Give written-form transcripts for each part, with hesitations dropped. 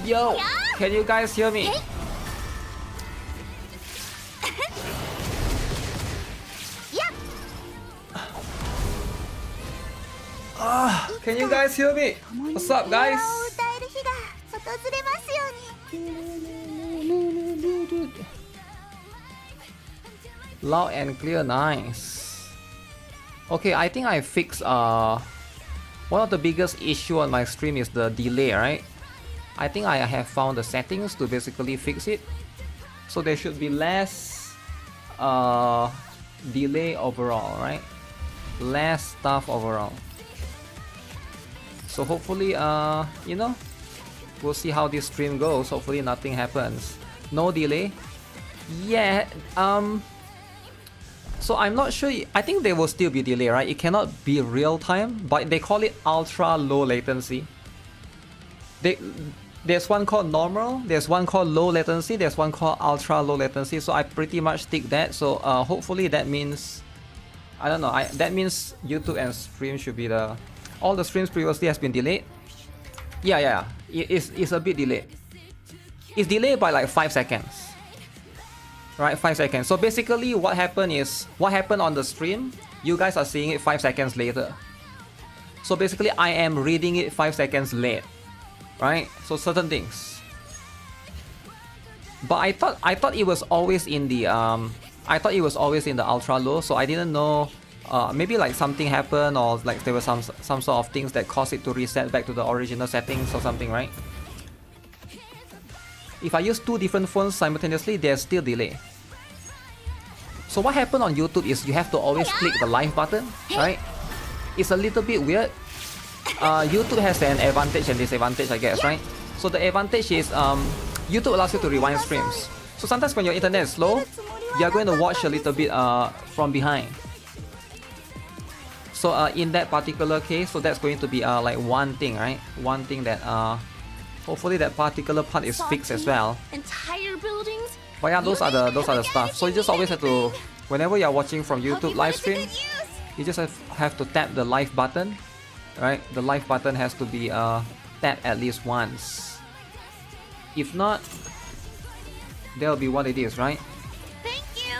Yo, can you guys hear me? Can you guys hear me? What's up, guys? Loud and clear, nice. Okay, I think I fixed one of the biggest issue on my stream is the delay, right? I think I have found the settings to basically fix it. So there should be less delay overall, right? Less stuff overall. So hopefully, you know, we'll see how this stream goes. Hopefully nothing happens. No delay. Yeah, so I'm not sure. I think there will still be delay, right? It cannot be real time, but they call it ultra low latency. There's one called normal, there's one called low latency, there's one called ultra low latency. So I pretty much stick that. So hopefully that means, I don't know. That means YouTube and stream should be the. All the streams previously has been delayed. Yeah. It's a bit delayed. It's delayed by like 5 seconds. Right, 5 seconds. So basically what happened is, what happened on the stream, you guys are seeing it 5 seconds later. So basically I am reading it 5 seconds late. Right? So certain things. But I thought it was always in the ultra low, so I didn't know. Maybe like something happened, or like there were some sort of things that caused it to reset back to the original settings or something, right? If I use two different phones simultaneously, there's still delay. So what happened on YouTube is you have to always click the live button, right? It's a little bit weird. YouTube has an advantage and disadvantage, I guess, right? So the advantage is YouTube allows you to rewind streams. So sometimes when your internet is slow, you're going to watch a little bit from behind. So in that particular case, so that's going to be like one thing, right? One thing that hopefully that particular part is fixed as well. Entire buildings. But yeah, those are the stuff. So you just always have to, whenever you're watching from YouTube live stream, you just have to tap the live button, right? The live button has to be tapped at least once. If not, that'll be what it is, right? Thank you.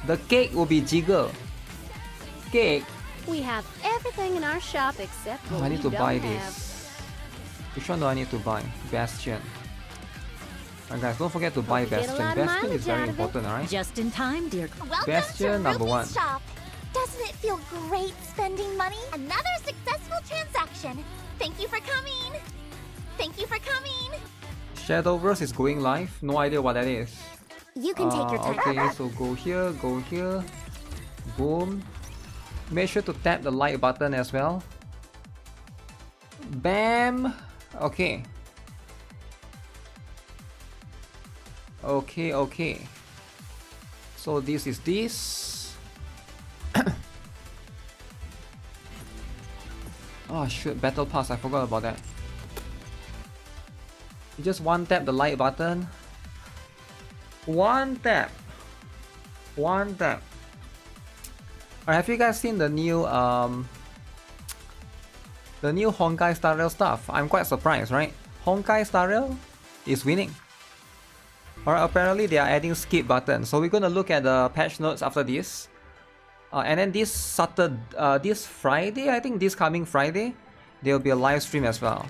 The cake will be jiggle. Cake. We have everything in our shop except what I need to we buy don't this. have. Which one do I need to buy? Bastion. And guys, don't forget to buy Hope you get a Bastion. lot of Bastion is mileage very out of it. important, alright? Just in time, dear. Welcome Bastion to number one. Ruby's shop. Doesn't it feel great spending money? Another successful transaction. Thank you for coming. Thank you for coming. Shadowverse is going live. No idea what that is. You can take your time. Okay, so go here, boom. Make sure to tap the like button as well. Bam. Okay. So this is this. Oh shoot, battle pass, I forgot about that. You just one tap the like button. One tap. Alright, have you guys seen the new Honkai Star Rail stuff? I'm quite surprised, right? Honkai Star Rail is winning. Alright, apparently they are adding skip button. So we're gonna look at the patch notes after this. And then this Friday, I think this coming Friday, there will be a live stream as well.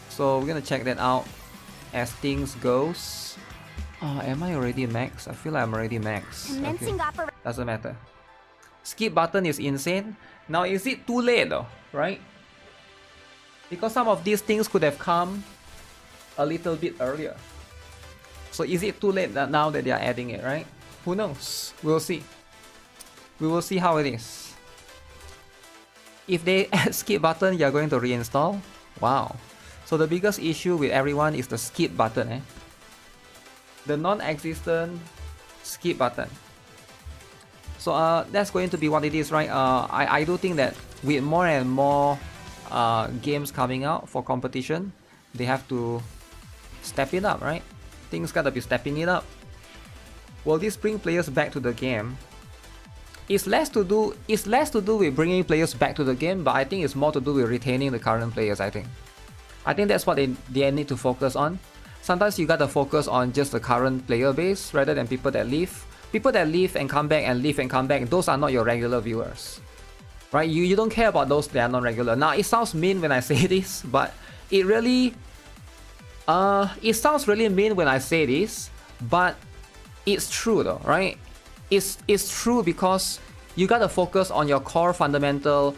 So we're gonna check that out as things goes. Am I already max? I feel like I'm already max. Commencing Okay. Doesn't matter. Skip button is insane. Now is it too late though, right? Because some of these things could have come a little bit earlier. So is it too late that now that they are adding it, right? Who knows? We'll see. We will see how it is. If they add skip button, you're going to reinstall? Wow. So the biggest issue with everyone is the skip button, eh? The non-existent skip button. So that's going to be what it is, right? I do think that with more and more games coming out for competition, they have to step it up, right? Things gotta be stepping it up. Will this bring players back to the game? It's less to do with bringing players back to the game, but I think it's more to do with retaining the current players, I think. I think that's what they need to focus on. Sometimes you gotta focus on just the current player base rather than people that leave. People that leave and come back and leave and come back, those are not your regular viewers. Right? You don't care about those that are not regular. Now, it sounds mean when I say this, but it really... it sounds really mean when I say this, but it's true though, right? It's true because you gotta focus on your core fundamental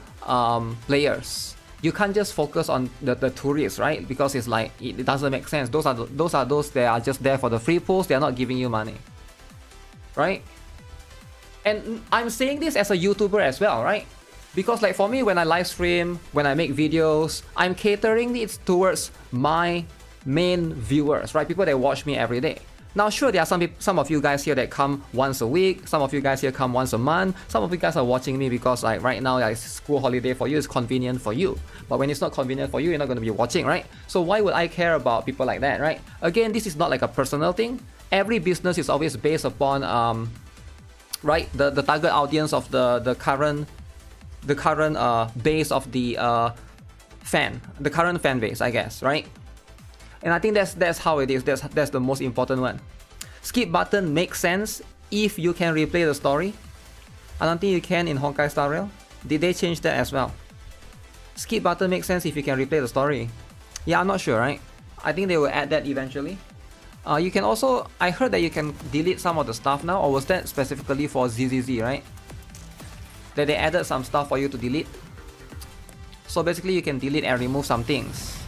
players. You can't just focus on the tourists, right? Because it's like, it doesn't make sense. Those are those that are just there for the free pulls. They're not giving you money, right? And I'm saying this as a YouTuber as well, right? Because like for me, when I live stream, when I make videos, I'm catering it towards my main viewers, right? People that watch me every day. Now, sure, there are some of you guys here that come once a week. Some of you guys here come once a month. Some of you guys are watching me because like right now, like, it's school holiday for you. It's convenient for you. But when it's not convenient for you, you're not going to be watching, right? So why would I care about people like that, right? Again, this is not like a personal thing. Every business is always based upon, right, the target audience of the current base of the the current fan base, I guess, right? And I think that's how it is. That's the most important one. Skip button makes sense if you can replay the story. I don't think you can in Honkai Star Rail. Did they change that as well? Skip button makes sense if you can replay the story. Yeah, I'm not sure, right? I think they will add that eventually. You can also, I heard that you can delete some of the stuff now, or was that specifically for ZZZ, right? That they added some stuff for you to delete. So basically you can delete and remove some things.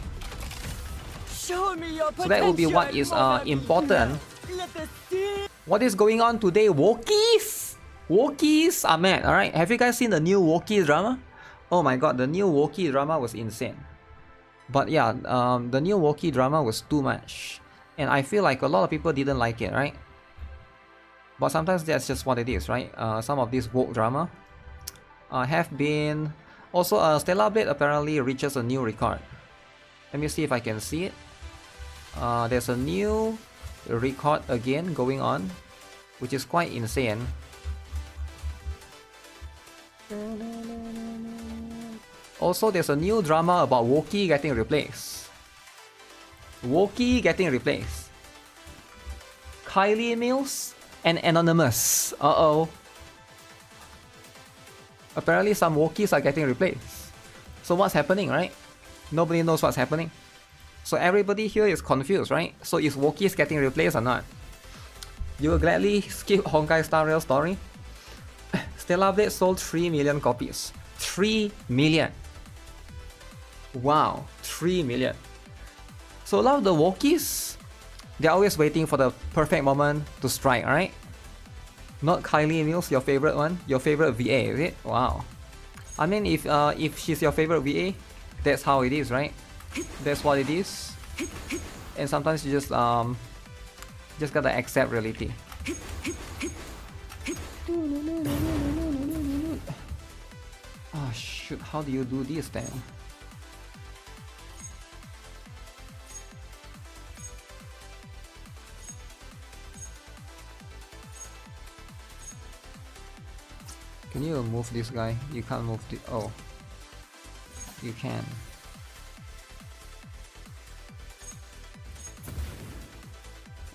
Show me your So that will be what is important. Let us see. What is going on today? Wokies! Wokies are mad, alright? Have you guys seen the new Wokie drama? Oh my god, the new Wokie drama was insane. But yeah, the new Wokie drama was too much. And I feel like a lot of people didn't like it, right? But sometimes that's just what it is, right? Some of these woke drama have been... Also, Stellar Blade apparently reaches a new record. Let me see if I can see it. There's a new record again going on, which is quite insane. Also, there's a new drama about Wokie getting replaced. Wokie getting replaced. Kylie Mills and Anonymous. Uh-oh. Apparently some Wokies are getting replaced. So what's happening, right? Nobody knows what's happening. So everybody here is confused, right? So is Wokies getting replaced or not? You will gladly skip Honkai Star Rail story? Stellar Blade sold 3 million copies. 3 million. Wow, 3 million. So a lot of the Wokies, they're always waiting for the perfect moment to strike, right? Not Kylie Mills, your favorite one? Your favorite VA, is it? Wow. I mean, if she's your favorite VA, that's how it is, right? That's what it is. And sometimes you just gotta accept reality. Oh shoot, how do you do this then? Can you move this guy? You can't move the... Oh. You can.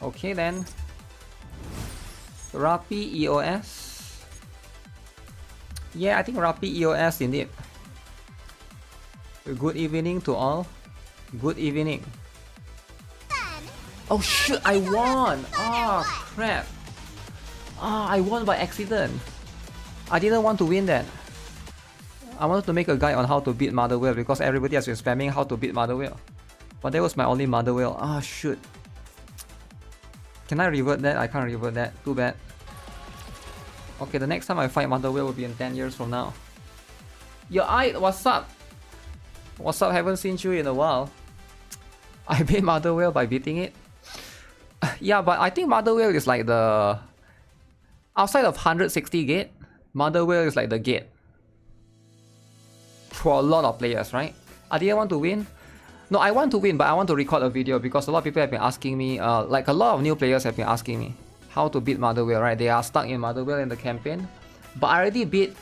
Okay then. Rappi EOS. Yeah, I think Rappi EOS indeed. Good evening to all. Good evening. Oh shoot, I won! Ah, crap. Ah, I won by accident. I didn't want to win that. I wanted to make a guide on how to beat Mother Whale because everybody has been spamming how to beat Mother Whale. But that was my only Mother Whale. Ah, shoot. Can I revert that? I can't revert that. Too bad. Okay, the next time I fight Mother Whale will be in 10 years from now. Yo, what's up? What's up? Haven't seen you in a while. I beat Mother Whale by beating it. Yeah, but I think Mother Whale is like the... Outside of 160 gate, Mother Whale is like the gate. For a lot of players, right? I didn't want to win. No, I want to win, but I want to record a video because a lot of people have been asking me, like a lot of new players have been asking me how to beat Mother Whale, right? They are stuck in Mother Whale in the campaign. But I already beat...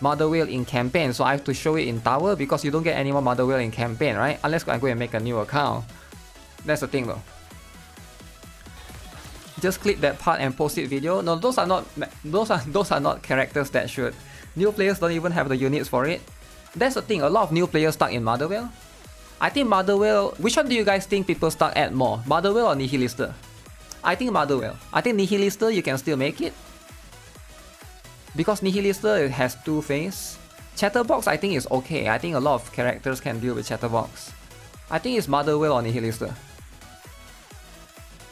Mother Whale in campaign, so I have to show it in tower because you don't get any more Mother Whale in campaign, right? Unless I go and make a new account. That's the thing though. Just clip that part and post it video. No, those are not characters that should. New players don't even have the units for it. That's the thing, a lot of new players stuck in Mother Whale. I think Mother Whale, which one do you guys think people stuck at more? Mother Whale or Nihilister? I think Mother Whale. I think Nihilister you can still make it. Because Nihilister has two phase. Chatterbox I think is okay. I think a lot of characters can deal with Chatterbox. I think it's Mother Whale or Nihilister.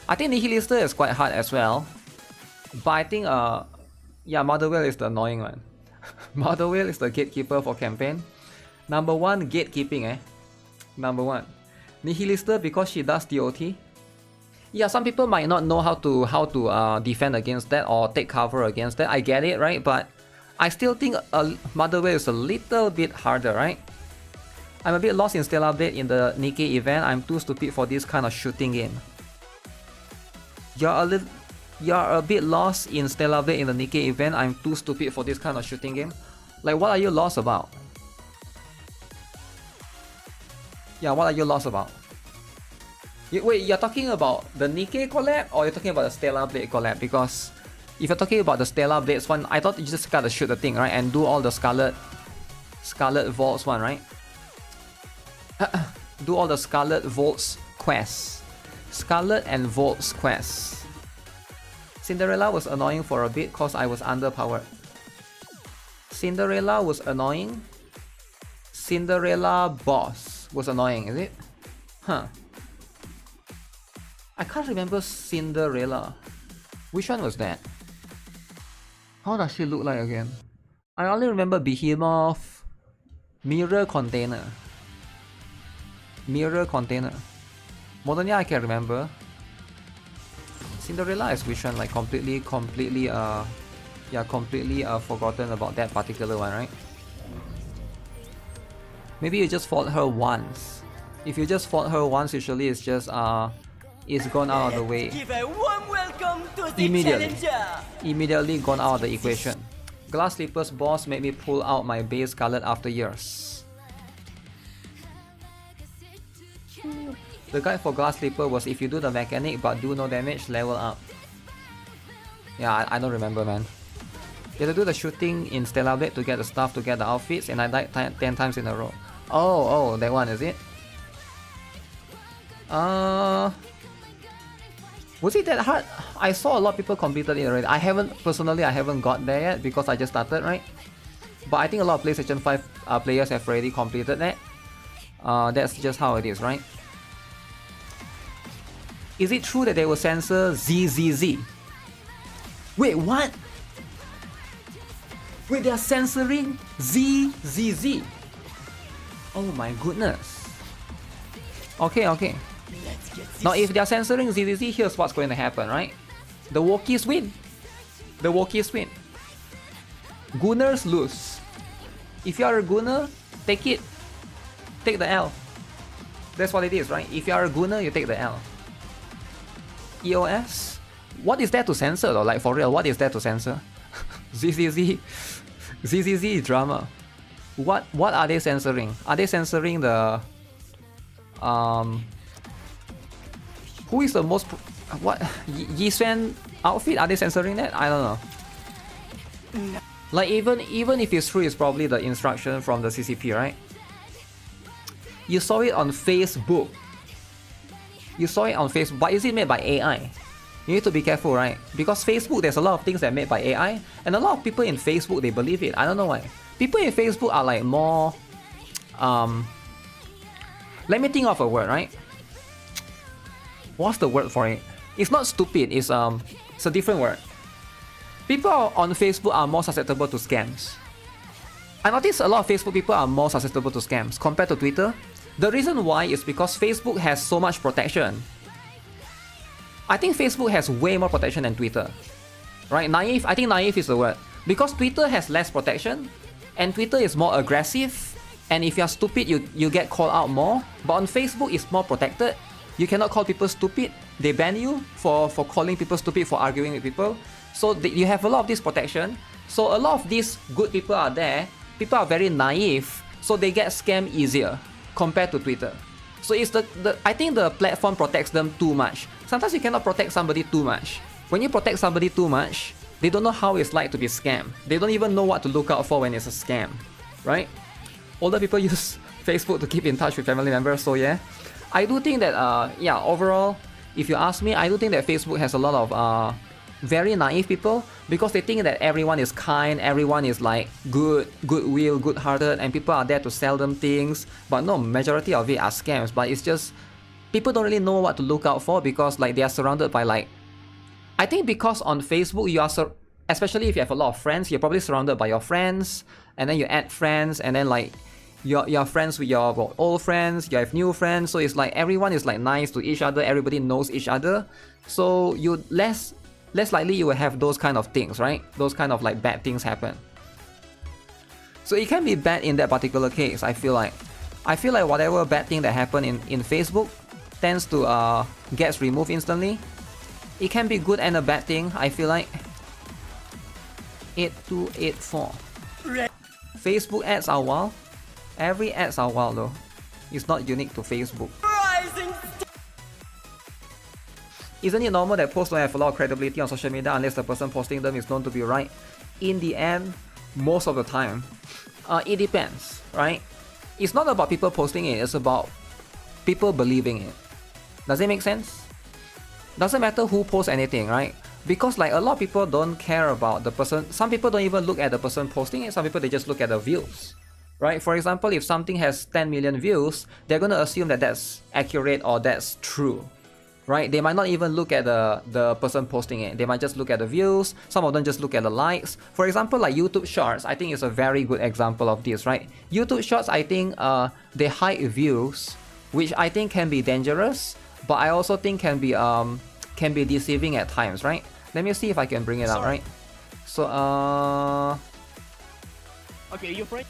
I think Nihilister is quite hard as well. But I think yeah, Mother Whale is the annoying one. Mother Whale is the gatekeeper for campaign. Number 1 gatekeeping Number 1. Nihilister because she does DOT. Yeah, some people might not know how to defend against that or take cover against that. I get it, right? But I still think Mother Whale is a little bit harder, right? I'm a bit lost in Stellar Blade in the NIKKE event. I'm too stupid for this kind of shooting game. You're a bit lost in Stellar Blade in the NIKKE event. I'm too stupid for this kind of shooting game. Like, what are you lost about? Yeah, what are you lost about? Wait, you're talking about the NIKKE collab or you're talking about the Stellar Blade collab? Because if you're talking about the Stellar Blades one, I thought you just gotta shoot the thing, right? And do all the Scarlet Vaults one, right? Do all the Scarlet Vaults quests. Scarlet and Vaults quests. Cinderella was annoying for a bit cause I was underpowered. Cinderella was annoying. Cinderella boss was annoying, is it? Huh. I can't remember Cinderella. Which one was that? How does she look like again? I only remember Behemoth, Mirror Container. Mirror Container. Modernia I can remember. Cinderella is which one? Like completely forgotten about that particular one, right? Maybe you just fought her once. If you just fought her once, usually it's just it's gone out of the way. Give a warm welcome to the Immediately. challenger. Immediately gone out of the equation. Glass Slipper's boss made me pull out my base Scarlet after years. The guide for Glass Slipper was if you do the mechanic but do no damage, level up. Yeah, I don't remember, man. You have to do the shooting in Stellar Blade to get the stuff, to get the outfits, and I died 10 times in a row. Oh, that one, is it? Was it that hard? I saw a lot of people completed it already. I haven't got there yet because I just started, right? But I think a lot of PlayStation 5 players have already completed that. That's just how it is, right? Is it true that they will censor ZZZ? Wait, what? Wait, they are censoring ZZZ? Oh my goodness. Okay. Now if they are censoring ZZZ, here's what's going to happen, right? The Wookiees win. Gunners lose. If you are a Gunner, take it. Take the L. That's what it is, right? If you are a Gunner, you take the L. EOS? What is there to censor though? Like for real, what is there to censor? ZZZ drama. What are they censoring? Are they censoring the who is the most what Yisuen outfit? Are they censoring that? I don't know. Like even if it's true, it's probably the instruction from the CCP, right? You saw it on Facebook. But is it made by AI? You need to be careful, right? Because Facebook, there's a lot of things that are made by AI, and a lot of people in Facebook, they believe it. I don't know why. People in Facebook are like more let me think of a word, right? What's the word for it? It's not stupid, it's a different word. People on Facebook are more susceptible to scams. I noticed a lot of Facebook people are more susceptible to scams compared to Twitter. The reason why is because Facebook has so much protection. I think Facebook has way more protection than Twitter. Right? Naive, I think naive is the word. Because Twitter has less protection, and Twitter is more aggressive, and if you're stupid, you get called out more. But on Facebook, it's more protected. You cannot call people stupid. They ban you for calling people stupid, for arguing with people. So you have a lot of this protection. So a lot of these good people are there, people are very naive, so they get scammed easier compared to Twitter. So it's I think the platform protects them too much. Sometimes you cannot protect somebody too much. When you protect somebody too much, they don't know how it's like to be scammed. They don't even know what to look out for when it's a scam, right? Older people use Facebook to keep in touch with family members, so yeah. I do think that, yeah, overall, if you ask me, I do think that Facebook has a lot of very naive people because they think that everyone is kind, everyone is like goodwill, good-hearted, and people are there to sell them things. But no, majority of it are scams. But it's just people don't really know what to look out for because like they are surrounded by like, I think because on Facebook you are especially if you have a lot of friends, you're probably surrounded by your friends, and then you add friends, and then like you're friends with your old friends, you have new friends, so it's like everyone is like nice to each other, everybody knows each other, so you less likely you will have those kind of things, right? Those kind of like bad things happen. So it can be bad in that particular case. I feel like whatever bad thing that happened in Facebook tends to gets removed instantly. It can be good and a bad thing, I feel like. 8284. Facebook ads are wild. Every ads are wild though. It's not unique to Facebook. Isn't it normal that posts don't have a lot of credibility on social media unless the person posting them is known to be right? In the end, most of the time, it depends, right? It's not about people posting it, it's about people believing it. Does it make sense? Doesn't matter who posts anything, right? Because like a lot of people don't care about the person. Some people don't even look at the person posting it, some people they just look at the views. Right? For example, if something has 10 million views, they're gonna assume that that's accurate or that's true. Right? They might not even look at the person posting it. They might just look at the views. Some of them just look at the likes. For example, like YouTube Shorts, I think is a very good example of this, right? YouTube Shorts, I think they hide views, which I think can be dangerous, but I also think can be deceiving at times, right? Let me see if I can bring it up, right? So Okay, you're right.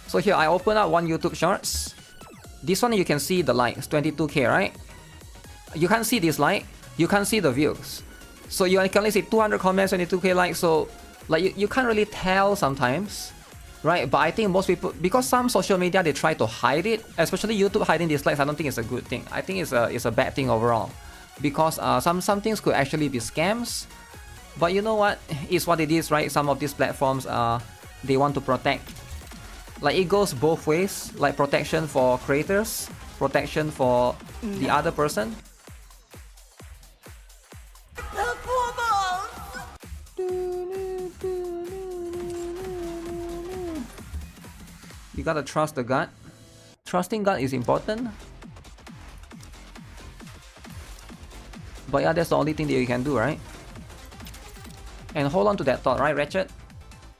So here I open up one YouTube Shorts. This one you can see the likes, 22k, right? You can't see this like, you can't see the views. So you can only see 200 comments, 22k likes, so like you can't really tell sometimes, right? But I think most people, because some social media they try to hide it, especially YouTube hiding dislikes, I don't think it's a good thing. I think it's a bad thing overall. Because some things could actually be scams. But you know what? It's what it is, right? Some of these platforms they want to protect. Like it goes both ways, like protection for creators, protection for the other person. You gotta trust the gut. Trusting gut is important. But yeah, that's the only thing that you can do, right? And hold on to that thought, right, Ratchet?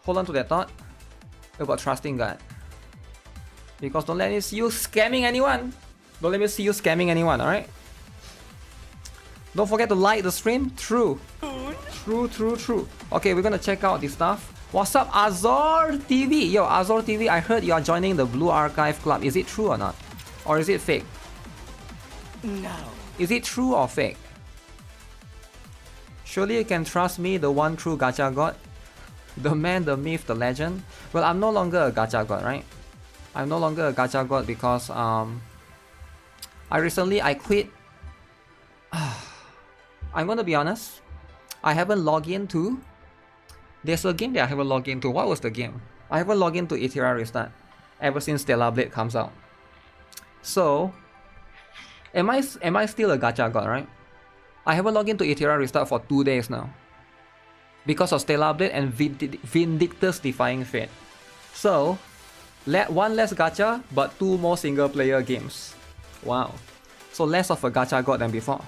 Hold on to that thought about trusting God. Because don't let me see you scamming anyone. Don't let me see you scamming anyone, alright? Don't forget to like the stream. True. True. Okay, we're gonna check out this stuff. What's up, Azor TV? Yo, Azor TV, I heard you are joining the Blue Archive Club. Is it true or not? Or is it fake? No. Is it true or fake? Surely you can trust me, the one true gacha god. The man, the myth, the legend. Well, I'm no longer a gacha god, right? I'm no longer a gacha god because I quit. I'm gonna be honest. I haven't logged into. There's a game that I haven't logged into. What was the game? I haven't logged into Iteria Restart ever since Stellar Blade comes out. So, am I still a gacha god, right? I haven't logged into Iteria Restart for 2 days now. Because of Stellar Blade and Vindictus Defying Fate. So, one less gacha, but 2 more single player games. Wow. So less of a gacha god than before.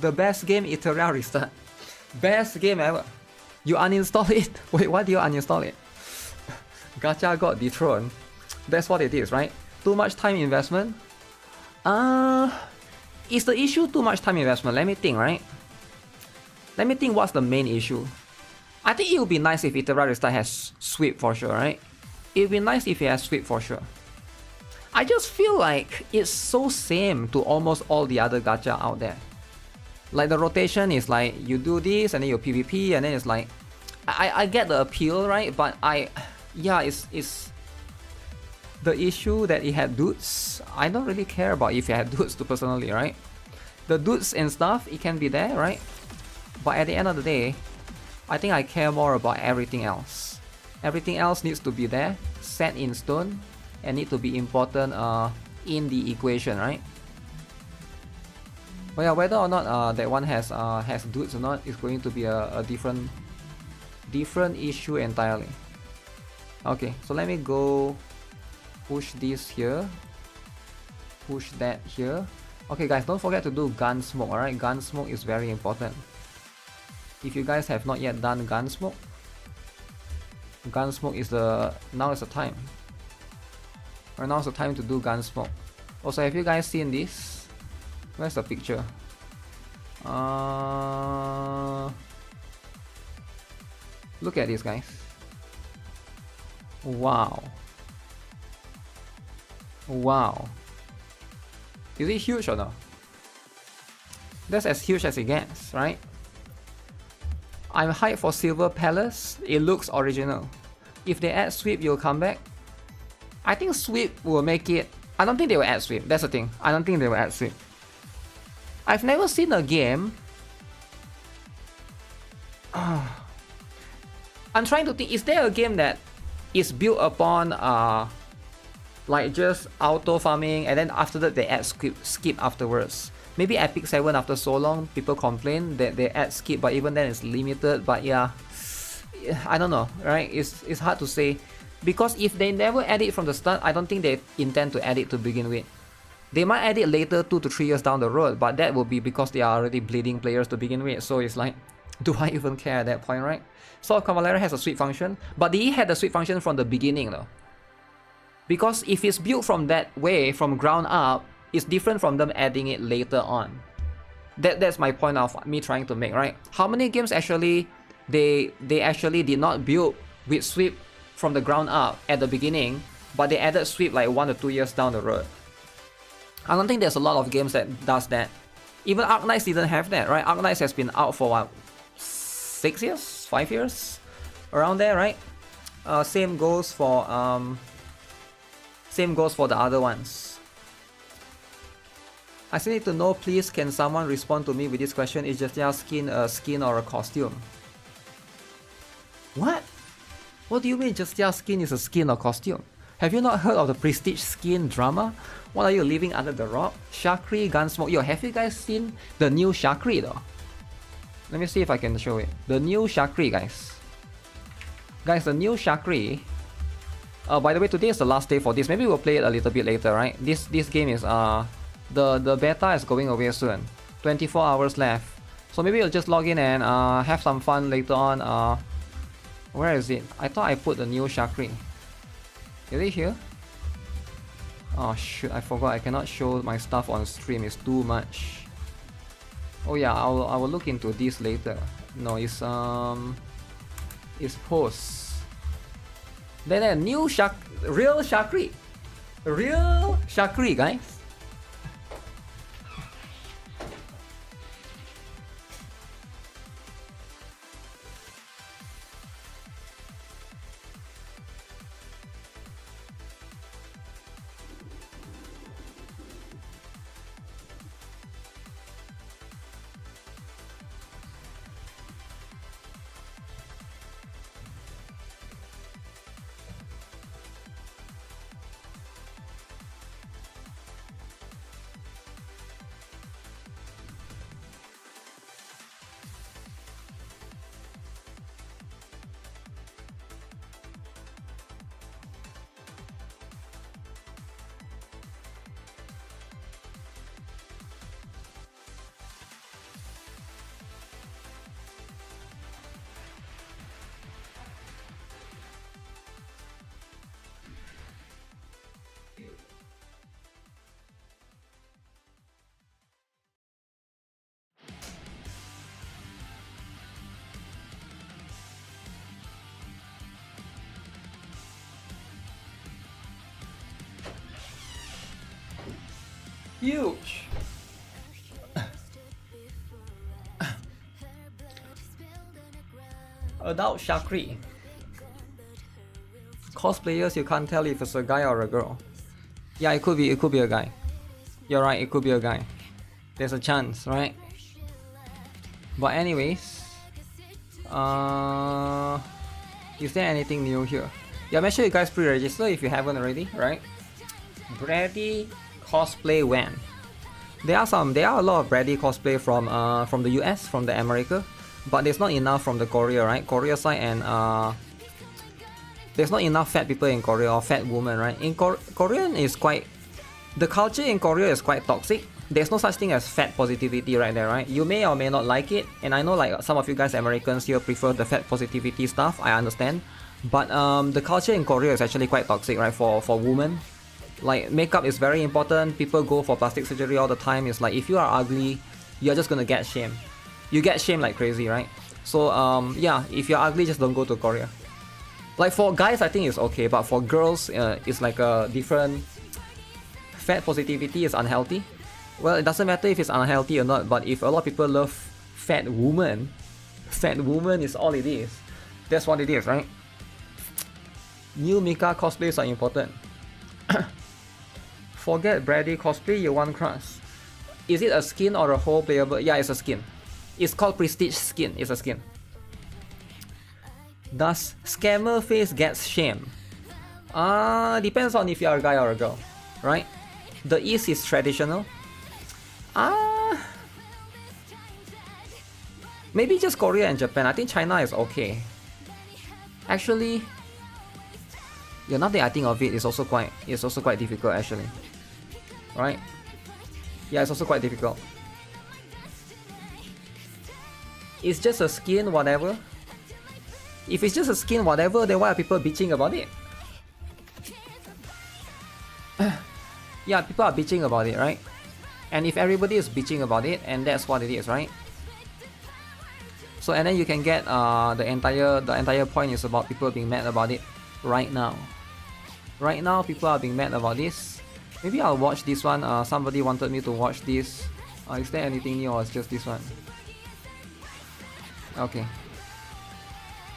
The best game, Iteria Restart. Best game ever. You uninstall it. Wait, why do you uninstall it? Gacha god dethroned. That's what it is, right? Too much time investment. Is the issue too much time investment? Let me think, right? Let me think what's the main issue. I think it would be nice if Iteria Restart has sweep for sure, right? It would be nice if it has sweep for sure. I just feel like it's so same to almost all the other gacha out there. Like the rotation is like you do this and then you PvP and then it's like I get the appeal, right? But yeah, it's the issue that it had dudes. I don't really care about if it had dudes too personally, right? The dudes and stuff, it can be there, right? But at the end of the day, I think I care more about everything else. Everything else needs to be there, set in stone, and need to be important in the equation, right? But yeah, whether or not that one has dudes or not is going to be a different issue entirely. Okay, so let me go push this here, push that here. Okay guys, don't forget to do gun smoke, alright? Gun smoke is very important. If you guys have not yet done gun smoke is now is the time. Right, now is the time to do gun smoke. Also, have you guys seen this? Where's the picture? Look at this, guys. Wow. Wow. Is it huge or no? That's as huge as it gets, right? I'm hyped for Silver Palace. It looks original. If they add sweep, you'll come back. I think sweep will make it. I don't think they will add sweep. That's the thing. I don't think they will add sweep. I've never seen a game. I'm trying to think. Is there a game that is built upon like just auto farming, and then after that they add skip afterwards? Maybe Epic 7 after so long, people complain that they add skip, but even then it's limited. But yeah, I don't know, right? It's hard to say, because if they never add it from the start, I don't think they intend to add it to begin with. They might add it later, 2 to 3 years down the road, but that will be because they are already bleeding players to begin with. So it's like, do I even care at that point, right? Sword of Cavalera has a sweep function, but they had the sweep function from the beginning though. Because if it's built from that way, from ground up, it's different from them adding it later on. That's my point of me trying to make, right? How many games actually they actually did not build with sweep from the ground up at the beginning, but they added sweep like 1 to 2 years down the road? I don't think there's a lot of games that does that. Even Arknights didn't have that, right? Arknights has been out for what, 6 years? 5 years? Around there, right? Same goes for the other ones. I still need to know, please, can someone respond to me with this question? Is just a skin or a costume? What? What do you mean just skin is a skin or costume? Have you not heard of the Prestige skin drama? What are you living under the rock? Shakri, Gunsmoke. Yo, have you guys seen the new Shakri though? Let me see if I can show it. The new Shakri, guys. Guys, the new Shakri. By the way, today is the last day for this. Maybe we'll play it a little bit later, right? This game is the beta is going away soon. 24 hours left. So maybe we'll just log in and have some fun later on. Where is it? I thought I put the new Shakri. Is it here? Oh shoot, I forgot. I cannot show my stuff on stream. It's too much. Oh yeah, I will look into this later. No, it's posts. Then a new real Shakri. Real Shakri, guys. Huge. Adult Shakri. Cosplayers, you can't tell if it's a guy or a girl. Yeah, it could be a guy. You're right, it could be a guy. There's a chance, right? But anyways, is there anything new here? Yeah, make sure you guys pre-register if you haven't already, right? Brady cosplay when? There are a lot of Brady cosplay from the US, from the America, but there's not enough from the Korea, right? Korea side, and there's not enough fat people in Korea, or fat women, right? In Korean is quite, the culture in Korea is quite toxic. There's no such thing as fat positivity right there, right? You may or may not like it, and I know like some of you guys Americans here prefer the fat positivity stuff, I understand. But the culture in Korea is actually quite toxic, right? For women. Like, makeup is very important. People go for plastic surgery all the time. It's like, if you are ugly, you're just gonna get shamed. You get shamed like crazy, right? So yeah, if you're ugly, just don't go to Korea. Like for guys, I think it's okay, but for girls, it's like a different. Fat positivity is unhealthy. Well, it doesn't matter if it's unhealthy or not, but if a lot of people love fat woman is all it is. That's what it is, right? New Mika cosplays are important. Forget Brady cosplay, you want crush. Is it a skin or a whole playable? Yeah, it's a skin. It's called Prestige Skin. It's a skin. Does scammer face get shame? Depends on if you're a guy or a girl, right? The East is traditional. Maybe just Korea and Japan. I think China is okay. Actually, yeah, now that I think of it, it's also quite difficult actually. Right? Yeah, it's also quite difficult. It's just a skin, whatever. If it's just a skin, whatever, then why are people bitching about it? Yeah, people are bitching about it, right? And if everybody is bitching about it, and that's what it is, right? So, and then you can get the entire point is about people being mad about it right now. Right now, people are being mad about this. Maybe I'll watch this one. Somebody wanted me to watch this. Is there anything new, or it's just this one? Okay.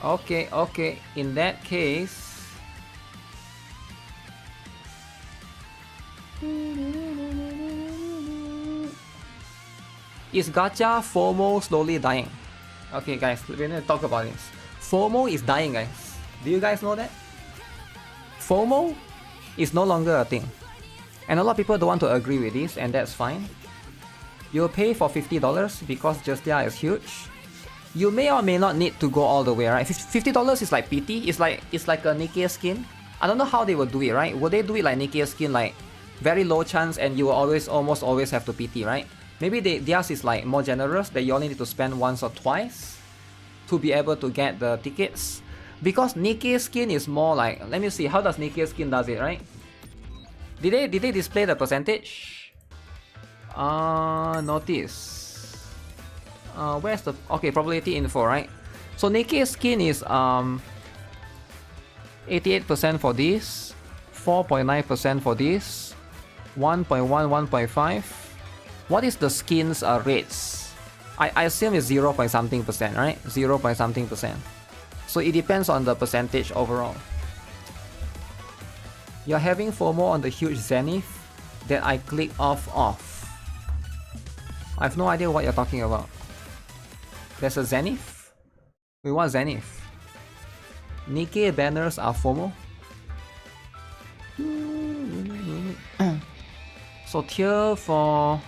Okay. In that case, is Gacha FOMO slowly dying? Okay guys, we need to talk about this. FOMO is dying, guys. Do you guys know that? FOMO is no longer a thing. And a lot of people don't want to agree with this, and that's fine. You'll pay for $50 because Justia is huge. You may or may not need to go all the way, right? $50 is like PT. It's like a NIKKE skin. I don't know how they will do it, right? Will they do it like NIKKE skin, like very low chance, and you will almost always have to PT, right? Maybe theirs is like more generous, that you only need to spend once or twice to be able to get the tickets. Because NIKKE skin is more like, let me see, how does NIKKE skin does it, right? Did they display the percentage? Notice. Where's the, okay, probability info, right? So NIKKE skin is 88% for this, 4.9% for this, 1.1, 1.5. What is the skins rates? I assume it's 0. something percent, right? 0. something percent. So it depends on the percentage overall. You're having FOMO on the huge Zenith that I click off. I have no idea what you're talking about. There's a Zenith? Wait, what Zenith? NIKKE banners are FOMO? So tier for...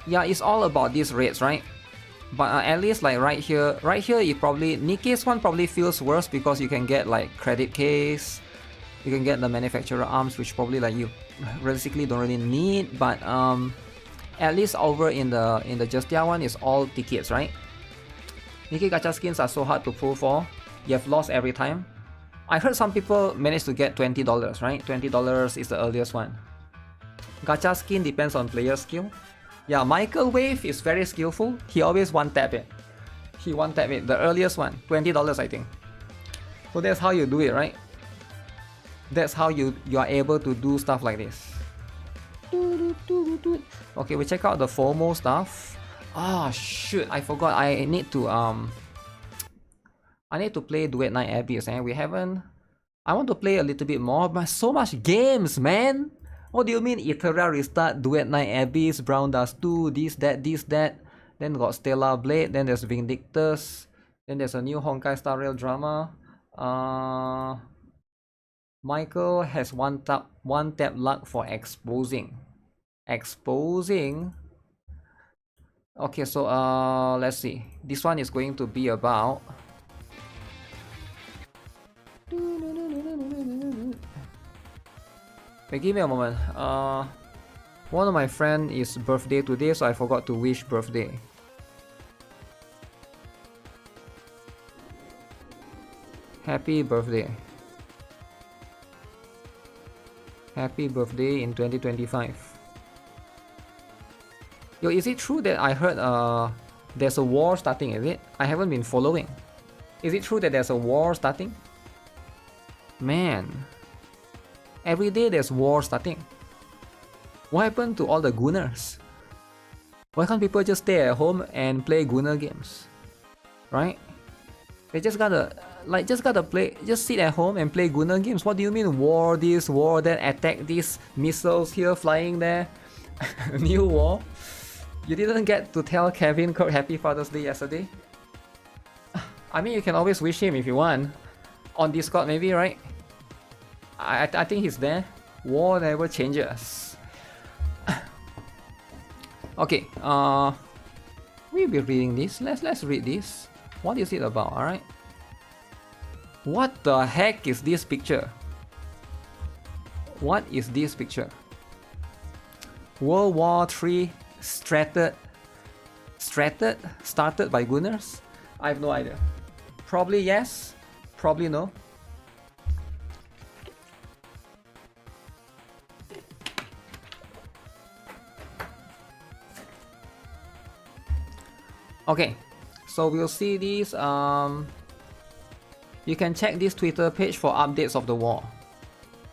Yeah, it's all about these rates, right? But at least like right here it probably, NIKKE's one probably feels worse because you can get like credit case, you can get the manufacturer arms, which probably like you realistically don't really need, but at least over in the Justia one is all tickets, right? NIKKE gacha skins are so hard to pull for. You have lost every time. I heard some people managed to get $20, right? $20 is the earliest one. Gacha skin depends on player skill. Yeah, Michael Wave is very skillful. He always one-tap it. He one-tap it. The earliest one, $20 I think. So that's how you do it, right? That's how you are able to do stuff like this. Okay, we check out the FOMO stuff. Ah, shoot, I forgot. I need to I need to play Duet Night Abyss, and we haven't. I want to play a little bit more, but so much games, man. What do you mean? Ethereal Restart, Duet Night Abyss, Brown Dust 2, this, that. Then got Stellar Blade, then there's Vindictus, then there's a new Honkai Star Rail drama. Michael has one tap luck for exposing. Exposing? Okay, so let's see. This one is going to be about... Wait, give me a moment. One of my friend is birthday today, so I forgot to wish birthday. Happy birthday. Happy birthday in 2025. Yo, is it true that I heard there's a war starting, is it? I haven't been following. Is it true that there's a war starting? Man. Every day there's war starting. What happened to all the Gunners? Why can't people just stay at home and play Gunner games? Right? They just gotta sit at home and play Gunner games. What do you mean war this, war that, attack these missiles here, flying there? New war? You didn't get to tell Kevin Kirk Happy Father's Day yesterday? I mean, you can always wish him if you want. On Discord maybe, right? I think he's there. War never changes. Okay, we'll be reading this. Let's read this. What is it about, alright? What the heck is this picture? What is this picture? World War III started by Gunners? I have no idea. Probably yes, probably no. Okay, so we'll see these. You can check this Twitter page for updates of the war.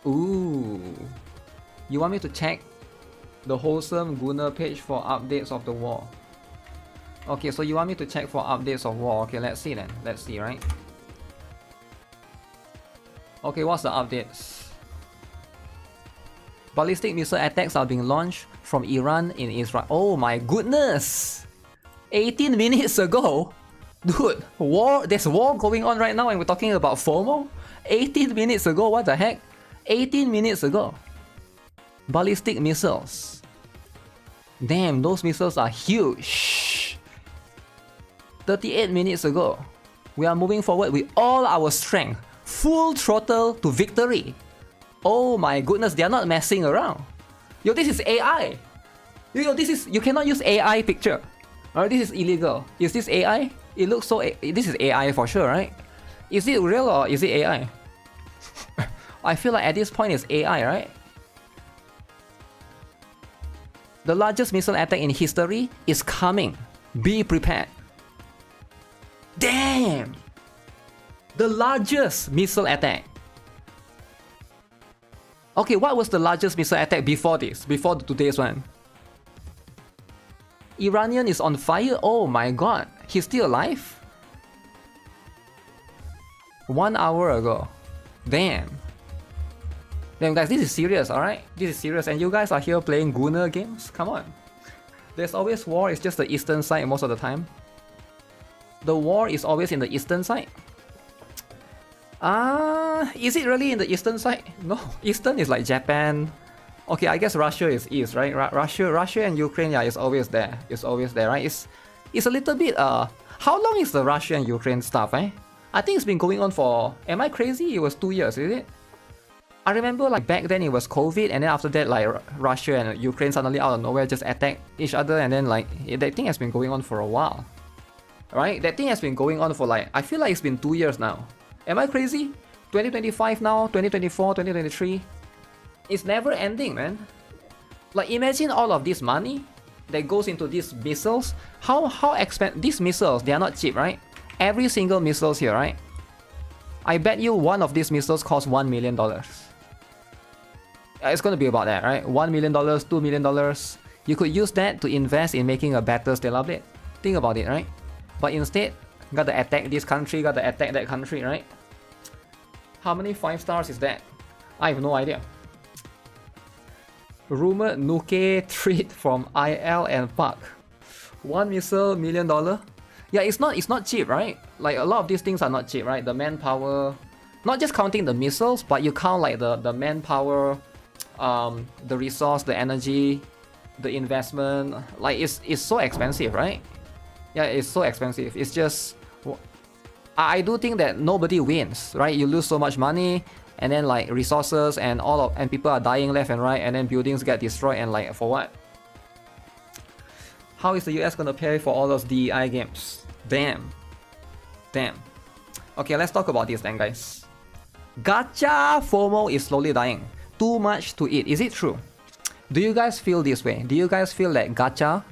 Ooh, you want me to check the wholesome Gunner page for updates of the war? Okay, so you want me to check for updates of war? Okay, let's see then. Let's see, right? Okay, what's the updates? Ballistic missile attacks are being launched from Iran in Israel. Oh my goodness! 18 minutes ago? Dude, war, there's war going on right now and we're talking about FOMO? 18 minutes ago, what the heck? 18 minutes ago. Ballistic missiles. Damn, those missiles are huge. 38 minutes ago. We are moving forward with all our strength. Full throttle to victory. Oh my goodness, they are not messing around. Yo, this is AI. Yo, you cannot use AI picture. Alright, this is illegal. Is this AI? It looks so... This is AI for sure, right? Is it real or is it AI? I feel like at this point it's AI, right? The largest missile attack in history is coming. Be prepared. Damn! The largest missile attack. Okay, what was the largest missile attack before this? Before today's one? Iranian is on fire? Oh my god. He's still alive? 1 hour ago. Damn. Damn guys, this is serious, alright? This is serious and you guys are here playing Gunner games? Come on. There's always war, it's just the eastern side most of the time. The war is always in the eastern side. Is it really in the eastern side? No, eastern is like Japan. Okay, I guess Russia is east, right? Russia and Ukraine, yeah, is always there. It's always there, right? It's a little bit, how long is the Russia and Ukraine stuff, eh? I think it's been going on for, am I crazy? It was 2 years, is it? I remember like back then it was COVID and then after that like Russia and Ukraine suddenly out of nowhere just attacked each other and then like, that thing has been going on for a while. Right? That thing has been going on for like, I feel like it's been 2 years now. Am I crazy? 2025 now, 2024, 2023. It's never ending, man. Like imagine all of this money that goes into these missiles. How expensive these missiles? They are not cheap, right? Every single missiles here, right? I bet you one of these missiles costs $1 million. It's gonna be about that, right? $1 million, $2 million. You could use that to invest in making a better Stellar Blade. Think about it, right? But instead, Gotta attack this country, gotta attack that country, right? How many 5 stars is that? I have no idea. Rumored NIKKE treat from IL and Park. 1 missile, $1 million. Yeah, it's not cheap, right? Like a lot of these things are not cheap, right? The manpower, not just counting the missiles, but you count like the manpower, the resource, the energy, the investment. Like it's so expensive, right? Yeah, it's so expensive. It's just, I do think that nobody wins, right? You lose so much money, and then like resources and and people are dying left and right, and then buildings get destroyed, and like for what? How is the US gonna pay for all those DEI games? Damn. Okay, let's talk about this then, guys. Gacha FOMO is slowly dying. Too much to eat. Is it true? Do you guys feel this way? Do you guys feel that gacha,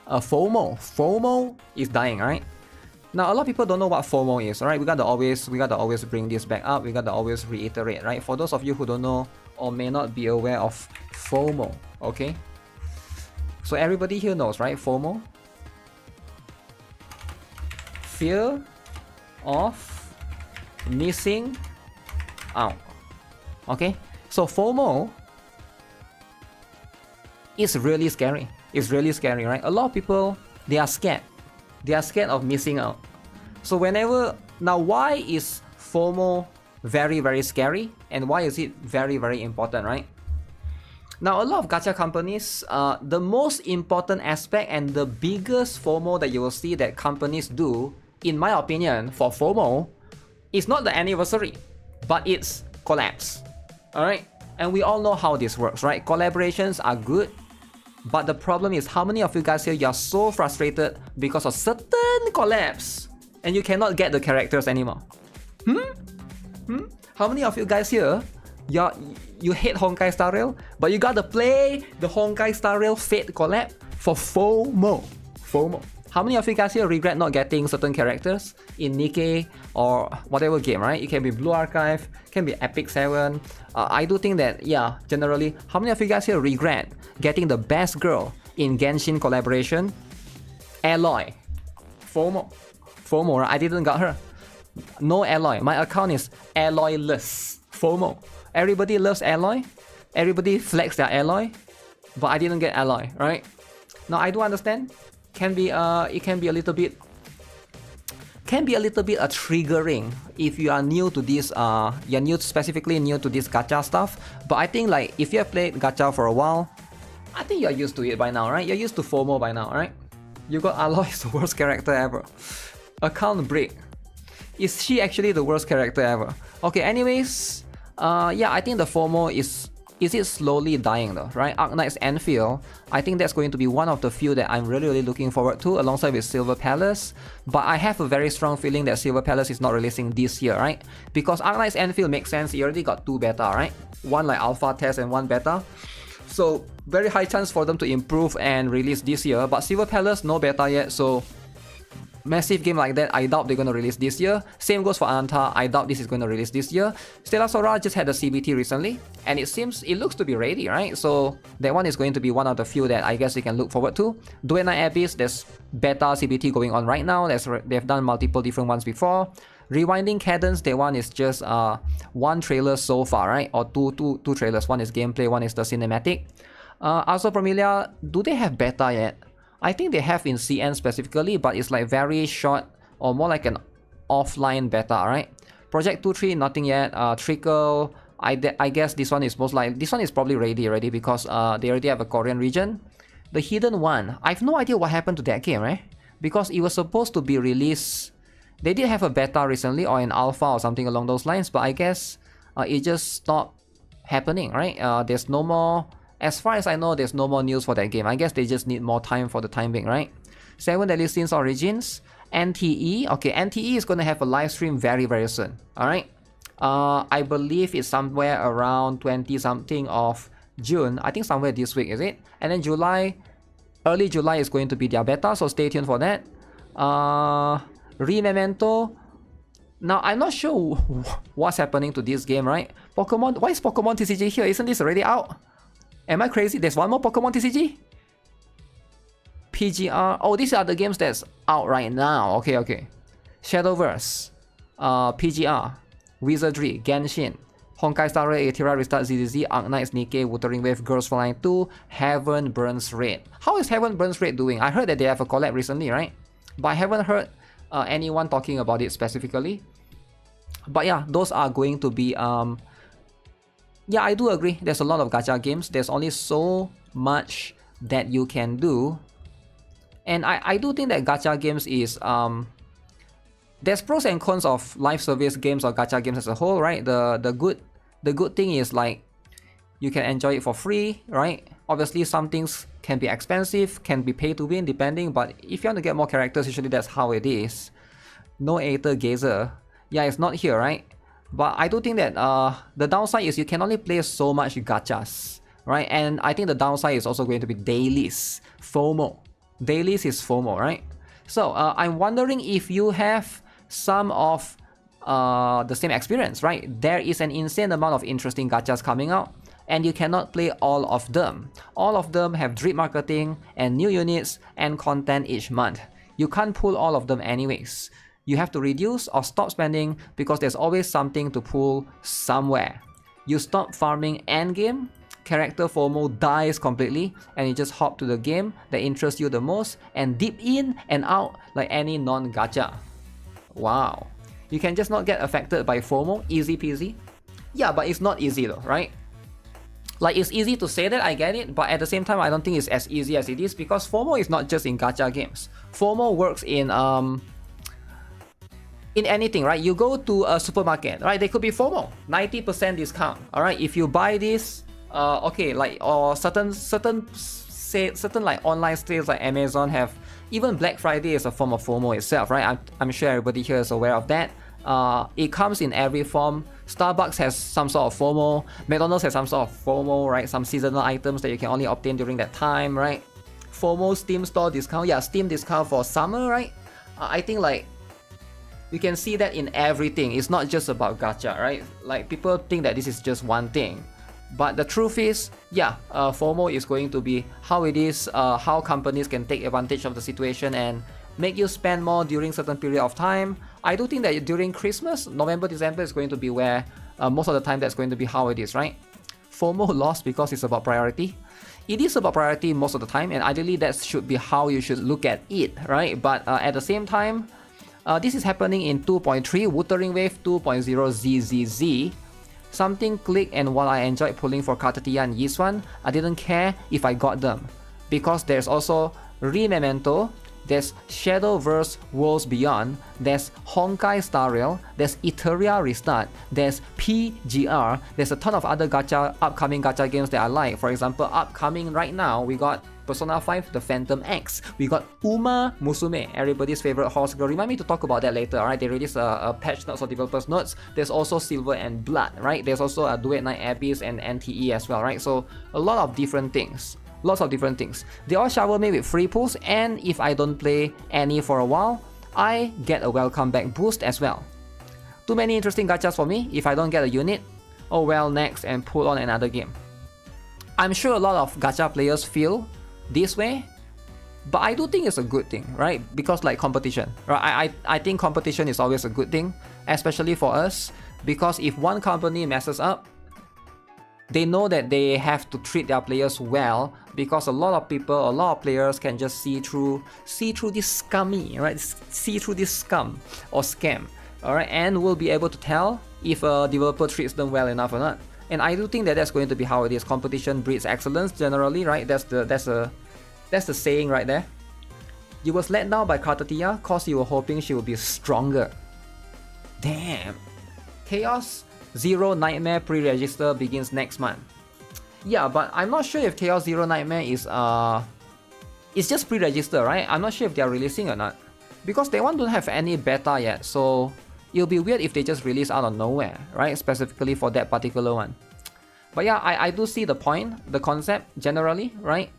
FOMO is dying, right? Now a lot of people don't know what FOMO is, right? We gotta always bring this back up. We gotta always reiterate, right? For those of you who don't know or may not be aware of FOMO, okay? So everybody here knows, right? FOMO, fear of missing out. Okay, so FOMO is really scary. It's really scary, right? A lot of people, they are scared. They are scared of missing out. So now why is FOMO very, very scary? And why is it very, very important, right? Now, a lot of gacha companies, the most important aspect and the biggest FOMO that you will see that companies do, in my opinion, for FOMO, is not the anniversary, but it's collabs. Alright? And we all know how this works, right? Collaborations are good, but the problem is how many of you guys here, you are so frustrated because of certain collabs and you cannot get the characters anymore? How many of you guys here, you hate Honkai Star Rail, but you gotta play the Honkai Star Rail Fate collab for FOMO? How many of you guys here regret not getting certain characters in NIKKE or whatever game, right? It can be Blue Archive, can be Epic 7. I do think that, yeah, generally, how many of you guys here regret getting the best girl in Genshin collaboration? Aloy. FOMO, right? I didn't got her. No Aloy. My account is Aloyless. FOMO. Everybody loves Aloy. Everybody flex their Aloy. But I didn't get Aloy, right? Now I do understand. It can be a little bit triggering if you are new to this, specifically new to this gacha stuff. But I think like if you have played gacha for a while, I think you're used to it by now, right? You're used to FOMO by now, right? You got Aloy is the worst character ever. Account break. Is she actually the worst character ever? Okay, anyways, yeah, I think the FOMO is it slowly dying though, right? Arknight's Enfield, I think that's going to be one of the few that I'm really looking forward to alongside with Silver Palace. But I have a very strong feeling that Silver Palace is not releasing this year, right? Because Arknight's Enfield makes sense, you already got 2 beta, right? One like alpha test and 1 beta. So very high chance for them to improve and release this year. But Silver Palace, no beta yet, so massive game like that, I doubt they're going to release this year. Same goes for Ananta, I doubt this is going to release this year. Stella Sora just had a CBT recently, and it looks to be ready, right? So that one is going to be one of the few that I guess you can look forward to. Duel Night Abyss, there's beta CBT going on right now. They've done multiple different ones before. Rewinding Cadence, that one is just 1 trailer so far, right? Or two trailers. One is gameplay, one is the cinematic. Also Familia, do they have beta yet? I think they have in CN specifically, but it's like very short or more like an offline beta, right? Project 2.3, nothing yet. Trickle, I guess this one is probably ready because they already have a Korean region. The Hidden One, I have no idea what happened to that game, right? Because it was supposed to be released. They did have a beta recently or an alpha or something along those lines, but I guess it just stopped happening, right? There's no more. As far as I know, there's no more news for that game. I guess they just need more time for the time being, right? 7 Deadly Sins Origins, NTE. Okay, NTE is going to have a live stream very soon. Alright? I believe it's somewhere around 20-something of June. I think somewhere this week, is it? And then early July is going to be their beta, so stay tuned for that. Rememento. Now, I'm not sure what's happening to this game, right? Pokemon. Why is Pokemon TCG here? Isn't this already out? Am I crazy? There's one more Pokemon TCG? PGR. Oh, these are the games that's out right now. Okay. Shadowverse, PGR, Wizardry, Genshin, Honkai Star Rail, Atira Restart, ZZZ, Arknights, NIKKE, Wuthering Wave, Girls Flying 2, Heaven Burns Red. How is Heaven Burns Red doing? I heard that they have a collab recently, right? But I haven't heard anyone talking about it specifically. But yeah, those are going to be yeah, I do agree. There's a lot of gacha games. There's only so much that you can do. And I do think that gacha games is there's pros and cons of live service games or gacha games as a whole, right? The good thing is like you can enjoy it for free, right? Obviously some things can be expensive, can be pay to win depending, but if you want to get more characters, usually that's how it is. No Aether Gazer. Yeah, it's not here, right? But I do think that the downside is you can only play so much gachas, right? And I think the downside is also going to be dailies, FOMO. Dailies is FOMO, right? So I'm wondering if you have some of the same experience, right? There is an insane amount of interesting gachas coming out, and you cannot play all of them. All of them have drip marketing and new units and content each month. You can't pull all of them anyways. You have to reduce or stop spending because there's always something to pull somewhere. You stop farming endgame, character FOMO dies completely, and you just hop to the game that interests you the most and dip in and out like any non-gacha. Wow. You can just not get affected by FOMO, easy peasy. Yeah, but it's not easy though, right? Like, it's easy to say that, I get it, but at the same time I don't think it's as easy as it is because FOMO is not just in gacha games. FOMO works in anything, right? You go to a supermarket, right? There could be FOMO, 90% discount, all right? If you buy this, okay, like, or certain like online sales like Amazon have, even Black Friday is a form of FOMO itself, right? I'm sure everybody here is aware of that. It comes in every form. Starbucks has some sort of FOMO, McDonald's has some sort of FOMO, right? Some seasonal items that you can only obtain during that time, right? FOMO, Steam store discount, yeah, Steam discount for summer, right? I think like you can see that in everything. It's not just about gacha, right? Like, people think that this is just one thing, but the truth is, yeah, FOMO is going to be how it is, how companies can take advantage of the situation and make you spend more during certain period of time. I do think that during Christmas, November, December is going to be where most of the time that's going to be how it is, right? FOMO lost because it's about priority. It is about priority most of the time, and ideally that should be how you should look at it, right? But at the same time, this is happening in 2.3, Wuthering Wave 2.0 ZZZ. Something clicked, and while I enjoyed pulling for Katatia and Yiswan, I didn't care if I got them. Because there's also Rememento, there's Shadowverse Worlds Beyond, there's Honkai Star Rail, there's Iteria Restart, there's PGR, there's a ton of other upcoming gacha games that I like. For example, upcoming right now, we got Persona 5, The Phantom X. We got Umamusume, everybody's favorite horse girl. Remind me to talk about that later, alright? They released a patch notes or developers notes. There's also Silver and Blood, right? There's also a Duet Night Abyss and NTE as well, right? So a lot of different things. Lots of different things. They all shower me with free pulls, and if I don't play any for a while, I get a welcome back boost as well. Too many interesting gachas for me. If I don't get a unit, oh well, next, and pull on another game. I'm sure a lot of gacha players feel this way, but I do think it's a good thing, right? Because like competition, right? I think competition is always a good thing, especially for us, because if one company messes up, they know that they have to treat their players well, because a lot of people, a lot of players can just see through this scummy, right? See through this scum or scam, alright, and will be able to tell if a developer treats them well enough or not. And I do think that that's going to be how it is. Competition breeds excellence generally, right? That's the saying right there. You was let down by Katatia cause you were hoping she would be stronger. Damn. Chaos Zero Nightmare pre-register begins next month. Yeah, but I'm not sure if Chaos Zero Nightmare is it's just pre-register, right? I'm not sure if they are releasing or not, because they don't have any beta yet, so it'll be weird if they just release out of nowhere, right? Specifically for that particular one. But yeah, I do see the point, the concept generally, right?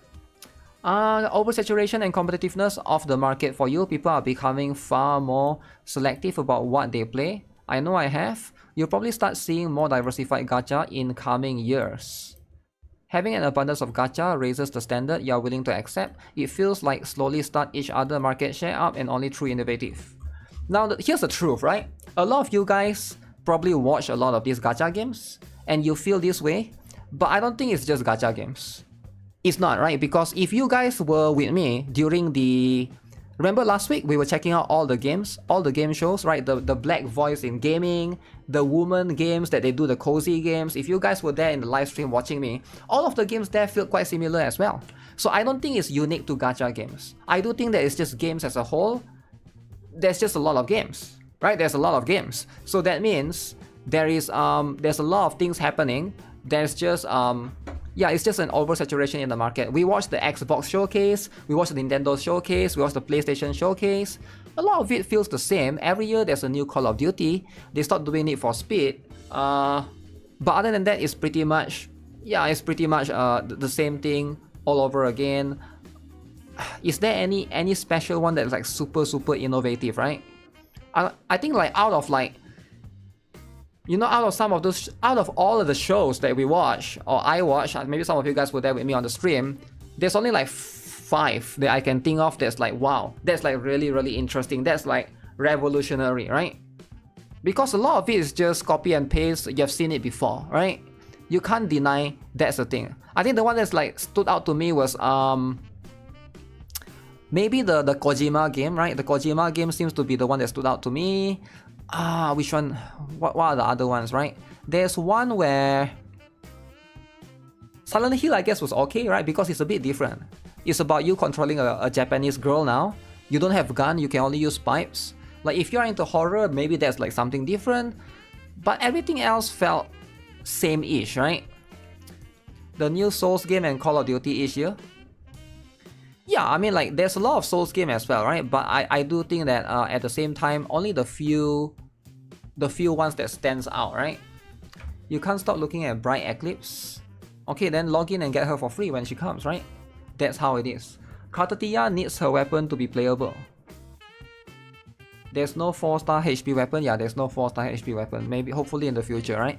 Oversaturation and competitiveness of the market for you. People are becoming far more selective about what they play. I know I have. You'll probably start seeing more diversified gacha in coming years. Having an abundance of gacha raises the standard you're willing to accept. It feels like slowly start each other market share up and only through innovative. Now, here's the truth, right? A lot of you guys probably watch a lot of these gacha games and you feel this way, but I don't think it's just gacha games. It's not, right? Because if you guys were with me during the... Remember last week we were checking out all the games, all the game shows, right? The black voice in gaming, the woman games that they do, the cozy games. If you guys were there in the live stream watching me, all of the games there feel quite similar as well. So I don't think it's unique to gacha games. I do think that it's just games as a whole. There's just a lot of games, right? There's a lot of games. So that means there's a lot of things happening. There's just yeah, it's just an oversaturation in the market. We watched the Xbox showcase, we watched the Nintendo showcase, we watched the PlayStation showcase. A lot of it feels the same. Every year there's a new Call of Duty. They start doing it for Speed. But other than that, it's pretty much, yeah, it's pretty much the same thing all over again. Is there any special one that's like super innovative, right? I think like out of like, you know, out of all of the shows that we watch, or I watch, maybe some of you guys were there with me on the stream, there's only like 5 that I can think of that's like, wow, that's like really interesting, that's like revolutionary, right? Because a lot of it is just copy and paste, you've seen it before, right? You can't deny that's the thing. I think the one that's like stood out to me was maybe the Kojima game, right? The Kojima game seems to be the one that stood out to me. Which one? What are the other ones, right? There's one where Silent Hill, I guess, was okay, right? Because it's a bit different. It's about you controlling a Japanese girl now. You don't have gun, you can only use pipes. Like if you're into horror, maybe that's like something different. But everything else felt same-ish, right? The new Souls game and Call of Duty each year. Yeah, I mean, like, there's a lot of Souls game as well, right? But I do think that at the same time, only the few ones that stands out, right? You can't stop looking at Bright Eclipse. Okay, then log in and get her for free when she comes, right? That's how it is. Katatia needs her weapon to be playable. There's no 4-star HP weapon. Yeah, there's no 4-star HP weapon. Maybe, hopefully in the future, right?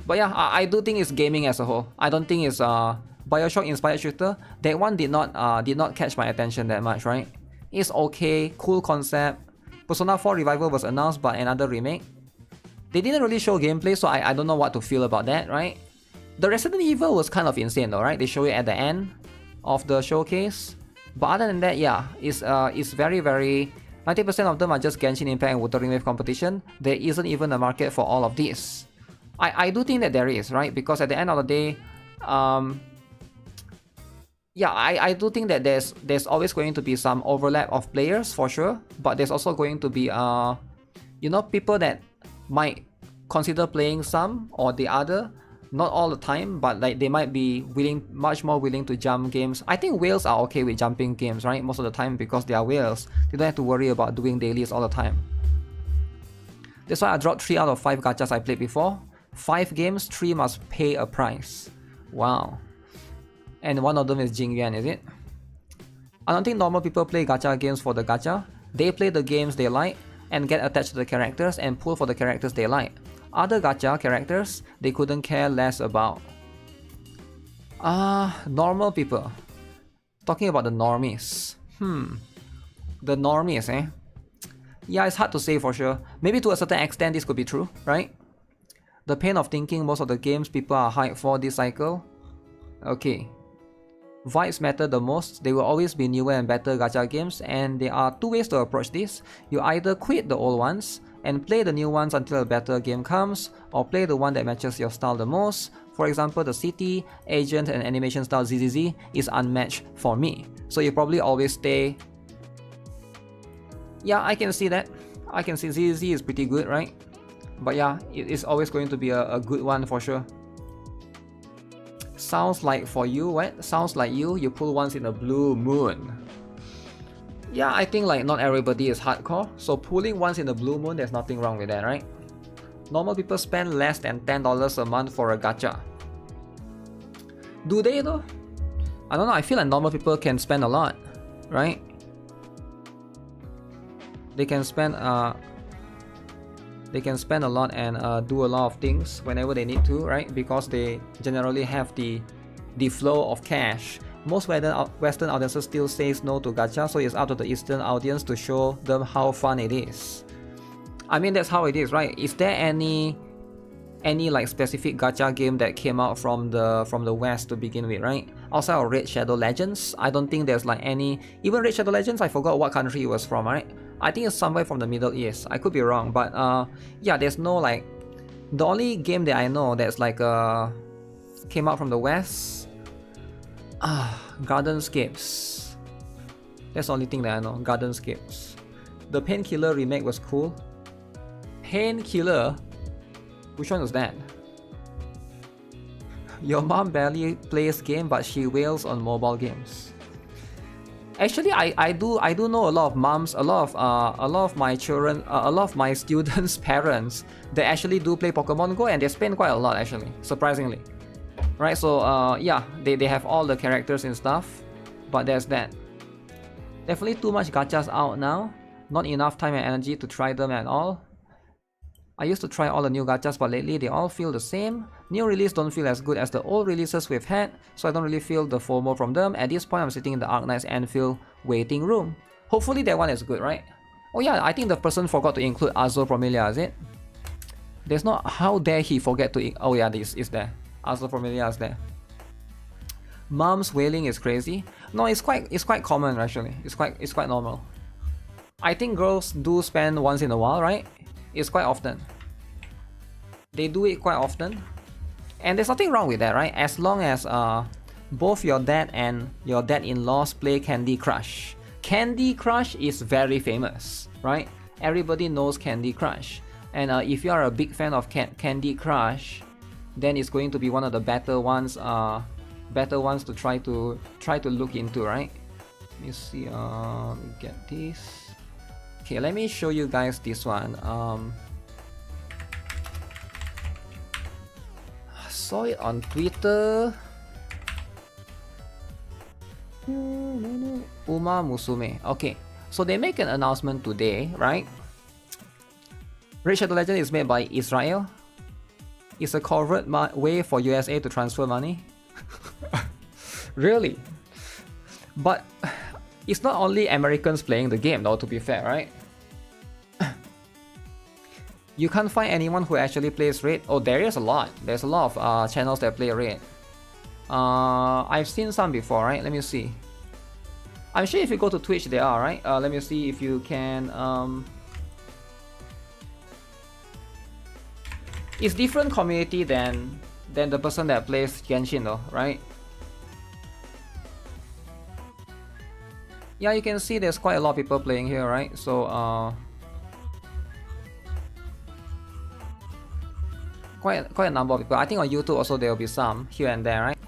But yeah, I do think it's gaming as a whole. I don't think it's Bioshock inspired shooter. That one did not catch my attention that much, right? It's okay, cool concept. Persona 4 Revival was announced, but another remake. They didn't really show gameplay, so I don't know what to feel about that, right? The Resident Evil was kind of insane though, right? They show it at the end of the showcase. But other than that, yeah, it's very 90% of them are just Genshin Impact and Wuthering Wave competition. There isn't even a market for all of these. I do think that there is, right? Because at the end of the day, yeah, I do think that there's always going to be some overlap of players for sure, but there's also going to be you know, people that might consider playing some or the other, not all the time, but like they might be much more willing to jump games. I think whales are okay with jumping games, right? Most of the time, because they are whales, they don't have to worry about doing dailies all the time. That's why I dropped 3 out of 5 gachas I played before. 5 games, 3 must pay a price. Wow. And one of them is Jingyuan, is it? I don't think normal people play gacha games for the gacha. They play the games they like and get attached to the characters and pull for the characters they like. Other gacha characters, they couldn't care less about. Normal people. Talking about the normies. The normies, eh? Yeah, it's hard to say for sure. Maybe to a certain extent this could be true, right? The pain of thinking most of the games people are hyped for this cycle. Okay. Vibes matter the most. There will always be newer and better gacha games, and there are 2 ways to approach this. You either quit the old ones and play the new ones until a better game comes, or play the one that matches your style the most. For example, the city, agent, and animation style ZZZ is unmatched for me. So you probably always stay... Yeah, I can see that. I can see ZZZ is pretty good, right? But yeah, it is always going to be a good one for sure. Sounds like for you, what? Sounds like you pull once in a blue moon. Yeah, I think like not everybody is hardcore, so pulling once in a blue moon, there's nothing wrong with that, right? Normal people spend less than $10 a month for a gacha. Do they though? I don't know, I feel like normal people can spend a lot, right? They can spend a lot and do a lot of things whenever they need to, right? Because they generally have the flow of cash Most Western audiences still says no to gacha, so it's up to the Eastern audience to show them how fun it is. I mean, that's how it is, right? Is there any like specific gacha game that came out from the West to begin with, right? Outside of Red Shadow Legends, I don't think there's like any. Even Red Shadow Legends, I forgot what country it was from, right? I think it's somewhere from the Middle East. I could be wrong, but yeah, there's no like. The only game that I know that's like came out from the West, Gardenscapes. That's the only thing that I know. Gardenscapes. The Painkiller remake was cool. Painkiller? Which one was that? Your mom barely plays game, but she wails on mobile games. Actually, I do know a lot of moms, a lot of my children, a lot of my students' parents, they actually do play Pokemon Go, and they spend quite a lot actually, surprisingly. Right, so yeah, they have all the characters and stuff, but there's that. Definitely too much gachas out now, not enough time and energy to try them at all. I used to try all the new gachas, but lately they all feel the same. New release don't feel as good as the old releases we've had, so I don't really feel the FOMO from them. At this point, I'm sitting in the Arknight's Anfield waiting room. Hopefully that one is good, right? Oh yeah, I think the person forgot to include Azo Familia, is it? There's not. How dare he forget to? Oh yeah, this is there. Azo Familia is there. Mom's wailing is crazy. No, it's quite common actually. It's quite normal. I think girls do spend once in a while, right? It's quite often. They do it quite often, and there's nothing wrong with that, right? As long as both your dad and your dad-in-laws play Candy Crush. Candy Crush is very famous, right? Everybody knows Candy Crush, and if you are a big fan of Candy Crush, then it's going to be one of the better ones to try to look into, right? Let me see. Get this. Okay, let me show you guys this one. I saw it on Twitter. Umamusume. Okay, so they make an announcement today, right? Red Shadow Legend is made by Israel. It's a covert way for USA to transfer money. Really? But it's not only Americans playing the game, though, to be fair, right? You can't find anyone who actually plays Raid. Oh, there is a lot. There's a lot of channels that play Raid. I've seen some before, right? Let me see. I'm sure if you go to Twitch, they are, right? Let me see if you can. It's different community than the person that plays Genshin, though, right? Yeah, you can see there's quite a lot of people playing here, right? So quite a number of people. I think on YouTube also there will be some here and there, right?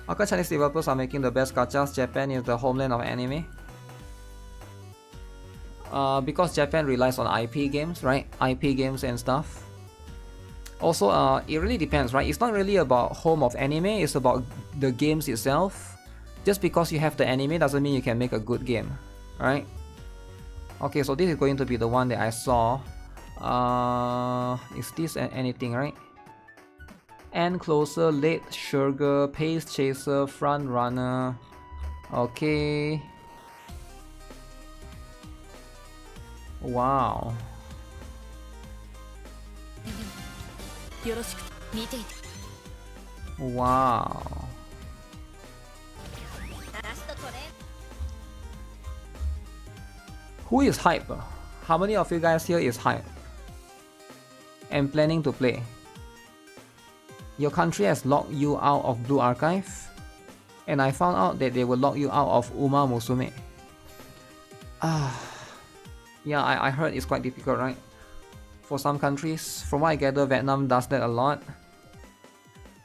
How come Chinese developers are making the best gachas? Japan is the homeland of anime. Because Japan relies on IP games, right? IP games and stuff. Also, it really depends, right? It's not really about home of anime, it's about the games itself. Just because you have the anime doesn't mean you can make a good game, right? Okay, so this is going to be the one that I saw. Is this anything, right? And Closer, Late Sugar, Pace Chaser, Front Runner. Okay. Wow. Wow. Who is hype? How many of you guys here is hype and planning to play? Your country has locked you out of Blue Archive, and I found out that they will lock you out of Umamusume. Yeah, I heard it's quite difficult, right? For some countries. From what I gather, Vietnam does that a lot.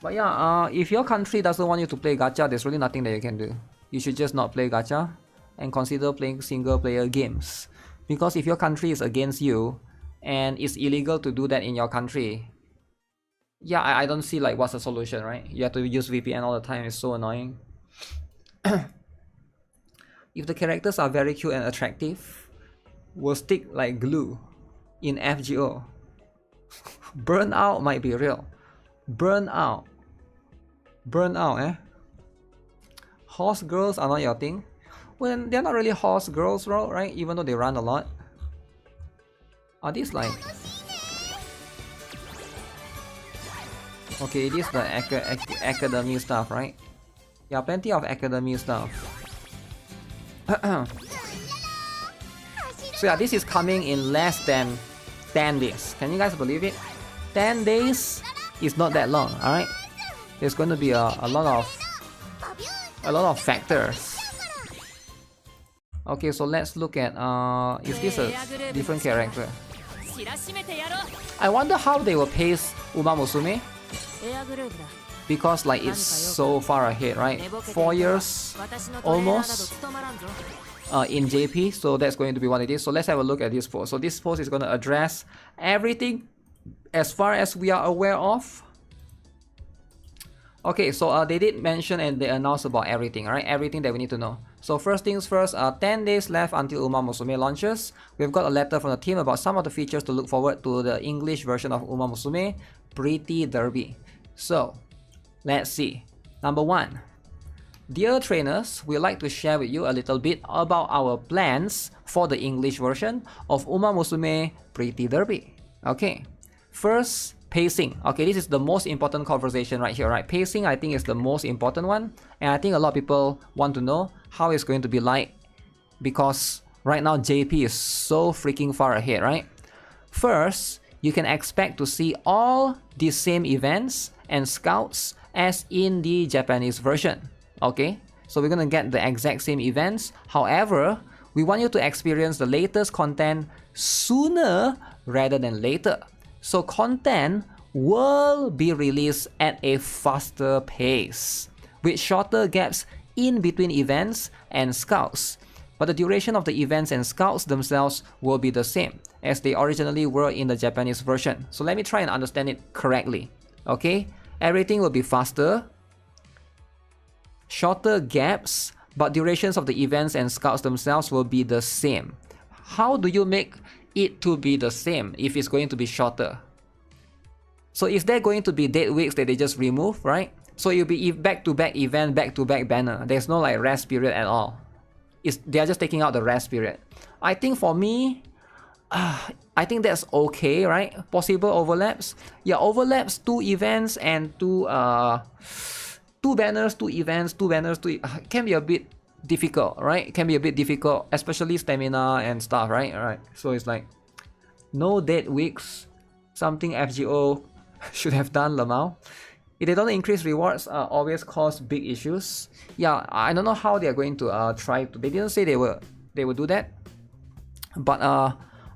But yeah, if your country doesn't want you to play gacha, there's really nothing that you can do. You should just not play gacha and consider playing single player games. Because if your country is against you and it's illegal to do that in your country, yeah, I don't see like what's the solution, right? You have to use VPN all the time, it's so annoying. If the characters are very cute and attractive, will stick like glue in FGO. Burnout might be real. Burnout. Burn out, eh? Horse girls are not your thing. Well, they're not really horse girls, right? Even though they run a lot. Are these like... Okay, it is the academy stuff, right? Yeah, plenty of academy stuff. So yeah, this is coming in less than 10 days. Can you guys believe it? 10 days is not that long, alright? There's going to be a lot of factors. Okay, so let's look at is this a different character? I wonder how they will pace Umamusume, because like it's so far ahead, right? 4 years almost in JP, so that's going to be what it is. So let's have a look at this post. So this post is going to address everything as far as we are aware of. Okay, so they did mention and they announced about everything, right? Everything that we need to know. So first things first, 10 days left until Umamusume launches. We've got a letter from the team about some of the features to look forward to the English version of Umamusume, Pretty Derby. So, let's see. Number 1. Dear trainers, we'd like to share with you a little bit about our plans for the English version of Umamusume, Pretty Derby. Okay, first, pacing. Okay, this is the most important conversation right here, right? Pacing, I think, is the most important one, and I think a lot of people want to know how it's going to be like, because right now JP is so freaking far ahead, right? First, you can expect to see all the same events and scouts as in the Japanese version. Okay, so we're gonna get the exact same events. However, we want you to experience the latest content sooner rather than later. So content will be released at a faster pace, with shorter gaps in between events and scouts. But the duration of the events and scouts themselves will be the same as they originally were in the Japanese version. So let me try and understand it correctly. Okay, everything will be faster, shorter gaps, but durations of the events and scouts themselves will be the same. How do you make it to be the same if it's going to be shorter? So is there going to be dead weeks that they just remove, right? So it'll be back-to-back event, back-to-back banner. There's no like rest period at all. They're just taking out the rest period. I think for me, I think that's okay, right? Possible overlaps. Yeah, overlaps, 2 events and 2 banners, 2 events, 2 banners, can be a bit difficult, right? Can be a bit difficult, especially stamina and stuff, right? Alright, so it's like no dead weeks, something FGO should have done, Lamau. If they don't increase rewards, always cause big issues. Yeah, I don't know how they are going to try to. They didn't say they will do that, but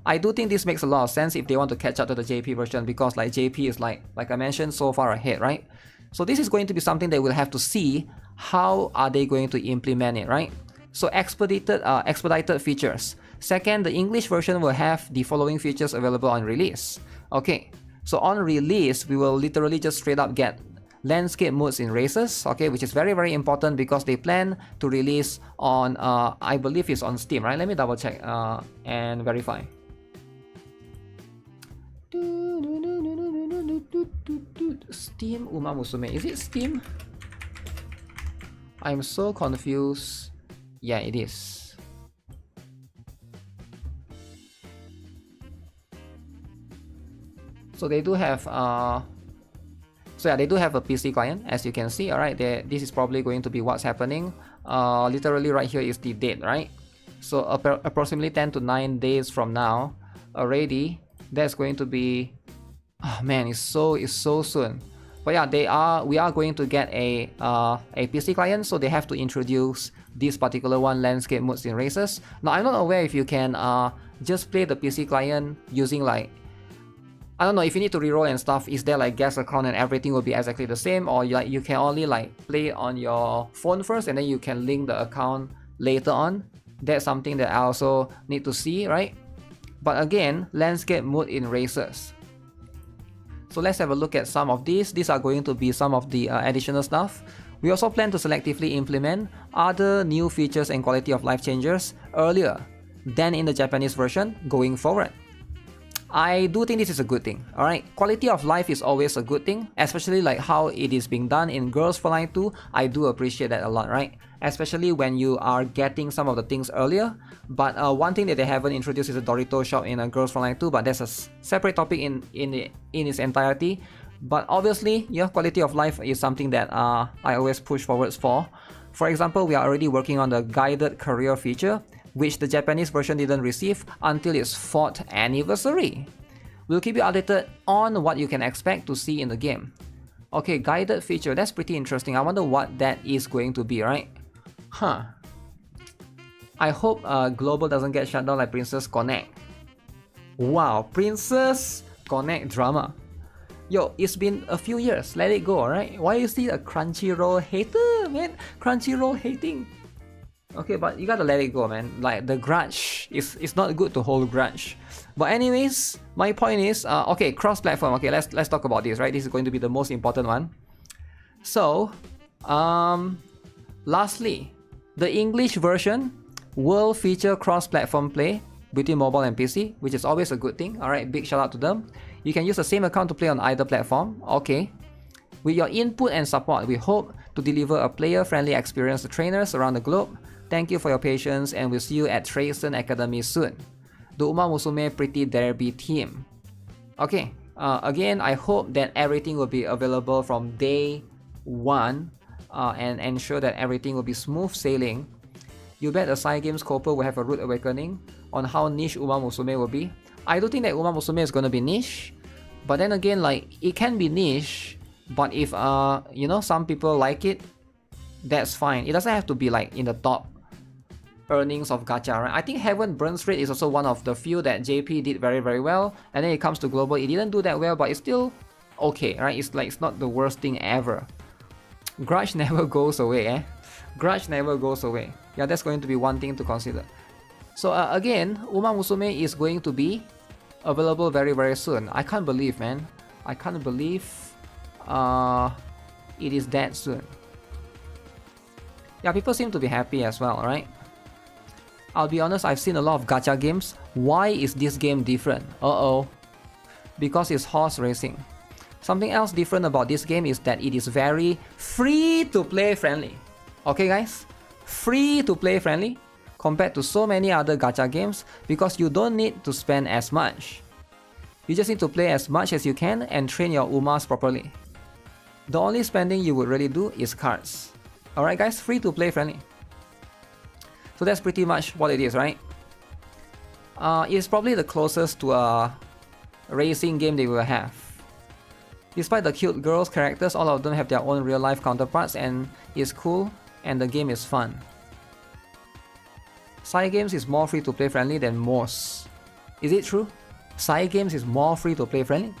I do think this makes a lot of sense if they want to catch up to the JP version, because like JP is like I mentioned, so far ahead, right? So this is going to be something that we'll have to see how are they going to implement it, right? So expedited features. Second, the English version will have the following features available on release. Okay, so on release, we will literally just straight up get landscape modes in races, okay, which is very, very important because they plan to release on, I believe it's on Steam, right? Let me double check and verify. Steam Umamusume, is it Steam? I'm so confused. Yeah, it is. So they do have they do have a PC client, as you can see. All right, this is probably going to be what's happening. Literally right here is the date, right? So approximately 10 to 9 days from now already, that's going to be, oh man, it's so soon. But yeah, we are going to get a PC client, so they have to introduce this particular one, landscape modes in races. Now I'm not aware if you can just play the PC client using like, I don't know, if you need to reroll and stuff, is there like guest account and everything will be exactly the same, or you can only like play it on your phone first and then you can link the account later on. That's something that I also need to see, right? But again, landscape mode in races. So let's have a look at some of these. These are going to be some of the additional stuff. We also plan to selectively implement other new features and quality of life changes earlier than in the Japanese version going forward. I do think this is a good thing, alright? Quality of life is always a good thing, especially like how it is being done in Girls Frontline 2. I do appreciate that a lot, right? Especially when you are getting some of the things earlier. But one thing that they haven't introduced is a Dorito shop in Girls Frontline 2, but that's a separate topic in its entirety. But obviously, yeah, quality of life is something that I always push forwards for. For example, we are already working on the guided career feature, which the Japanese version didn't receive until its 4th anniversary. We'll keep you updated on what you can expect to see in the game. Okay, guided feature, that's pretty interesting. I wonder what that is going to be, right? Huh. I hope Global doesn't get shut down like Princess Connect. Wow, Princess Connect drama. Yo, it's been a few years, let it go, alright? Why is he a Crunchyroll hater, man? Crunchyroll hating. Okay, but you gotta let it go, man. Like, the grudge, it's not good to hold grudge. But anyways, my point is, okay, cross-platform. Okay, let's talk about this, right? This is going to be the most important one. So, lastly, the English version will feature cross-platform play between mobile and PC, which is always a good thing. Alright, big shout out to them. You can use the same account to play on either platform. Okay. With your input and support, we hope to deliver a player-friendly experience to trainers around the globe. Thank you for your patience, and we'll see you at Trayson Academy soon. The Umamusume Pretty Derby team. Okay, again, I hope that everything will be available from day 1 and ensure that everything will be smooth sailing. You bet the Side Games Cooper will have a rude awakening on how niche Umamusume will be. I do think that Umamusume is gonna be niche, but then again, like, it can be niche, but if you know, some people like it, that's fine. It doesn't have to be like in the top earnings of Gacha, right? I think Heaven Burns Rate is also one of the few that JP did very well, and then it comes to global, it didn't do that well, but it's still okay, right? It's like, it's not the worst thing ever. Grudge never goes away, eh? Grudge never goes away. Yeah, that's going to be one thing to consider. So again, Umamusume is going to be available very soon. I can't believe, man. I can't believe it is that soon. Yeah, people seem to be happy as well, right? I'll be honest, I've seen a lot of gacha games. Why is this game different? Uh-oh. Because it's horse racing. Something else different about this game is that it is very free-to-play friendly. Okay guys? Free-to-play friendly compared to so many other gacha games because you don't need to spend as much. You just need to play as much as you can and train your Umas properly. The only spending you would really do is cards. Alright guys, free-to-play friendly. So that's pretty much what it is, right? It's probably the closest to a racing game they will have. Despite the cute girls characters, all of them have their own real-life counterparts and it's cool and the game is fun. Side Games is more free-to-play friendly than most. Is it true? Side Games is more free-to-play friendly?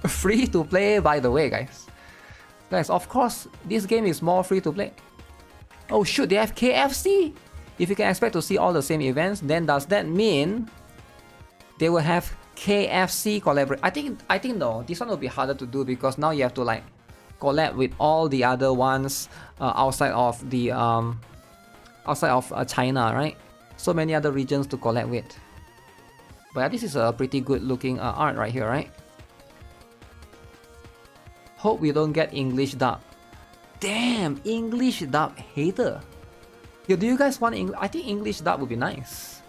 Free-to-play, by the way, guys. Guys, of course, this game is more free-to-play. Oh shoot, they have KFC! If you can expect to see all the same events, then does that mean they will have KFC collaborate? I think no, this one will be harder to do because now you have to like collab with all the other ones outside of the China, right? So many other regions to collab with. But yeah, this is a pretty good looking art right here, right? Hope we don't get English dub. Damn, English dub hater. Yo, do you guys want English? I think English dub would be nice.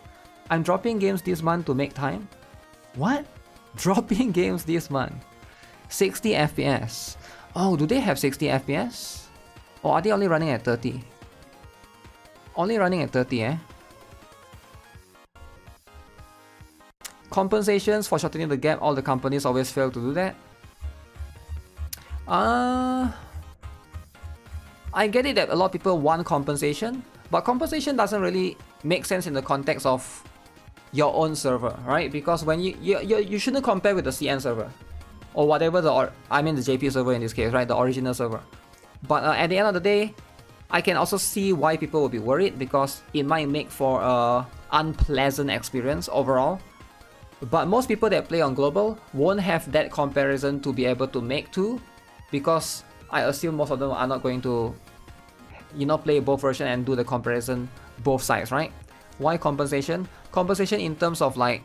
I'm dropping games this month to make time. What? Dropping games this month. 60 FPS. Oh, do they have 60 FPS? Or are they only running at 30? Only running at 30, eh? Compensations for shortening the gap, all the companies always fail to do that. I get it that a lot of people want compensation, but compensation doesn't really make sense in the context of your own server, right? Because when you shouldn't compare with the CN server or whatever the JP server in this case, right? The original server. But at the end of the day, I can also see why people will be worried because it might make for a unpleasant experience overall. But most people that play on global won't have that comparison to be able to make to, because I assume most of them are not going to, you know, play both versions and do the comparison both sides, right? Why compensation? Compensation in terms of like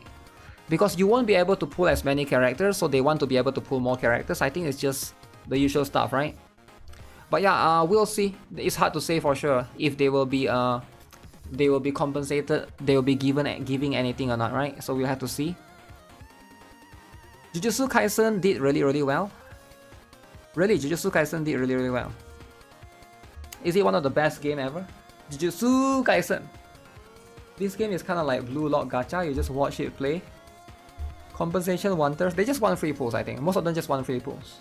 Because you won't be able to pull as many characters, so they want to be able to pull more characters. I think it's just the usual stuff, right? But yeah, we'll see. It's hard to say for sure if they will be compensated, they will be giving anything or not, right? So we'll have to see. Jujutsu Kaisen did really well. Really, Jujutsu Kaisen did really well. Is it one of the best game ever? Jujutsu Kaisen. This game is kind of like Blue Lock Gacha. You just watch it play. Compensation wanters. They just want free pulls, I think. Most of them just want free pulls.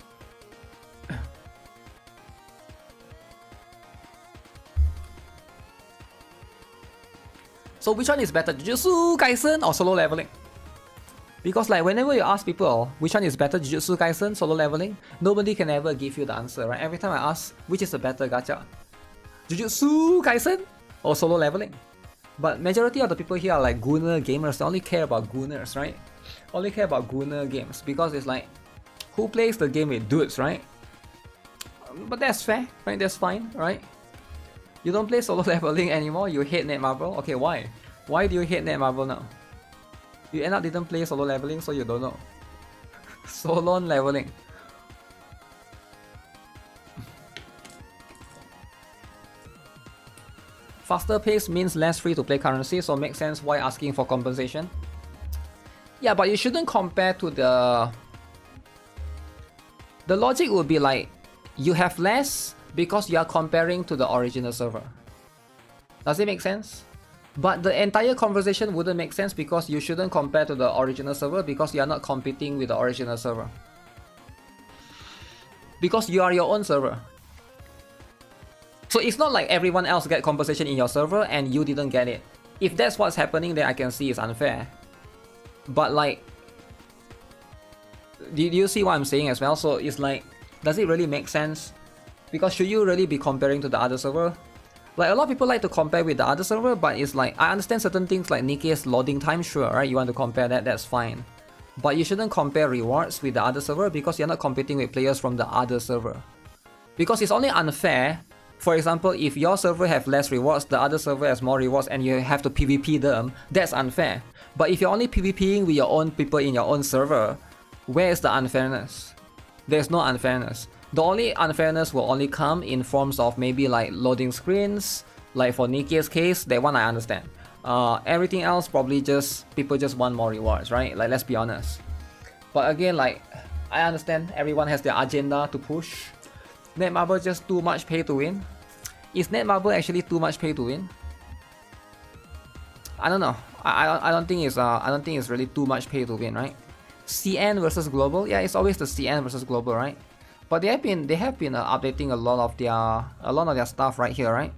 So which one is better, Jujutsu Kaisen or solo leveling? Because like whenever you ask people which one is better, Jujutsu Kaisen, solo leveling, nobody can ever give you the answer, right? Every time I ask which is the better gacha, Jujutsu Kaisen or solo leveling? But majority of the people here are like Gunner gamers. They only care about Gunners, right? Only care about Gunner games because it's like, who plays the game with dudes, right? But that's fair, right? That's fine, right? You don't play solo leveling anymore, you hate Netmarble? Okay, why? Why do you hate Netmarble now? You end up didn't play solo leveling, so you don't know. Solo leveling. Faster pace means less free to play currency, so makes sense why asking for compensation. Yeah, but you shouldn't compare to the logic would be like, you have less because you are comparing to the original server. Does it make sense? But the entire conversation wouldn't make sense because you shouldn't compare to the original server because you are not competing with the original server. Because you are your own server. So it's not like everyone else get compensation in your server and you didn't get it. If that's what's happening, then I can see it's unfair. But like, do you see what I'm saying as well? So it's like, does it really make sense? Because should you really be comparing to the other server? Like a lot of people like to compare with the other server, but it's like, I understand certain things like NIKKE's loading time, sure, right? You want to compare that, that's fine. But you shouldn't compare rewards with the other server because you're not competing with players from the other server. Because it's only unfair, for example, if your server have less rewards, the other server has more rewards and you have to PvP them, that's unfair. But if you're only PvPing with your own people in your own server, where is the unfairness? There's no unfairness. The only unfairness will only come in forms of maybe like loading screens, like for NIKKE's case, that one I understand. Everything else probably just, people just want more rewards, right? Like, let's be honest. But again, like, I understand everyone has their agenda to push. Netmarble just too much pay to win. Is Netmarble actually too much pay to win? I don't know. I don't think it's really too much pay to win, right? CN versus global, yeah, it's always the CN versus global, right? But they have been updating a lot of their stuff right here, right?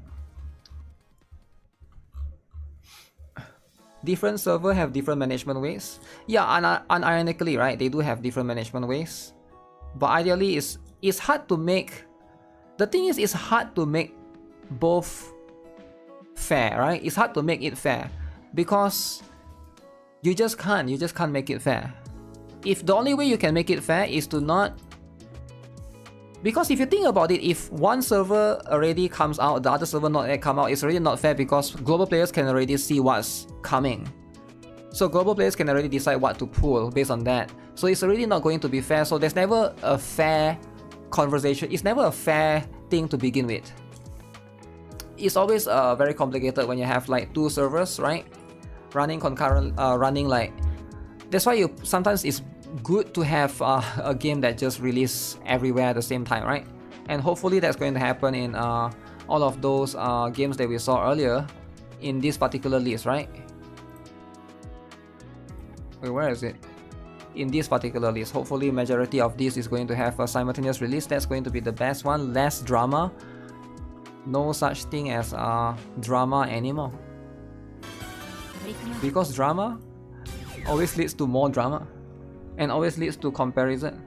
Different server have different management ways. Yeah, unironically, right? They do have different management ways. But ideally, it's hard to make. The thing is, it's hard to make both fair, right? It's hard to make it fair because you just can't make it fair. If the only way you can make it fair is to not. Because if you think about it, if one server already comes out, the other server not yet come out, it's already not fair because global players can already see what's coming. So global players can already decide what to pull based on that. So it's already not going to be fair, so there's never a fair conversation. It's never a fair thing to begin with. It's always very complicated when you have like two servers, right? Running concurrent, running like... That's why sometimes it's good to have a game that just release everywhere at the same time, right? And hopefully that's going to happen in all of those games that we saw earlier in this particular list, right? Wait, where is it? In this particular list, hopefully majority of this is going to have a simultaneous release. That's going to be the best one. Less drama. No such thing as drama anymore. Because drama always leads to more drama. And always leads to comparison.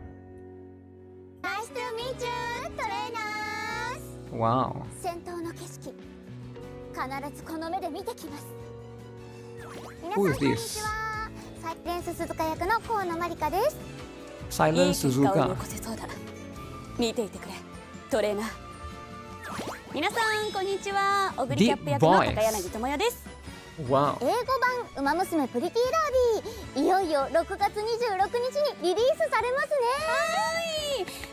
Nice to meet you, trainers. Wow. Who is this? Silent Suzuka. 見ていてくれ、トレーナー。皆さんこんにちは。オグリキャップ役の高柳智也です。Wow. 英語版ウマ娘プリティーダービーいよいよ6月26日にリリースされますね。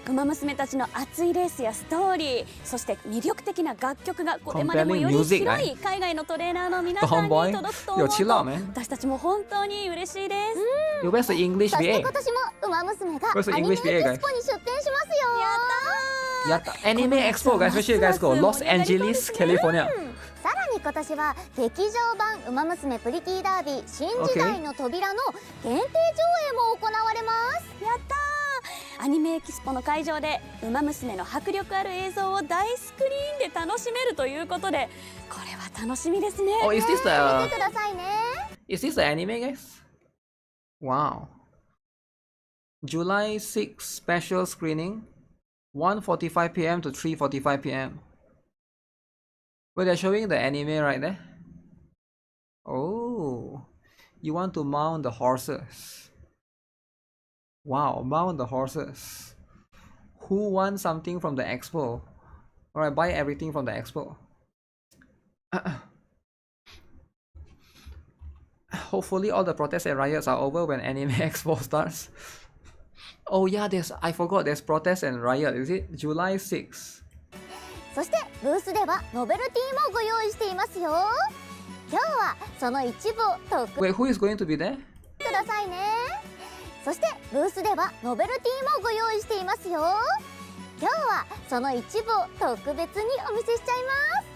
ウマ娘たちの熱いレースやストーリー、そして魅力的な楽曲がこれまでもより広い海外のトレーナーの皆さんに届くと思うと、私たちも本当に嬉しいです。Yo, where's the English そして VA? 今年もウマ娘が Where's the アニメエ English キ VA, ス guys? ポに出展しますよ。やった Anime Expo, guys. Make sure you guys go. Los Angeles, California. さらに今年は劇場版ウマ娘プリティダービー新時代の扉の限定上映も行われます。やったー。アニメエキスポの会場でウマ娘の迫力ある映像を大スクリーンで楽しめるということで、これは楽しみですね。 Oh, is this 見て the くださいね。 is this the anime, guys? Wow. July 6 special screening, 1:45 p.m. to 3:45 p.m. Where they're showing the anime right there. Oh, you want to mount the horses? Wow, mount the horses. Who wants something from the expo? Alright, buy everything from the expo. Hopefully all the protests and riots are over when Anime Expo starts. Oh yeah, I forgot there's protest and riot. Is it July 6? そしてブースではノベルティもご用意していますよ。今日はその一部をトーク Wait, who is going to be there? くださいね。そしてブースではノベルティもご用意していますよ。今日はその一部を特別にお見せしちゃいます。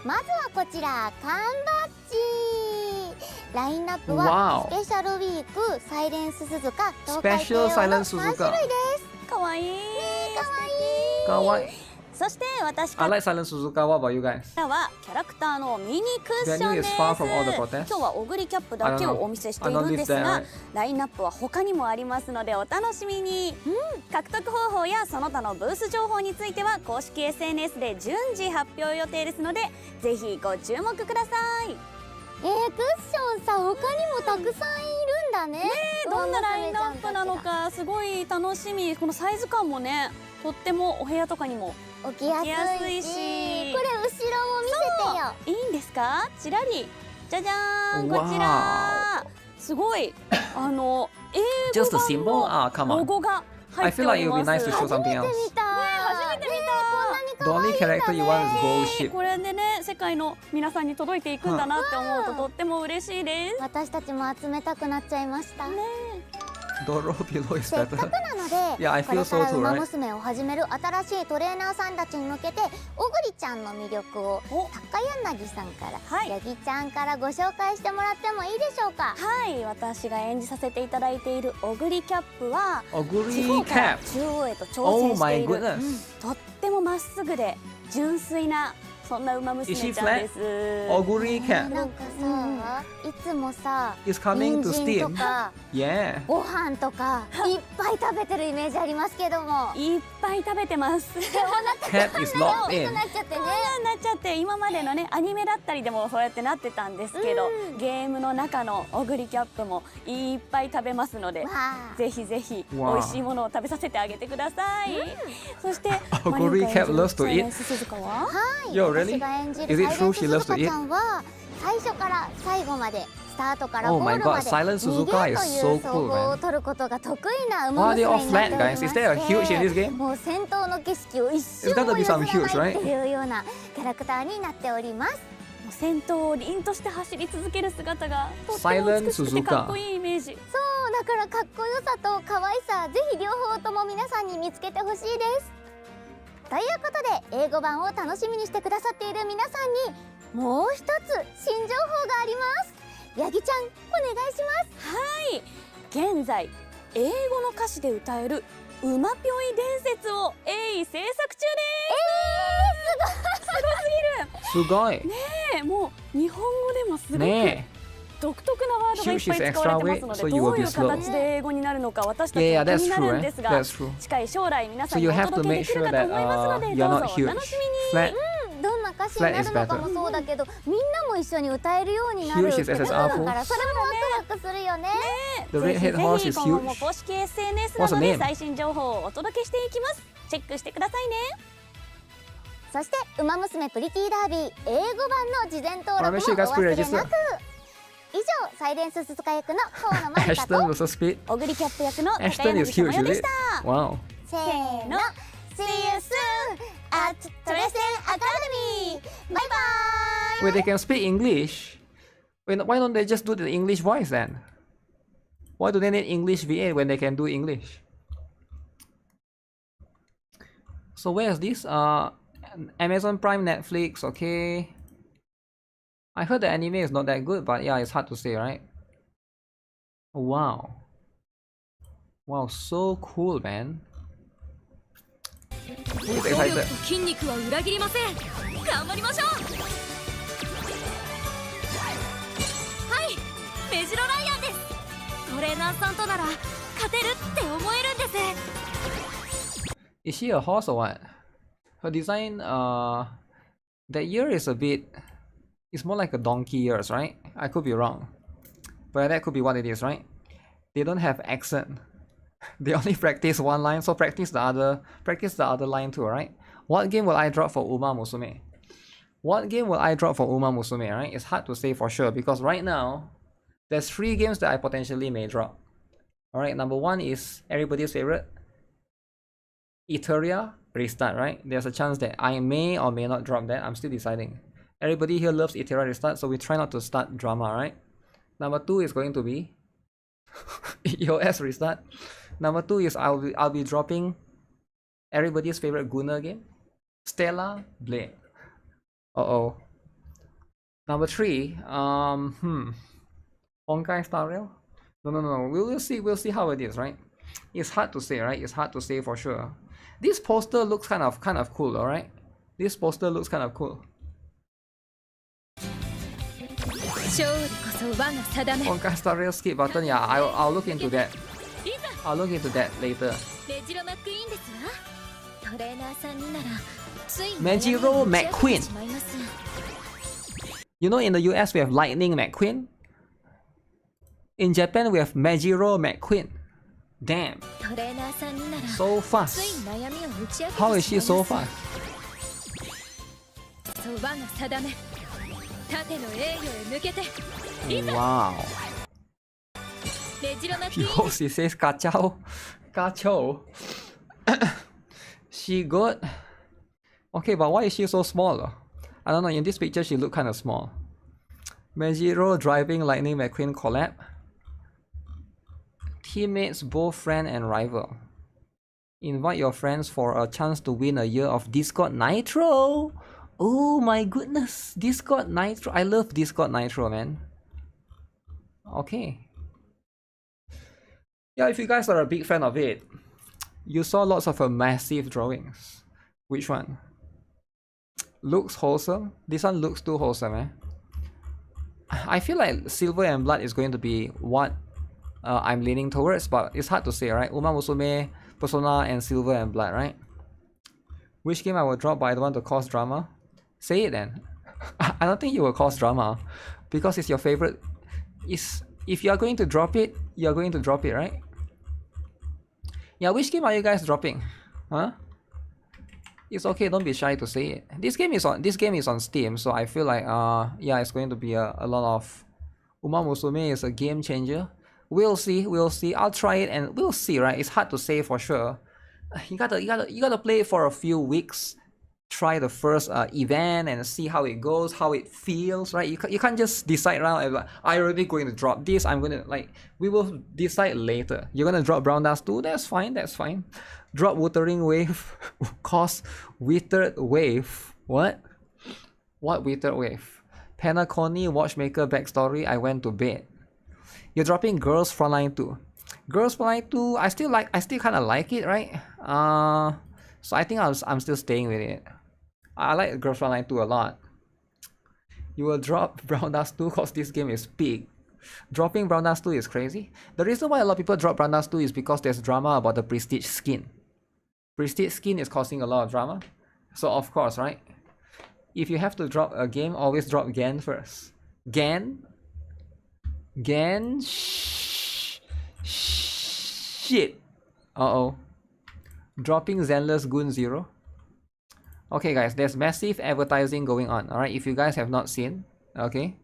まずはこちら缶バッジ。ラインナップは Wow. スペシャルウィークサイレンス鈴鹿東 Special 海帝王の Silent 3 Suzuka. 種類です。かわいい。かわいい。 Kawaii. そして私 I か like Silent Suzuka. What about you guys? らはキャラクターのミニクッション Venue で is す。 far from all the protests. 今日はオグリキャップだけをお見せしているんです I don't が live there. ラインナップは他にもありますのでお楽しみに、獲得方法やその他のブース情報については公式 SNS で順次発表予定ですのでぜひご注目ください。クッションさ他にもたくさんいるんだね。どんなラインナップなのかすごい楽しみ。このサイズ感もねとってもお部屋とかにも置きやすいし、これ後ろも見せてよ。いいんですか。ちらりじゃじゃーん、 Wow. こちらすごい英語 Just a symbol? 版 Ah, come のロ on. ゴが入 I って feel お like り it would ま be す。 nice to show something 初め else. て見た。初めて見た。The only character you want is Gold Ship. これでね世界の皆さんに届いていくんだなって思うととっても嬉しいです。私たちも集めたくなっちゃいました。ね Doro below is せっか better. くなので、 Yeah, I これ feel から so ウ too, マ right? 娘を始める新しいトレーナーさんたちに向けて小栗ちゃんの魅力をお高柳さんから、はいヤギちゃんからご紹介してもらってもいいでしょうか。はい私が演じさせていただいているオグリキャップは地 Oguri 方から cap. 中央へと挑 Oh 戦して my いる、 goodness. とってもまっすぐで純粋なそんなウマ娘ちゃんです。 Oguri な cap んかさ、いつもさ is coming 人 to 参と Steam. か Yeah. ご飯とかいっぱい食べてるイメージありますけども、いっぱい食べてます。Cap is locked 大き in. くなっちゃってね。なっちゃって今までのねアニメだったりでもそうやってなってたんですけど、ゲームの中のオグリキャップもいっぱい食べますのでわあ、ぜひぜひ美わあ味しいものを食べさせてあげてください。そしてオグリキャップ loves to eat マリオが演じる鈴鹿ははい、 Yo, 私 really? が演じる Is it サイレ true ン she ス loves 鈴 to 鹿 eat? ちゃんは最初から最後までスタートからゴ Oh ー my ル god, まで Silent 逃げ Suzuka と is い so う cool, 総合を man. 取ることが得意な Why are they 娘 all になって flat, おりま guys? し Is there a て、 huge in this game? もう戦闘の景色を一 It's 瞬 gotta も be 譲 some ら huge, ない right? っていうようなキャラクターになっております。もう戦闘を凛として走り続ける姿がとっても Silent 美しくて Suzuka かっこいいイメージ。そうだからかっこよさと可愛さ、ぜひ両方とも皆さんに見つけてほしいです。ということで英語版を楽しみにしてくださっている皆さんにもう一つ新情報があります。ヤギちゃんお願いします。はい現在英語の歌詞で歌えるうまぴょい伝説を鋭意制作中ですすごすぎる Sugoi. ねもう日本語でもすごく Nee. 独特なワードがいっぱい使われてますので Huge is extra weight, so you ど will う be いう slow. 形で英語になるのか私たち Yeah, も yeah, 気 that's にな true, るん right? ですが That's true. 近い将来皆さ So んに you お have to 届け make できる sure かと that 思いますので you're どう not ぞお huge. 楽しみに Flat. どんな歌詞になるのかもそうだけど、みんなも一緒に歌えるようになる Huge って is ことだ SSR4. から、それもワクワクするよね。 The ぜ red ひ head ぜ horse ひ is 今後も huge. 公式 SNS な What's ど the で name? 最新情報をお届けしていきます。チェックしてくださいね。そしてウマ娘プリティダービー英語版の事前登録もお Make sure you guys 忘れ pre-register. なく。以上サイレンススカ役の河野まりか Ashton と versus Speed. オグリキャップ役の高 Ashton 柳 is 智 huge, 也 is でし it? た。 Wow. せーの See you soon at トレセンアカデミーバイバーイ Wait, they can speak English. Wait, why don't they just do the English voice then? Why do they need English VA when they can do English? So where is this? Amazon Prime, Netflix, okay. I heard the anime is not that good, but yeah, it's hard to say, right? Wow. Wow, so cool, man. Who's 努力 excited? と筋肉は裏切りません。頑張りましょう。はい、メジロライアンです。トレーナーさんとなら勝てるって思えるんです。 Is she a horse or what? Her design, that ear is a bit... It's more like a donkey ears, right? I could be wrong. But that could be what it is, right? They don't have accent. They only practice one line, so practice the other line too, right? What game will I drop for Umamusume? What game will I drop for Umamusume, right? It's hard to say for sure because right now, there's 3 games that I potentially may drop. Alright, number 1 is everybody's favorite, Eteria Restart, right? There's a chance that I may or may not drop that. I'm still deciding. Everybody here loves Eteria Restart, so we try not to start drama, right? Number 2 is going to be EOS Restart. Number 2 is I'll be dropping everybody's favorite Gunner game, Stellar Blade. Uh-oh. Number 3, Honkai Star Rail? No. We'll see how it is, right? It's hard to say, right? It's hard to say for sure. This poster looks kind of cool, alright? This poster looks kind of cool. 勝利こそ我が定め。 Honkai Star Rail skip button, yeah, I'll look into that. I'll look into that later. メジロマックイーンですわ。トレーナーさんにならついメジロマックイーン。しまいます。 You know, in the US we have Lightning McQueen. In Japan we have Majiro McQueen. Damn, トレーナーさんになら so つ fast. い悩みを打ち明けて How is she しまい so ます fast? そう我が定め。盾の栄誉へ向けて。 Wow. メジロマックイーン Yo, she says kachao. Kachao. She good. Okay, but why is she so small? I don't know, in this picture she look kind of small. Majiro driving Lightning McQueen collab. Teammates both friend and rival. Invite your friends for a chance to win a year of Discord Nitro. Oh my goodness, Discord Nitro. I love Discord Nitro, man. Okay. Yeah, if you guys are a big fan of it, you saw lots of massive drawings. Which one? Looks wholesome. This one looks too wholesome, eh? I feel like Silver and Blood is going to be what I'm leaning towards, but it's hard to say, right? Umamusume, Persona, and Silver and Blood, right? Which game I will drop, but I don't want to cause drama? Say it then. I don't think you will cause drama because it's your favorite. If you are going to drop it, you are going to drop it, right? Yeah, which game are you guys dropping? Huh? It's okay, don't be shy to say it. This game is on Steam, so I feel like yeah, it's going to be a lot of Umamusume is a game changer. We'll see. I'll try it and we'll see, right? It's hard to say for sure. You gotta play it for a few weeks. Try the first event and see how it goes, how it feels, right? You can't just decide now and like, I'm already going to drop this. I'm gonna like we will decide later. You're gonna drop Brown Dust 2, that's fine. Drop Wuthering Wave, cause Withered Wave. What Withered Wave? Penacony Watchmaker backstory. I went to bed. You're dropping Girls Frontline 2. Girls Frontline 2. I still kind of like it, right? So I think I'm still staying with it. I like Girls Frontline 2 a lot. You will drop Brown Dust 2 cause this game is big. Dropping Brown Dust 2 is crazy. The reason why a lot of people drop Brown Dust 2 is because there's drama about the Prestige skin. Prestige skin is causing a lot of drama. So of course, right? If you have to drop a game, always drop Gan first. Gan? Shit. Uh-oh. Dropping Zenless Goon 0. Okay guys, there's massive advertising going on, alright? If you guys have not seen, okay?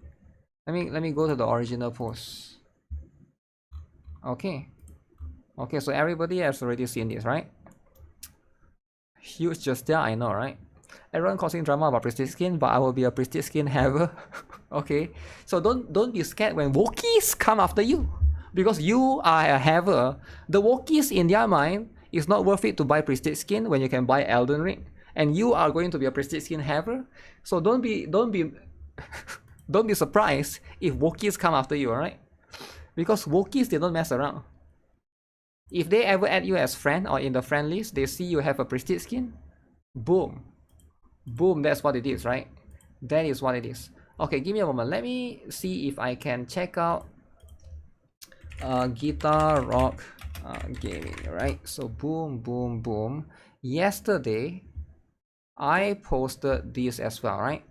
Let me go to the original post. Okay. Okay, so everybody has already seen this, right? Huge just there, I know, right? Everyone causing drama about prestige skin, but I will be a prestige skin haver. Okay, so don't be scared when Wokies come after you, because you are a haver. The Wokies in their mind is not worth it to buy prestige skin when you can buy Elden Ring, and you are going to be a prestige skin haver. So don't be don't be surprised if Wokies come after you, alright? Because Wokies, they don't mess around. If they ever add you as friend or in the friend list, they see you have a prestige skin, boom. Boom, that's what it is, right? That is what it is. Okay, give me a moment. Let me see if I can check out GuitarRock gaming, right? So boom, boom, boom. Yesterday, I posted this as well, right?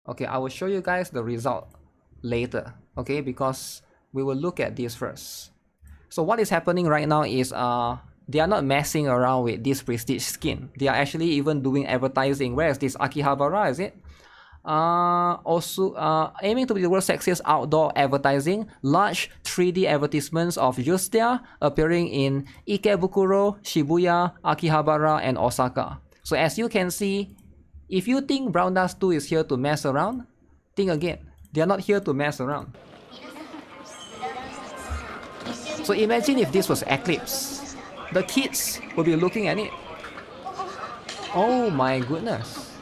Okay, I will show you guys the result later, okay? Because we will look at this first. So what is happening right now is they are not messing around with this prestige skin. They are actually even doing advertising. Where is this? Akihabara, is it? Also aiming to be the world's sexiest outdoor advertising. Large 3D advertisements of Justia appearing in Ikebukuro, Shibuya, Akihabara, and Osaka. So as you can see, if you think Brown Dust 2 is here to mess around, think again. They are not here to mess around. So imagine if this was Eclipse. The kids will be looking at it. Oh my goodness.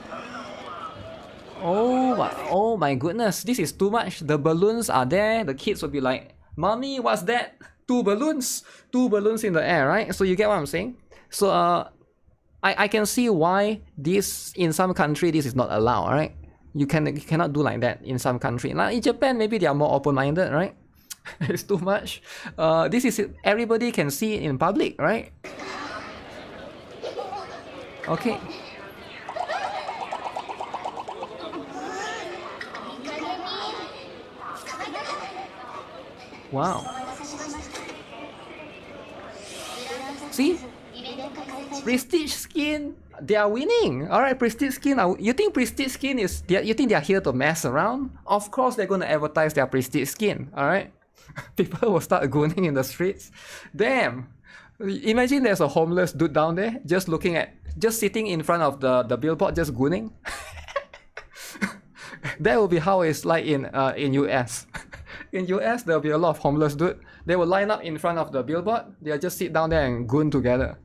Oh my goodness. This is too much. The balloons are there. The kids will be like, "Mommy, what's that? 2 balloons. 2 balloons in the air," right? So you get what I'm saying? So I can see why this in some country this is not allowed, right? You cannot do like that in some country. Now in Japan, maybe they are more open-minded, right? It's too much. This is everybody can see it in public, right? Okay. Wow. See? Prestige skin, they are winning. Alright, prestige skin. You think prestige skin is you think they are here to mess around? Of course they're gonna advertise their prestige skin, alright? People will start gooning in the streets. Damn! Imagine there's a homeless dude down there just sitting in front of the billboard, just gooning. That will be how it's like in US. In US, there'll be a lot of homeless dude. They will line up in front of the billboard. They'll just sit down there and goon together.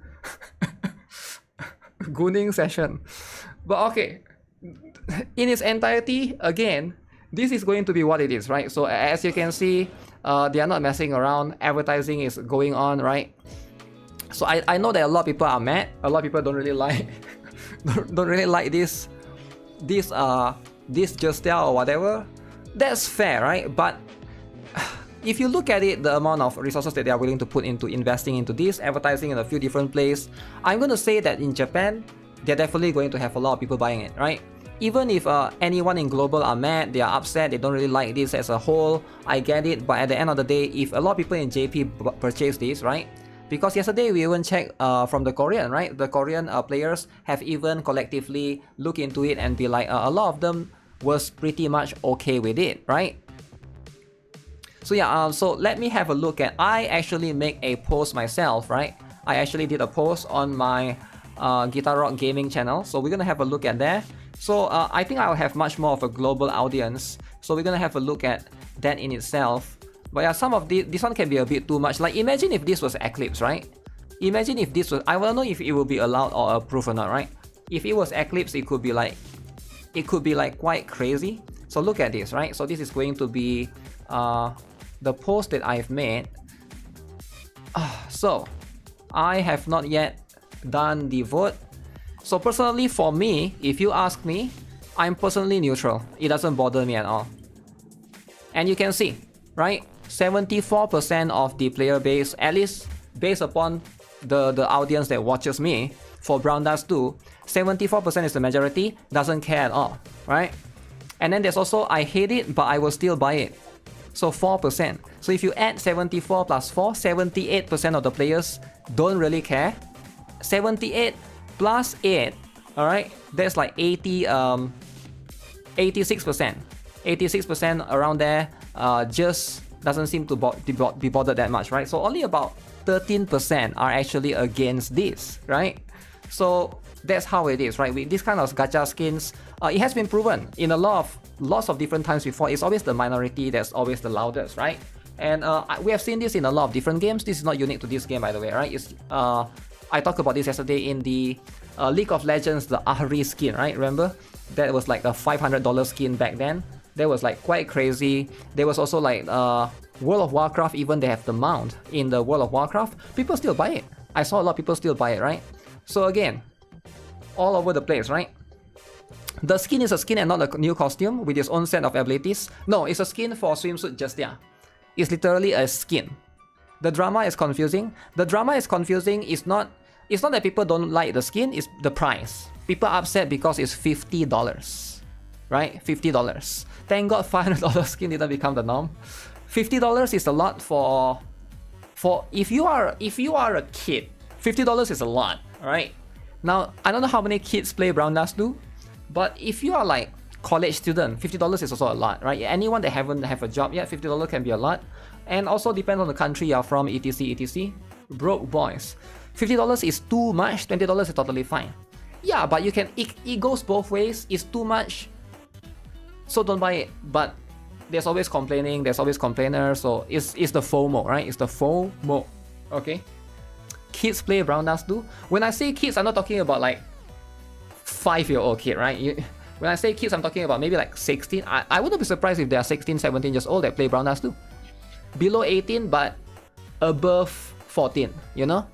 Gooning session. But okay, in its entirety, again, this is going to be what it is, right? So as you can see, they are not messing around. Advertising is going on, right? So I know that a lot of people are mad. A lot of people don't really like don't really like this Justia or whatever. That's fair, right? But if you look at it, the amount of resources that they are willing to put into investing into this, advertising in a few different places, I'm going to say that in Japan, they're definitely going to have a lot of people buying it, right? Even if anyone in global are mad, they are upset, they don't really like this as a whole, I get it. But at the end of the day, if a lot of people in JP purchase this, right? Because yesterday we even checked from the Korean, right? The Korean players have even collectively looked into it and be like, a lot of them was pretty much okay with it, right? So yeah, so let me have a look at, I actually make a post myself, right? I actually did a post on my GuitarRock gaming channel. So we're gonna have a look at that. So I think I'll have much more of a global audience. So we're gonna have a look at that in itself. But yeah, some of this one can be a bit too much. Like imagine if this was Eclipse, right? Imagine if this was, I don't know if it will be allowed or approved or not, right? If it was Eclipse, it could be like quite crazy. So look at this, right? So this is going to be the post that I've made. So I have not yet done the vote. So personally for me, if you ask me, I'm personally neutral. It doesn't bother me at all. And you can see, right? 74% of the player base, at least based upon the audience that watches me for Brown Dust 2, 74% is the majority, doesn't care at all, right? And then there's also, I hate it, but I will still buy it. So 4%. So if you add 74 plus 4, 78% of the players don't really care. 78 plus 8, alright? That's like 80, 86%. 86% around there just doesn't seem to be bothered that much, right? So only about 13% are actually against this, right? So that's how it is, right? With this kind of gacha skins, it has been proven in lots of different times before. It's always the minority that's always the loudest, right? And we have seen this in a lot of different games. This is not unique to this game, by the way, right? It's I talked about this yesterday in the League of Legends, the Ahri skin, right? Remember? That was like a $500 skin back then. That was like quite crazy. There was also like World of Warcraft, even they have the mount in the World of Warcraft. People still buy it. I saw a lot of people still buy it, right? So again, all over the place, right? The skin is a skin and not a new costume with its own set of abilities. No, it's a skin for swimsuit just there. It's literally a skin. The drama is confusing. The drama is confusing. It's not that people don't like the skin, it's the price. People are upset because it's $50. Right? $50. Thank God $500 skin didn't become the norm. $50 is a lot for if you are a kid. $50 is a lot, alright? Now, I don't know how many kids play Brown Dust 2, but if you are like college student, $50 is also a lot, right? Anyone that haven't have a job yet, $50 can be a lot. And also depends on the country you're from, etc, etc. Broke boys. $50 is too much, $20 is totally fine. Yeah, but you can, it goes both ways. It's too much, so don't buy it. But there's always complaining, there's always complainers, so it's the FOMO, right? It's the FOMO, okay? Kids play Brown Dust 2. When I say kids, I'm not talking about like 5-year-old kid, right? When I say kids, I'm talking about maybe like 16. I wouldn't be surprised if they are 16, 17 years old that play Brown Dust 2. Below 18, but above 14, you know?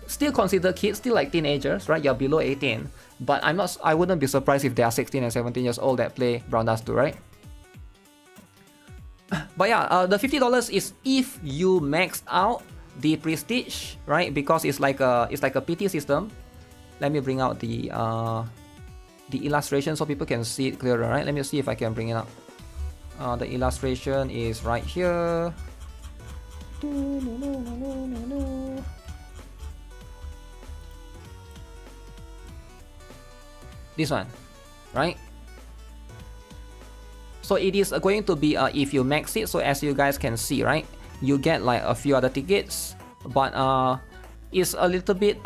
Still considered kids, still like teenagers, right? You're below 18. But I wouldn't be surprised if they are 16 and 17 years old that play Brown Dust 2, right? But yeah, the $50 is if you maxed out the prestige, right? Because it's like a PT system. Let me bring out the illustration so people can see it clearer, right? Let me see if I can bring it up. The illustration is right here. This one, right? So it is going to be if you max it. So as you guys can see, right, you get like a few other tickets, but it's a little bit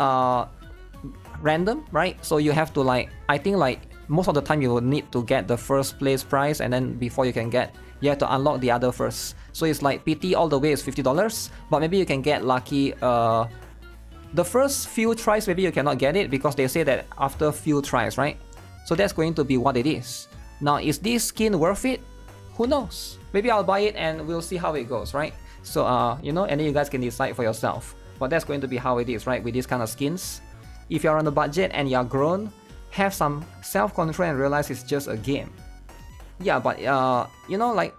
random, right? So you have to like, I think like most of the time you will need to get the first place prize, and then before you have to unlock the other first. So it's like PT all the way is $50, but maybe you can get lucky. The first few tries maybe you cannot get it because they say that after few tries, right? So that's going to be what it is. Now, is this skin worth it? Who knows? Maybe I'll buy it and we'll see how it goes, right? So you know, and then you guys can decide for yourself. But that's going to be how it is, right? With these kind of skins. If you're on a budget and you're grown, have some self-control and realize it's just a game. Yeah, but you know, like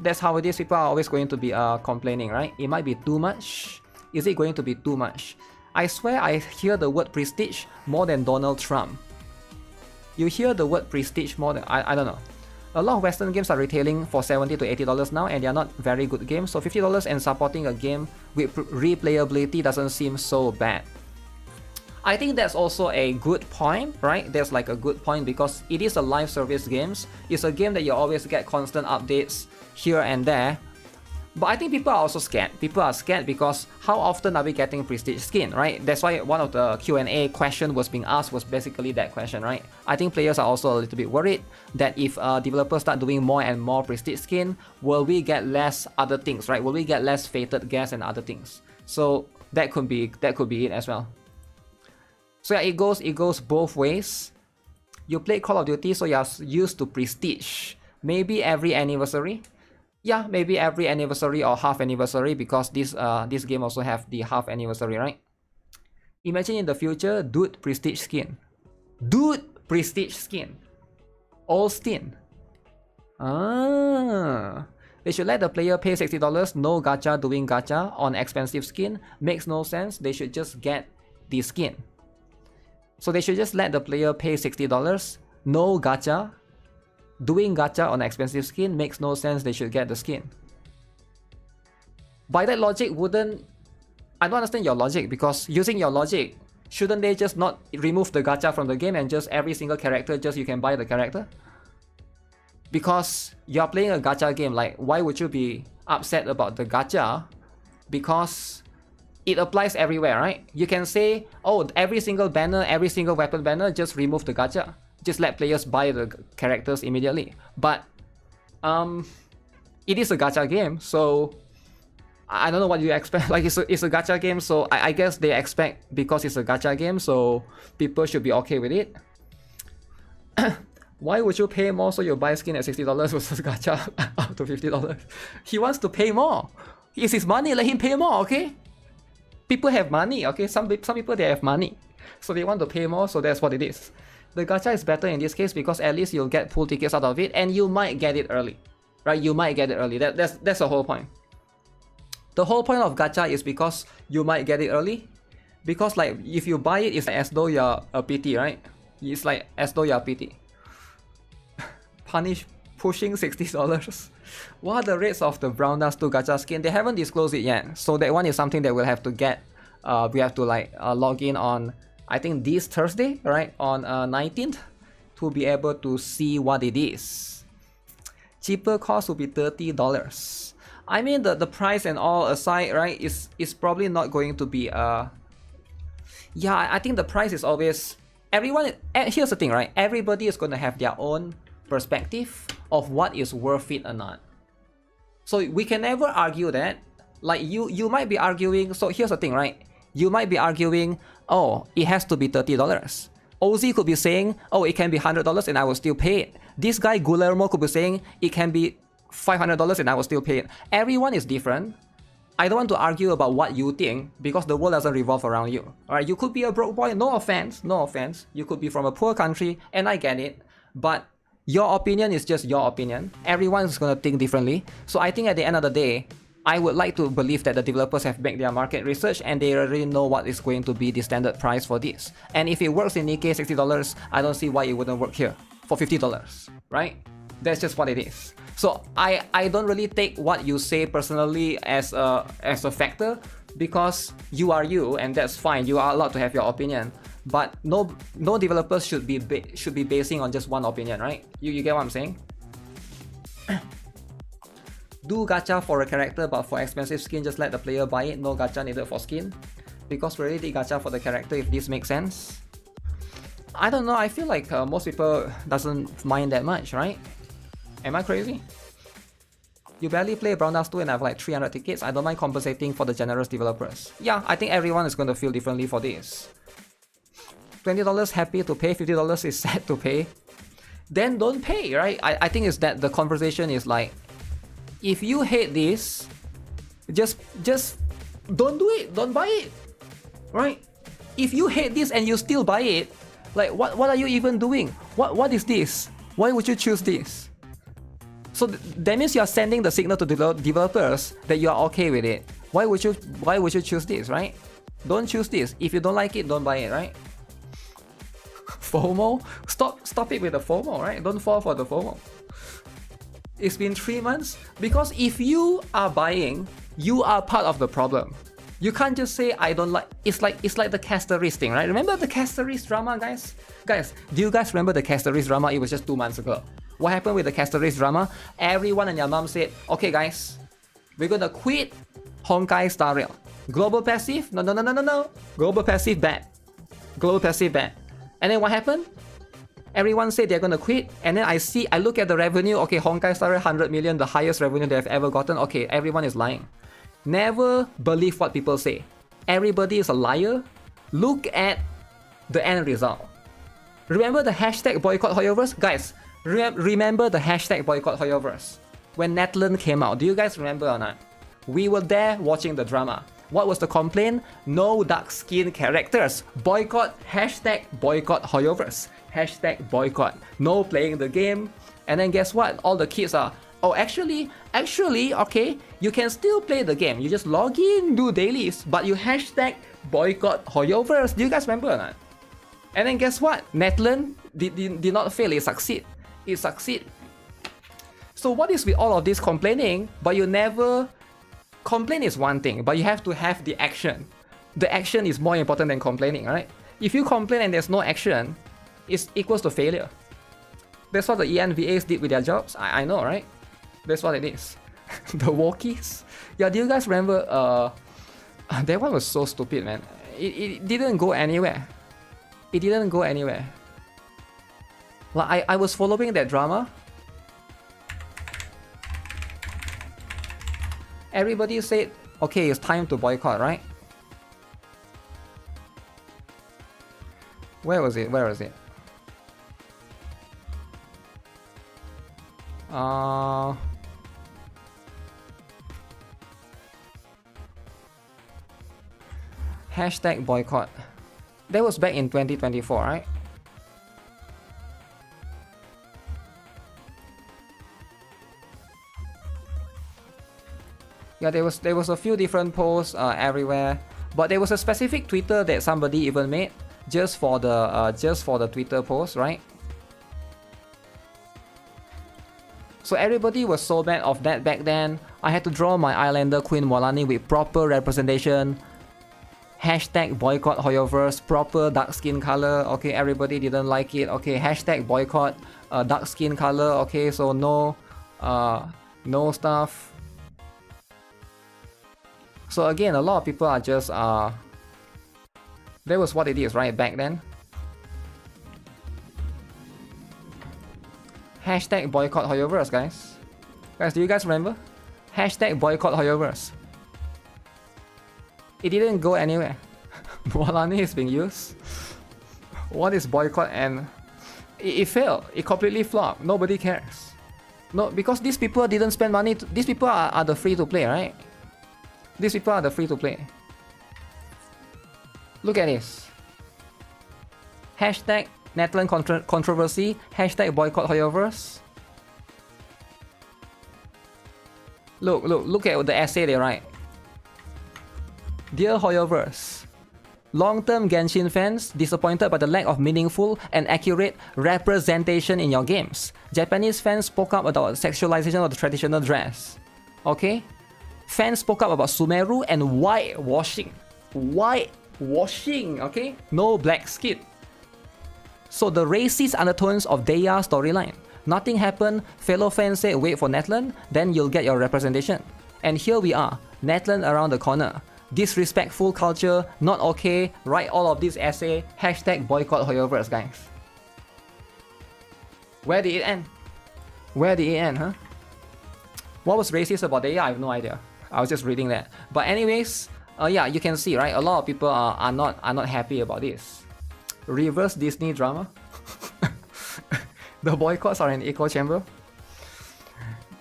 that's how it is. People are always going to be complaining, right? It might be too much. Is it going to be too much? I swear I hear the word prestige more than Donald Trump. You hear the word prestige more than, I don't know. A lot of Western games are retailing for $70 to $80 now, and they are not very good games. So $50 and supporting a game with replayability doesn't seem so bad. I think that's also a good point, right? That's like a good point because it is a live service game. It's a game that you always get constant updates here and there. But I think people are also scared. People are scared because how often are we getting prestige skin, right? That's why one of the Q&A question was being asked was basically that question, right? I think players are also a little bit worried that if developers start doing more and more prestige skin, will we get less other things, right? Will we get less fated gas and other things? So that could be it as well. So yeah, it goes both ways. You play Call of Duty, so you're used to prestige. Maybe every anniversary. Yeah, maybe every anniversary or half anniversary because this game also have the half anniversary, right? Imagine in the future, dude prestige skin. Dude prestige skin. Austin. They should let the player pay $60, no gacha doing gacha on expensive skin. Makes no sense. They should just get the skin. So they should just let the player pay $60, no gacha. Doing gacha on expensive skin makes no sense. They should get the skin. By that logic, I don't understand your logic because using your logic, shouldn't they just not remove the gacha from the game and just every single character, just you can buy the character? because you're playing a gacha game. Like, why would you be upset about the gacha? Because it applies everywhere, right? You can say, oh, every single banner, every single weapon banner, just remove the gacha. Just let players buy the characters immediately. But it is a gacha game, so I don't know what you expect. Like, it's a gacha game, so I guess they expect, because it's a gacha game, so people should be okay with it. Why would you pay more so you buy skin at $60 versus gacha up to $50? He wants to pay more. It's his money, let him pay more, okay? People have money, okay? Some people, they have money, so they want to pay more, so that's what it is. The gacha is better in this case because at least you'll get pool tickets out of it, and you might get it early, right? You might get it early. That's the whole point. The whole point of gacha is because you might get it early. Because like, if you buy it, it's as though you're a PT, right? It's like as though you're a PT. Punish pushing $60. What are the rates of the Brown Dust 2 gacha skin? They haven't disclosed it yet, so that one is something that we'll have to get. We have to like log in on, I think, this Thursday, right, on 19th, to be able to see what it is. Cheaper cost will be $30. I mean, the price and all aside, right, is probably not going to be yeah, I think the price is always, everyone, here's the thing, right? Everybody is going to have their own perspective of what is worth it or not. So we can never argue that. Like, you might be arguing, so here's the thing, right? You might be arguing, oh, it has to be $30. Ozzy could be saying, oh, it can be $100 and I will still pay it. This guy Guillermo could be saying, it can be $500 and I will still pay it. Everyone is different. I don't want to argue about what you think, because the world doesn't revolve around you. Alright, you could be a broke boy, no offense, no offense. You could be from a poor country, and I get it. But your opinion is just your opinion. Everyone's gonna think differently. So I think at the end of the day, I would like to believe that the developers have made their market research and they already know what is going to be the standard price for this. And if it works in NIKKE $60, I don't see why it wouldn't work here for $50, right? That's just what it is. So I don't really take what you say personally as a factor, because you are you, and that's fine. You are allowed to have your opinion. But no developers should be basing on just one opinion, right? You get what I'm saying? Do gacha for a character, but for expensive skin, just let the player buy it. No gacha needed for skin. Because we already did gacha for the character, if this makes sense. I don't know, I feel like most people doesn't mind that much, right? Am I crazy? You barely play Brown Dust 2 and have like 300 tickets. I don't mind compensating for the generous developers. Yeah, I think everyone is going to feel differently for this. $20 happy to pay, $50 is sad to pay. Then don't pay, right? I think it's that the conversation is like, if you hate this, just don't do it, don't buy it, right? If you hate this and you still buy it, like what are you even doing? What is this? Why would you choose this? So that means you are sending the signal to developers that you are okay with it. Why would you choose this, right? Don't choose this. If you don't like it, don't buy it, right? FOMO? Stop it with the FOMO, right? Don't fall for the FOMO. It's been 3 months. Because if you are buying, you are part of the problem. You can't just say I don't like. It's like the Casteris thing, right? Remember the Casteris drama, guys? Guys, do you guys remember the Casteris drama? It was just 2 months ago. What happened with the Casteris drama? Everyone and their mom said, okay guys, we're gonna quit Honkai Star Rail. Global passive? No. Global passive bad. Global passive bad. And then what happened? Everyone said they're gonna quit, and then I look at the revenue. Okay, Honkai Star Rail 100 million, the highest revenue they've ever gotten. Okay, everyone is lying. Never believe what people say. Everybody is a liar. Look at the end result. Remember the hashtag boycott Hoyoverse? Guys, remember the hashtag boycott Hoyoverse? When Netland came out, do you guys remember or not? We were there watching the drama. What was the complaint? No dark skin characters. Boycott, hashtag boycott Hoyoverse. Hashtag boycott. No playing the game. And then guess what? All the kids are, oh, actually, okay, you can still play the game. You just log in, do dailies, but you hashtag boycott Hoyoverse. Do you guys remember or not? And then guess what? Netland did not fail, it succeed. It succeed. So what is with all of this complaining, but you never... Complain is one thing, but you have to have the action. The action is more important than complaining, right? If you complain and there's no action, it equals to failure. That's what the ENVAs did with their jobs. I know, right? That's what it is. The walkies. Yeah, do you guys remember? That one was so stupid, man. It didn't go anywhere. It didn't go anywhere. Like I was following that drama. Everybody said, okay, it's time to boycott, right? Where was it? Where was it? Hashtag boycott. That was back in 2024, right? Yeah, there was a few different posts everywhere, but there was a specific Twitter that somebody even made just for the Twitter post, right? So everybody was so mad of that back then. I had to draw my Islander Queen Molani with proper representation. Hashtag boycott Hoyoverse, proper dark skin color. Okay, everybody didn't like it. Okay, hashtag boycott dark skin color. Okay, so no stuff. So again, a lot of people are just that was what it is, right, back then. Hashtag boycott Hoyoverse, guys. Guys, do you guys remember? Hashtag boycott Hoyoverse. It didn't go anywhere. Molani is being used. What is boycott? And it failed. It completely flopped. Nobody cares. No, because these people didn't spend money. These people are the free to play, right? These people are the free to play. Look at this. Hashtag Netland controversy. Hashtag boycott Hoyoverse. Look at the essay they write. Dear Hoyoverse, long-term Genshin fans disappointed by the lack of meaningful and accurate representation in your games. Japanese fans spoke up about sexualization of the traditional dress. Okay? Fans spoke up about Sumeru and whitewashing. Whitewashing, okay? No black skin. So the racist undertones of Deiya storyline. Nothing happened, fellow fans say wait for Netland, then you'll get your representation. And here we are, Netland around the corner. Disrespectful culture, not okay, write all of this essay, hashtag boycott Hoyoverse, guys. Where did it end? Where did it end, huh? What was racist about Deiya? I have no idea. I was just reading that. But anyways, yeah, you can see, right? A lot of people are not happy about this. Reverse Disney drama. The boycotts are an echo chamber.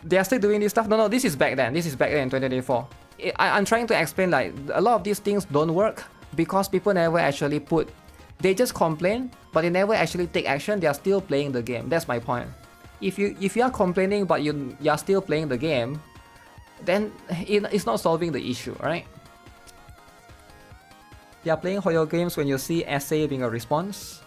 They are still doing this stuff. No, this is back then. This is back then in 2024. I'm trying to explain, like, a lot of these things don't work because people never actually put. They just complain, but they never actually take action. They are still playing the game. That's my point. If you are complaining but you are still playing the game, then it's not solving the issue, right? You are playing Hoyo games when you see essay being a response.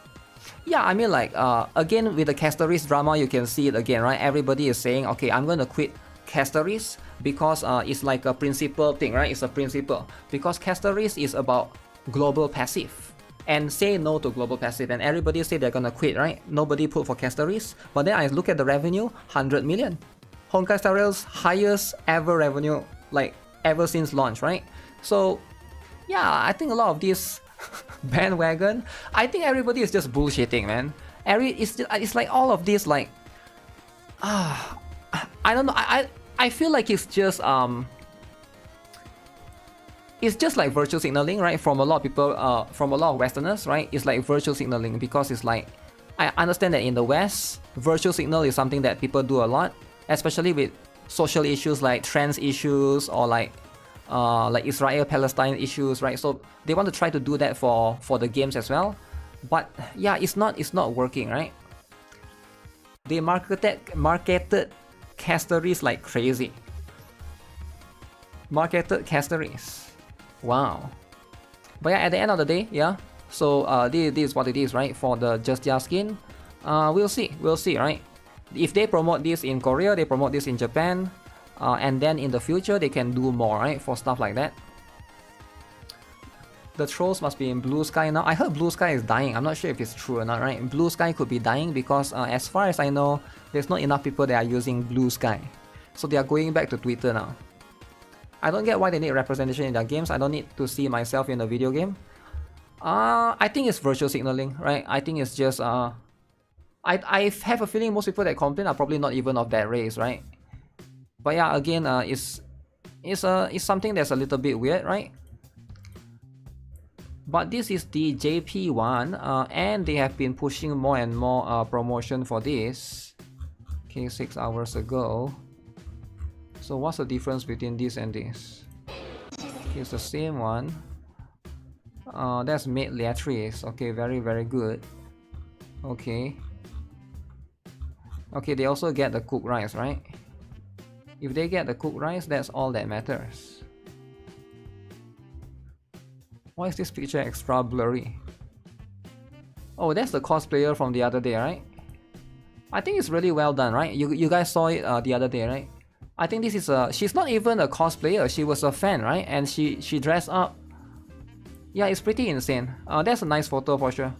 Yeah, I mean, like, again, with the Castoris drama, you can see it again, right? Everybody is saying, okay, I'm going to quit Castoris because it's like a principle thing, right? It's a principle. Because Castoris is about global passive. And say no to global passive. And everybody say they're going to quit, right? Nobody put for Castoris. But then I look at the revenue, 100 million. Honkai Star Rail's highest ever revenue, like, ever since launch, right? So, yeah, I think a lot of these bandwagon, I think everybody is just bullshitting, man. It's like all of this, like, I don't know. I feel like it's just like virtual signaling, right? From a lot of people, from a lot of Westerners, right? It's like virtual signaling because it's like, I understand that in the West, virtual signal is something that people do a lot, especially with social issues like trans issues or like Israel-Palestine issues, right? So they want to try to do that for the games as well, but yeah, it's not working, right? They marketed Castoris like crazy. Marketed Castoris. Wow. But yeah, at the end of the day, yeah. So this is what it is, right? For the Justia skin, we'll see, right? If they promote this in Korea, they promote this in Japan. And then in the future they can do more, right, for stuff like that. The trolls must be in Blue Sky now. I heard Blue Sky is dying. I'm not sure if it's true or not, right? Blue Sky could be dying because as far as I know, there's not enough people that are using Blue Sky. So they are going back to Twitter now. I don't get why they need representation in their games. I don't need to see myself in a video game. I think it's virtual signaling, right? I think it's just I have a feeling most people that complain are probably not even of that race, right? But yeah, again, it's something that's a little bit weird, right? But this is the JP one, and they have been pushing more and more promotion for this. Okay, 6 hours ago. So what's the difference between this and this? Okay, it's the same one. That's made Leatrice. Okay, very, very good. Okay. Okay, they also get the cooked rice, right? If they get the cooked rice, that's all that matters. Why is this picture extra blurry? Oh, that's the cosplayer from the other day, right? I think it's really well done, right? You guys saw it the other day, right? I think this is she's not even a cosplayer, she was a fan, right? And she dressed up. Yeah, it's pretty insane. That's a nice photo for sure.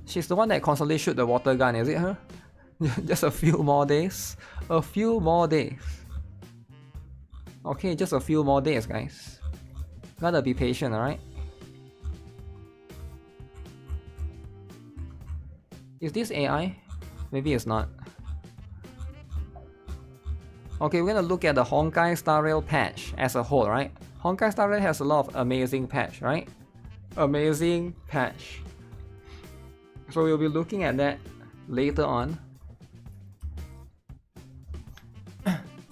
She's the one that constantly shoot the water gun, is it her? Just a few more days. A few more days. Okay, just a few more days, guys. Gotta be patient, alright? Is this AI? Maybe it's not. Okay, we're gonna look at the Honkai Star Rail patch as a whole, right? Honkai Star Rail has a lot of amazing patch, right? Amazing patch. So we'll be looking at that later on.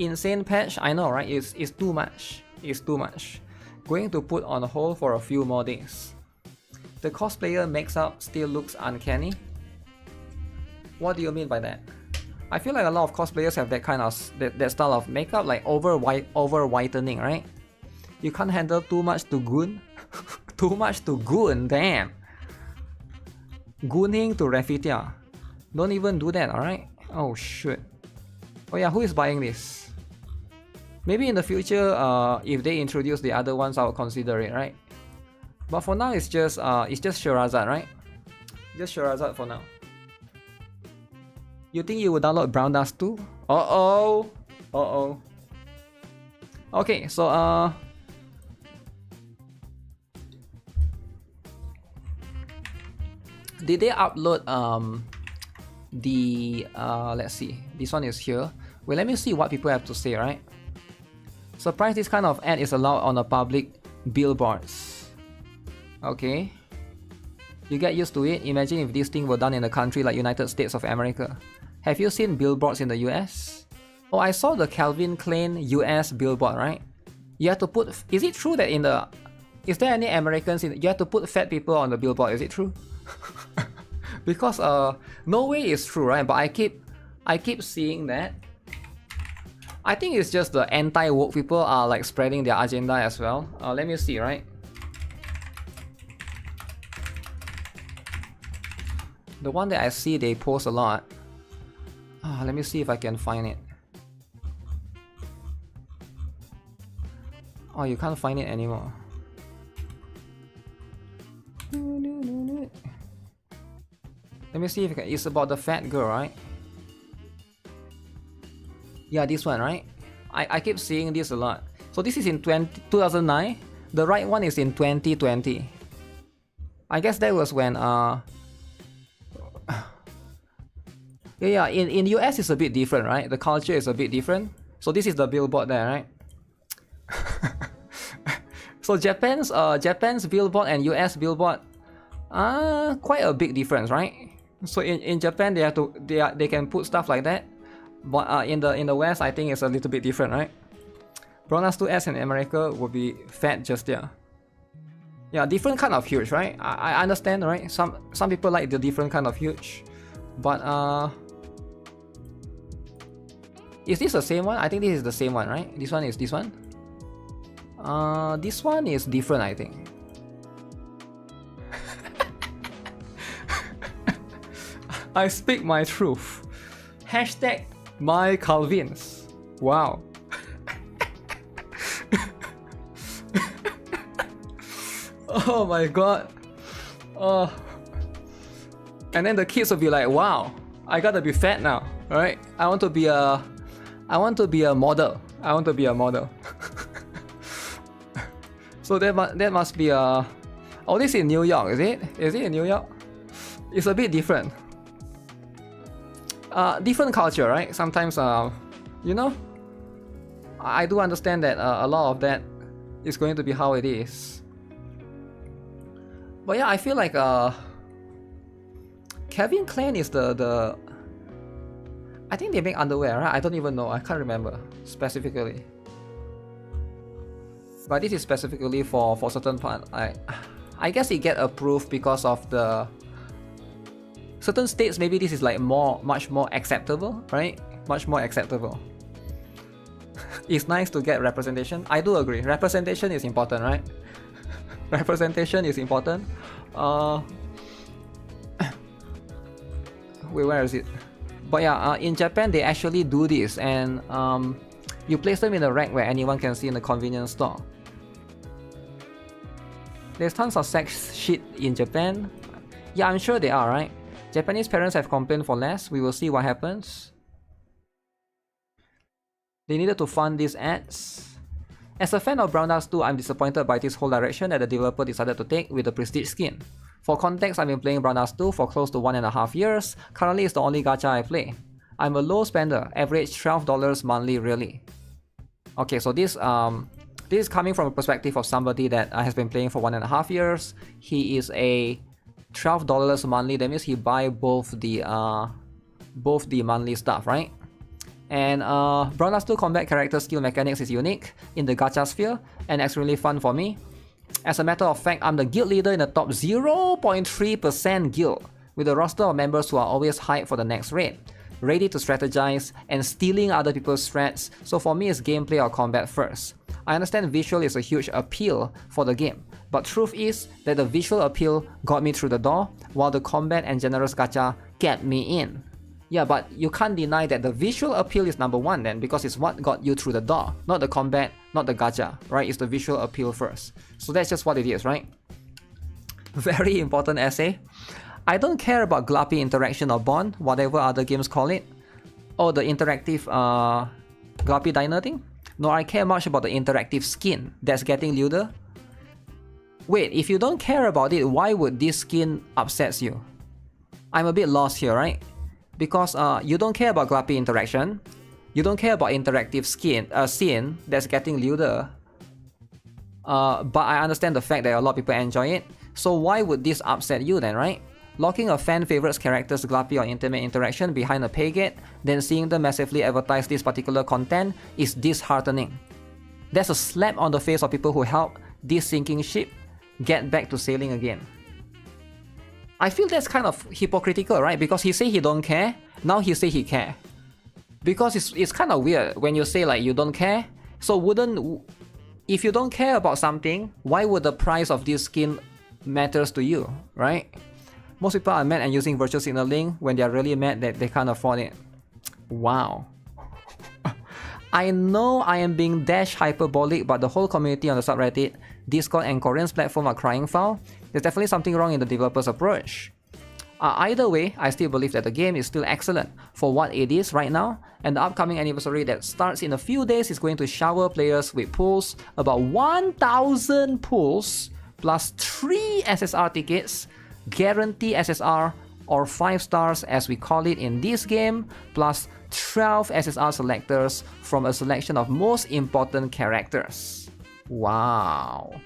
Insane patch, I know, right? It's too much. It's too much. Going to put on hold for a few more days. The cosplayer mix-up still looks uncanny. What do you mean by that? I feel like a lot of cosplayers have that kind of that style of makeup, like over whitening, right? You can't handle too much to goon. Too much to goon, damn. Gooning to Rafitia. Don't even do that, alright? Oh shit. Oh yeah, who is buying this? Maybe in the future, if they introduce the other ones, I'll consider it, right? But for now, it's just Sherazad, right? Just Sherazad for now. You think you would download Brown Dust too? Uh-oh! Uh-oh. Okay, so did they upload let's see, this one is here. Well, let me see what people have to say, right? Surprised this kind of ad is allowed on the public billboards. Okay. You get used to it. Imagine if this thing were done in a country like United States of America. Have you seen billboards in the US? Oh, I saw the Calvin Klein US billboard, right? You have to put... Is it true that in the... Is there any Americans in... You have to put fat people on the billboard, is it true? Because no way it's true, right? But I keep seeing that. I think it's just the anti-woke people are like spreading their agenda as well. Let me see, right? The one that I see they post a lot. Let me see if I can find it. Oh, you can't find it anymore. Let me see if it's about the fat girl, right? Yeah, this one, right? I keep seeing this a lot. So this is in 2009. The right one is in 2020. I guess that was when yeah, in US it's a bit different, right? The culture is a bit different. So this is the billboard there, right? So Japan's billboard and US billboard quite a big difference, right? So in Japan they can put stuff like that, but in the West I think it's a little bit different, right? Bronas 2S in America would be fat just there. Yeah, different kind of huge, right? I understand, right? Some people like the different kind of huge, but is this the same one? I think this is the same one, right? This one is this one. This one is different, I think. I speak my truth. Hashtag my Calvins. Wow. Oh my god. Oh. And then the kids will be like, wow, I gotta be fat now, right? I want to be a model. I want to be a model. So that must be a... Oh, this is in New York, is it? Is it in New York? It's a bit different. Different culture, right? Sometimes, you know, I do understand that a lot of that is going to be how it is. But yeah, I feel like Calvin Klein is the I think they make underwear, right? I don't even know. I can't remember specifically. But this is specifically for certain part. I guess it get approved because of the certain states. Maybe this is like much more acceptable, right? Much more acceptable. It's nice to get representation. I do agree. Representation is important, right? Representation is important. Wait, where is it? But yeah, in Japan they actually do this, and you place them in a rack where anyone can see in the convenience store. There's tons of sex shit in Japan. Yeah, I'm sure they are, right? Japanese parents have complained for less. We will see what happens. They needed to fund these ads. As a fan of Brown Dust 2, I'm disappointed by this whole direction that the developer decided to take with the Prestige skin. For context, I've been playing Brown Dust 2 for close to 1.5 years. Currently, it's the only gacha I play. I'm a low spender, average $12 monthly really. Okay, so this is coming from a perspective of somebody that has been playing for 1.5 years. He is a $12 monthly. That means he buy both the monthly stuff, right? And Brown Dust 2 combat character skill mechanics is unique in the gacha sphere and extremely fun for me. As a matter of fact, I'm the guild leader in the top 0.3% guild, with a roster of members who are always hyped for the next raid, ready to strategize and stealing other people's threats. So for me, it's gameplay or combat first. I understand visual is a huge appeal for the game, but truth is that the visual appeal got me through the door, while the combat and generous gacha kept me in. Yeah, but you can't deny that the visual appeal is number one then, because it's what got you through the door, not the combat, not the gacha, right? It's the visual appeal first. So that's just what it is, right? Very important essay. I don't care about Glappy interaction or bond, whatever other games call it. Oh, the interactive Glappy diner thing? No, I care much about the interactive skin that's getting lewder. Wait, if you don't care about it, why would this skin upsets you? I'm a bit lost here, right? Because you don't care about Glappy interaction, you don't care about interactive scene that's getting lewder, but I understand the fact that a lot of people enjoy it, so why would this upset you then, right? Locking a fan favorite's character's Glappy or intimate interaction behind a pay gate, then seeing them massively advertise this particular content is disheartening. That's a slap on the face of people who help this sinking ship get back to sailing again. I feel that's kind of hypocritical, right? Because he say he don't care, now he say he care. Because it's kind of weird when you say like you don't care. So if you don't care about something, why would the price of this skin matters to you, right? Most people are mad and using virtual signaling when they are really mad that they can't afford it. Wow. I know I am being dash hyperbolic, but the whole community on the subreddit, Discord and Korean's platform are crying foul. There's definitely something wrong in the developer's approach. Either way, I still believe that the game is still excellent for what it is right now, and the upcoming anniversary that starts in a few days is going to shower players with pulls, about 1,000 pulls, plus 3 SSR tickets, guarantee SSR, or 5 stars as we call it in this game, plus 12 SSR selectors from a selection of most important characters. Wow.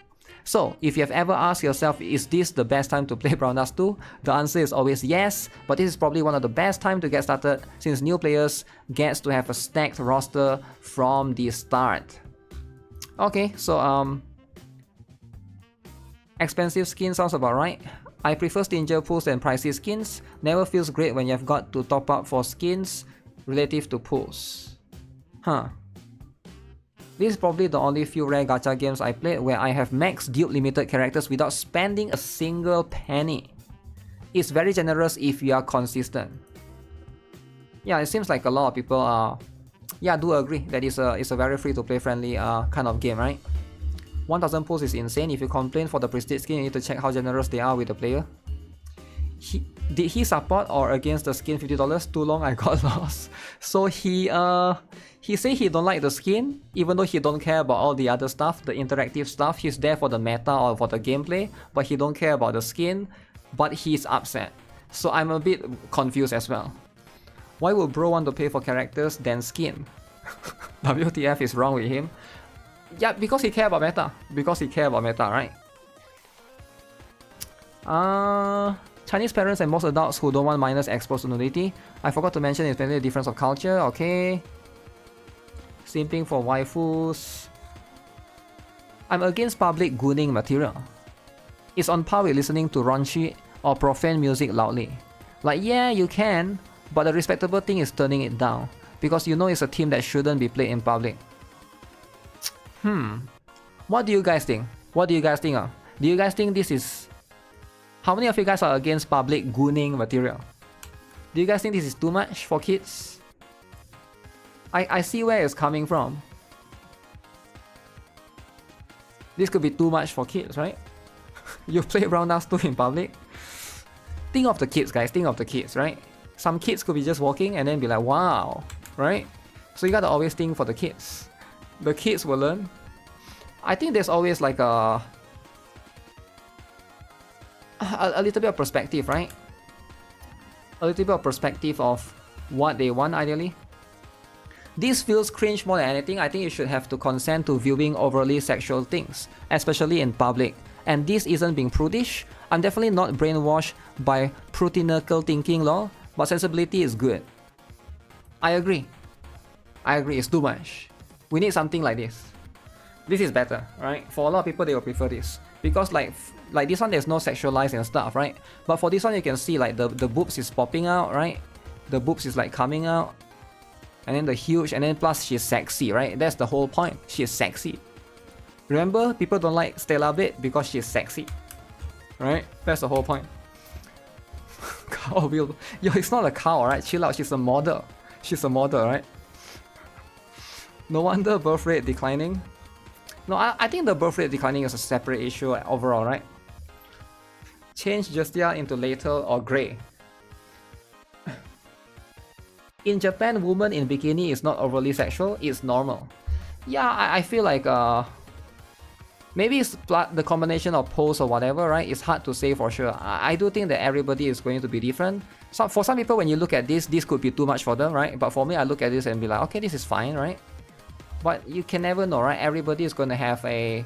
So, if you have ever asked yourself, is this the best time to play Brown Dust 2? The answer is always yes, but this is probably one of the best times to get started since new players gets to have a stacked roster from the start. Okay, so expensive skin sounds about right. I prefer Stinger pulls than pricey skins. Never feels great when you've got to top up for skins relative to pulls. Huh. This is probably the only few rare gacha games I played where I have max guild limited characters without spending a single penny. It's very generous if you are consistent. Yeah, it seems like a lot of people do agree that it's a very free to play friendly kind of game, right? 1,000 pulls is insane. If you complain for the prestige skin, you need to check how generous they are with the player. Did he support or against the skin $50? Too long, I got lost. So he say he don't like the skin, even though he don't care about all the other stuff, the interactive stuff. He's there for the meta or for the gameplay, but he don't care about the skin, but he's upset. So I'm a bit confused as well. Why would bro want to pay for characters than skin? WTF is wrong with him? Yeah, because he care about meta. Because he care about meta, right? Chinese parents and most adults who don't want minors exposed to nudity. I forgot to mention it's mainly a difference of culture. Okay. Simping for waifus. I'm against public gooning material. It's on par with listening to raunchy or profane music loudly. Like, yeah, you can, but the respectable thing is turning it down, because you know it's a theme that shouldn't be played in public. What do you guys think? What do you guys think of? Do you guys think this is... How many of you guys are against public gooning material? Do you guys think this is too much for kids? I see where it's coming from. This could be too much for kids, right? You play roundhouse 2 in public? Think of the kids, guys. Think of the kids, right? Some kids could be just walking and then be like, wow, right? So you gotta always think for the kids. The kids will learn. I think there's always like a little bit of perspective, right? A little bit of perspective of what they want, ideally. This feels cringe more than anything. I think you should have to consent to viewing overly sexual things, especially in public. And this isn't being prudish. I'm definitely not brainwashed by puritanical thinking, lol, but sensibility is good. I agree. I agree, it's too much. We need something like this. This is better, right? For a lot of people, they will prefer this. Because like this one, there's no sexualized and stuff, right? But for this one, you can see like the boobs is popping out, right? The boobs is like coming out. And then the huge, and then plus she's sexy, right? That's the whole point. She's sexy. Remember, people don't like Stella Bit because she's sexy, right? That's the whole point. Cow will... Yo, it's not a cow, right? Chill out, she's a model. She's a model, right? No wonder birth rate declining. No, I think the birth rate declining is a separate issue overall, right? Change Justia into Latel or Grey. In Japan, woman in bikini is not overly sexual, it's normal. Yeah, I feel like maybe it's the combination of pose or whatever, right? It's hard to say for sure. I do think that everybody is going to be different. So for some people, when you look at this could be too much for them, right? But for me, I look at this and be like, okay, this is fine, right? But you can never know, right? Everybody is going to have a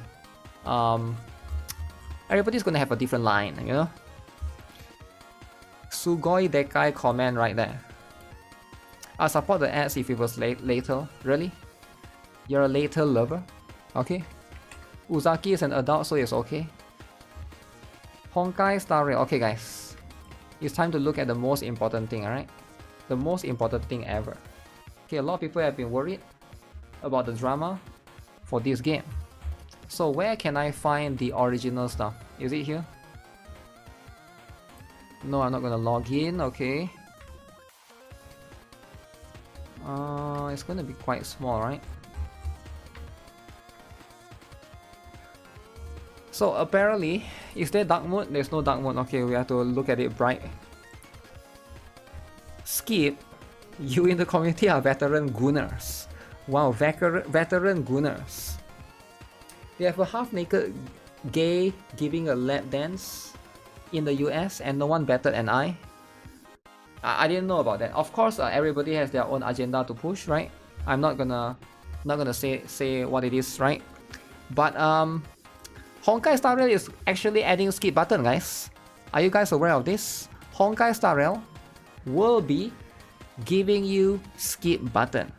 everybody's going to have a different line, you know? Sugoi Dekai comment right there. I support the ads if it was later. Really? You're a later lover? Okay. Uzaki is an adult, so it's okay. Honkai Star Rail. Okay, guys. It's time to look at the most important thing, alright? The most important thing ever. Okay, a lot of people have been worried about the drama for this game. So where can I find the original stuff? Is it here? No, I'm not gonna log in. Okay. It's gonna be quite small, right? So apparently, is there dark mode? There's no dark mode. Okay, we have to look at it bright. Skip, you in the community are veteran gooners. Wow, veteran gooners. They have a half-naked gay giving a lap dance in the US and no one better than I didn't know about that. Of course, everybody has their own agenda to push, right? I'm not gonna say what it is, right? But Honkai Star Rail is actually adding skip button, guys. Are you guys aware of this? Honkai Star Rail will be giving you skip button.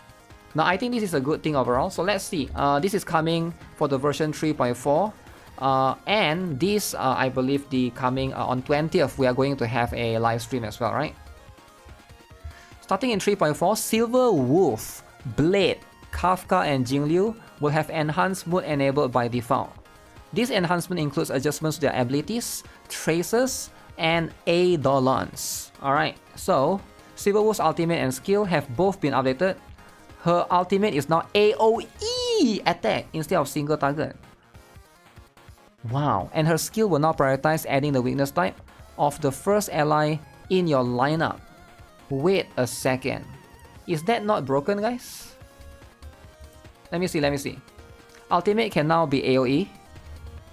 Now I think this is a good thing overall. So let's see. This is coming for the version 3.4. And this, I believe, the coming on 20th, we are going to have a live stream as well, right? Starting in 3.4, Silver Wolf, Blade, Kafka, and Jingliu will have enhanced mood enabled by default. This enhancement includes adjustments to their abilities, traces, and eidolons. Alright, so Silver Wolf's ultimate and skill have both been updated. Her ultimate is now AoE attack instead of single target. Wow, and her skill will now prioritize adding the weakness type of the first ally in your lineup. Wait a second. Is that not broken, guys? Let me see. Ultimate can now be AoE.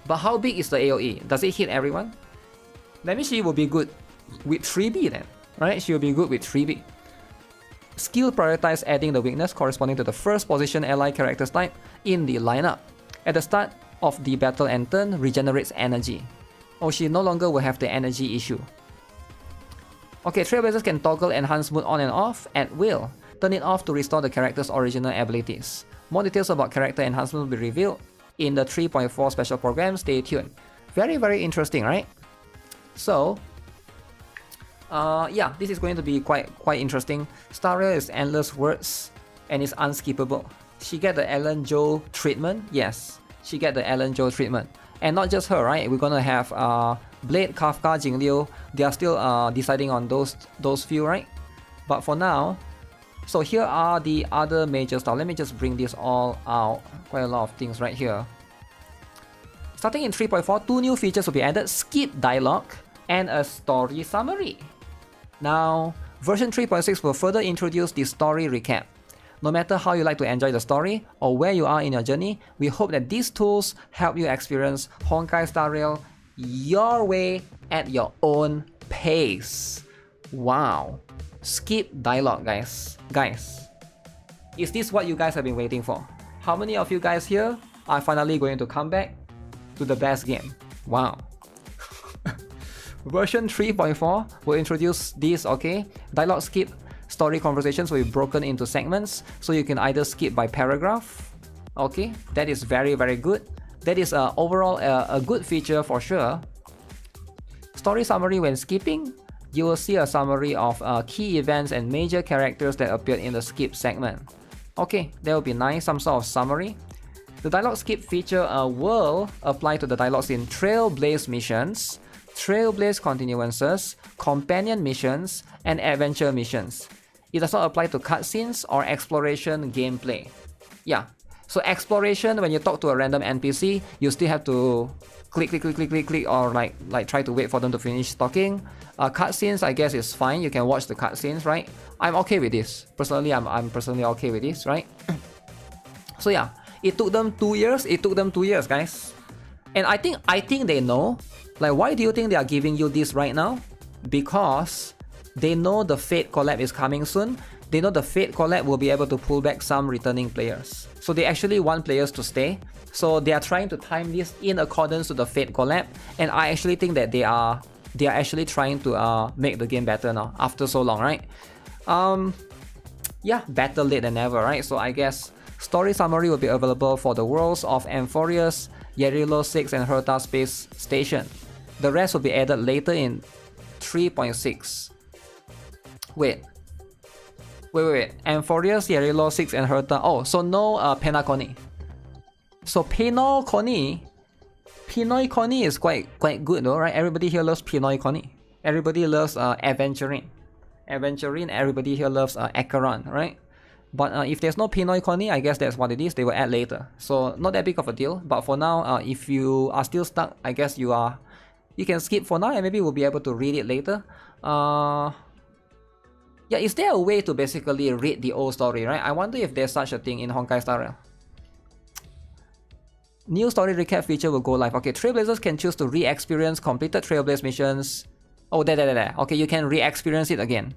But how big is the AoE? Does it hit everyone? That means she will be good with 3B then, right? She will be good with 3B. Skill prioritize adding the weakness corresponding to the first position ally character's type in the lineup. At the start of the battle and turn, regenerates energy. Oh, she no longer will have the energy issue. Okay, Trailblazers can toggle enhance mood on and off at will. Turn it off to restore the character's original abilities. More details about character enhancement will be revealed in the 3.4 special program. Stay tuned. Very, very interesting, right? So, yeah, this is going to be quite interesting. Staria is endless words and is unskippable. She get the Ellen Jo treatment. Yes, she get the Ellen Jo treatment. And not just her, right? We're gonna have Blade, Kafka, Jingliu. They are still deciding on those few, right? But for now, so here are the other major stuff. Let me just bring this all out. Quite a lot of things right here. Starting in 3.4, 2 new features will be added: skip dialogue and a story summary. Now, version 3.6 will further introduce the story recap. No matter how you like to enjoy the story or where you are in your journey, we hope that these tools help you experience Honkai Star Rail your way at your own pace. Wow. Skip dialogue, guys. Is this what you guys have been waiting for? How many of you guys here are finally going to come back to the best game? Wow. Version 3.4 will introduce these, okay? Dialogue skip story conversations will be broken into segments, so you can either skip by paragraph. Okay, that is very good. That is overall a good feature for sure. Story summary: when skipping, you will see a summary of key events and major characters that appeared in the skip segment. Okay, that will be nice, some sort of summary. The dialogue skip feature will apply to the dialogues in Trailblaze missions, Trailblaze continuances, companion missions, and adventure missions. It does not apply to cutscenes or exploration gameplay. Yeah, so exploration, when you talk to a random NPC, you still have to click, or like try to wait for them to finish talking. Cutscenes, I guess, is fine. You can watch the cutscenes, right? I'm okay with this. Personally, I'm personally okay with this, right? So yeah, it took them 2 years. It took them 2 years, guys. And I think they know. Like, why do you think they are giving you this right now? Because they know the Fate collab is coming soon. They know the Fate collab will be able to pull back some returning players. So they actually want players to stay. So they are trying to time this in accordance to the Fate collab. And I actually think that they are actually trying to make the game better now after so long, right? Yeah, better late than never, right? So I guess story summary will be available for the worlds of Amphorius, Yarilo 6, and Herta Space Station. The rest will be added later in 3.6. Wait. Amphorius, Yarilo 6, and Herta. Oh, so no Penacony. So Penacony is quite good though, right? Everybody here loves Penacony. Everybody loves Adventuring. Everybody here loves Acheron, right? But if there's no Penacony, I guess that's what it is. They will add later. So not that big of a deal. But for now, if you are still stuck, I guess you can skip for now and maybe we'll be able to read it later. Yeah, is there a way to basically read the old story, right? I wonder if there's such a thing in Honkai Star Rail. New story recap feature will go live. Okay, Trailblazers can choose to re-experience completed Trailblaze missions. Oh, there. Okay, you can re-experience it again.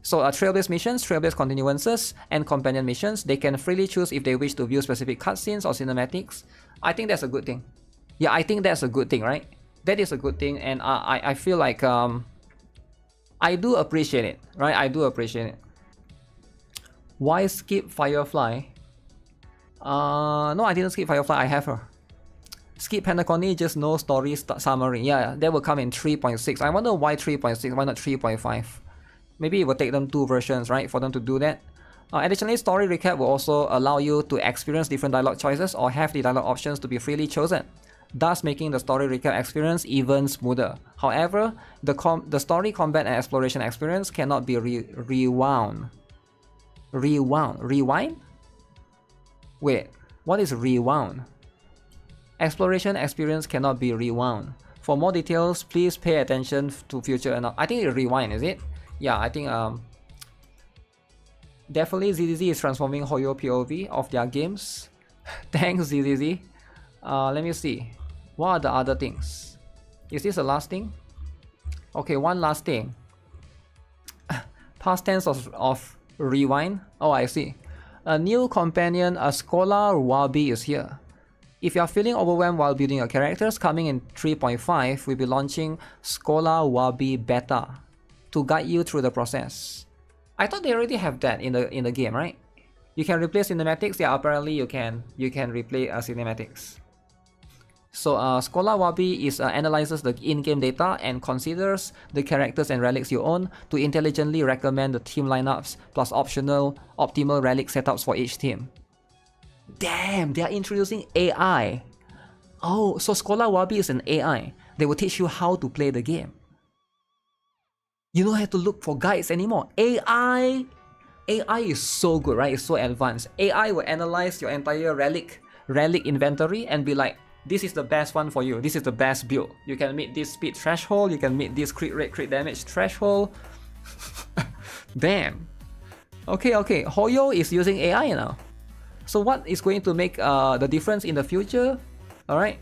So Trailblaze missions, Trailblaze continuances, and companion missions, they can freely choose if they wish to view specific cutscenes or cinematics. I think that's a good thing. Yeah, I think that's a good thing, right? That is a good thing, and I feel like I do appreciate it, right? I do appreciate it. Why skip Firefly? No, I didn't skip Firefly. I have her. Skip Penacony, just no story summary. Yeah, that will come in 3.6. I wonder why 3.6, why not 3.5? Maybe it will take them 2 versions, right, for them to do that. Additionally, story recap will also allow you to experience different dialogue choices or have the dialogue options to be freely chosen, thus making the story recap experience even smoother. However, the story, combat, and exploration experience cannot be rewound. Rewind? Wait, what is rewound? Exploration experience cannot be rewound. For more details, please pay attention to future. I think it rewind, is it? Yeah, I think definitely ZZZ is transforming Hoyo POV of their games. Thanks ZZZ. Let me see. What are the other things? Is this the last thing? Okay, one last thing. Past tense of rewind. Oh, I see. A new companion, a Scholar Wabi, is here. If you are feeling overwhelmed while building your characters, coming in 3.5, we'll be launching Scholar Wabi Beta to guide you through the process. I thought they already have that in the game, right? You can replace cinematics. Yeah, apparently you can replay cinematics. So Scholar Wabi analyzes the in-game data and considers the characters and relics you own to intelligently recommend the team lineups plus optimal relic setups for each team. Damn, they are introducing AI. Oh, so Scholar Wabi is an AI. They will teach you how to play the game. You don't have to look for guides anymore. AI is so good, right? It's so advanced. AI will analyze your entire relic inventory and be like, this is the best one for you. This is the best build. You can meet this speed threshold. You can meet this crit rate, crit damage threshold. Damn. Okay. Hoyo is using AI now. So what is going to make the difference in the future? Alright.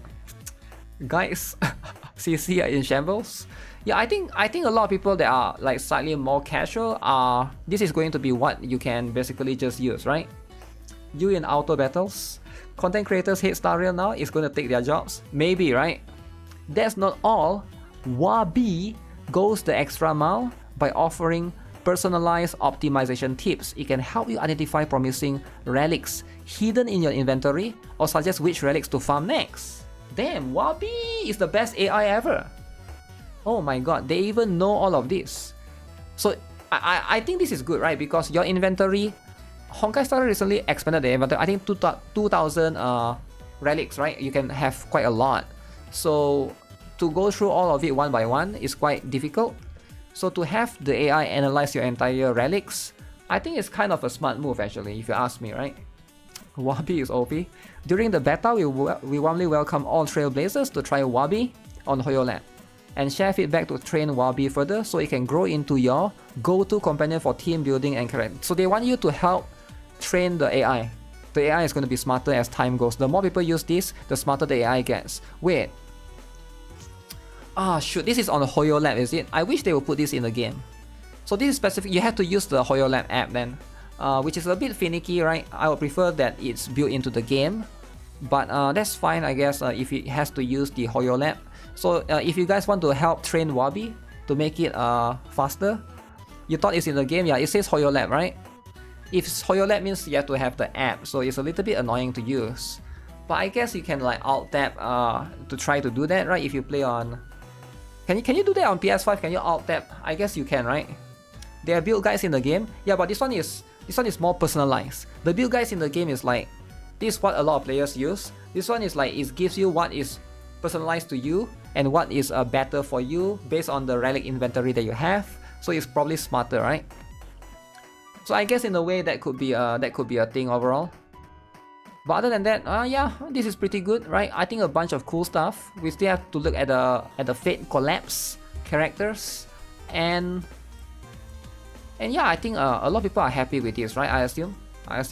Guys, CC are in shambles. Yeah, I think a lot of people that are like slightly more casual this is going to be what you can basically just use, right? You in auto battles. Content creators hate Star Rail now, is going to take their jobs. Maybe, right? That's not all. Wabi goes the extra mile by offering personalized optimization tips. It can help you identify promising relics hidden in your inventory or suggest which relics to farm next. Damn, Wabi is the best AI ever. Oh my god, they even know all of this. So I think this is good, right? Because your inventory, Honkai Star Rail recently expanded the inventory. I think 2,000 relics, right? You can have quite a lot. So to go through all of it one by one is quite difficult. So to have the AI analyze your entire relics, I think it's kind of a smart move actually, if you ask me, right? Wabi is OP. During the beta, we warmly welcome all Trailblazers to try Wabi on HoYoLab and share feedback to train Wabi further so it can grow into your go-to companion for team building and character. So they want you to help train the AI. The AI is going to be smarter as time goes. The more people use this, the smarter the AI gets. Wait. Shoot, this is on the HoYoLab, is it? I wish they would put this in the game. So this is specific, you have to use the HoYoLab app then, which is a bit finicky, right? I would prefer that it's built into the game, but that's fine, I guess, if it has to use the HoYoLab. So if you guys want to help train Wabi to make it faster, you thought it's in the game, yeah, it says HoYoLab, right? If HoYoLab means you have to have the app, so it's a little bit annoying to use. But I guess you can like Alt-Tab to try to do that, right? If you play on... Can you do that on PS5? Can you Alt-Tab? I guess you can, right? There are build guides in the game. Yeah, but this one is more personalized. The build guides in the game is like, this is what a lot of players use. This one is like, it gives you what is personalized to you and what is better for you based on the relic inventory that you have. So it's probably smarter, right? So I guess in a way that could be a thing overall. But other than that, yeah, this is pretty good, right? I think a bunch of cool stuff. We still have to look at the Fate Collapse characters, and yeah, I think a lot of people are happy with this, right? I assume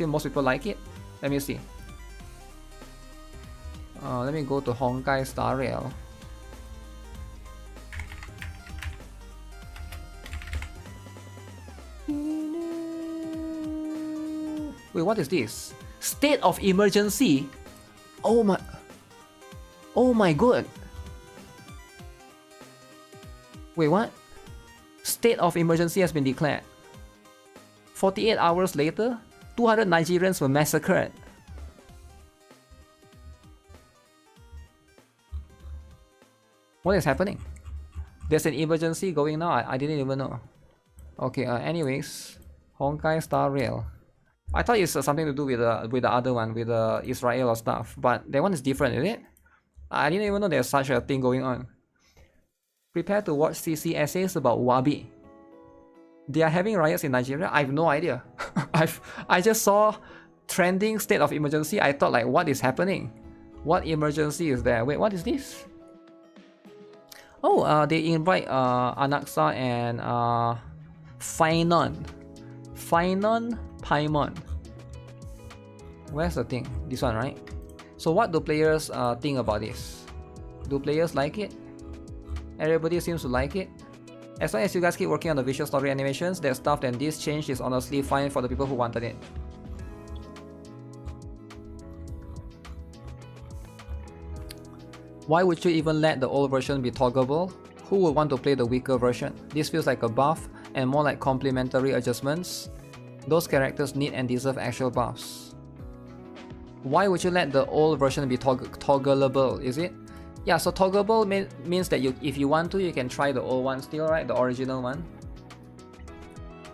most people like it. Let me see. Let me go to Honkai Star Rail. Wait, what is this? State of emergency. Oh my god. Wait, what? State of emergency has been declared. 48 hours later, 200 Nigerians were massacred. What is happening? There's an emergency going now. I didn't even know. Okay, anyways, Honkai Star Rail. I thought it's something to do with the other one, with Israel or stuff, but that one is different, is it? I didn't even know there's such a thing going on. Prepare to watch CC essays about Wabi. They are having riots in Nigeria? I have no idea. I just saw trending state of emergency. I thought like, what is happening? What emergency is there? Wait, what is this? Oh, they invite Anaxa and Finon. Paimon. Where's the thing? This one, right? So what do players think about this? Do players like it? Everybody seems to like it. As long as you guys keep working on the visual story animations, that stuff, then this change is honestly fine for the people who wanted it. Why would you even let the old version be toggleable? Who would want to play the weaker version? This feels like a buff and more like complementary adjustments. Those characters need and deserve actual buffs. Why would you let the old version be toggleable, is it? Yeah, so toggleable means that if you want to, you can try the old one still, right? The original one.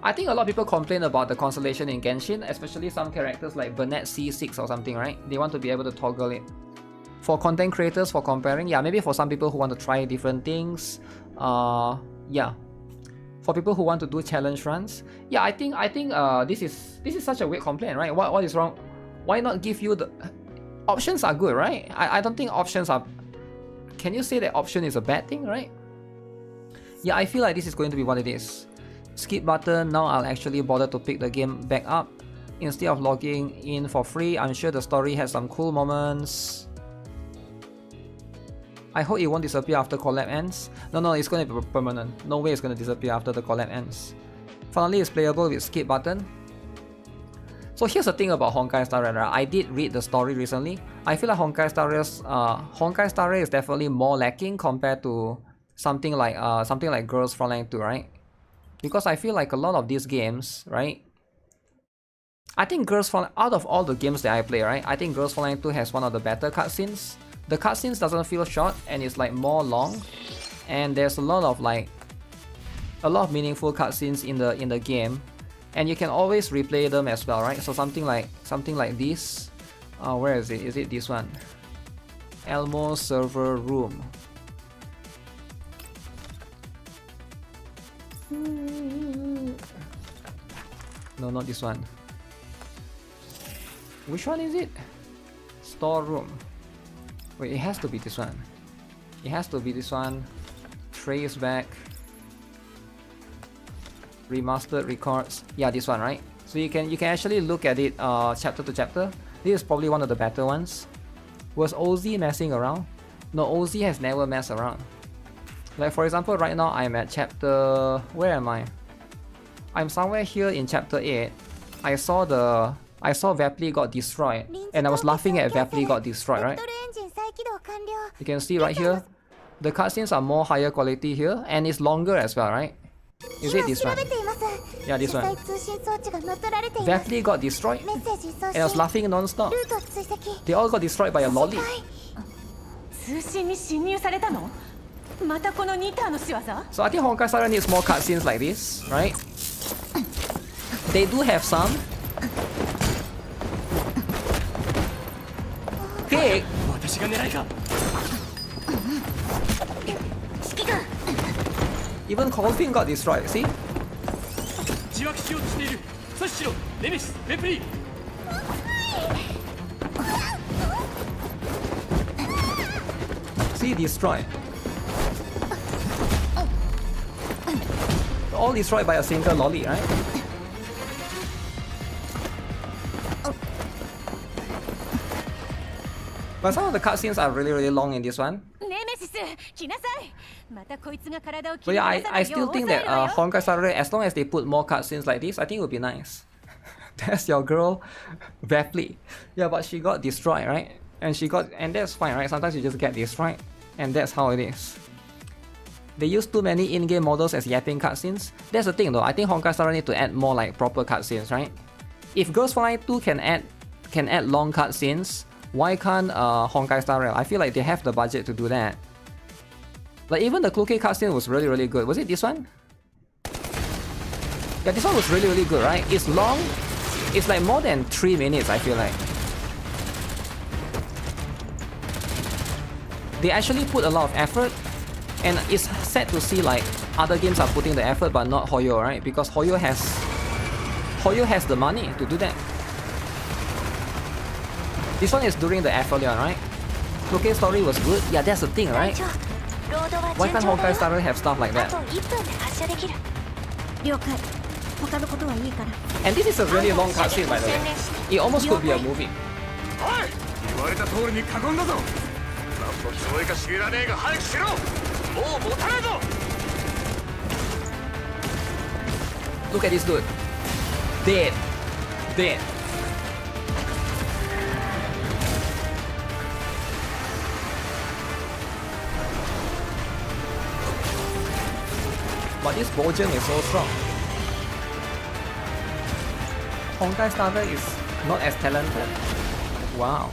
I think a lot of people complain about the constellation in Genshin, especially some characters like Burnett C6 or something, right? They want to be able to toggle it. For content creators, for comparing, yeah, maybe for some people who want to try different things, yeah. For people who want to do challenge runs, yeah, I think this is such a weird complaint, right? What is wrong? Why not give you the options are good, right? I don't think options are. Can you say that option is a bad thing, right? Yeah, I feel like this is going to be what it is. Skip button. Now I'll actually bother to pick the game back up instead of logging in for free. I'm sure the story has some cool moments. I hope it won't disappear after collab ends. No, it's going to be permanent. No way it's going to disappear after the collab ends. Finally, it's playable with skip button. So here's the thing about Honkai Star Rail. I did read the story recently. I feel like Honkai Star Rail is definitely more lacking compared to something like Girls Frontline 2, right? Because I feel like a lot of these games, right? I think Girls Frontline, out of all the games that I play, right? I think Girls Frontline 2 has one of the better cutscenes. The cutscenes doesn't feel short and it's like more long, and there's a lot of meaningful cutscenes in the game, and you can always replay them as well, right? So something like this. Where is it? Is it this one? Elmo server room. No, not this one. Which one is it? Storeroom. Wait, it has to be this one. It has to be this one. Trace back. Remastered records. Yeah, this one, right? So you can actually look at it chapter to chapter. This is probably one of the better ones. Was OZ messing around? No, OZ has never messed around. Like for example, right now I'm at chapter... Where am I? I'm somewhere here in chapter 8. I saw Vapli got destroyed, and I was laughing at Vapli got destroyed, right? You can see right here, the cutscenes are more higher quality here, and it's longer as well, right? Is it this one? Yeah, this one. Vapli got destroyed, and I was laughing non-stop. They all got destroyed by a lolly. So I think Honkai Star Rail needs more cutscenes like this, right? They do have some. Hey! Even Colfin got destroyed, see? See, destroyed. All destroyed by a single lolly, right? But some of the cutscenes are really long in this one. But yeah, I still think that Honkai Star Rail, as long as they put more cutscenes like this, I think it would be nice. That's your girl, Vapli. Yeah, but she got destroyed, right? And that's fine, right? Sometimes you just get destroyed, and that's how it is. They use too many in-game models as yapping cutscenes. That's the thing though, I think Honkai Star Rail need to add more like proper cutscenes, right? If Girls Frontline 2 can add long cutscenes, why can't Honkai Star Rail? I feel like they have the budget to do that. Like even the Cloquet cutscene was really good. Was it this one? Yeah, this one was really good, right? It's long. It's like more than 3 minutes, I feel like. They actually put a lot of effort, and it's sad to see like other games are putting the effort but not Hoyo, right? Because Hoyo has the money to do that. This one is during the Aphelion, right? Look, story was good. Yeah, that's the thing, right? ロードは Why 順 can't 調だ Honkai よ。 Star Rail have stuff like あ that? と1分で発射できる。了解。他のことはいいから。 And this is a really long cutscene, by the way. It almost could be a movie. おい、言われた通りに囲んだぞ。何の聞こえか知らねえが早くしろ。もう持たねえぞ。 Look at this dude. Dead. Dead. But this Bojang is so strong. Honkai Star Rail is not as talented. Wow.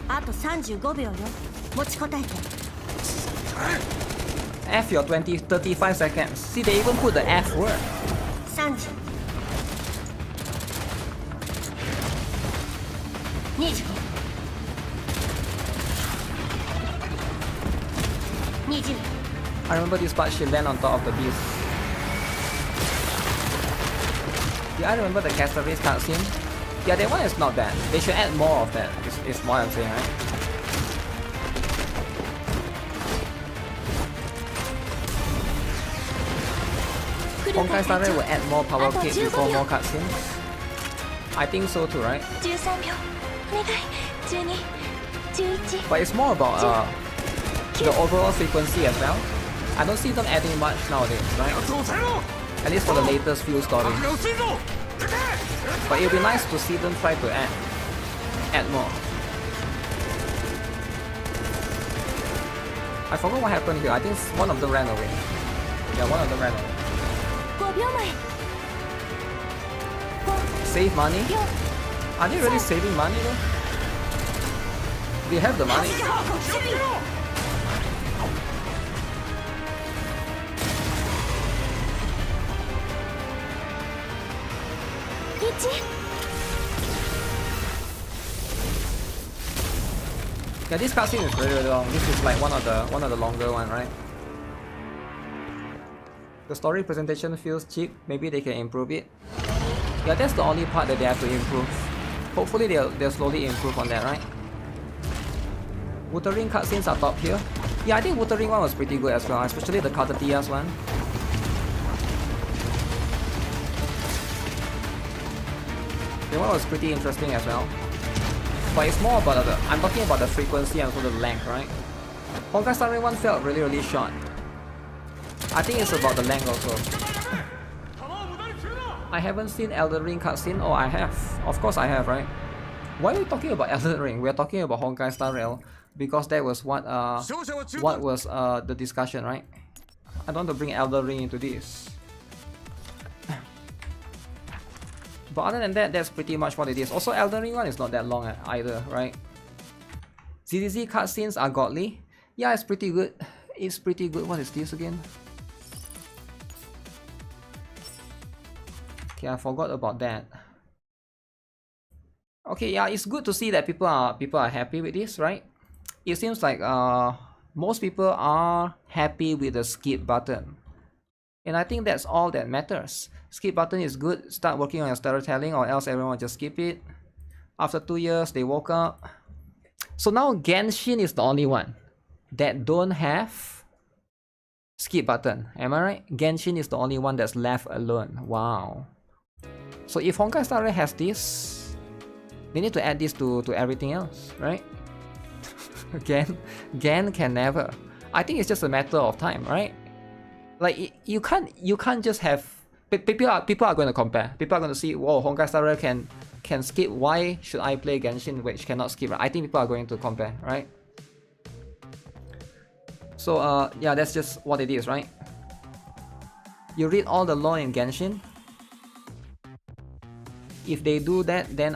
あと35秒よ。持ちこたえて。 F your 35 seconds. See, they even put the F word. 30。25。20。 I remember this part, she land on top of the beast. Yeah, I remember the Castaways cutscene. Yeah, that one is not bad. They should add more of that, is what I'm saying, right? Honkai Star Rail will add more power kit before more cutscenes. I think so too, right? 13秒。お願い。12。11。 But it's more about the overall frequency as well. I don't see them adding much nowadays, right? 抑えろ。 At least for the latest few stories. が薄いぞ。 But it'll be nice to see them try to add more. I forgot what happened here. I think one of them ran away. Yeah, one of them ran away. 5秒前。Save money? Are they really saving money though? They have the money. 1。 Yeah, this cutscene is really long. This is like one of the longer one, right? The story presentation feels cheap. Maybe they can improve it. Yeah, that's the only part that they have to improve. Hopefully they'll slowly improve on that, right? Wuthering cutscenes are top here. Yeah, I think Wuthering one was pretty good as well, especially the Cartatias one. That one was pretty interesting as well. But it's more about I'm talking about the frequency and also the length, right? Honkai Star Rail 1 felt really short. I think it's about the length also. I haven't seen Elden Ring cutscene. Oh, I have. Of course I have, right? Why are we talking about Elden Ring? We're talking about Honkai Star Rail because that was what was the discussion, right? I don't want to bring Elden Ring into this. But other than that, that's pretty much what it is. Also, Elden Ring 1 is not that long either, right? ZZZ cutscenes are godly. Yeah, it's pretty good. It's pretty good. What is this again? Okay, I forgot about that. Okay, yeah, it's good to see that people are happy with this, right? It seems like most people are happy with the skip button. And I think that's all that matters. Skip button is good. Start working on your storytelling or else everyone will just skip it. After 2 years, they woke up. So now Genshin is the only one that don't have skip button. Am I right? Genshin is the only one that's left alone. Wow. So if Honkai Star Rail has this, they need to add this to everything else, right? Gan can never. I think it's just a matter of time, right? Like you can't just have people are going to compare. People are going to see, whoa, Honkai Star Rail can skip. Why should I play Genshin which cannot skip? I think people are going to compare, right? So yeah, that's just what it is, right? You read all the lore in Genshin. If they do that, then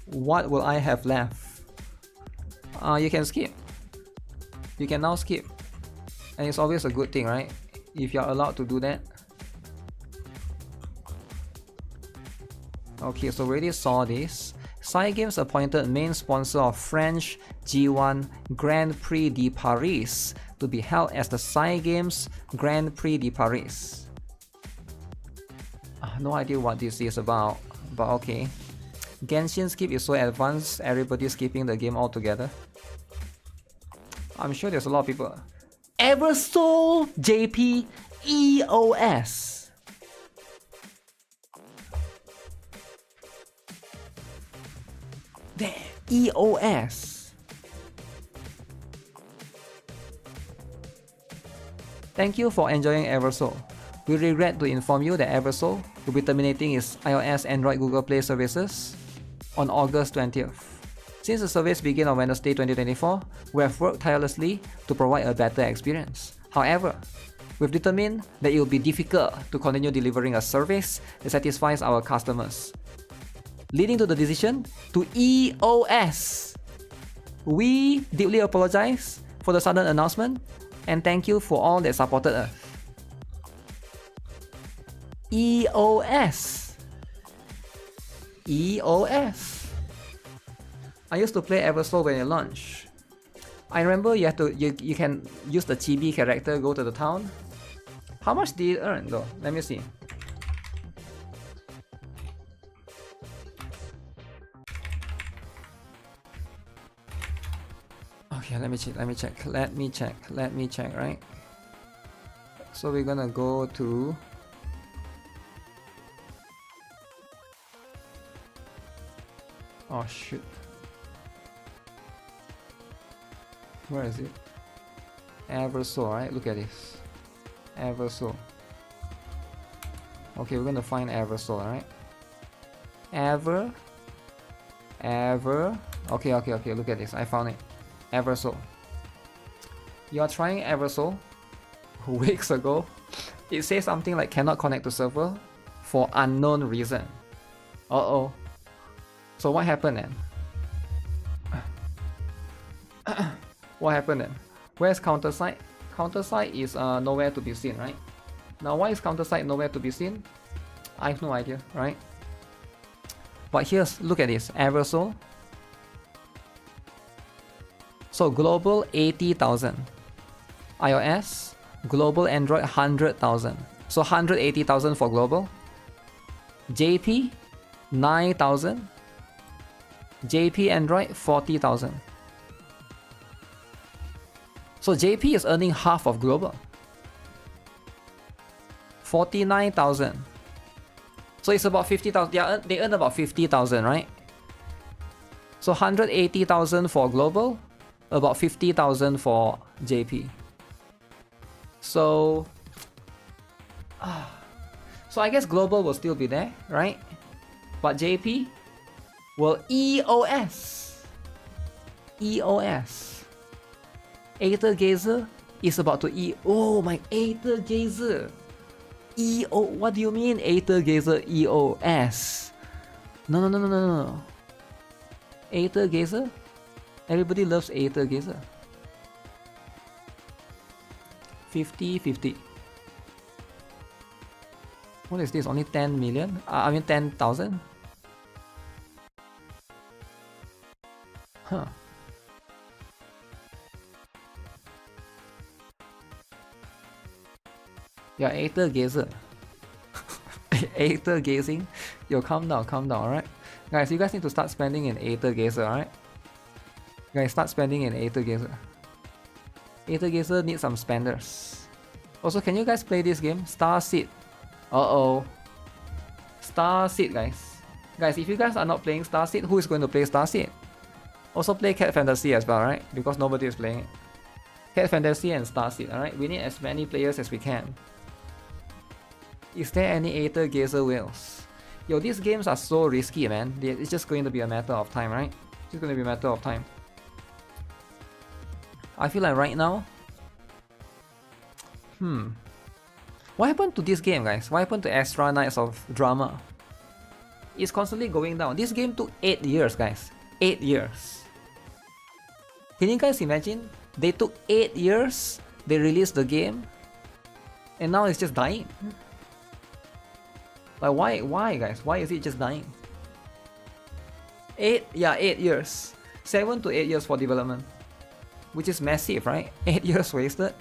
what will I have left? You can skip. You can now skip, and it's always a good thing, right? If you're allowed to do that. Okay, so we already saw this. Cygames appointed main sponsor of French G1 Grand Prix de Paris to be held as the Cygames Grand Prix de Paris. No idea what this is about, but okay. Genshin skip is so advanced, everybody's skipping the game altogether. I'm sure there's a lot of people. Eversoul JP EOS. There, EOS. Thank you for enjoying Eversoul. We regret to inform you that Eversoul will be terminating its iOS, Android, Google Play services on August 20th. Since the service began on Wednesday 2024, we have worked tirelessly to provide a better experience. However, we've determined that it will be difficult to continue delivering a service that satisfies our customers, leading to the decision to EOS. We deeply apologize for the sudden announcement and thank you for all that supported us. EOS. EOS. I used to play Eversoul when it launched. I remember you can use the chibi character, go to the town. How much did it earn though? Let me see. Okay, let me check, right? So we're gonna go to oh shoot. Where is it? Eversoul, right? Look at this. Eversoul. Okay, we're gonna find Eversoul, right? Okay, look at this. I found it. Eversoul. You are trying Eversoul weeks ago. It says something like cannot connect to server for unknown reason. Uh-oh. So what happened then? What happened then? Where's counter site? Counter site is nowhere to be seen, right? Now why is counter site nowhere to be seen? I have no idea, right? But here's, look at this, Eversoul. So global 80,000. iOS, global Android 100,000. So 180,000 for global. JP 9,000. JP Android 40,000. So JP is earning half of global. 49,000. So it's about 50,000. They earn about 50,000, right? So 180,000 for global, about 50,000 for JP. So I guess global will still be there, right? But JP will EOS. EOS. Aether Gazer is about to oh my Aether Gazer. What do you mean Aether Gazer EOS? No. Aether Gazer? Everybody loves Aether Gazer. 50-50. What is this? Only 10 million? I mean 10,000? Huh. Yeah, Aether Gazer. Aether Gazing. Yo, calm down, alright? Guys, you guys need to start spending in Aether Gazer, alright? Guys, start spending in Aether Gazer. Aether Gazer needs some spenders. Also, can you guys play this game? Star Seed. Uh-oh. Star Seed, guys. Guys, if you guys are not playing Star Seed, who is going to play Star Seed? Also play Cat Fantasy as well, right? Because nobody is playing it. Cat Fantasy and Star Seed, alright? We need as many players as we can. Is there any Aether Gazer whales? Yo, these games are so risky, man. It's just going to be a matter of time, right? It's just going to be a matter of time. I feel like right now... What happened to this game, guys? What happened to Extra Nights of Drama? It's constantly going down. This game took 8 years, guys. 8 years. Can you guys imagine? They took 8 years, they released the game, and now it's just dying. Like why guys? Why is it just dying? 8 years. 7 to 8 years for development. Which is massive, right? 8 years wasted.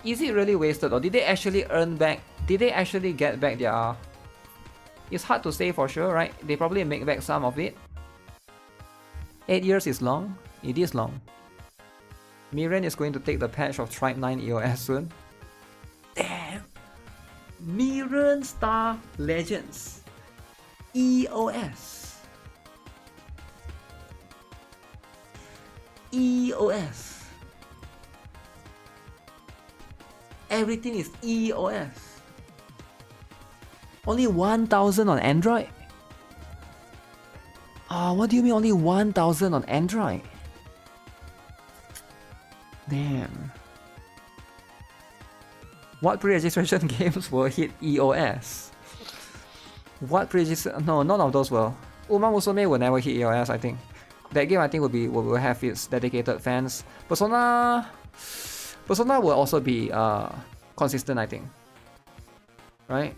Is it really wasted, or did they actually earn back? Did they actually get back their It's hard to say for sure, right? They probably make back some of it. 8 years is long. It is long. Miren is going to take the patch of Tribe 9 EOS soon. Damn! Miren Star Legends EOS. EOS. Everything is EOS. Only 1,000 on Android? What do you mean only 1,000 on Android? Damn. What pre-registration games will hit EOS? What pre-registration? No, none of those will. Umamusume will never hit EOS, I think. That game I think will have its dedicated fans. Persona will also be consistent, I think. Right?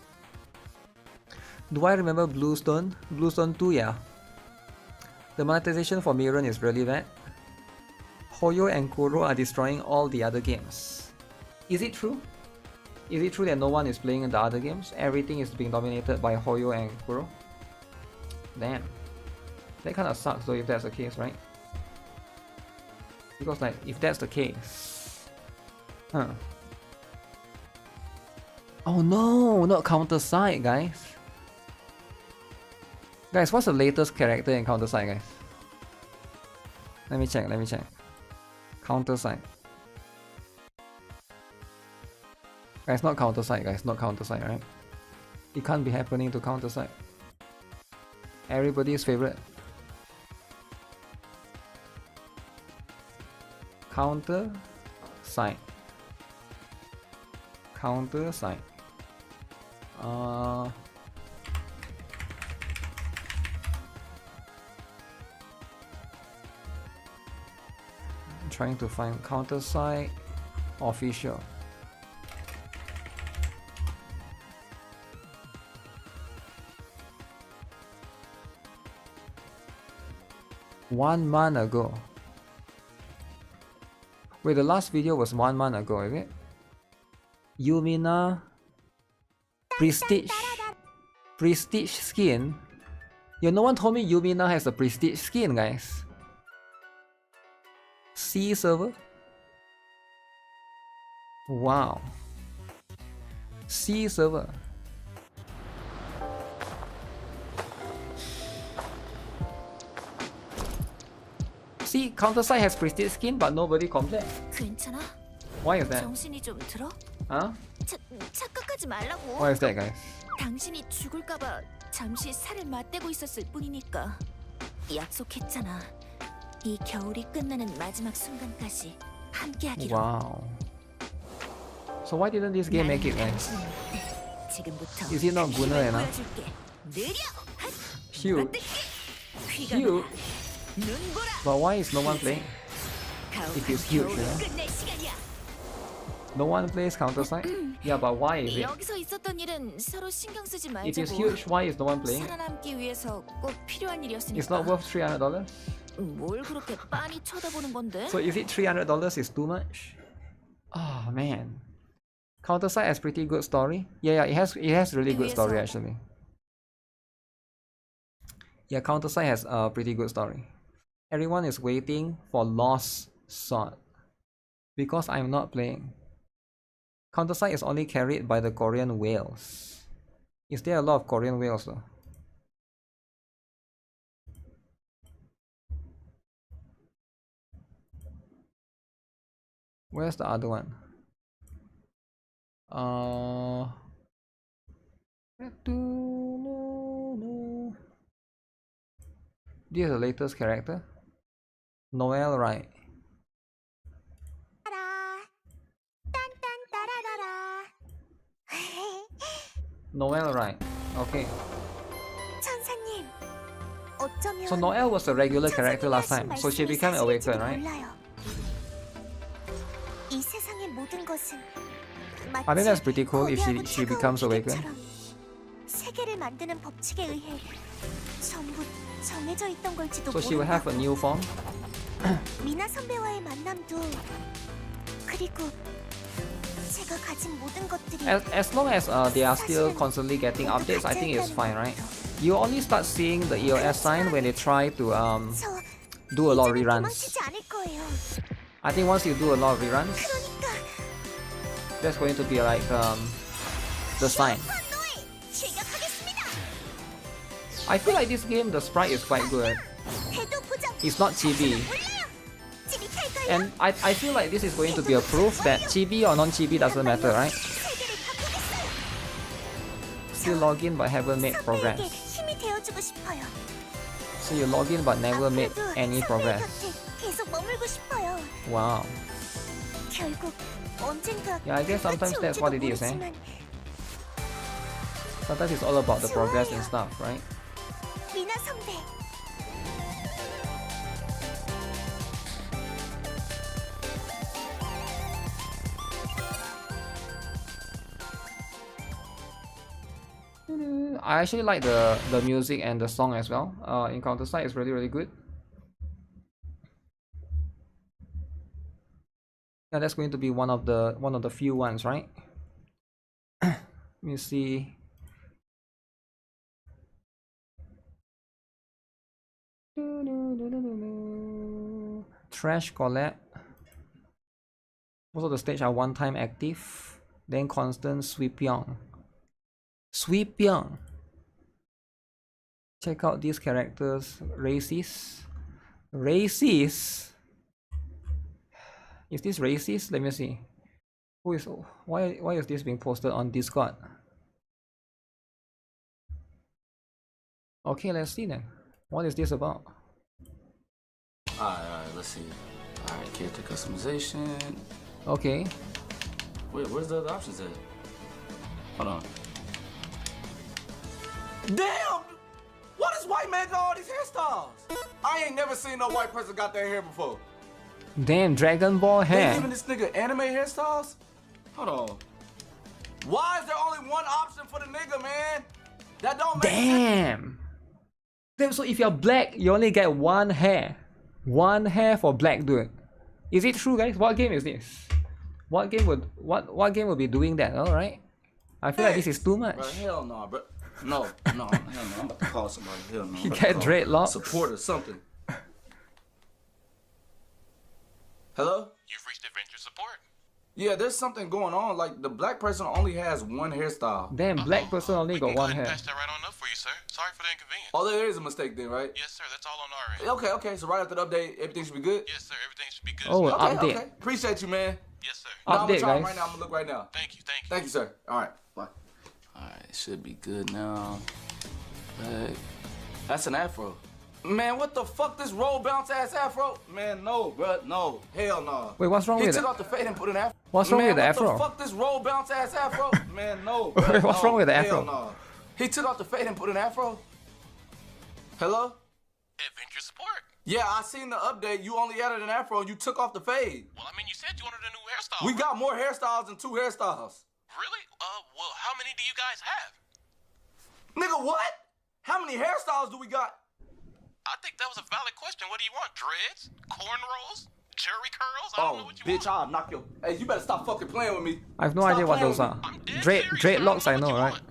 Do I remember Bluestone? Bluestone 2, yeah. The monetization for Miren is really bad. Hoyo and Kuro are destroying all the other games. Is it true? Is it true that no one is playing the other games? Everything is being dominated by Hoyo and Kuro? Damn. That kind of sucks though if that's the case, right? Because like, if that's the case... Huh. Oh no, not Counter-Side, guys. Guys, what's the latest character in Counter-Side, guys? Let me check. Counter-Side. Guys, not Counter-Side, guys, not Counter-Side, right? It can't be happening to Counter-Side. Everybody's favorite. Counter-Side. Counter-Side. I'm trying to find Counter-Side official. One month ago. Wait, the last video was 1 month ago, is it? Yumina Prestige skin? Yeah, no one told me Yumina has a Prestige skin, guys. C server? Wow. C server. See, Counter-Strike has Prestige skin, but nobody complained. 괜찮아? Why is that? 정신이 좀 들어? Huh? 착각하지 말라고. Why is that, guys? 당신이 죽을까봐 잠시 살을 맞대고 있었을 뿐이니까. 약속했잖아. 이 겨울이 끝나는 마지막 순간까지 함께하기로. Wow. So why didn't this game make it, guys? 지금부터 Is it not Gunner enough? 느려. Huge. Huge. But why is no one playing? It is huge, you know? No one plays Counter-Strike? Yeah, but why is it? 여기서 있었던 일은 서로 신경 쓰지 말자고. It is huge, why is no one playing? 살아남기 위해서 꼭 필요한 일이었으니까. It's not worth $300? 뭘 그렇게 빤히 쳐다보는 건데? So is it $300 is too much? Oh man. Counter-Strike has pretty good story. Yeah, it has really good story actually. Yeah, Counter-Strike has a pretty good story. Everyone is waiting for Lost Sword because I'm not playing. Counter-Strike is only carried by the Korean whales. Is there a lot of Korean whales though? Where's the other one? This is the latest character. Noel, right? Noel, right? Okay. So Noel was a regular character last time, so she became Awakened, right? I think that's pretty cool if she becomes Awakened. So she will have a new form. 미나 선배와의 만남도 그리고 내가 가진 모든 것들이 As long as they are still constantly getting updates, I think it's fine, right? You only start seeing the EOS sign when they try to 저 do a lot of 이제는 reruns. 도망치지 않을 거예요. I think once you do a lot of reruns, 그러니까 that's going to be like the sign. 분노에 출격하겠습니다. I feel like this game, the sprite is quite good. 해도 보장. It's not chibi. 몰라요. 찌릿할까요? And I feel like this is going to be a proof that chibi or non-chibi doesn't matter, right? 세계를 바꾸겠어요. Still log in but haven't made 선배에게 progress. 힘이 되어주고 싶어요. So you log in but never made 앞으로도 any 선배 progress. 곁에 계속 머물고 싶어요. Wow. 결국 언젠가 Yeah, I guess sometimes 끝이 that's what it 올지도 is, eh? 모르지만 Sometimes it's all about the progress and stuff, right? 미나 선배. I actually like the music and the song as well. In Counter-Strike is really good. Yeah, that's going to be one of the few ones, right? Let me see. Trash Collab. Most of the stage are one-time active, then constant sweepyong. Sweepyong. Check out these characters. Racist. Racist. Is this racist? Let me see. Who is? Why is this being posted on Discord? Okay, let's see then. What is this about? Alright, let's see. Alright, character customization. Okay. Wait, where's the other options at? Hold on. Damn! Why does white man got all these hairstyles? I ain't never seen no white person got their hair before. Damn, Dragon Ball They hair. giving this nigga anime hairstyles? Hold on. Why is there only one option for the nigga, man? That don't make sense. Damn. Damn. So if you're black, you only get one hair. One hair for black, dude. Is it true, guys? What game is this? What game would be doing that? All right. I feel like this is too much. Bro, hell no, bro. No, hell no. I'm about to call somebody. Hell no. You get dreadlocks. Support or something. Hello? You've reached adventure support. Yeah, there's something going on. Like, the black person only has one hairstyle. Damn, black person only We got can go one ahead and hair. patch that right on up for you, sir. Sorry for the inconvenience. Oh, there is a mistake then, right? Yes, sir. That's all on our end. Okay. So right after the update, everything should be good? Yes, sir. Everything should be good. Oh, sir. update. Okay. Appreciate you, man. Yes, sir. No, I'm gonna Update, try guys. right now. I'm gonna look right now. Thank you. Thank you, sir. All right. Bye. All right, should be good now. Back. That's an afro. Man, what the fuck? This roll bounce ass afro? Man, no, bro. No. Hell no. Wait, what's wrong He with took it? off the fade and put an afro. What's wrong Man, with the what afro? the fuck? This roll bounce ass afro? Man, no. Bro, Wait, what's no. wrong with the Hell afro? No. He took off the fade and put an afro? Hello? Adventure support. Yeah, I seen the update. You only added an afro and you took off the fade. Well, I mean, you said you wanted a new hairstyle. We right? got more hairstyles than 2 hairstyles. Really? Well, how many do you guys have? Nigga, what? How many hairstyles do we got? I think that was a valid question. What do you want? Dreads? Cornrows? Jerry curls? I don't know Oh, what you bitch, want. I'll knock your... Hey, you better stop fucking playing with me. I have no Stop idea what playing those with are. me. I'm dead Dreadlocks, serious. I know, what right? want.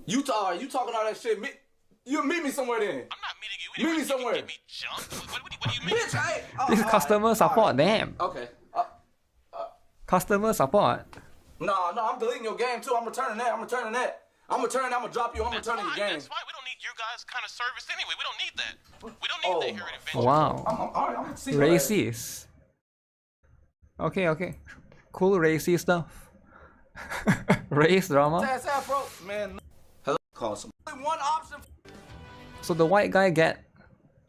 You talking all that shit. You meet me somewhere then. I'm not meeting you Meet me anywhere. You can somewhere. Get me jumped. What do you mean? Bitch, hey. This is customer support, damn. Okay. Customer support. No, I'm deleting your game too. I'm returning that. I'm returning that. I'm returning. I'm gonna drop you. I'm That's returning fine. your game. That's fine. We don't need your guys' kind of service anyway. We don't need that. We don't need that here at Adventure. Wow. I'm all right. I'm gonna see your ass. Racist. Okay. Cool racist stuff. Race drama. Ass afro, man. Hello. Call some. Only one option. So the white guy get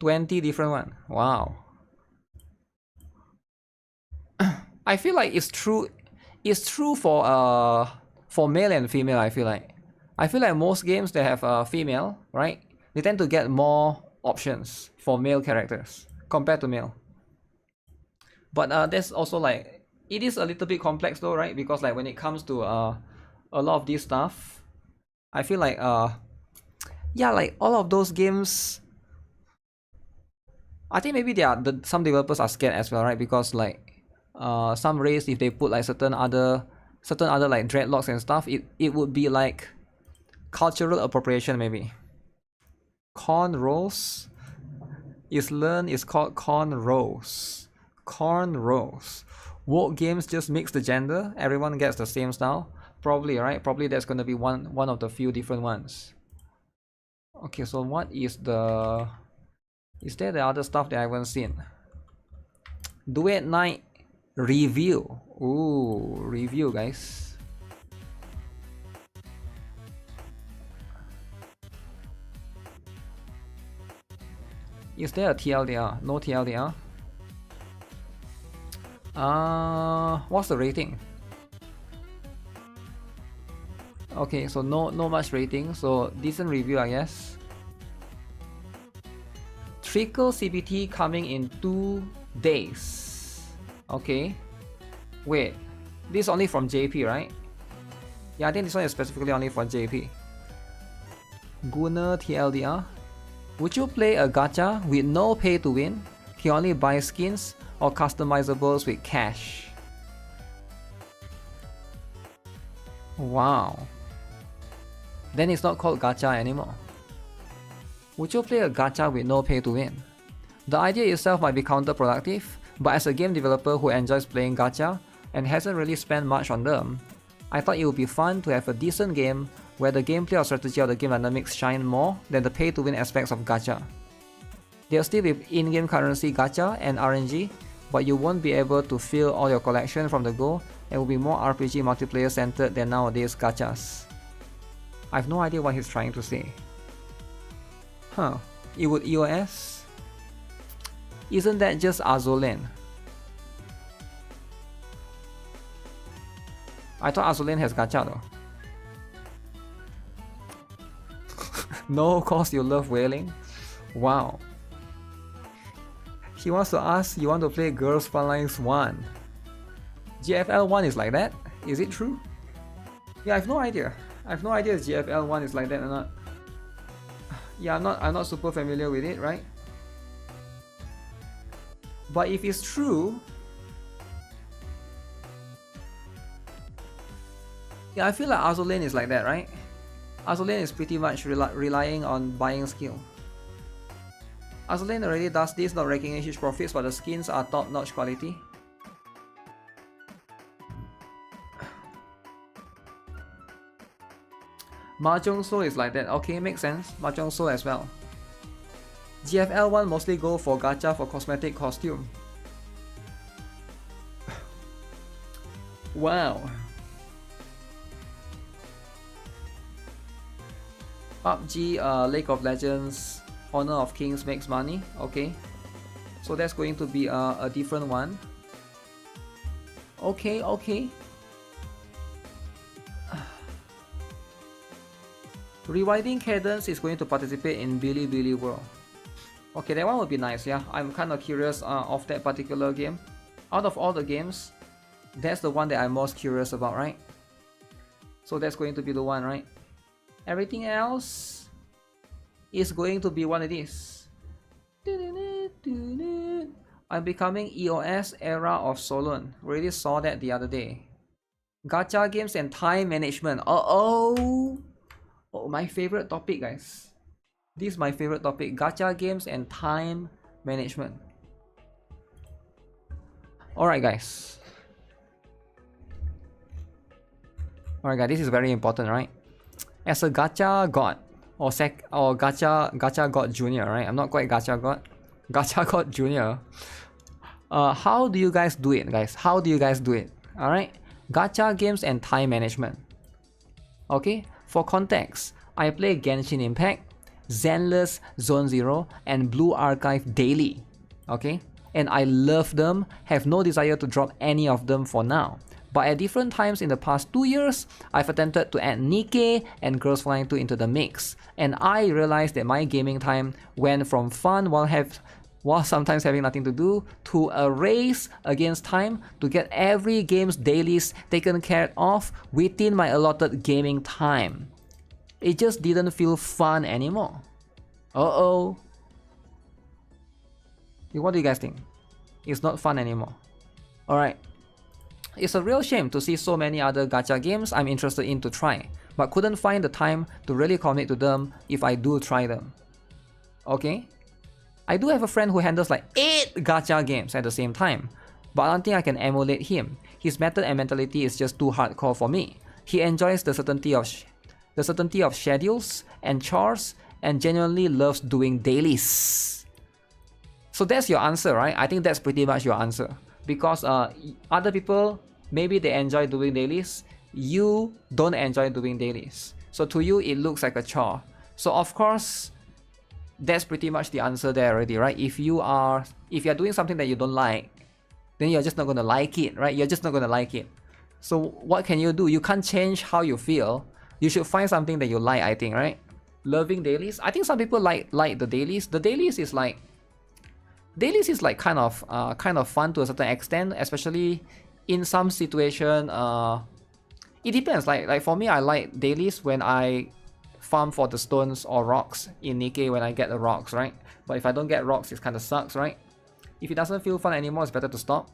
20 different one. Wow. I feel like it's true. It's true for male and female. I feel like most games that have female, right? They tend to get more options for male characters compared to male. But that's also like, it is a little bit complex though, right? Because like when it comes to a lot of this stuff, I feel like yeah, like all of those games, I think maybe some developers are scared as well, right? Because like some race, if they put like certain other like dreadlocks and stuff, it would be like cultural appropriation maybe. Cornrows is called cornrows. Cornrows. Woke games just mix the gender. Everyone gets the same style. Probably, right? Probably that's gonna be one of the few different ones. Okay, so what is the... Is there the other stuff that I haven't seen? Duet Night review. Ooh, review, guys. Is there a TLDR? No TLDR. What's the rating? Okay, so no much rating, so decent review, I guess. Trickle CBT coming in 2 days. Okay. Wait, this is only from JP, right? Yeah, I think this one is specifically only for JP. Gunner TLDR. Would you play a gacha with no pay to win? Can only buy skins or customizables with cash? Wow. Then it's not called gacha anymore. Would you play a gacha with no pay to win? The idea itself might be counterproductive, but as a game developer who enjoys playing gacha and hasn't really spent much on them, I thought it would be fun to have a decent game where the gameplay or strategy of the game dynamics shine more than the pay to win aspects of gacha. There'll still be in-game currency gacha and RNG, but you won't be able to fill all your collection from the go and will be more RPG multiplayer centered than nowadays gachas. I have no idea what he's trying to say. Huh, it would EOS? Isn't that just Azolan? I thought Azolan has gacha though. No, cause you love whaling? Wow. He wants to ask, you want to play Girls Frontlines 1? GFL 1 is like that? Is it true? Yeah, I have no idea. I have no idea if GFL 1 is like that or not. Yeah, I'm not super familiar with it, right? But if it's true, yeah, I feel like Azolan is like that, right? Azolan is pretty much relying on buying skill. Azolan already does this, not raking in huge profits, but the skins are top-notch quality. Mahjong Soul is like that. Okay, makes sense. Mahjong Soul as well. GFL 1 mostly go for gacha for cosmetic costume. Wow. PUBG, League of Legends, Honor of Kings makes money. Okay, so that's going to be a different one. Okay, okay. Rewinding Cadence is going to participate in Bilibili World. Okay, that one would be nice, yeah. I'm kind of curious of that particular game. Out of all the games, that's the one that I'm most curious about, right? So that's going to be the one, right? Everything else is going to be one of these. I'm becoming EOS era of Solon. Really saw that the other day. Gacha games and time management. Oh, my favorite topic, guys. This is my favorite topic. Gacha games and time management. Alright, guys. Alright, guys. This is very important, right? As a gacha god or gacha god junior, right? I'm not quite gacha god. Gacha god junior. How do you guys do it, guys? How do you guys do it? Alright? Gacha games and time management. Okay? For context, I play Genshin Impact, Zenless, Zone Zero, and Blue Archive daily. Okay? And I love them, have no desire to drop any of them for now. But at different times in the past 2 years, I've attempted to add NIKKE and Girls Flying 2 into the mix. And I realized that my gaming time went from fun while sometimes having nothing to do, to a race against time to get every game's dailies taken care of within my allotted gaming time. It just didn't feel fun anymore. Alright. It's a real shame to see so many other gacha games I'm interested in to try, but couldn't find the time to really commit to them if I do try them. Okay? I do have a friend who handles like 8 gacha games at the same time, but I don't think I can emulate him. His method and mentality is just too hardcore for me. He enjoys the certainty of schedules and chores and genuinely loves doing dailies. So that's your answer, right? I think that's pretty much your answer. Because other people, maybe they enjoy doing dailies, you don't enjoy doing dailies. So to you, it looks like a chore. So of course, that's pretty much the answer there already, right? If you're doing something that you don't like, then you're just not gonna like it, right? You're just not gonna like it. So what can you do? You can't change how you feel. You should find something that you like, I think, right? Loving dailies. I think some people like the dailies. The dailies is like kind of fun to a certain extent, especially in some situation. It depends. Like for me, I like dailies when I farm for the stones or rocks in NIKKE when I get the rocks, right? But if I don't get rocks, it kind of sucks, right? If it doesn't feel fun anymore, it's better to stop.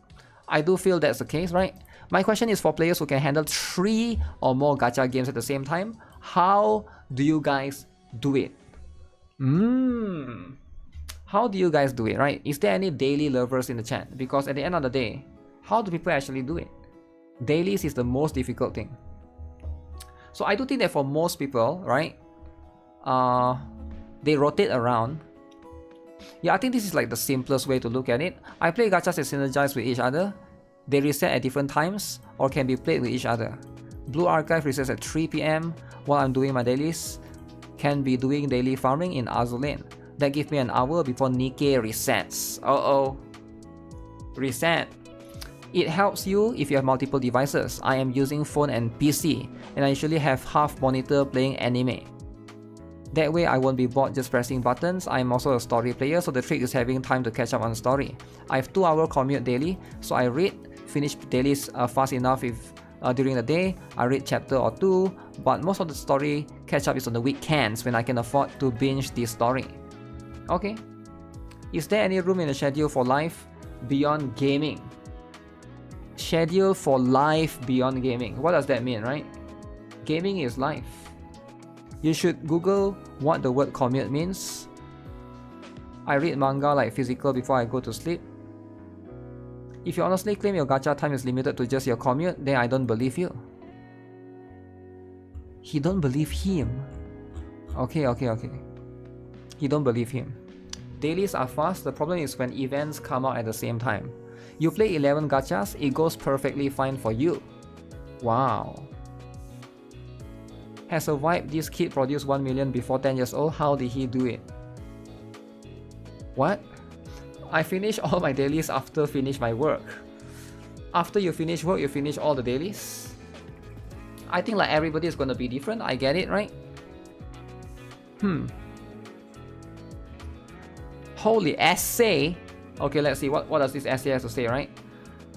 I do feel that's the case, right? My question is for players who can handle 3 or more gacha games at the same time. How do you guys do it? How do you guys do it, right? Is there any daily lovers in the chat? Because at the end of the day, how do people actually do it? Dailies is the most difficult thing. So I do think that for most people, right, they rotate around. Yeah, I think this is like the simplest way to look at it. I play gachas that synergize with each other. They reset at different times or can be played with each other. Blue Archive resets at 3 PM while I'm doing my dailies. Can be doing daily farming in Azulane. That gives me an hour before NIKKE resets. Reset. It helps you if you have multiple devices. I am using phone and PC, and I usually have half monitor playing anime. That way I won't be bored just pressing buttons. I'm also a story player, so the trick is having time to catch up on story. I have 2-hour commute daily, so I read, finish dailies fast enough if during the day. I read chapter or 2, but most of the story catch up is on the weekends when I can afford to binge the story. Okay. Is there any room in the schedule for life beyond gaming? Schedule for life beyond gaming. What does that mean, right? Gaming is life. You should Google what the word commute means. I read manga like physical before I go to sleep. If you honestly claim your gacha time is limited to just your commute, then I don't believe you. He don't believe him. Okay. You don't believe him. Dailies are fast. The problem is when events come out at the same time. You play 11 gachas, it goes perfectly fine for you. Wow. Has a vibe this kid produced 1 million before 10 years old. How did he do it? What? I finish all my dailies after finish my work. After you finish work, you finish all the dailies? I think like everybody is gonna be different. I get it, right? Holy essay. Okay, let's see what does this essay have to say, right?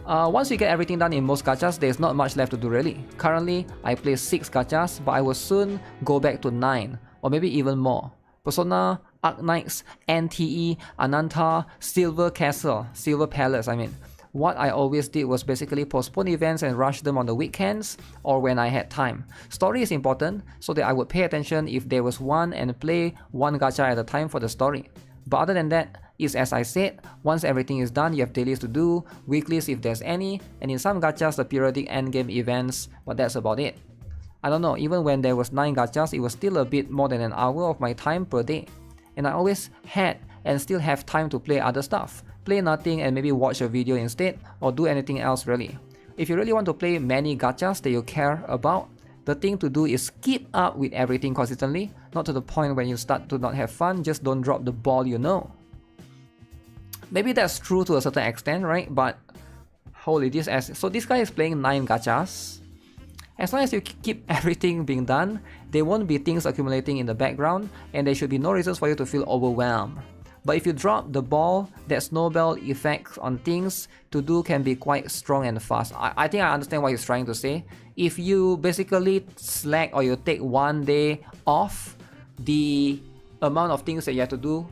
Once you get everything done in most gachas, there's not much left to do really. Currently, I play 6 gachas, but I will soon go back to 9, or maybe even more. Persona, Arknights, NTE, Ananta, Silver Palace, I mean. What I always did was basically postpone events and rush them on the weekends or when I had time. Story is important, so that I would pay attention if there was one and play one gacha at a time for the story. But other than that, is as I said, once everything is done, you have dailies to do, weeklies if there's any, and in some gachas the periodic endgame events, but that's about it. I don't know, even when there was 9 gachas, it was still a bit more than an hour of my time per day. And I always had and still have time to play other stuff. Play nothing and maybe watch a video instead, or do anything else really. If you really want to play many gachas that you care about, the thing to do is keep up with everything consistently, not to the point when you start to not have fun, just don't drop the ball, you know. Maybe that's true to a certain extent, right? But holy, so this guy is playing 9 gachas. As long as you keep everything being done, there won't be things accumulating in the background, and there should be no reasons for you to feel overwhelmed. But if you drop the ball, that snowball effect on things to do can be quite strong and fast. I think I understand what he's trying to say. If you basically slack or you take 1 day off, the amount of things that you have to do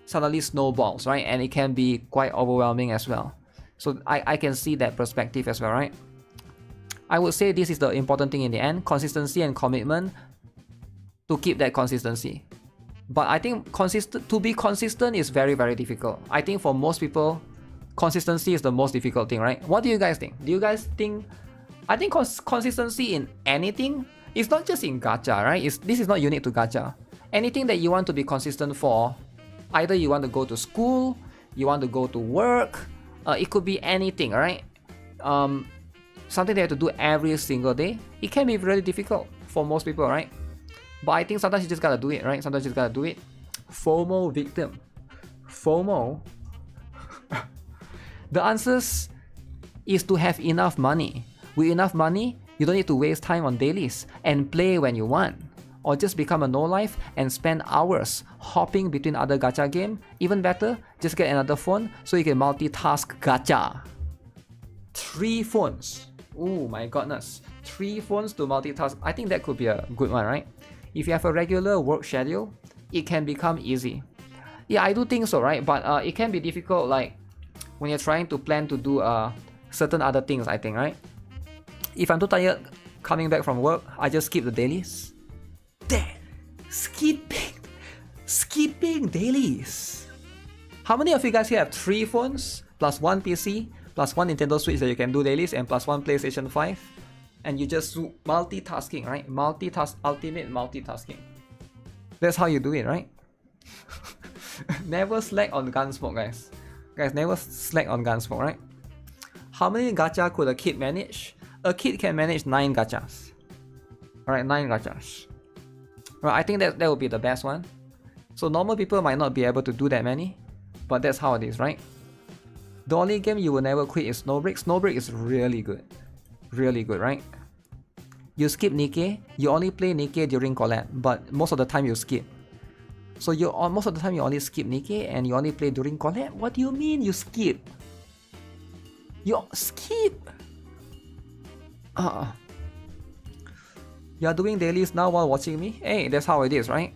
suddenly snowballs, right? And it can be quite overwhelming as well. So I can see that perspective as well, right? I would say this is the important thing in the end, consistency and commitment to keep that consistency. But I think to be consistent is very, very difficult. I think for most people, consistency is the most difficult thing, right? What do you guys think? Do you guys think... I think consistency in anything, it's not just in gacha, right? This is not unique to gacha. Anything that you want to be consistent for, either you want to go to school, you want to go to work, it could be anything, right? Something they have to do every single day, it can be really difficult for most people, right? But I think sometimes you just gotta do it, right? Sometimes you just gotta do it. FOMO victim. FOMO. The answers is to have enough money. With enough money, you don't need to waste time on dailies and play when you want. Or just become a no-life and spend hours hopping between other gacha game. Even better, just get another phone so you can multitask gacha. 3 phones. Oh my goodness. 3 phones to multitask. I think that could be a good one, right? If you have a regular work schedule, it can become easy. Yeah, I do think so, right? But it can be difficult, like when you're trying to plan to do certain other things, I think, right? If I'm too tired coming back from work, I just skip the dailies. Damn! Skipping dailies! How many of you guys here have 3 phones, plus 1 PC, plus 1 Nintendo Switch that you can do dailies, and plus 1 PlayStation 5? And you just do multitasking, right? Ultimate multitasking. That's how you do it, right? Never slack on Gunsmoke, guys. Guys, never slack on Gunsmoke, right? How many gacha could a kid manage? A kid can manage 9 gachas. Alright, 9 gachas. Right, I think that would be the best one. So normal people might not be able to do that many, but that's how it is, right? The only game you will never quit is Snowbreak. Snowbreak is really good. Really good, right? You skip NIKKE, you only play NIKKE during Collab, but most of the time you skip. So most of the time you only skip NIKKE and you only play during Collab? What do you mean you skip? You skip? You are doing dailies now while watching me? Hey, that's how it is, right?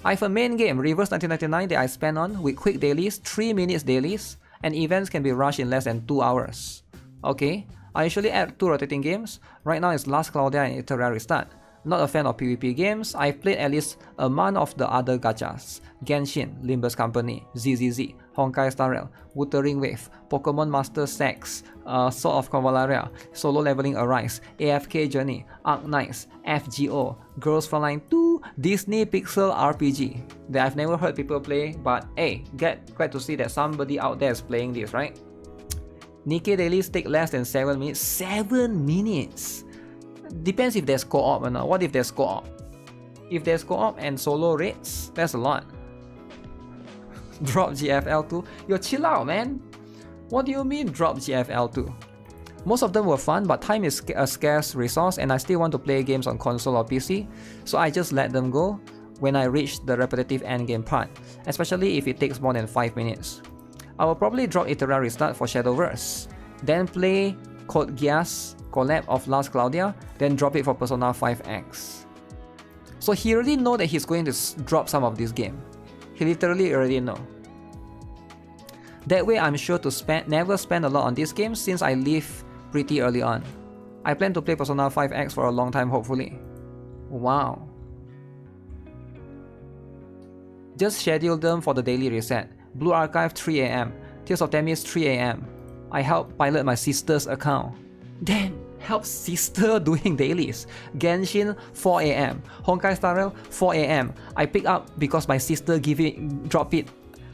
I have a main game, Reverse 1999, that I spend on with quick dailies, 3 minutes dailies, and events can be rushed in less than 2 hours. Okay, I usually add 2 rotating games. Right now it's Last Claudia and Iterar Restart. Not a fan of PvP games. I've played at least a month of the other gachas. Genshin, Limbus Company, ZZZ, Honkai Star Rail, Wuthering Wave, Pokemon Master Sex, Sword of Cavalaria, Solo Leveling Arise, AFK Journey, Arc Knights, FGO, Girls Frontline 2, Disney Pixel RPG. That I've never heard people play, but hey, glad to see that somebody out there is playing this, right? NIKKE dailies take less than 7 minutes. 7 minutes! Depends if there's co-op or not. What if there's co-op? If there's co-op and solo raids, that's a lot. Drop GFL2? Yo, chill out, man. What do you mean drop GFL2? Most of them were fun, but time is a scarce resource and I still want to play games on console or PC, so I just let them go when I reach the repetitive endgame part, especially if it takes more than 5 minutes. I will probably drop Iterar Restart for Shadowverse, then play Code Geass Collab of Last Claudia, then drop it for Persona 5X. So he already know that he's going to drop some of this game. He literally already know. That way I'm sure to never spend a lot on this game since I leave pretty early on. I plan to play Persona 5X for a long time hopefully. Wow. Just schedule them for the daily reset. Blue Archive 3 AM, Tears of Themis 3 AM. I help pilot my sister's account. Damn, help sister doing dailies. Genshin 4 AM, Honkai Star Rail 4 AM. I pick up because my sister drop it.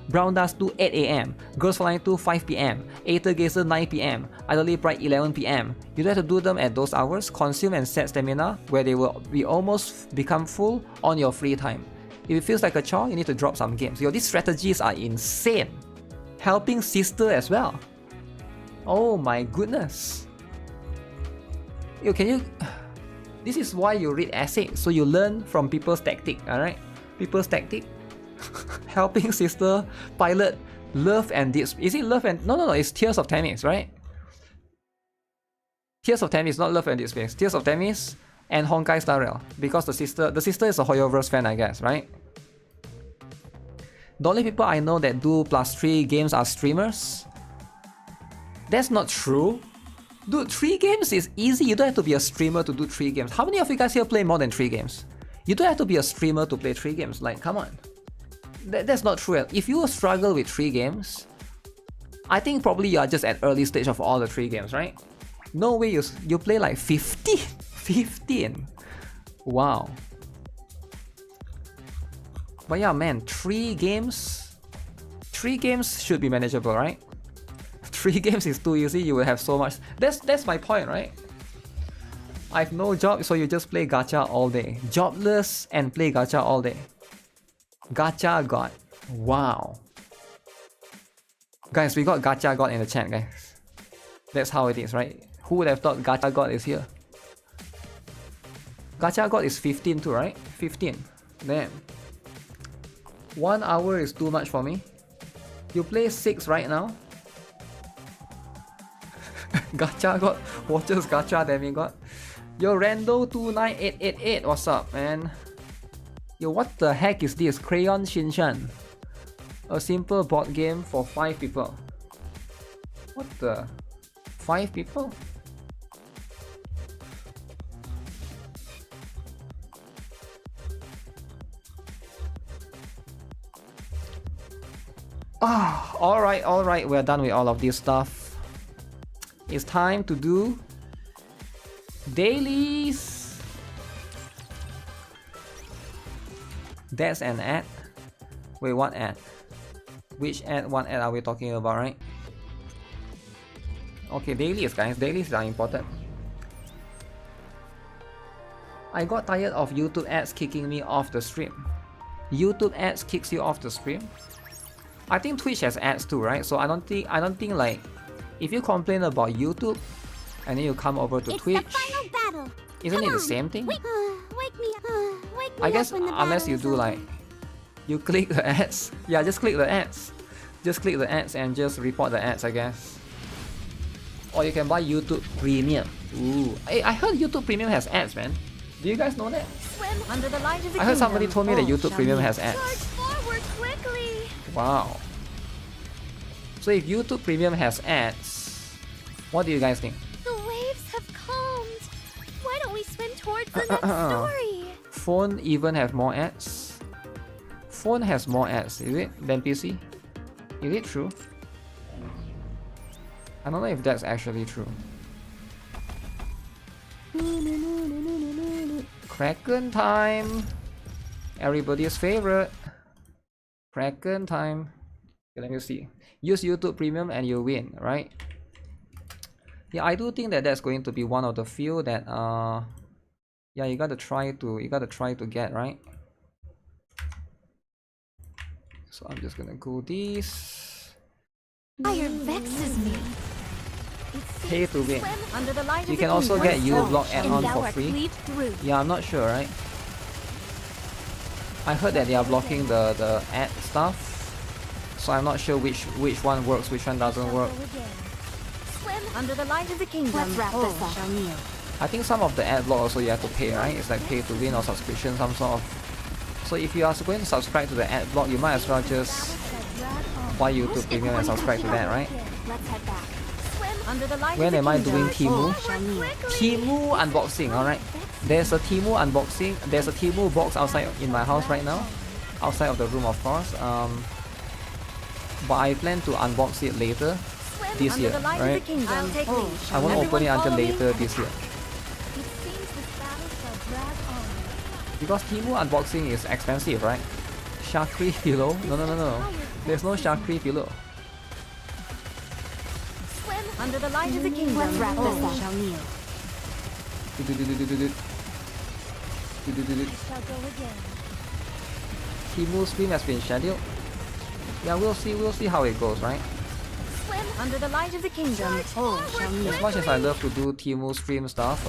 Brown Dust 2 8 AM, Girls Flying 2 5 PM, Aether Gazer 9 PM, Idly Bright 11 PM. You don't have to do them at those hours, consume and set stamina where they will be almost become full on your free time. If it feels like a chore, you need to drop some games. Yo, these strategies are insane. Helping sister as well. Oh my goodness. Yo, can you... This is why you read essays, so you learn from people's tactic, alright? People's tactic. Helping sister pilot Love and Deep Space. Is it Love and... No, it's Tears of Themis, right? Tears of Themis, not Love and Deep Space. Tears of Themis and Honkai Star Rail. Because the sister is a Hoyoverse fan, I guess, right? The only people I know that do +3 games are streamers. That's not true. Dude, 3 games is easy. You don't have to be a streamer to do 3 games. How many of you guys here play more than 3 games? You don't have to be a streamer to play 3 games. Like, come on. That's not true. If you struggle with 3 games, I think probably you are just at early stage of all the 3 games, right? No way you play like 15. 15. Wow. But yeah, man, 3 games should be manageable, right? 3 games is too easy. You will have so much. That's my point, right? I have no job, so you just play gacha all day. Jobless and play gacha all day. Gacha God. Wow. Guys, we got Gacha God in the chat, guys. That's how it is, right? Who would have thought Gacha God is here? Gacha God is 15 too, right? 15. Damn. 1 hour is too much for me. You play 6 right now? Gacha God watches Gacha Demigod. Yo, Rando29888, what's up, man? Yo, what the heck is this? Crayon Shinchan. A simple board game for 5 people. What the? 5 people? Ah, alright, we're done with all of this stuff. It's time to do dailies. That's an ad. Wait, what ad? Which ad? What ad are we talking about, right? Okay, dailies, guys. Dailies are important. I got tired of YouTube ads kicking me off the stream. YouTube ads kicks you off the stream? I think Twitch has ads too, right? So I don't think like if you complain about YouTube and then you come over to Twitch, isn't it the same thing? Wake me I guess up when the unless you battle do is like you click the ads. Yeah, just click the ads. Just click the ads and just report the ads, I guess. Or you can buy YouTube Premium. Ooh, I heard YouTube Premium has ads, man. Do you guys know that? Swim under the light of the I heard somebody kingdom. told me that YouTube Premium has Charge ads. forward quickly. Wow. So if YouTube Premium has ads, what do you guys think? The waves have calmed. Why don't we swim towards the next story? Phone even have more ads? Phone has more ads, is it, than PC? Is it true? I don't know if that's actually true. Kraken time! Everybody's favorite. Kraken time. Okay, let me see. Use YouTube Premium and you win, right? Yeah, I do think that that's going to be one of the few that yeah, you gotta try to get, right? So I'm just gonna go this. Fire vexes me. Pay to win. Swim under the light You of can the also kingdom. get uBlock add-on And thou for art free. cleaved through. Yeah, I'm not sure, right? I heard that they are blocking the ad stuff, so I'm not sure which one works, which one doesn't work. Swim under the light of the kingdom. Let's wrap this up. I think some of the ad block also you have to pay, right? It's like pay to win or subscription, some sort of. So if you are going to subscribe to the ad block, you might as well just buy YouTube Premium and subscribe to that, right? Let's head back. Swim under the light When of the am I kingdom. doing Temu? Quickly. Temu unboxing, alright. There's a Temu unboxing. There's a Temu box outside in my house right now. Outside of the room, of course. But I plan to unbox it later Swim this under year, the light right? of the kingdom. I'll take lead. I won't open it until later this year. It seems this battle shall drag on. Because Temu unboxing is expensive, right? Shakri pillow? No. There's no Shakri pillow. Swim under the light of the kingdom. Let's wrap this up. Shall kneel. Shall go again. Temu stream has been scheduled. Yeah, we'll see how it goes, right? Swim under the light of the kingdom. Shall kneel. As much as I love to do Temu stream stuff,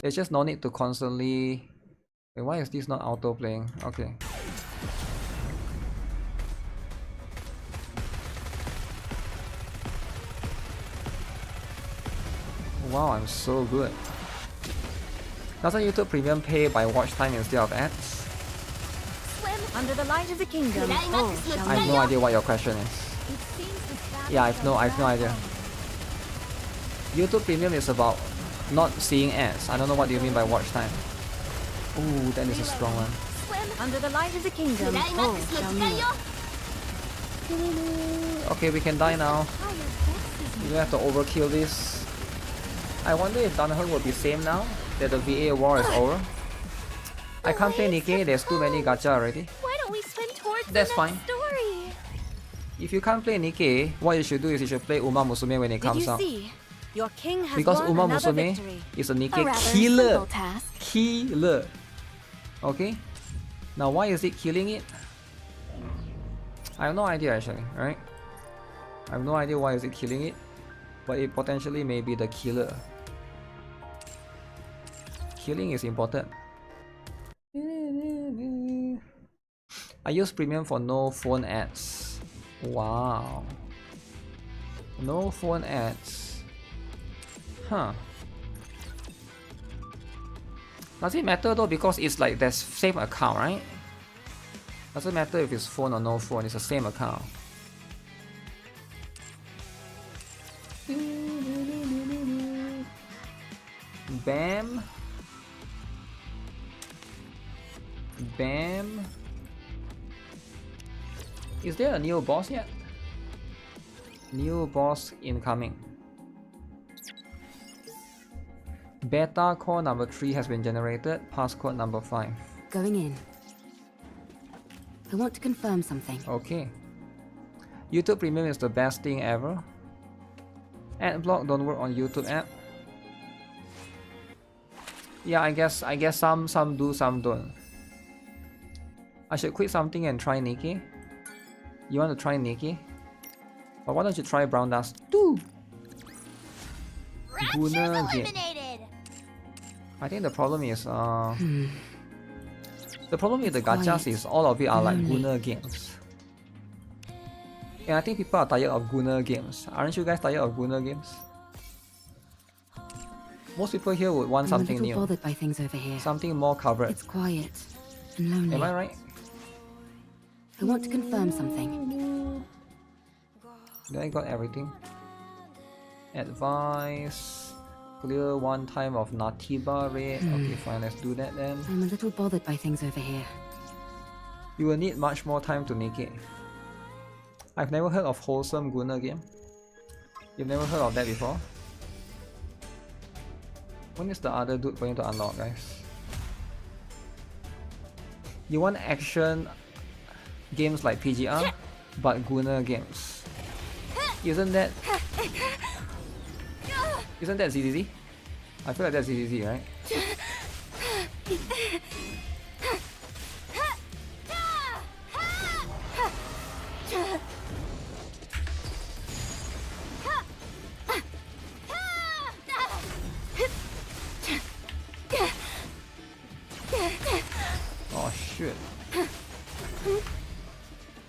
there's just no need to constantly. Wait, why is this not auto playing? Okay. Wow, I'm so good. Doesn't YouTube Premium pay by watch time instead of ads? Swim under the light of the kingdom. I have no idea what your question is. Yeah, I've no idea. YouTube Premium is about not seeing ads. I don't know what you mean by watch time. Ooh, that is a strong one. Under the light of the kingdom, all shall kneel. Okay, we can die now. We have to overkill this. I wonder if Danheng will be same now that the VA war is over. I can't play NIKKE, there's too many gacha already. Why don't we swim towards That's the fine. next story? If you can't play NIKKE, what you should do is you should play Umamusume when it Did comes you out. see? Your king has Because won another Umamusume victory. is a A NIKKE rather killer. simple task. Killer. Okay? Now why is it killing it? I have no idea actually, right? I have no idea why is it killing it. But it potentially may be the killer. Killing is important. I use premium for no phone ads. Wow. No phone ads. Huh. Does it matter though? Because it's like the same account, right? Doesn't matter if it's phone or no phone, it's the same account. Bam. Bam. Is there a new boss yet? New boss incoming. Beta core number 3 has been generated. Passcode number 5. Going in. I want to confirm something. Okay. YouTube Premium is the best thing ever. Adblock don't work on YouTube app. Yeah, I guess some do, some don't. I should quit something and try NIKKE. You want to try NIKKE? But why don't you try Brown Dust too? Guna game. I think the problem is the problem with the gachas is all of it are like Guna games. And I think people are tired of Guna games. Aren't you guys tired of Guna games? Most people here would want something new. Bothered by things over here. Something more covered. It's quiet and lonely. Am I right? I want to confirm something. Did I got everything? Advice. Clear one time of Natiba raid. Okay, fine, let's do that then. I'm a little bothered by things over here. You will need much more time to make it. I've never heard of wholesome Guna game. You've never heard of that before? When is the other dude going to unlock, guys? You want action games like PGR, but Guna games. Isn't that ZZZ? I feel like that's ZZZ, right? Oh shit.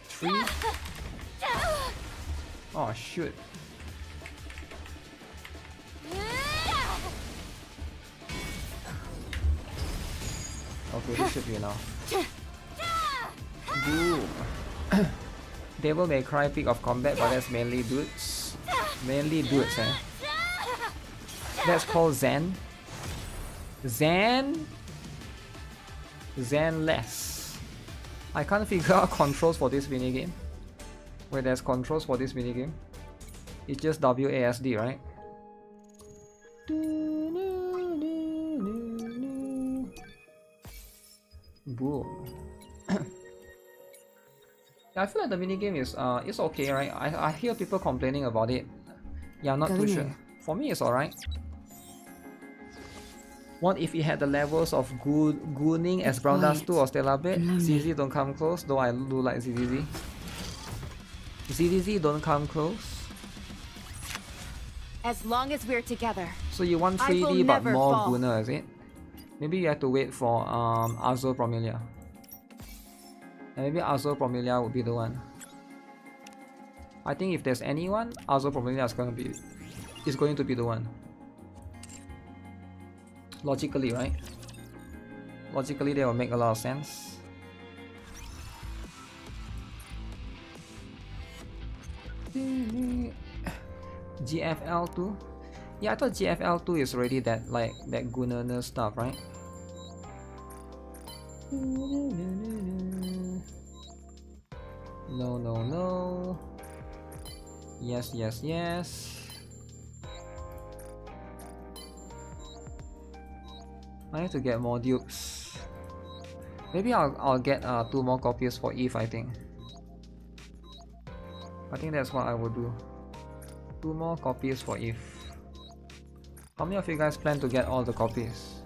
3? Oh shoot. Okay, this should be enough. Boom. Devil May Cry peak of combat, but that's mainly dudes. Mainly dudes, eh? That's called Zen. Zenless. I can't figure out controls for this minigame. Where there's controls for this minigame. It's just WASD, right? Boom. Yeah, I feel like the minigame is it's okay, right? I hear people complaining about it. Yeah, I'm not too sure. For me, it's alright. What if it had the levels of gooning as Brown Dust 2 or Stellar Bit? ZZ don't come close, though I do like ZZZ. ZZZ don't come close. As long as we're together. So you want 3D but more Guna, is it? Maybe you have to wait for Azure Promilia. And maybe Azure Promilia would be the one. I think if there's anyone, Azure Promilia is going to be the one. Logically, right? Logically, that will make a lot of sense. GFL2? Yeah, I thought GFL2 is already that like that Gunner stuff, right? No, no, no. Yes, yes, yes. I need to get more dupes. Maybe I'll get 2 more copies for Eve, I think. I think that's what I will do. 2 more copies for Eve. How many of you guys plan to get all the copies?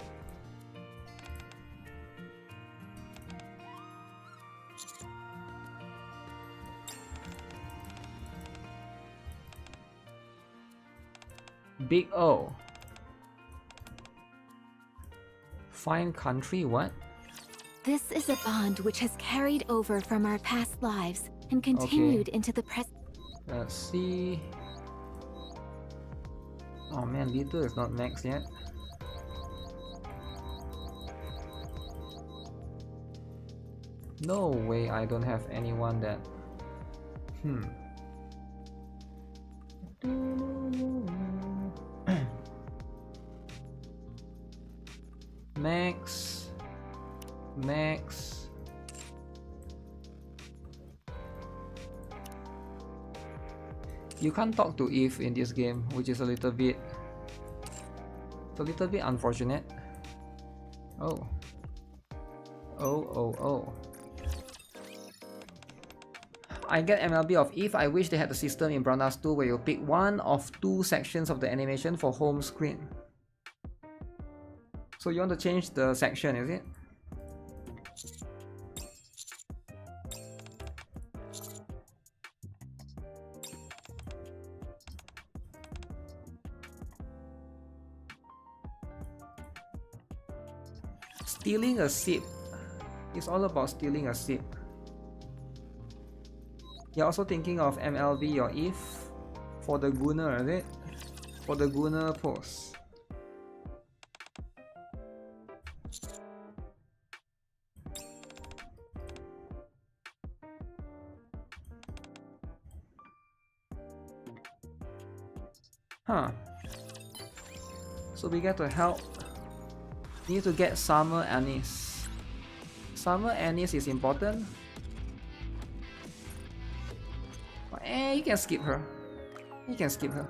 Big O. Fine country, what? This is a bond which has carried over from our past lives and continued into the present. Let's see. Oh man, Little is not max yet. No way I don't have anyone that... Max. You can't talk to Eve in this game, which is a little bit unfortunate. Oh. I get MLB of Eve. I wish they had a system in Brown 2 where you pick one of 2 sections of the animation for home screen. So you want to change the section, is it? Stealing a sip. It's all about stealing a sip. You're also thinking of MLB or Eve for the Gunner, is it? For the Gunner pose. Huh. So we get to help. Need to get Summer Anise. Summer Anise is important. You can skip her. You can skip her.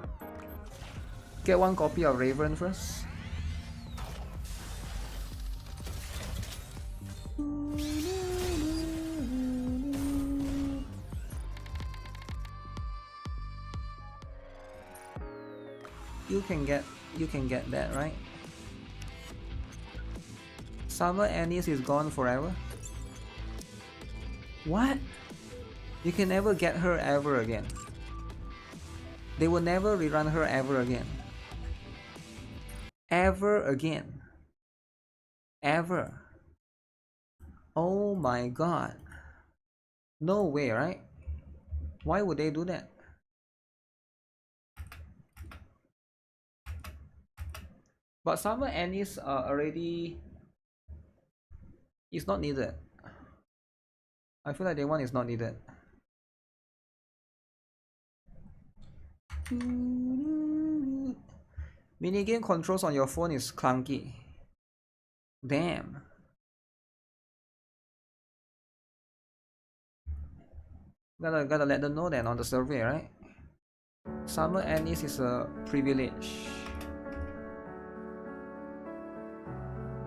Get 1 copy of Raven first. You can get that, right? Summer Anise is gone forever. What? You can never get her ever again. They will never rerun her ever again. Ever again. Ever. Oh my god. No way, right? Why would they do that? But Summer Anise already is not needed. I feel like the one is not needed. Minigame controls on your phone is clunky. Damn. Gotta let them know then on the survey, right? Summer Anise is a privilege.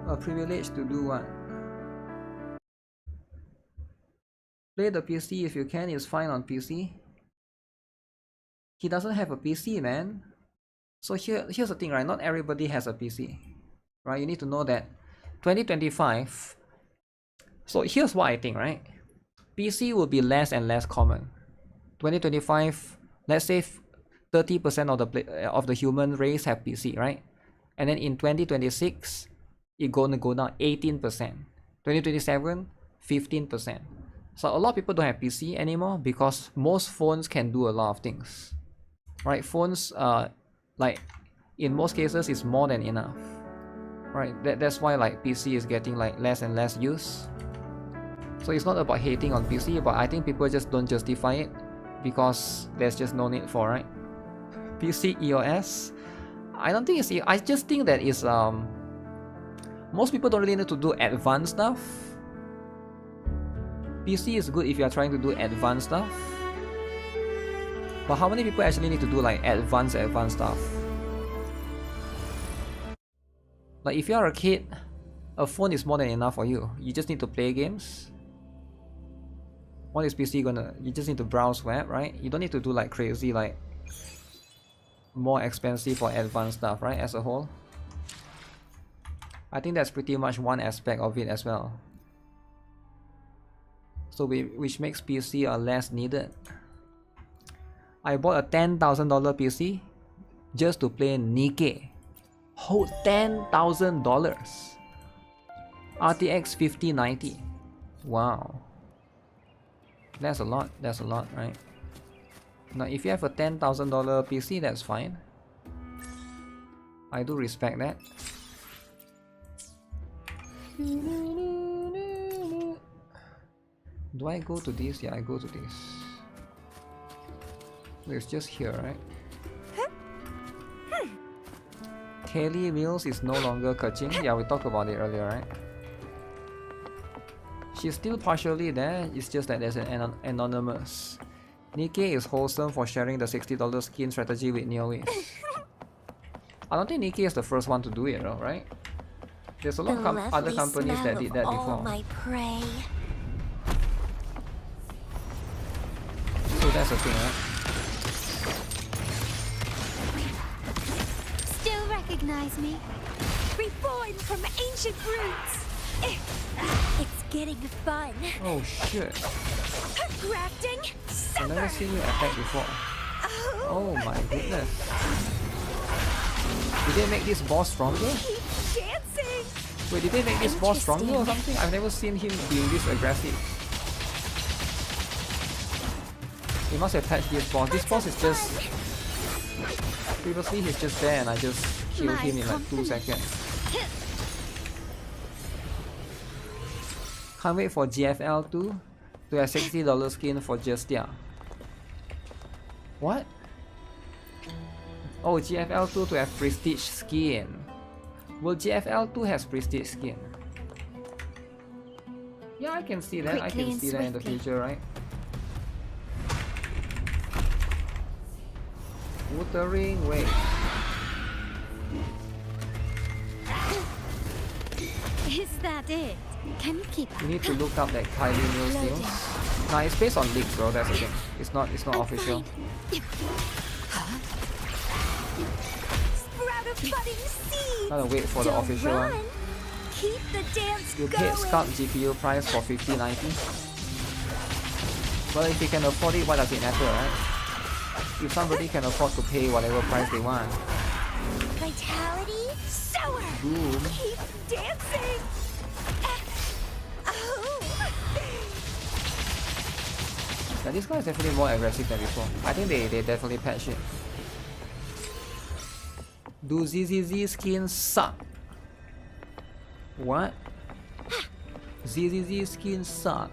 A privilege to do what? Play the PC if you can, it's fine on PC. He doesn't have a PC, man. So here's the thing, right? Not everybody has a PC, right? You need to know that 2025. So here's what I think, right? PC will be less and less common. 2025, let's say 30% of the human race have PC, right? And then in 2026, it's gonna go down 18%. 2027, 15%. So a lot of people don't have PC anymore because most phones can do a lot of things, right? Phones, like in most cases, is more than enough, right? That's why like PC is getting like less and less use. So it's not about hating on PC, but I think people just don't justify it because there's just no need for, right? PC EOS, I don't think it's. I just think that it's most people don't really need to do advanced stuff. PC is good if you are trying to do advanced stuff, but how many people actually need to do like advanced stuff? Like if you are a kid, a phone is more than enough for you. You just need to play games. What is PC gonna? You just need to browse web, right? You don't need to do like crazy, like more expensive or advanced stuff, right? As a whole, I think that's pretty much one aspect of it as well. So which makes PC less needed. I bought a $10,000 PC just to play NIKKE. Hold $10,000. RTX 5090. Wow. That's a lot, right? Now if you have a $10,000 PC, that's fine. I do respect that. Do I go to this? Yeah, I go to this. So it's just here, right? Kelly Mills is no longer Kachin. Yeah, we talked about it earlier, right? She's still partially there, it's just that there's an anonymous. NIKKE is wholesome for sharing the $60 skin strategy with neoies. I don't think NIKKE is the first one to do it, right? There's a lot of other companies that did that before. My prey. So that's the thing, right? Still recognize me? Reborn from ancient roots. It's getting fun. Oh shit. Grafting. I've never seen you attack before. Oh my goodness. Did they make this boss stronger? Keep dancing. Wait, did they make this boss stronger or something? I've never seen him being this aggressive. They must have patched this boss. This boss is just... Previously he's just there and I just killed him in like 2 seconds. Can't wait for GFL 2 to have $60 skin for Justia. What? Oh, GFL 2 to have prestige skin. Well, GFL 2 has prestige skin. Yeah, I can see that. I can see that in the future, right? Wuthering, wait. Is that it? Can you keep up? You need to look up that Kylie Mills news. Nah, it's based on leaks, bro. That's the thing. It's not official. Sprout of budding seeds. Gotta wait for the official one. Keep the dance You going. paid Sculpt GPU price for $50.90. Well, if you can afford it, why does it matter, right? If somebody can afford to pay whatever price they want. Vitality sour. Boom. Keep dancing. Yeah, this guy is definitely more aggressive than before. I think they definitely patched it. Do ZZZ skins suck? What? ZZZ skins suck.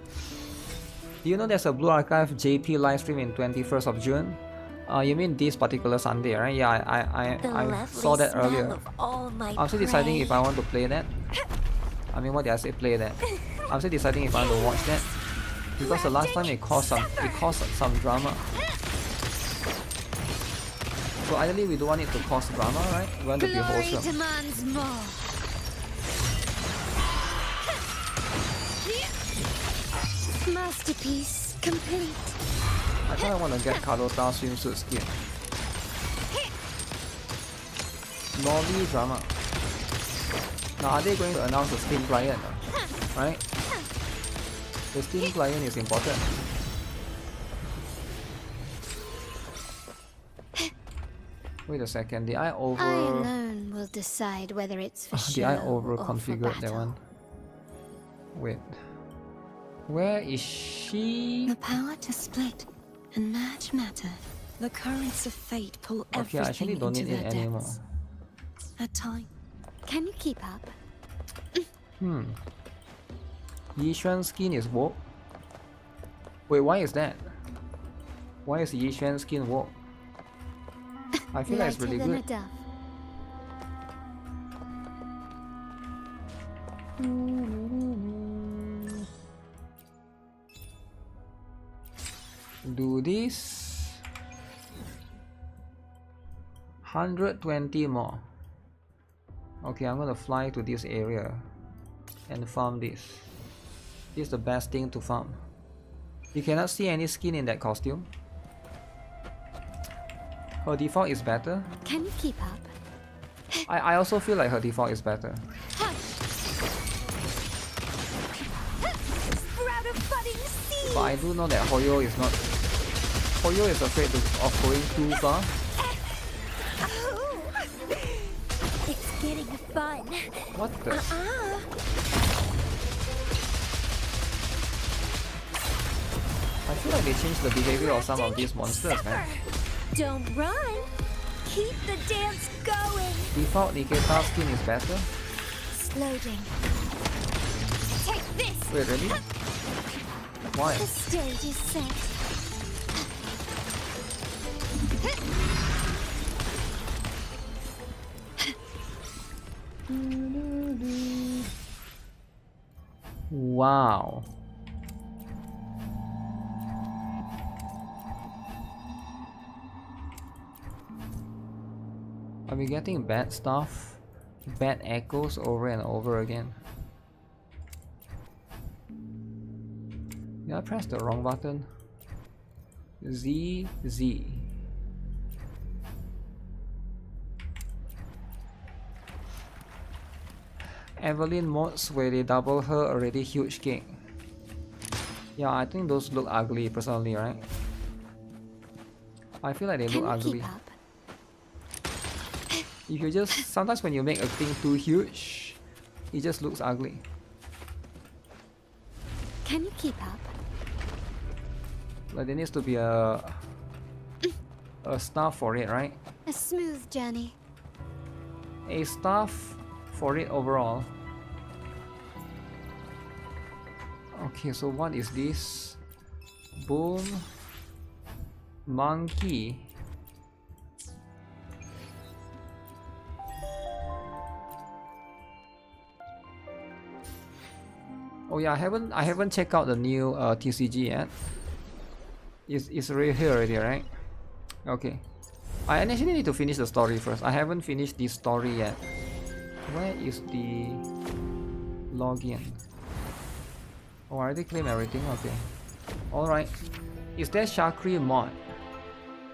Do you know there's a Blue Archive JP livestream in 21st of June? You mean this particular Sunday, right? Yeah, I saw that earlier. I'm still deciding if I want to play that. I mean, what did I say? Play that. I'm still deciding if I want to watch that. Because the last time it caused some drama. So ideally we don't want it to cause drama, right? We want to be wholesome. Demands more. Masterpiece complete. I kind of want to get Carlota swimsuit skin. Lolly drama. Now are they going to announce the Steam client? Right? The Steam client is important. Wait a second, did I over... I alone will decide whether it's for Did I over configure that one? Wait. Where is she? The power to split and merge matter. The currents of fate pull Okay, I actually everything don't into need their it anymore. depths. At time. Can you keep up? Yishuan skin is woke. Wait, why is that? Why is Yishuan's skin woke? I feel like it's really Lighter than a good. dove. Do this. 120 more. Okay, I'm gonna fly to this area and farm this. This is the best thing to farm. You cannot see any skin in that costume. Her default is better. Can you keep up? I also feel like her default is better. Sprout of budding seed. But I do know that Hoyo is not. Hoyo is afraid of going too far. It's getting fun. What the? I feel like they changed the behavior of some of these monsters, man. Don't run. Keep the dance going. Default Nikita skin is better? Exploding. Take this. Wait, really? Why? The stage is set. Wow. Are we getting bad stuff? Bad echoes over and over again? Did I press the wrong button? Z. Evelyn mods where they double her already huge cake. Yeah, I think those look ugly personally, right? I feel like they Can look you ugly. keep up? If you just sometimes when you make a thing too huge, it just looks ugly. Can you keep up? Like there needs to be a staff for it, right? A smooth journey. A staff for it overall. Okay, so what is this? Boom. Monkey. Oh yeah, I haven't checked out the new TCG yet. It's already here already, right? Okay. I actually need to finish the story first. I haven't finished this story yet. Where is the login? Oh, I already claimed everything. Okay. Alright. Is there Shakri mod?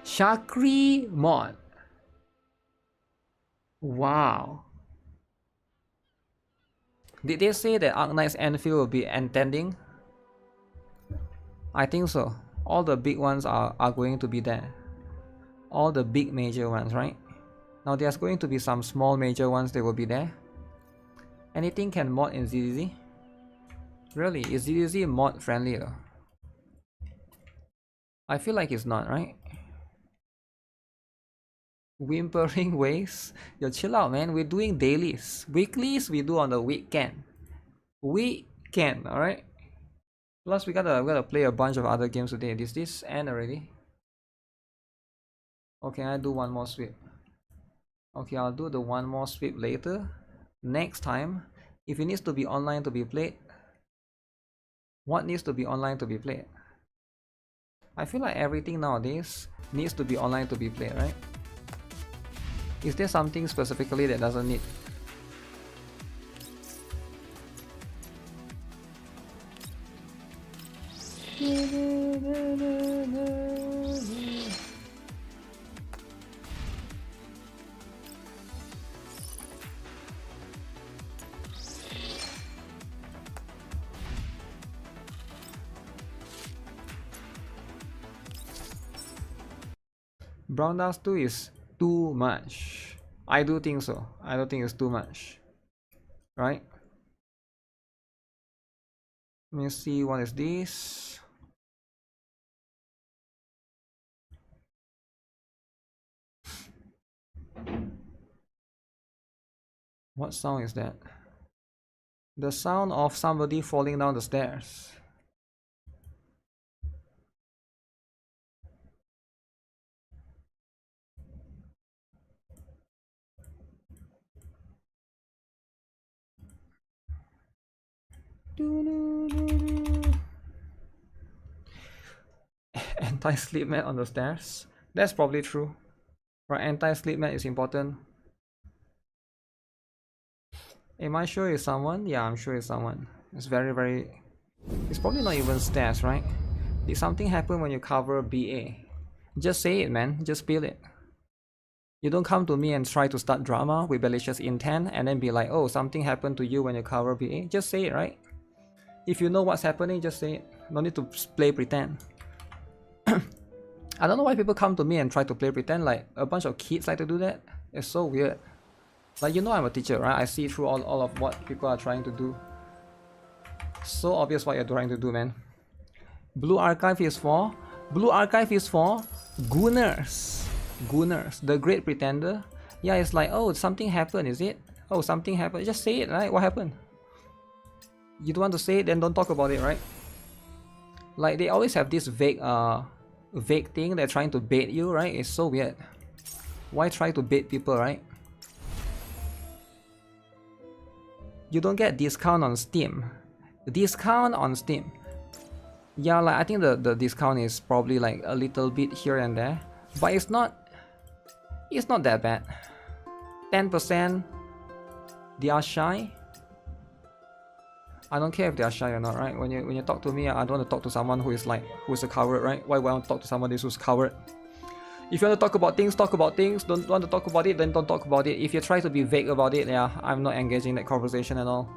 Shakri mod. Wow. Did they say that Arknight's Enfield will be intending? I think so. All the big ones are going to be there. All the big major ones, right? Now there's going to be some small major ones that will be there. Anything can mod in ZZZ? Really? Is ZZZ mod friendly though? I feel like it's not, right? Whimpering ways? Yo, chill out, man. We're doing dailies. Weeklies we do on the weekend. Weekend, alright? Plus we gotta play a bunch of other games today. Is this end already? Okay, I do one more sweep. Okay, I'll do the one more sweep later. Next time. If it needs to be online to be played. What needs to be online to be played? I feel like everything nowadays needs to be online to be played, right? Is there something specifically that doesn't need? Brown Dust 2 is too much. I do think so. I don't think it's too much. Right? Let me see, what is this? What sound is that? The sound of somebody falling down the stairs. Anti-sleep mat on the stairs. That's probably true. Right, anti-sleep mat is important. Am I sure it's someone? Yeah, I'm sure it's someone. It's very... It's probably not even stairs, right? Did something happen when you cover BA? Just say it, man. Just spill it. You don't come to me and try to start drama with malicious intent and then be like, oh, something happened to you when you cover BA. Just say it, right? If you know what's happening, just say it. No need to play pretend. I don't know why people come to me and try to play pretend. Like, a bunch of kids like to do that. It's so weird. Like, you know I'm a teacher, right? I see through all of what people are trying to do. So obvious what you're trying to do, man. Blue Archive is for Gooners. Gooners, the Great Pretender. Yeah, it's like, oh, something happened, is it? Oh, something happened. Just say it, right? What happened? You don't want to say it, then don't talk about it, right? Like, they always have this vague thing. They're trying to bait you, right? It's so weird. Why try to bait people, right? You don't get discount on Steam. Discount on Steam. Yeah, like, I think the discount is probably like a little bit here and there, but it's not that bad. 10%. They are shy. I don't care if they are shy or not, right? When you talk to me, I don't want to talk to someone who's a coward, right? Why would I want to talk to someone who's a coward? If you want to talk about things, talk about things. Don't want to talk about it, then don't talk about it. If you try to be vague about it, yeah, I'm not engaging in that conversation at all.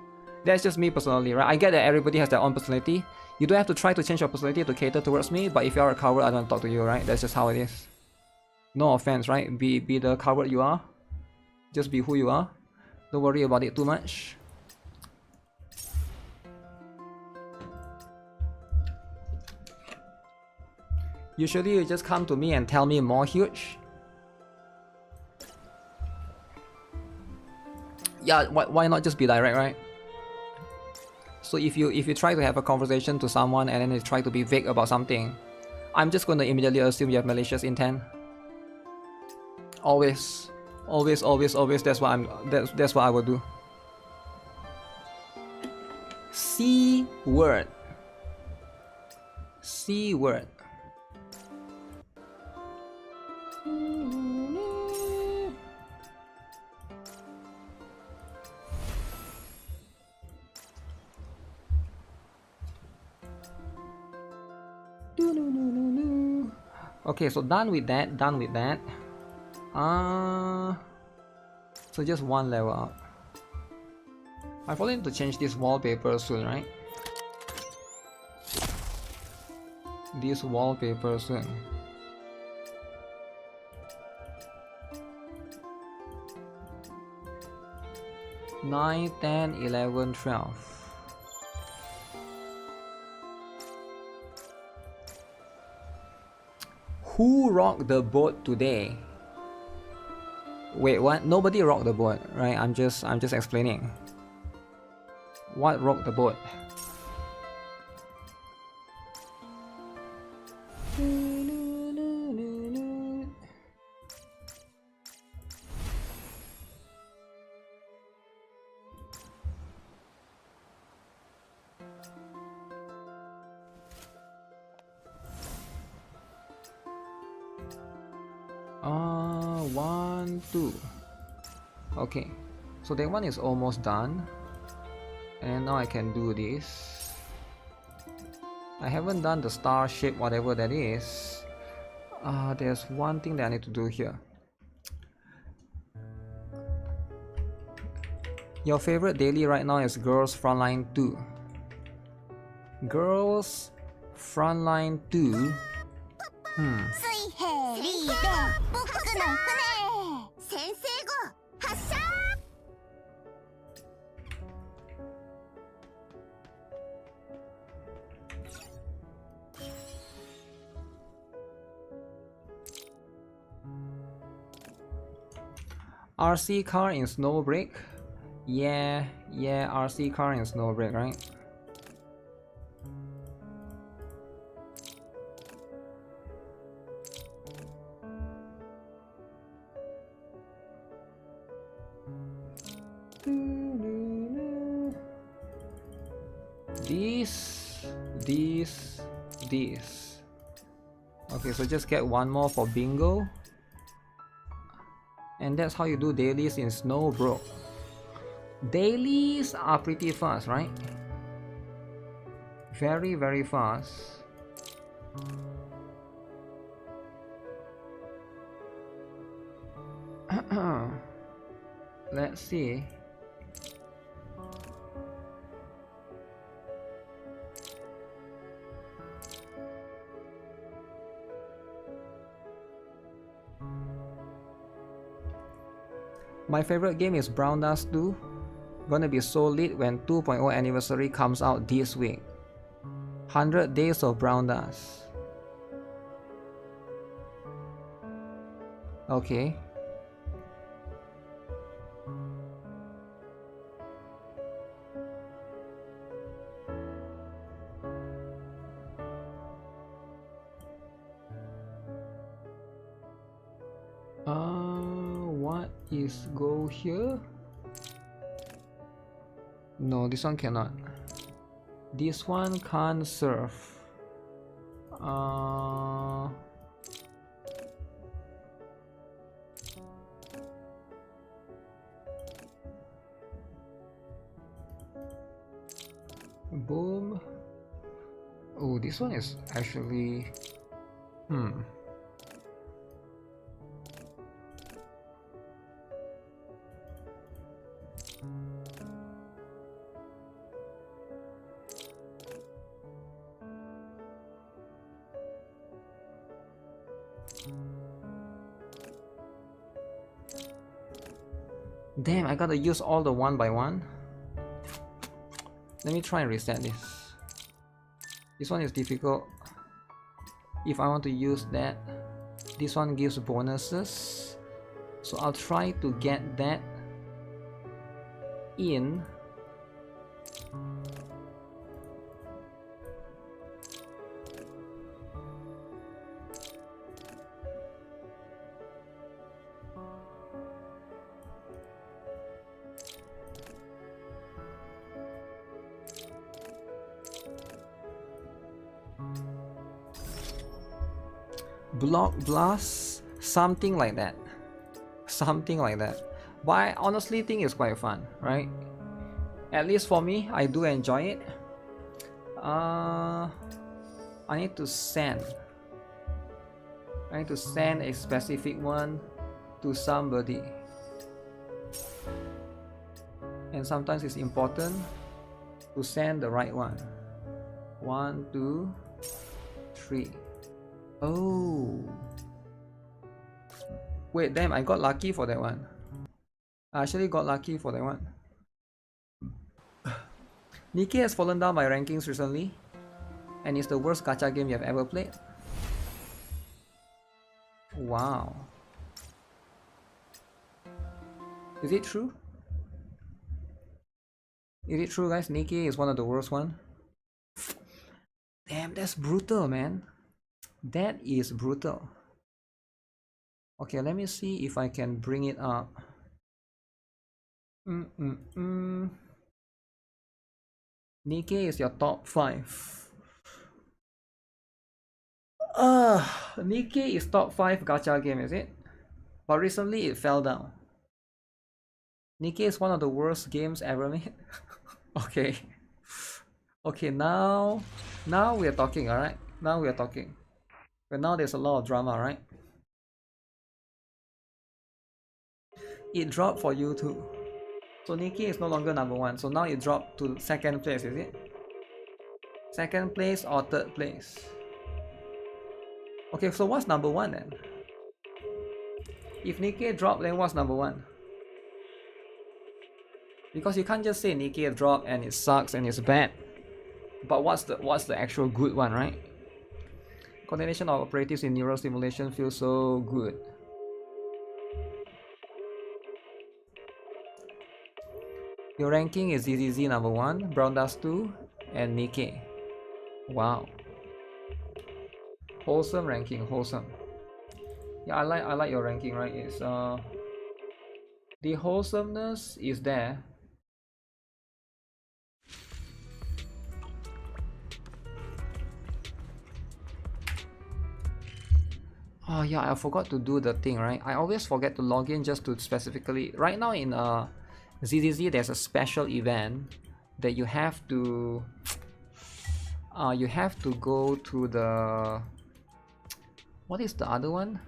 That's just me personally, right? I get that everybody has their own personality. You don't have to try to change your personality to cater towards me, but if you are a coward, I don't want to talk to you, right? That's just how it is. No offense, right? Be the coward you are. Just be who you are. Don't worry about it too much. Usually you just come to me and tell me more huge. Yeah, why not just be direct, right? So if you try to have a conversation to someone and then they try to be vague about something, I'm just going to immediately assume you have malicious intent. Always. That's what I would do. C word. Okay, so done with that. So just one level up. I probably need to change this wallpaper soon, right? This wallpaper soon. Nine, 10, 11, 12. Who rocked the boat today? Wait, what? Nobody rocked the boat, right? I'm just explaining. What rocked the boat? One, two. Okay, so that one is almost done. And now I can do this. I haven't done the star shape, whatever that is. There's one thing that I need to do here. Your favorite daily right now is Girls Frontline 2. Girls Frontline 2. RC car in Snowbreak? Yeah, RC car in Snowbreak, right? this. Okay, so just get one more for bingo. And that's how you do dailies in Snow, bro. Dailies are pretty fast, right? Very, very fast. Let's see. My favorite game is Brown Dust 2. Gonna be so lit when 2.0 anniversary comes out this week. 100 days of Brown Dust. Okay. What is go here? No, this one cannot. This one can't serve. Boom. Oh, this one is actually damn, I gotta use all the one by one. Let me try and reset this. This one is difficult. If I want to use that, this one gives bonuses. So I'll try to get that in. Block blast, something like that, but I honestly think it's quite fun, right? At least for me, I do enjoy it. I need to send a specific one to somebody, and sometimes it's important to send the right one. 1, 2, 3. Oh, wait, damn, I got lucky for that one. I actually got lucky for that one. NIKKE has fallen down my rankings recently, and it's the worst gacha game you have ever played. Wow. Is it true? Is it true, guys? NIKKE is one of the worst one? Damn, that's brutal, man. That is brutal. Okay, let me see if I can bring it up. NIKKE is your top 5. NIKKE is top 5 gacha game, is it? But recently it fell down. NIKKE is one of the worst games ever made. Okay. Okay, now we are talking, alright? Now we are talking. But now there's a lot of drama, right? It dropped for you too. So NIKKE is no longer number 1. So now it dropped to 2nd place, is it? 2nd place or 3rd place? Okay, so what's number 1 then? If NIKKE dropped, then what's number 1? Because you can't just say NIKKE dropped and it sucks and it's bad. But what's the actual good one, right? Coordination of operatives in neural stimulation feels so good. Your ranking is ZZZ number 1, Brown Dust 2, and NIKKE. Wow. Wholesome ranking, wholesome. Yeah, I like your ranking, right? It's the wholesomeness is there. Oh yeah, I forgot to do the thing, right? I always forget to log in just to specifically. Right now in ZZZ, there's a special event that you have to go to the, what is the other one?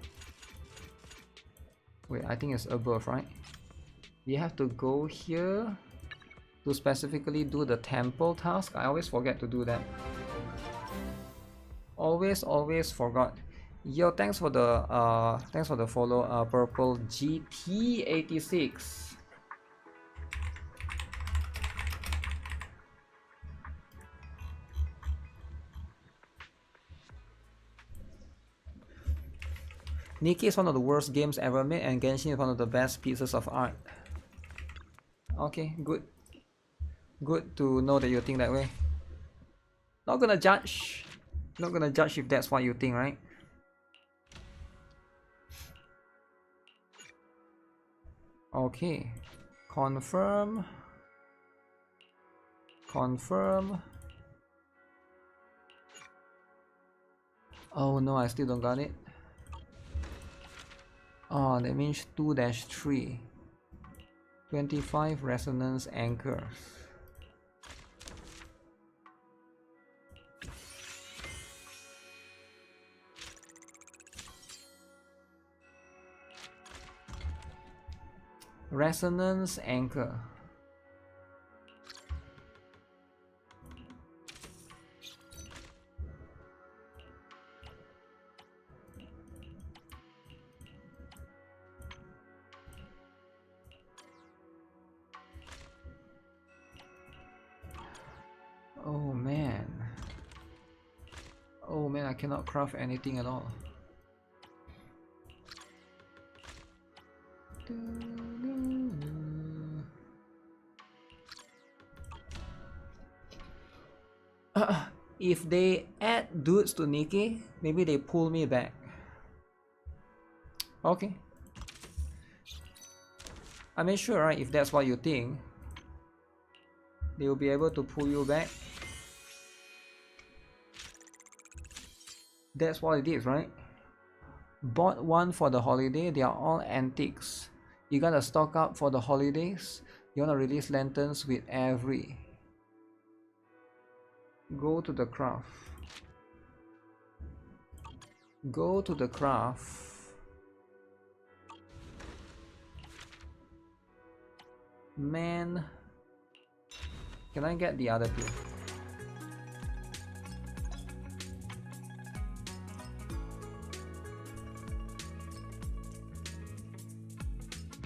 Wait, I think it's above, right? You have to go here to specifically do the temple task. I always forget to do that. Always forgot. Yo, thanks for the follow, Purple GT86. NIKKE is one of the worst games ever made, and Genshin is one of the best pieces of art. Okay, good. Good to know that you think that way. Not gonna judge. Not gonna judge if that's what you think, right? Okay. Confirm. Confirm. Oh no, I still don't got it. Oh, that means 2-3. 25 resonance anchors. Resonance anchor. Oh man. Oh man, I cannot craft anything at all. If they add dudes to NIKKE, maybe they pull me back. Okay. I mean, sure, right? If that's what you think, they will be able to pull you back. That's what it is, right? Bought one for the holiday. They are all antiques. You gotta stock up for the holidays. You wanna release lanterns with every. Go to the craft. Go to the craft. Man, can I get the other two?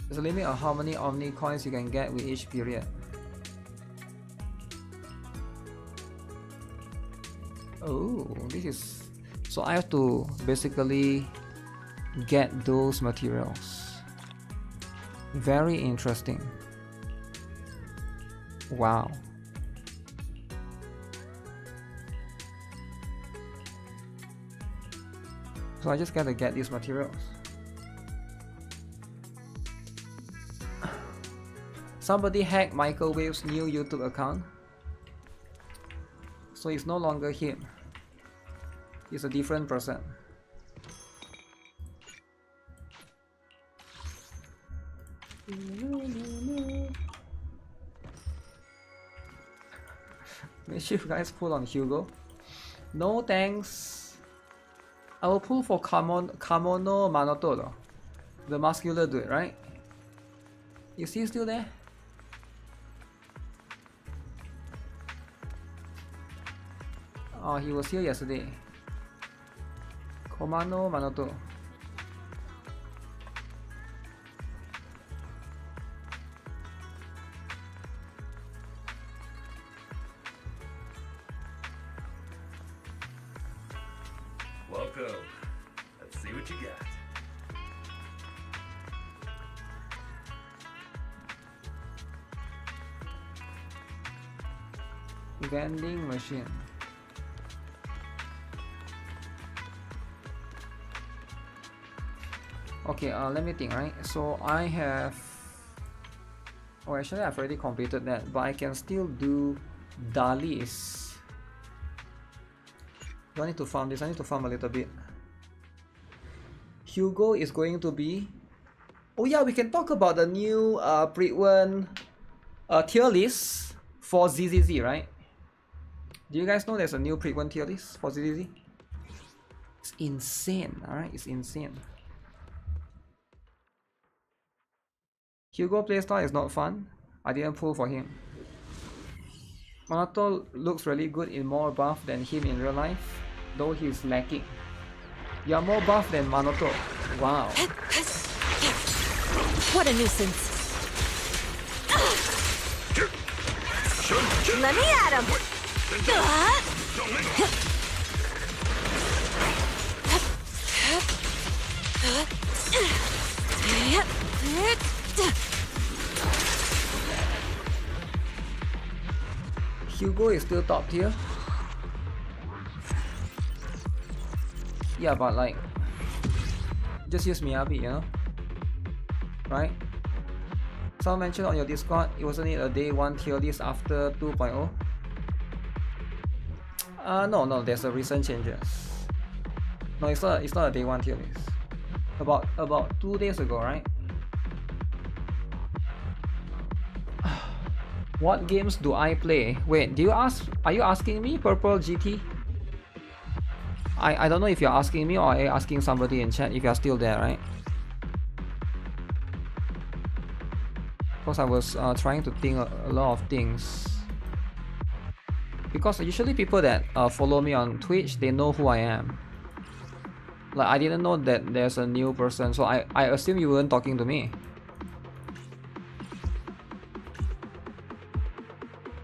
There's a limit of how many Omni coins you can get with each period. Oh, this is... So I have to basically get those materials. Very interesting. Wow. So I just gotta get these materials. Somebody hacked Microwave's new YouTube account. So it's no longer him. He's a different person. Make sure you guys pull on Hugo. No thanks. I will pull for Kamono Manotoro. The muscular dude, right? Is he still there? Oh, he was here yesterday. Komano Manoto. Welcome. Let's see what you got. Vending machine. Okay, let me think, right? So I have... Oh, actually I've already completed that, but I can still do Dailies. Do I need to farm this? I need to farm a little bit. Hugo is going to be... Oh yeah, we can talk about the new Pretwen tier list for ZZZ, right? Do you guys know there's a new Pretwen tier list for ZZZ? It's insane, alright? It's insane. Hugo playstyle is not fun. I didn't pull for him. Monato looks really good in more buff than him in real life, though he's lacking. You are more buff than Manoto. Wow. What a nuisance. Let me at him. Hugo is still top tier. Yeah, but like, just use Miyabi, you know? Right? Someone mentioned on your Discord, it wasn't it a day 1 tier list after 2.0? No, there's a recent changes. No, it's not a day 1 tier list. About 2 days ago, right? What games do I play? Wait, are you asking me, Purple GT? I don't know if you're asking me or are you asking somebody in chat if you're still there, right? Because I was trying to think a lot of things. Because usually people that follow me on Twitch, they know who I am. Like, I didn't know that there's a new person, so I assume you weren't talking to me.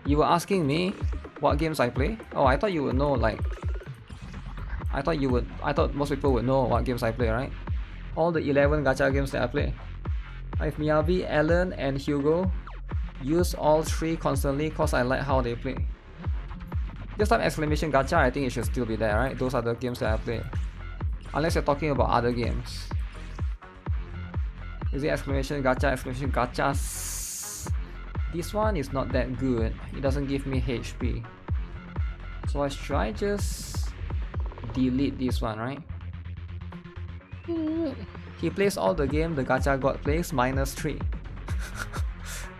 You were asking me what games I play? Oh, I thought you would know, like... I thought most people would know what games I play, right? All the 11 gacha games that I play. I have Miyabi, Ellen, and Hugo. Use all 3 constantly cause I like how they play. Just type exclamation gacha, I think it should still be there, right? Those are the games that I play. Unless you're talking about other games. Is it exclamation gacha, exclamation gachas? This one is not that good. It doesn't give me HP. So should I just delete this one, right? He plays all the game the gacha god plays -3.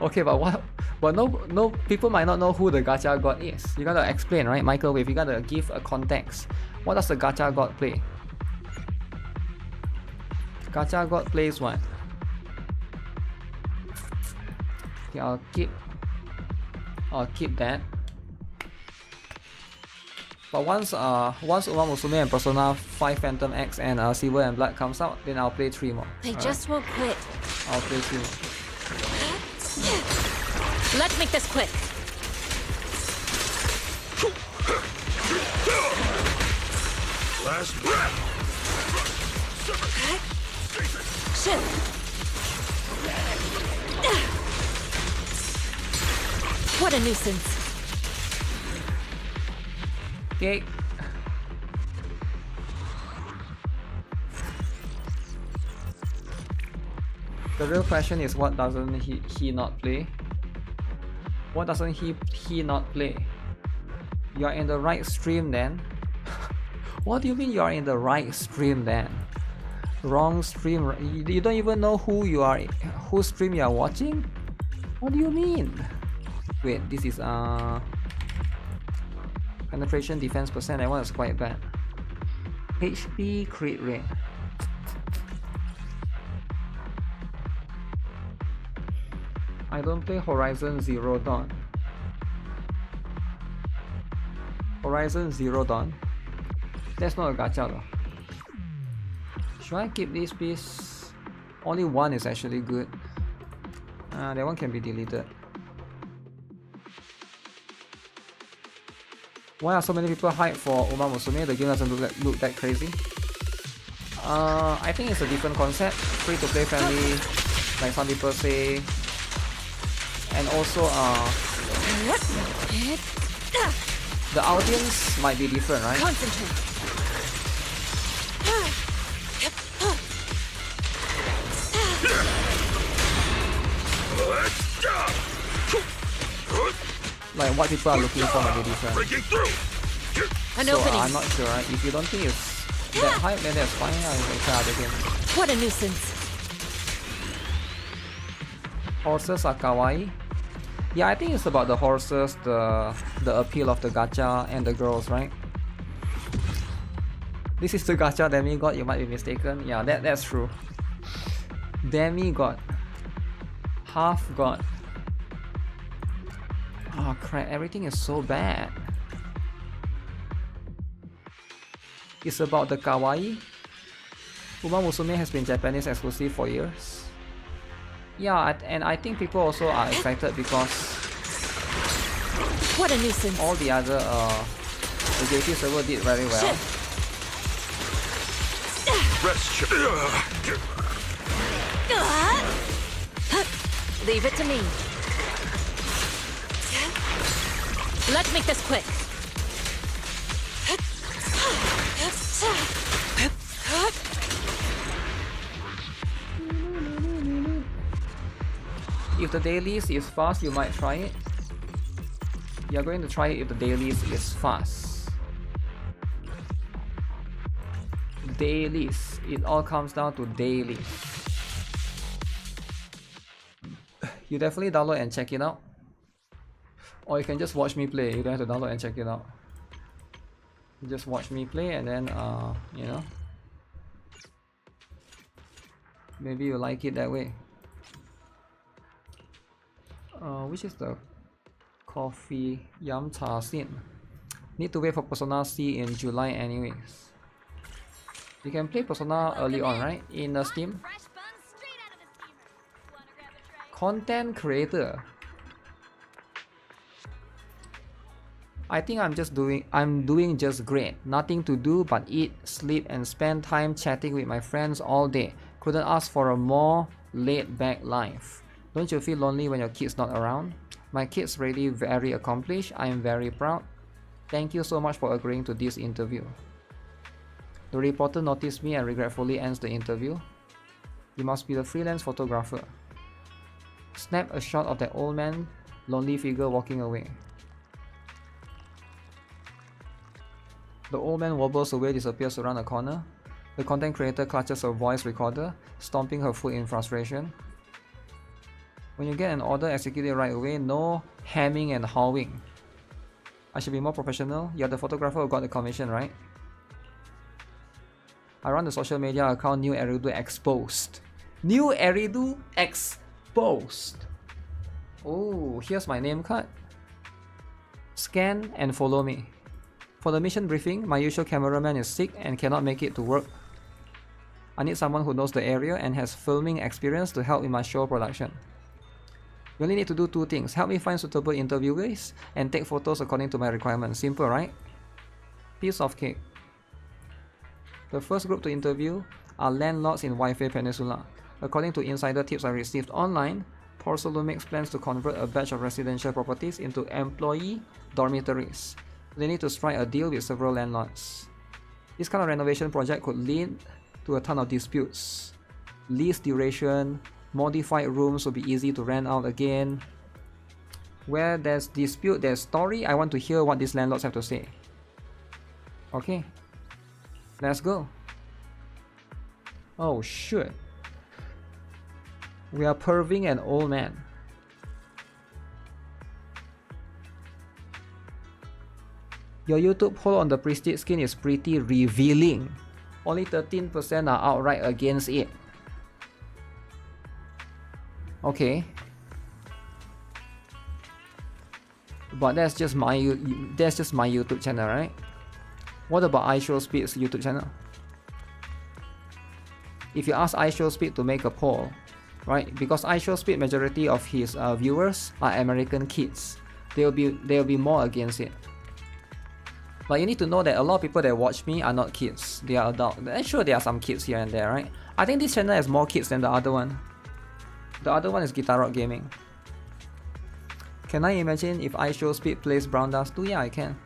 Okay, but what? But no people might not know who the gacha god is. You gotta explain, right? Microwave, you gotta give a context. What does the gacha god play? Gacha god plays what? Okay, I'll keep that. But once Umamusume and Persona 5 Phantom X and Silver and Blood comes out, then I'll play 3 more. They just won't quit. I'll play 3 more. Let's make this quick. Last breath. Shit. What a nuisance. Okay. The real question is, what doesn't he not play? What doesn't he not play? You're in the right stream then? What do you mean you're in the right stream then? Wrong stream? You don't even know whose stream you are watching? What do you mean? Wait, this is penetration defense percent, that one is quite bad. HP crit rate. I don't play Horizon Zero Dawn. Horizon Zero Dawn? That's not a gacha though. Should I keep this piece? Only one is actually good. That one can be deleted. Why are so many people hyped for Umamusume? The game doesn't look that crazy. I think it's a different concept. Free to play friendly, like some people say. And also the audience might be different, right? Concentrate. Like what people are looking for might be different. An So opening. I'm not sure, right? If you don't think that hype, then that's fine. I will try other games. What a nuisance. Horses are kawaii. Yeah, I think it's about the horses, the appeal of the gacha, and the girls, right? This is the gacha demigod, you might be mistaken. Yeah, that's true. Demigod. Half god. Oh crap, everything is so bad. It's about the kawaii. Umamusume has been Japanese exclusive for years. Yeah, and I think people also are excited because What a nuisance. all the other the JT server did very well. Rest your... Leave it to me. Let's make this quick. If the dailies is fast, you might try it. You're going to try it if the dailies is fast. Dailies. It all comes down to dailies. You definitely download and check it out. Or you can just watch me play. You don't have to download and check it out. You just watch me play and then, you know, maybe you like it that way. Which is the coffee yam cha sin. Need to wait for Persona C in July anyways. You can play Persona early on, right? In Steam. Content creator. I think I'm doing just great. Nothing to do but eat, sleep and spend time chatting with my friends all day. Couldn't ask for a more laid back life. Don't you feel lonely when your kid's not around? My kid's really very accomplished. I am very proud. Thank you so much for agreeing to this interview. The reporter noticed me and regretfully ends the interview. You must be the freelance photographer. Snap a shot of that old man, lonely figure walking away. The old man wobbles away, disappears around a corner. The content creator clutches a voice recorder, stomping her foot in frustration. When you get an order, execute it right away, no hemming and hawing. I should be more professional. You're the photographer who got the commission, right? I run the social media account New Eridu Exposed. New Eridu Exposed. Oh, here's my name card. Scan and follow me. For the mission briefing, my usual cameraman is sick and cannot make it to work. I need someone who knows the area and has filming experience to help in my show production. You only need to do two things. Help me find suitable interviewees and take photos according to my requirements. Simple, right? Piece of cake. The first group to interview are landlords in Waifei Peninsula. According to insider tips I received online, Porcelumix plans to convert a batch of residential properties into employee dormitories. They need to strike a deal with several landlords. This kind of renovation project could lead to a ton of disputes. Lease duration, modified rooms will be easy to rent out again. Where there's dispute, there's story. I want to hear what these landlords have to say. Okay, let's go. Oh shit. We are perving an old man. Your YouTube poll on the Prestige skin is pretty revealing. Only 13% are outright against it. Okay. But that's just my YouTube channel, right? What about iShowSpeed's YouTube channel? If you ask iShowSpeed to make a poll, right? Because iShowSpeed majority of his viewers are American kids. They'll be more against it. But you need to know that a lot of people that watch me are not kids. They are adults. And sure, there are some kids here and there, right? I think this channel has more kids than the other one. The other one is GuitarRock Gaming. Can I imagine if iShowSpeed plays Brown Dust 2? Yeah, I can.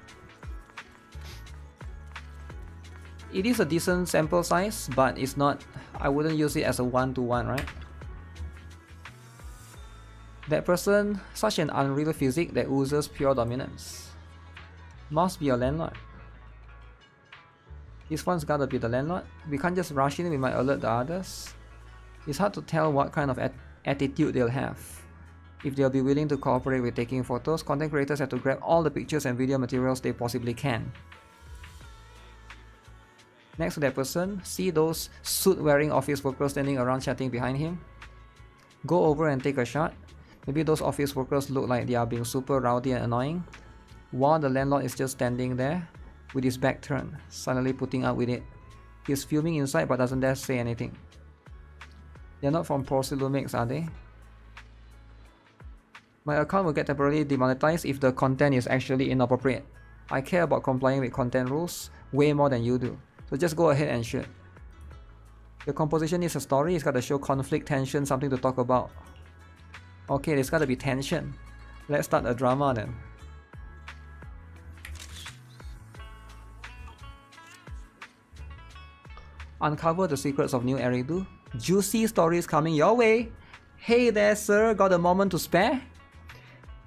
It is a decent sample size, but it's not. I wouldn't use it as a one-to-one, right? That person, such an unreal physique that oozes pure dominance. Must be a landlord. This one's gotta be the landlord. We can't just rush in, we might alert the others. It's hard to tell what kind of attitude they'll have. If they'll be willing to cooperate with taking photos, content creators have to grab all the pictures and video materials they possibly can. Next to that person, see those suit-wearing office workers standing around chatting behind him? Go over and take a shot. Maybe those office workers look like they are being super rowdy and annoying, while the landlord is just standing there with his back turned, silently putting up with it. He's fuming inside but doesn't dare say anything. They're not from Procelumics, are they? My account will get temporarily demonetized if the content is actually inappropriate. I care about complying with content rules way more than you do, so just go ahead and shoot. The composition is a story, it's gotta show conflict, tension, something to talk about. Okay, there's gotta be tension. Let's start a drama then. Uncover the secrets of new Eridu. Juicy stories coming your way. Hey there sir, got a moment to spare?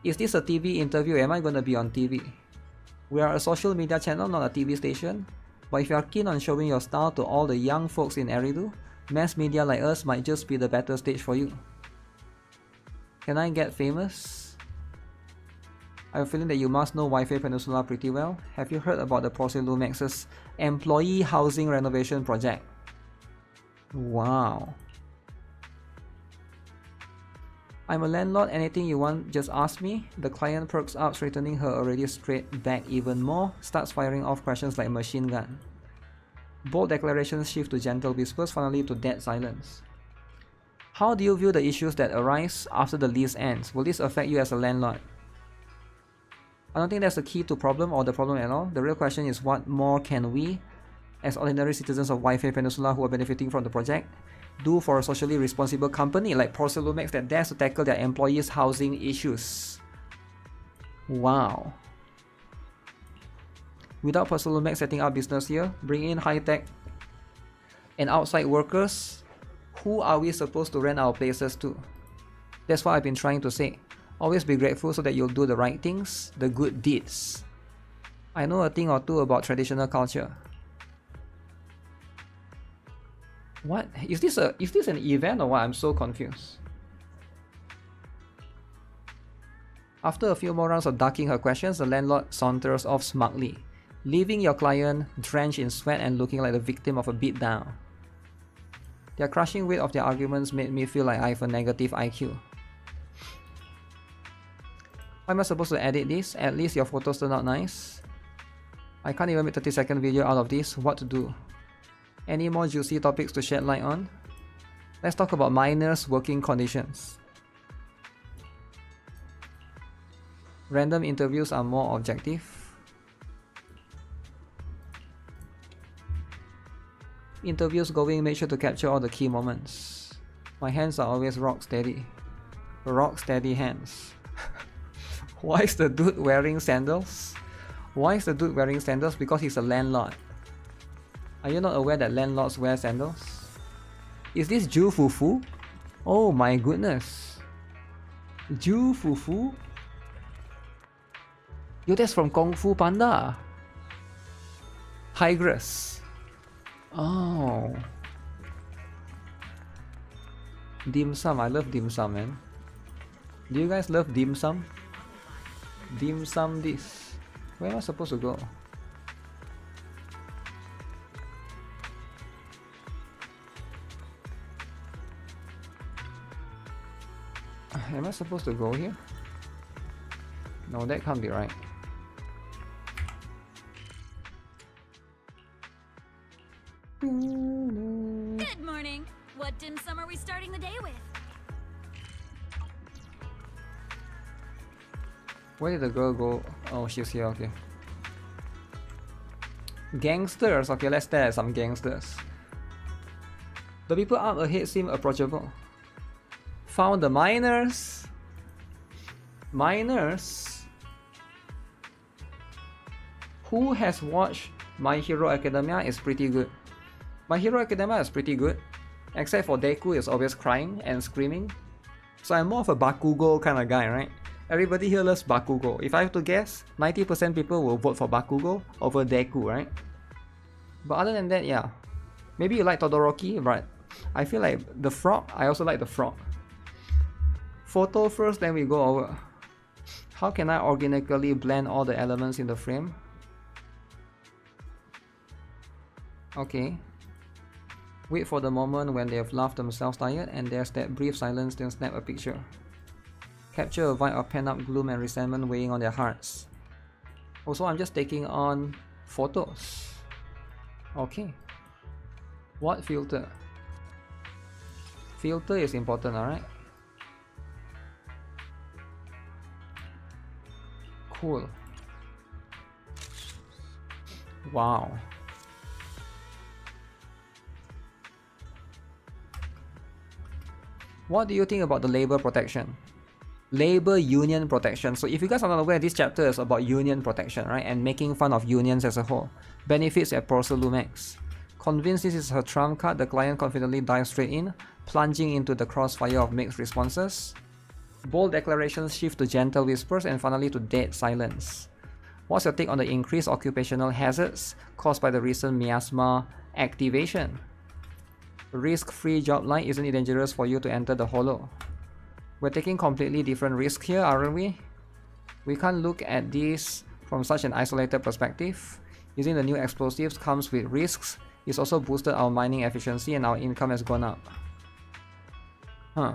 Is this a TV interview? Am I gonna be on TV? We are a social media channel, not a TV station. But if you are keen on showing your style to all the young folks in Eridu, mass media like us might just be the better stage for you. Can I get famous? I have a feeling that you must know Wi-Fi Peninsula pretty well. Have you heard about the Procelumax's employee housing renovation project? Wow. I'm a landlord, anything you want, just ask me. The client perks up, straightening her already straight back even more, starts firing off questions like machine gun. Bold declarations shift to gentle whispers, finally to dead silence. How do you view the issues that arise after the lease ends? Will this affect you as a landlord? I don't think that's the key to problem or the problem at all. The real question is what more can we, as ordinary citizens of Wi-Fi Peninsula who are benefiting from the project, do for a socially responsible company like Procelumax that dares to tackle their employees' housing issues? Wow. Without Procelumax setting up business here, bring in high-tech and outside workers, who are we supposed to rent our places to? That's what I've been trying to say. Always be grateful so that you'll do the right things, the good deeds. I know a thing or two about traditional culture. What? Is this an event or what? I'm so confused. After a few more rounds of ducking her questions, the landlord saunters off smugly, leaving your client drenched in sweat and looking like the victim of a beatdown. Their crushing weight of their arguments made me feel like I have a negative IQ. How am I supposed to edit this? At least your photos turn out nice. I can't even make 30-second video out of this. What to do? Any more juicy topics to shed light on? Let's talk about miners' working conditions. Random interviews are more objective. Interviews going, make sure to capture all the key moments. My hands are always rock steady. Rock steady hands. Why is the dude wearing sandals? Why is the dude wearing sandals? Because he's a landlord. Are you not aware that landlords wear sandals? Is this Ju Fufu? Oh my goodness. Ju Fufu? Yo, that's from Kung Fu Panda. Tigress. Oh. Dim sum. I love dim sum, man. Do you guys love dim sum? Dim sum this. Where am I supposed to go? Am I supposed to go here? No, that can't be right. Good morning. What dim sum are we starting the day with? Where did the girl go? Oh, she's here, okay. Gangsters, okay, let's stare at some gangsters. The people up ahead seem approachable. Found the miners. Miners? Who has watched My Hero Academia is pretty good. My Hero Academia is pretty good, except for Deku is always crying and screaming. So I'm more of a Bakugo kind of guy, right? Everybody here loves Bakugo. If I have to guess, 90% people will vote for Bakugo over Deku, right? But other than that, yeah. Maybe you like Todoroki, but I feel like the frog, I also like the frog. Photo first, then we go over. How can I organically blend all the elements in the frame? Okay. Wait for the moment when they have laughed themselves tired and there's that brief silence, then snap a picture. Capture a vibe of pent-up gloom and resentment weighing on their hearts. Also, I'm just taking on photos. Okay. What filter? Filter is important, alright? Cool. Wow. What do you think about the labor protection? Labor union protection. So if you guys are not aware, this chapter is about union protection, right? And making fun of unions as a whole. Benefits at Porcelumex. Convinced this is her trump card, the client confidently dives straight in, plunging into the crossfire of mixed responses. Bold declarations shift to gentle whispers and finally to dead silence. What's your take on the increased occupational hazards caused by the recent miasma activation? Risk-free job line, isn't it dangerous for you to enter the hollow? We're taking completely different risks here, aren't we? We can't look at this from such an isolated perspective. Using the new explosives comes with risks. It's also boosted our mining efficiency and our income has gone up. Huh.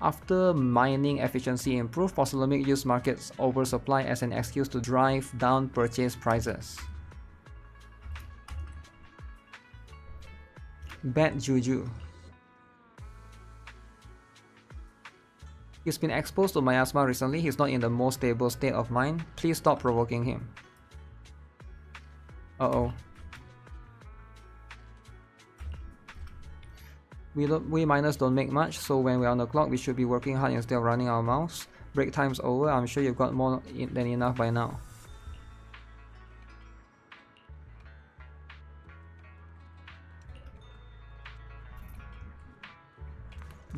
After mining efficiency improved, Porcelumex used market's oversupply as an excuse to drive down purchase prices. Bad juju. He's been exposed to miasma recently. He's not in the most stable state of mind. Please stop provoking him. Uh-oh. We miners don't make much, so when we're on the clock, we should be working hard instead of running our mouths. Break time's over. I'm sure you've got more than enough by now.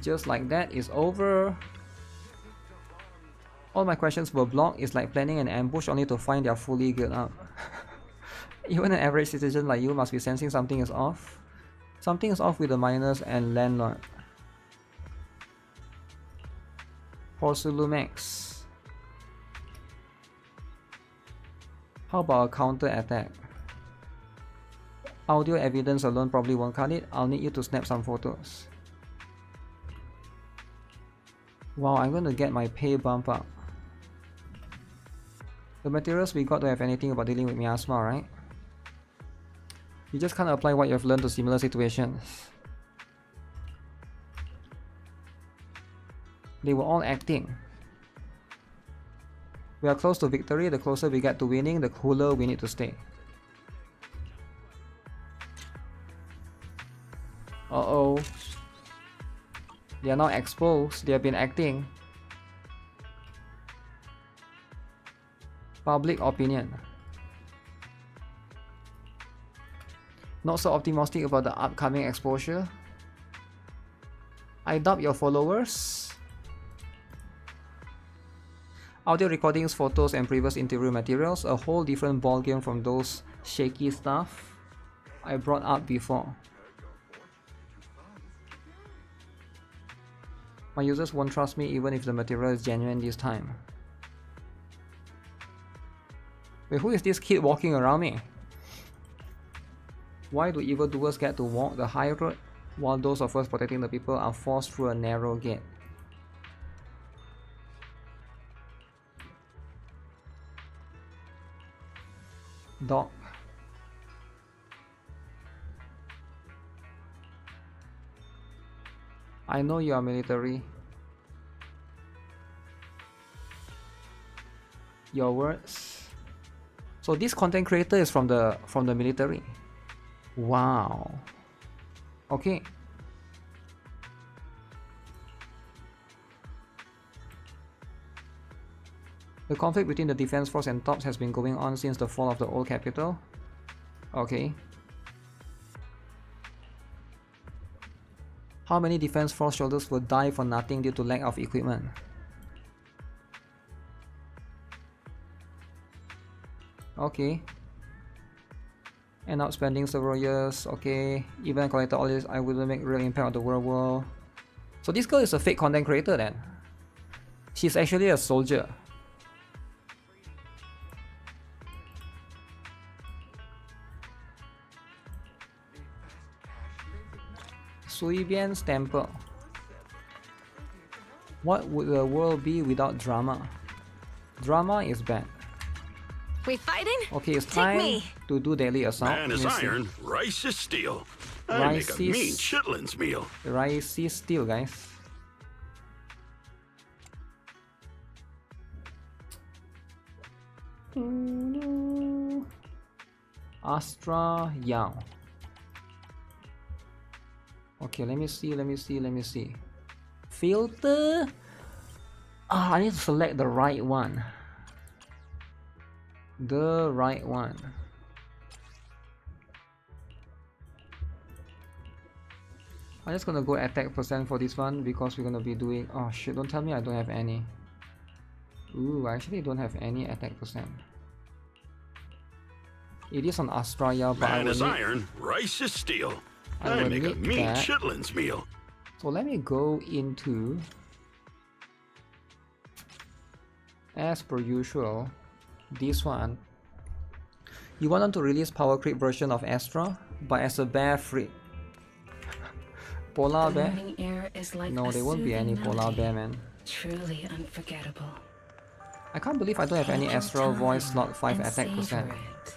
Just like that, it's over. All my questions were blocked. It's like planning an ambush only to find they're fully geared up. Even an average citizen like you must be sensing something is off. Something is off with the miners and landlord. Porcelumex. How about a counter attack? Audio evidence alone probably won't cut it. I'll need you to snap some photos. Wow, I'm gonna get my pay bump up. The materials we got don't have anything about dealing with miasma, right? You just can't apply what you've learned to similar situations. They were all acting. We are close to victory. The closer we get to winning, the cooler we need to stay. Uh-oh. They are now exposed. They have been acting. Public opinion. Not so optimistic about the upcoming exposure. I doubt your followers. Audio recordings, photos and previous interview materials, a whole different ballgame from those shaky stuff I brought up before. My users won't trust me even if the material is genuine this time. Wait, who is this kid walking around me? Why do evildoers get to walk the high road while those of us protecting the people are forced through a narrow gate? Dog. I know you are military. Your words. So this content creator is from the military. Wow. Okay. The conflict between the defense force and tops has been going on since the fall of the old capital. Okay. How many defense force soldiers will die for nothing due to lack of equipment? Okay. End up spending several years. Okay, even I collected all this, I wouldn't make real impact on the real world. So this girl is a fake content creator then. She's actually a soldier. Suibian's temple. What would the world be without drama? Drama is bad. We fighting? Okay, it's time to do daily assault. Man is iron, rice is steel. I Rice make a mean is- chitlins meal. Rice is steel, guys. Astra Yao. Okay, let me see. Filter. Ah, I need to select the right one. The right one. I'm just gonna go attack percent for this one because we're gonna be doing. Oh shit! Don't tell me I don't have any. Ooh, I actually don't have any attack percent. It is on Australia, but I Man will is need, iron, rice is steel. I I will make a need mean that. chitlins meal. So let me go into, as per usual, this one. You want them to release power creep version of Astra, but as a bear freak. Polar bear? Air is like No, a there won't be any soothing polar melody, bear, man. truly unforgettable. I can't believe I don't have any Take your Astral Voice time slot 5 and attack savor percent. it.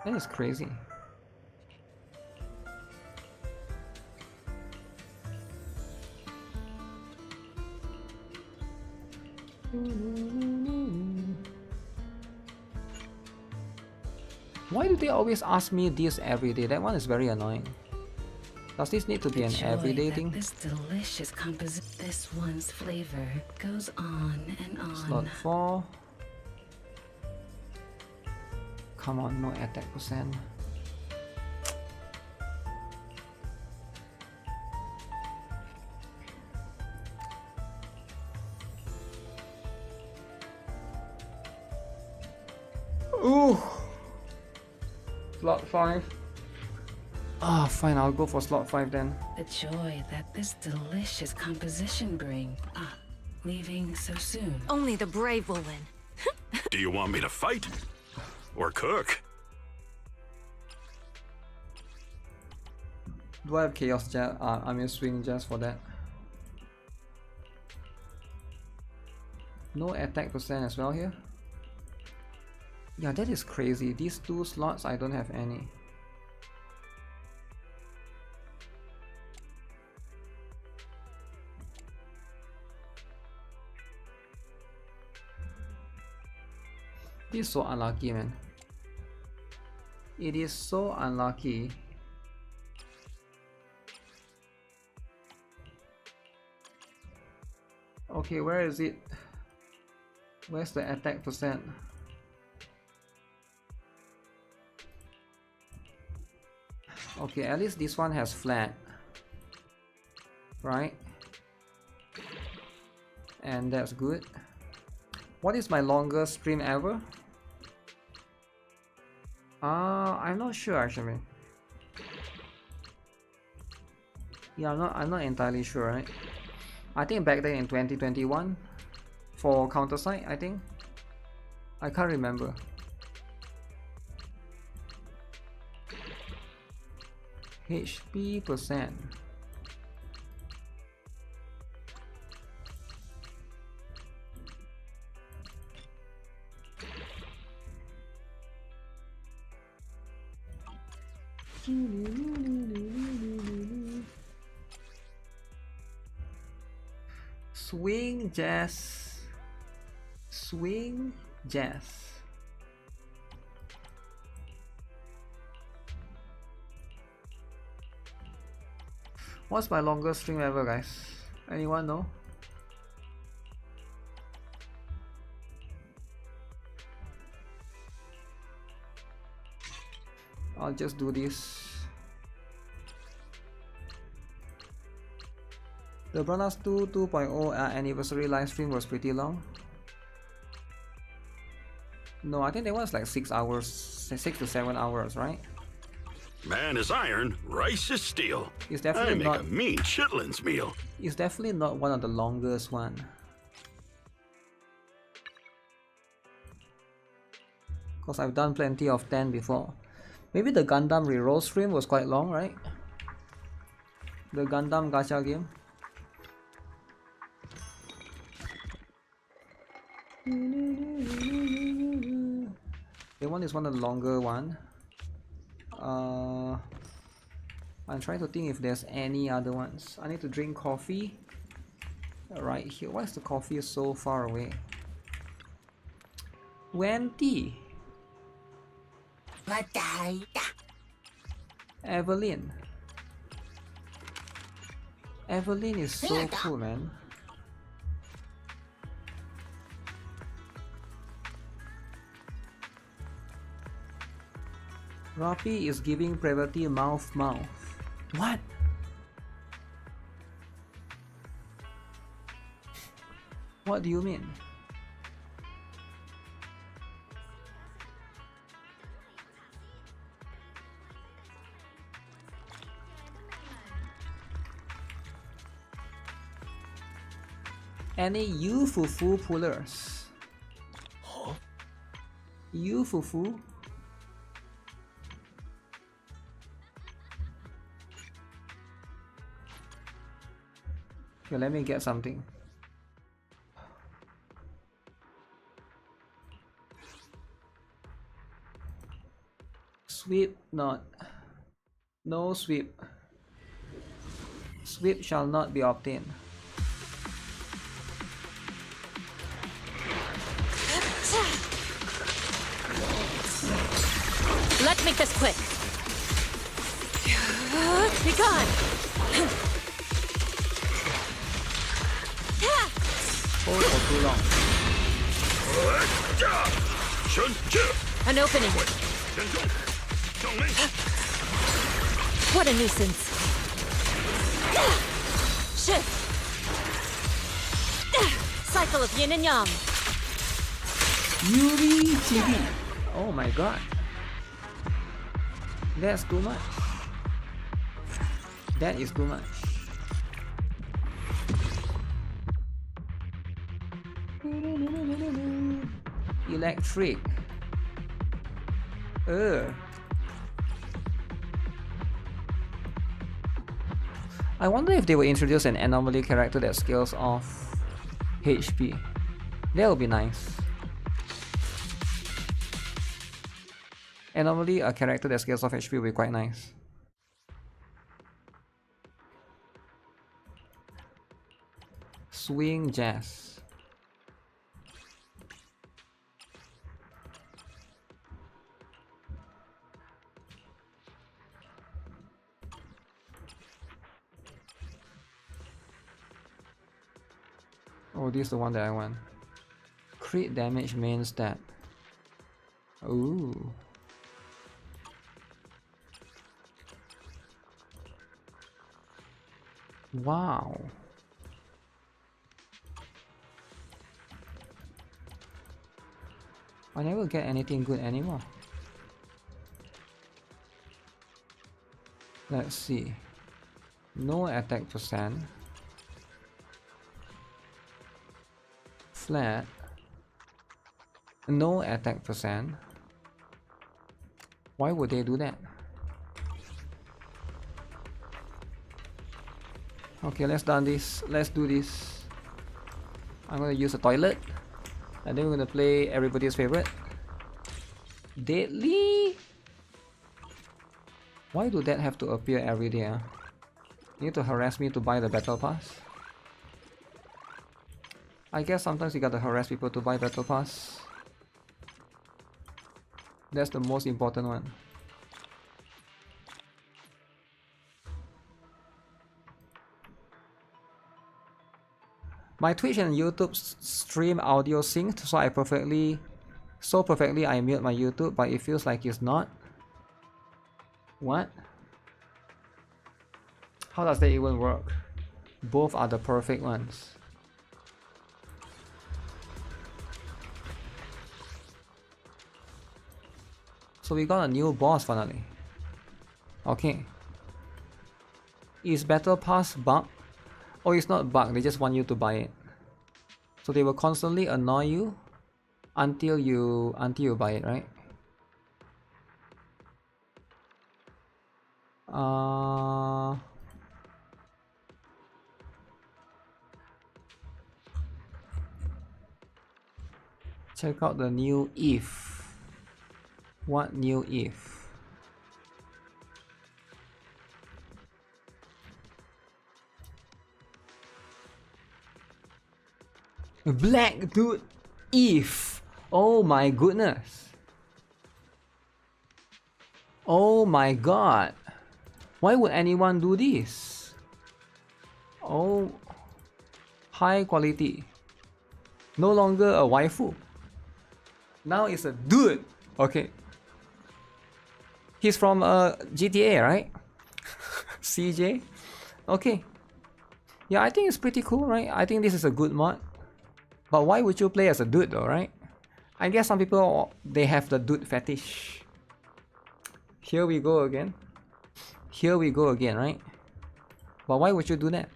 That is crazy. Why do they always ask me this every day? That one is very annoying. Does this need to be an The joy everyday that thing? This delicious composition, this one's flavor goes on and on. Slot 4. Come on, no attack percent. Ooh! Slot 5. Ah, fine, I'll go for slot 5 then. The joy that this delicious composition brings. Ah, leaving so soon. Only the brave will win. Do you want me to fight? Or cook? Do I have Chaos Jazz? I mean Swing Jazz for that. No attack percent as well here. Yeah, that is crazy. These two slots, I don't have any. This is so unlucky, man. It is so unlucky. Okay, where is it? Where's the attack percent? Okay, at least this one has flat, right? And that's good. What is my longest stream ever? I'm not sure actually. Yeah, I'm not entirely sure, right? I think back then in 2021 for Counter-Strike, I think. I can't remember. HP percent. Swing Jazz. Swing Jazz. What's my longest stream ever, guys? Anyone know? I'll just do this. The Brothers 2 2.0 anniversary live stream was pretty long. No, I think that was like 6 hours, 6 to 7 hours, right? Man is iron, rice is steel. It's I definitely make not. a mean chitlins meal. It's definitely not one of the longest one. Because I've done plenty of 10 before. Maybe the Gundam reroll stream was quite long, right? The Gundam gacha game. The one is one of the longer one. I'm trying to think if there's any other ones. I need to drink coffee. Right here. Why is the coffee so far away? Wendy. Evelyn. Evelyn is so cool, man. Rapi is giving priority mouth. What? What do you mean? Any Yufufu pullers? Huh? Yufufu? Okay, let me get something. Sweep not. No sweep. Sweep shall not be obtained. Let's make this quick. Be gone. Hold for too long. An opening. What a nuisance. Shift. Cycle of yin and yang. Yuri TV. Oh my god. That's too much. That is too much. Electric. I wonder if they will introduce an anomaly character that scales off HP. That would be nice. Anomaly, a character that scales off HP, will be quite nice. Swing Jazz. Oh, this is the one that I want. Crit damage main stat. Ooh. Wow. I never get anything good anymore. Let's see. No attack percent. Flat. No attack percent. Why would they do that? Okay, let's do this. I'm gonna use a toilet, and then we're gonna play everybody's favorite, Daily. Why do that have to appear every day? You need to harass me to buy the battle pass? I guess sometimes you gotta harass people to buy battle pass. That's the most important one. My Twitch and YouTube stream audio synced, so perfectly I mute my YouTube, but it feels like it's not. What? How does that even work? Both are the perfect ones. So we got a new boss finally. Okay. Is Battle Pass bug? Oh, it's not bug, they just want you to buy it. So they will constantly annoy you until you buy it, right? Check out the new if. What new if? Black dude if. Oh my goodness. Oh my god. Why would anyone do this? Oh, high quality. No longer a waifu. Now it's a dude. Okay. He's from GTA, right? CJ. Okay. Yeah, I think it's pretty cool, right? I think this is a good mod. But why would you play as a dude though, right? I guess some people, they have the dude fetish. Here we go again. Here we go again, right? But why would you do that?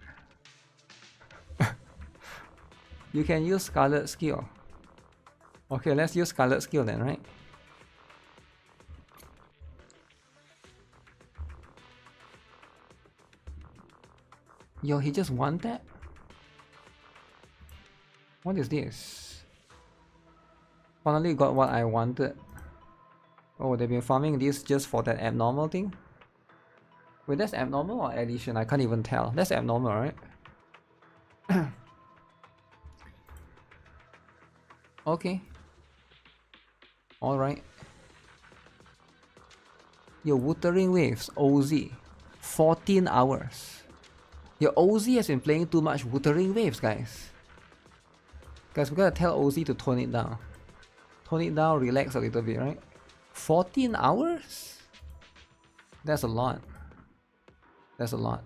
You can use Scarlet skill. Okay, let's use Scarlet skill then, right? Yo, he just won that? What is this? Finally got what I wanted. Oh, they've been farming this just for that abnormal thing? Wait, that's abnormal or addition? I can't even tell. That's abnormal, right? Okay. Alright. Your Wuthering Waves, OZ. 14 hours. Your OZ has been playing too much Wuthering Waves, guys. Guys, we gotta tell OZ to tone it down. Tone it down, relax a little bit, right? 14 hours? That's a lot. That's a lot.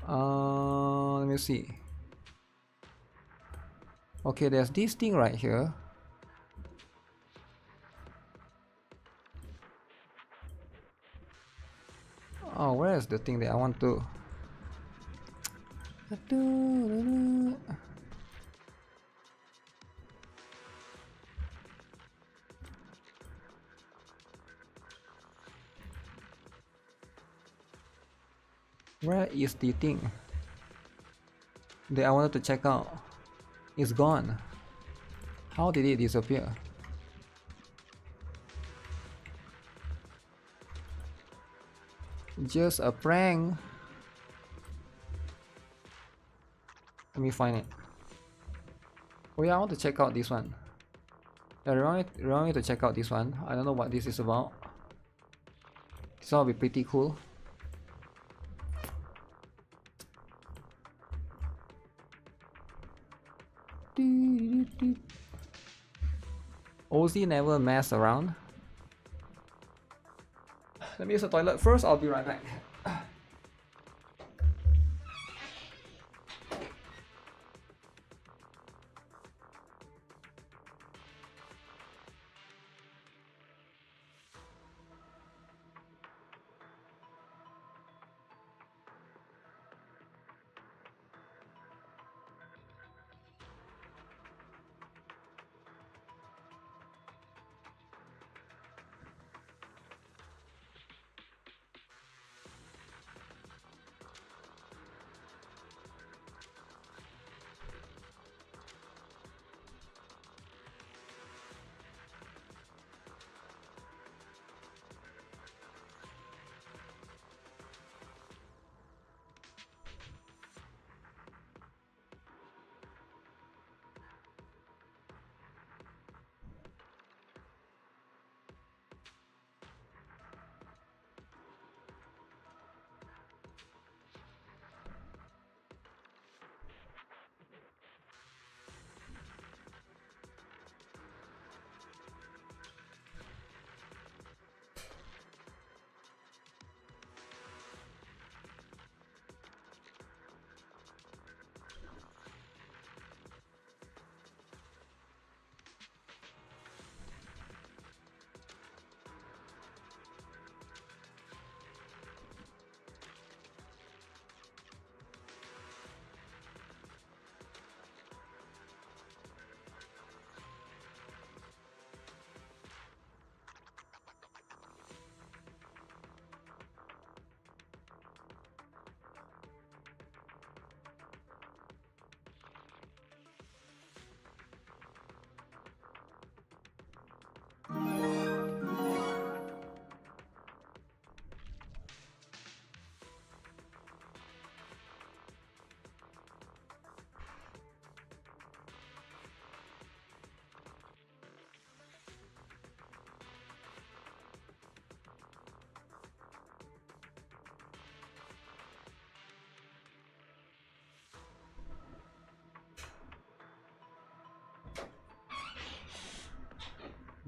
Let me see. Okay, there's this thing right here. Oh, where is the thing that I want to? Where is the thing that I wanted to check out? It's gone. How did it disappear? Just a prank. Let me find it. Oh yeah, I want to check out this one. Yeah, remind me to check out this one. I don't know what this is about. This will be pretty cool. OZ never mess around. Let me use the toilet first, I'll be right back.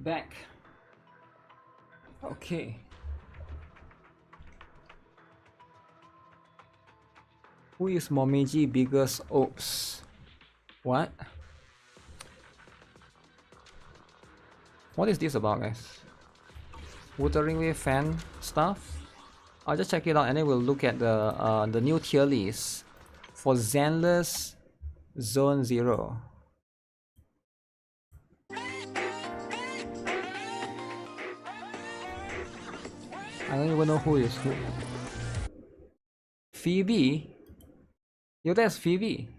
back. Okay. Who is Momiji biggest ops? What? What is this about, guys? Wuthering with fan stuff? I'll just check it out and then we'll look at the new tier list for Zenless Zone 0. I don't even know who is who. Phoebe? Yo, that's Phoebe.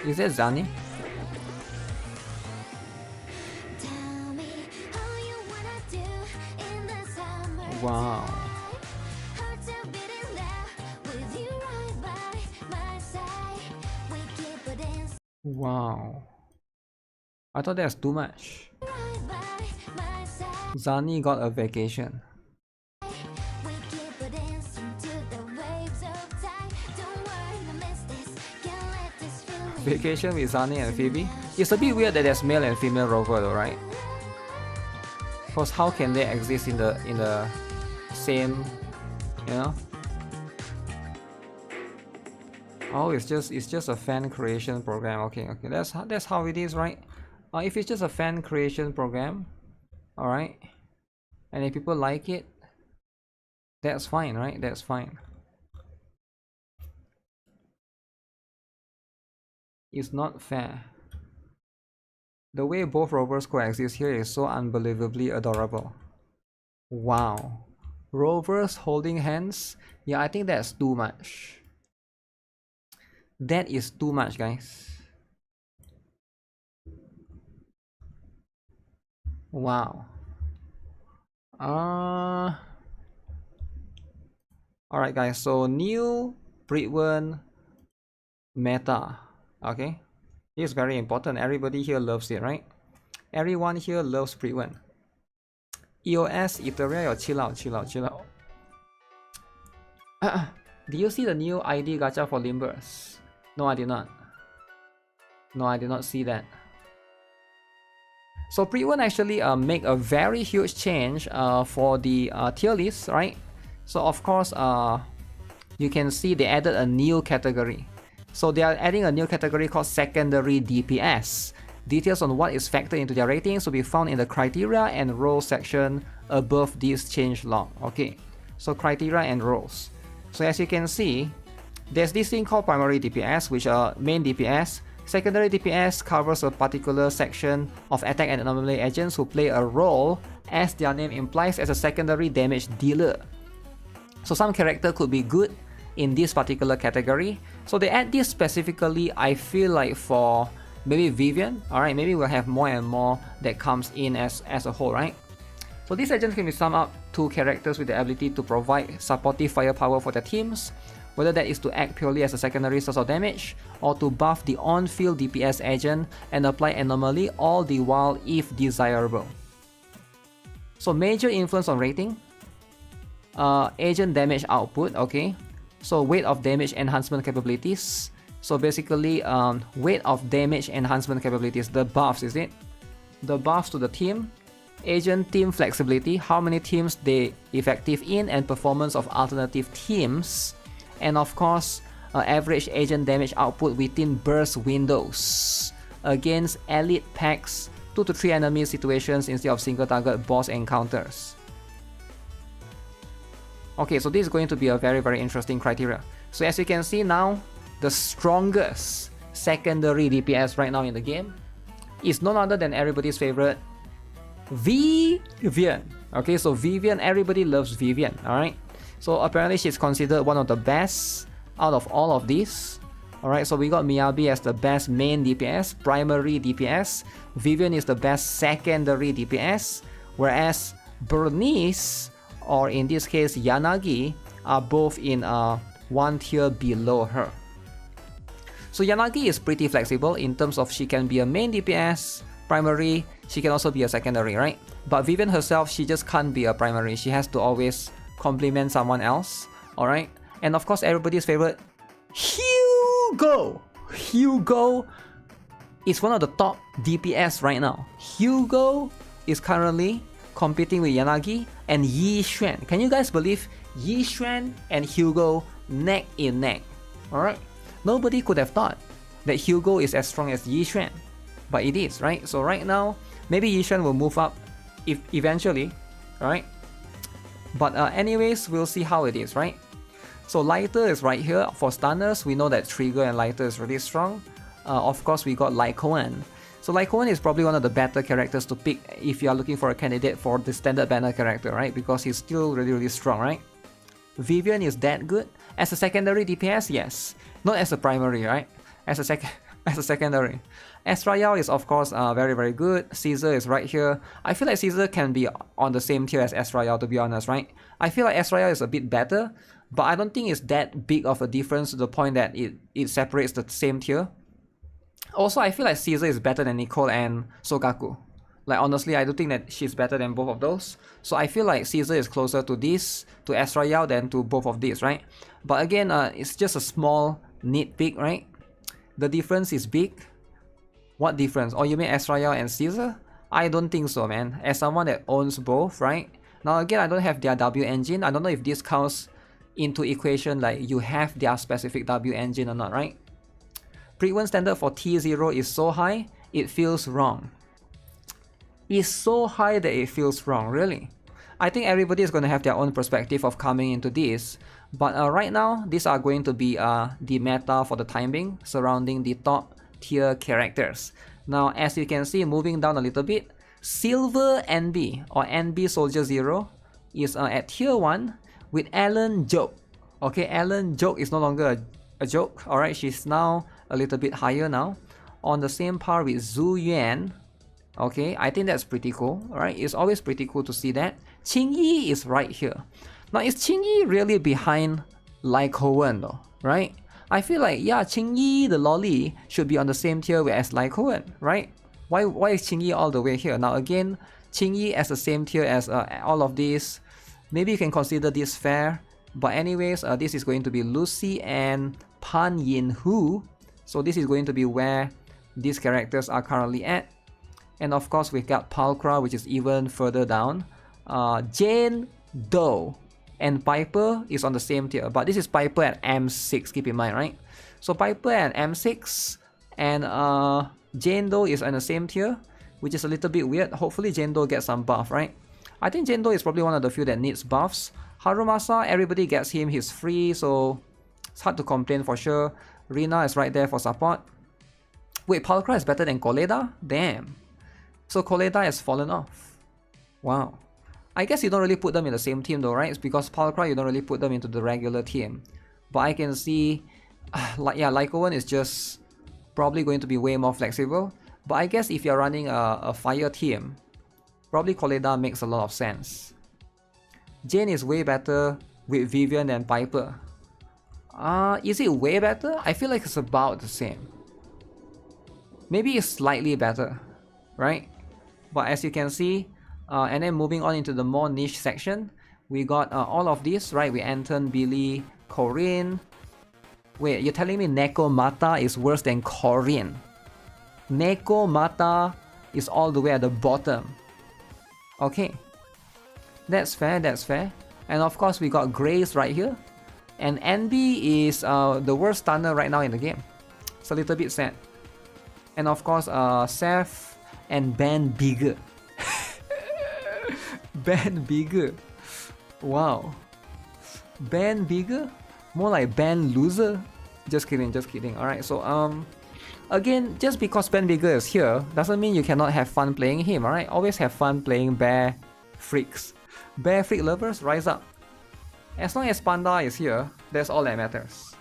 Is that Zani? Wow. Wow. I thought that's too much. Zani got a vacation. Vacation with Zani and Phoebe? It's a bit weird that there's male and female rover though, right? Because how can they exist in the same, you know? Oh, it's just a fan creation program. Okay, that's how it is, right? If it's just a fan creation program, all right, and if people like it, that's fine, right? That's fine. It's not fair. The way both rovers coexist here is so unbelievably adorable. Wow. Rovers holding hands? Yeah, I think that's too much. That is too much, guys. Wow. Alright guys, so new Britwen meta. Okay, it's very important. Everybody here loves it, right? Everyone here loves Britwen. EOS, Ethereal, chill out. Do you see the new ID gacha for Limbers? No, I did not. No, I did not see that. So Britwen actually make a very huge change for the tier list, right? So of course, you can see they added a new category. So they are adding a new category called secondary DPS. Details on what is factored into their ratings will be found in the criteria and roles section above this change log. Okay, so criteria and roles. So as you can see, there's this thing called primary DPS, which are main DPS. Secondary DPS covers a particular section of attack and anomaly agents who play a role, as their name implies, as a secondary damage dealer. So some character could be good in this particular category. So they add this specifically, I feel like, for maybe Vivian. Alright, maybe we'll have more and more that comes in as a whole, right? So these agents can be summed up to characters with the ability to provide supportive firepower for their teams, whether that is to act purely as a secondary source of damage, or to buff the on-field DPS agent and apply anomaly, all the while if desirable. So major influence on rating. Agent damage output, okay. So weight of damage enhancement capabilities. So basically, weight of damage enhancement capabilities, the buffs, is it? The buffs to the team. Agent team flexibility, how many teams they effective in, and performance of alternative teams. And of course, average agent damage output within burst windows against elite packs, 2 to 3 enemy situations instead of single target boss encounters. Okay, so this is going to be a very, very interesting criteria. So as you can see now, the strongest secondary DPS right now in the game is none other than everybody's favorite, Vivian. Okay, so Vivian, everybody loves Vivian, alright? So apparently she's considered one of the best out of all of these. Alright, so we got Miyabi as the best main DPS, primary DPS. Vivian is the best secondary DPS, whereas Bernice, or in this case Yanagi, are both in one tier below her. So Yanagi is pretty flexible in terms of she can be a main DPS, primary, she can also be a secondary, right? But Vivian herself, she just can't be a primary, she has to always complement someone else, alright? And of course everybody's favorite, Hugo! Hugo is one of the top DPS right now. Hugo is currently competing with Yanagi and Yi Xuan. Can you guys believe Yi Xuan and Hugo neck in neck? Alright? Nobody could have thought that Hugo is as strong as Yi Xuan. But it is, right? So right now, maybe Yi Xuan will move up eventually, right? But anyways, we'll see how it is, right? So Lighter is right here. For stunners, we know that Trigger and Lighter is really strong. Of course, we got Lycoan. So Lycoan is probably one of the better characters to pick if you are looking for a candidate for the standard banner character, right? Because he's still really strong, right? Vivian is that good? As a secondary DPS, yes. Not as a primary, right? As a secondary. Estrayal is of course very good. Caesar is right here. I feel like Caesar can be on the same tier as Estrayal, to be honest, right? I feel like Estrayal is a bit better, but I don't think it's that big of a difference to the point that it separates the same tier. Also, I feel like Caesar is better than Nicole and Sogaku. Like honestly, I do think that she's better than both of those. So I feel like Caesar is closer to this, to Estrayal, than to both of these, right? But again, it's just a small nitpick, right? The difference is big. What difference? Oh, you mean Estrayal and Caesar? I don't think so, man. As someone that owns both, right? Now again, I don't have their W engine. I don't know if this counts into equation like you have their specific W engine or not, right? Pre-win standard for T0 is so high, it feels wrong. It's so high that it feels wrong, really. I think everybody is going to have their own perspective of coming into this. But right now, these are going to be the meta for the time being surrounding the top tier characters. Now, as you can see, moving down a little bit, Silver NB or NB Soldier 0 is at tier 1 with Ellen Joke. Okay, Ellen Joke is no longer a joke. Alright, she's now a little bit higher now. On the same par with Zhu Yuan. Okay, I think that's pretty cool. Alright, it's always pretty cool to see that. Qingyi is right here. Now, is Qingyi really behind Lycoan though? Right? I feel like, yeah, Qingyi, the lolly, should be on the same tier as Lycoan, right? Why is Qingyi all the way here? Now again, Qingyi as the same tier as all of these. Maybe you can consider this fair. But anyways, this is going to be Lucy and Pan Yin Hu. So this is going to be where these characters are currently at. And of course, we've got Palkra, which is even further down. Jane Doe and Piper is on the same tier. But this is Piper at M6, keep in mind, right? So Piper at M6 and Jane Doe is on the same tier, which is a little bit weird. Hopefully Jane Doe gets some buff, right? I think Jane Doe is probably one of the few that needs buffs. Harumasa, everybody gets him, he's free, so it's hard to complain for sure. Rina is right there for support. Wait, Palkra is better than Koleda? Damn. So Koleda has fallen off. Wow. I guess you don't really put them in the same team though, right? It's because Palkra, you don't really put them into the regular team. But I can see, yeah, Lycoan is just probably going to be way more flexible. But I guess if you're running a fire team, probably Koleda makes a lot of sense. Jane is way better with Vivian than Piper. Is it way better? I feel like it's about the same. Maybe it's slightly better, right? But as you can see, and then moving on into the more niche section, we got all of this, right? We Anton, Billy, Corinne. Wait, you're telling me Neko Mata is worse than Corinne? Neko Mata is all the way at the bottom. Okay. That's fair, that's fair. And of course, we got Grace right here. And NB is the worst stunner right now in the game. It's a little bit sad. And of course, Seth and Ben Bigger. Ben Bigger. Wow. Ben Bigger? More like Ben Loser? Just kidding, just kidding. Alright, so again, just because Ben Bigger is here doesn't mean you cannot have fun playing him, alright? Always have fun playing Bear Freaks. Bear Freak lovers, rise up. As long as Panda is here, that's all that matters.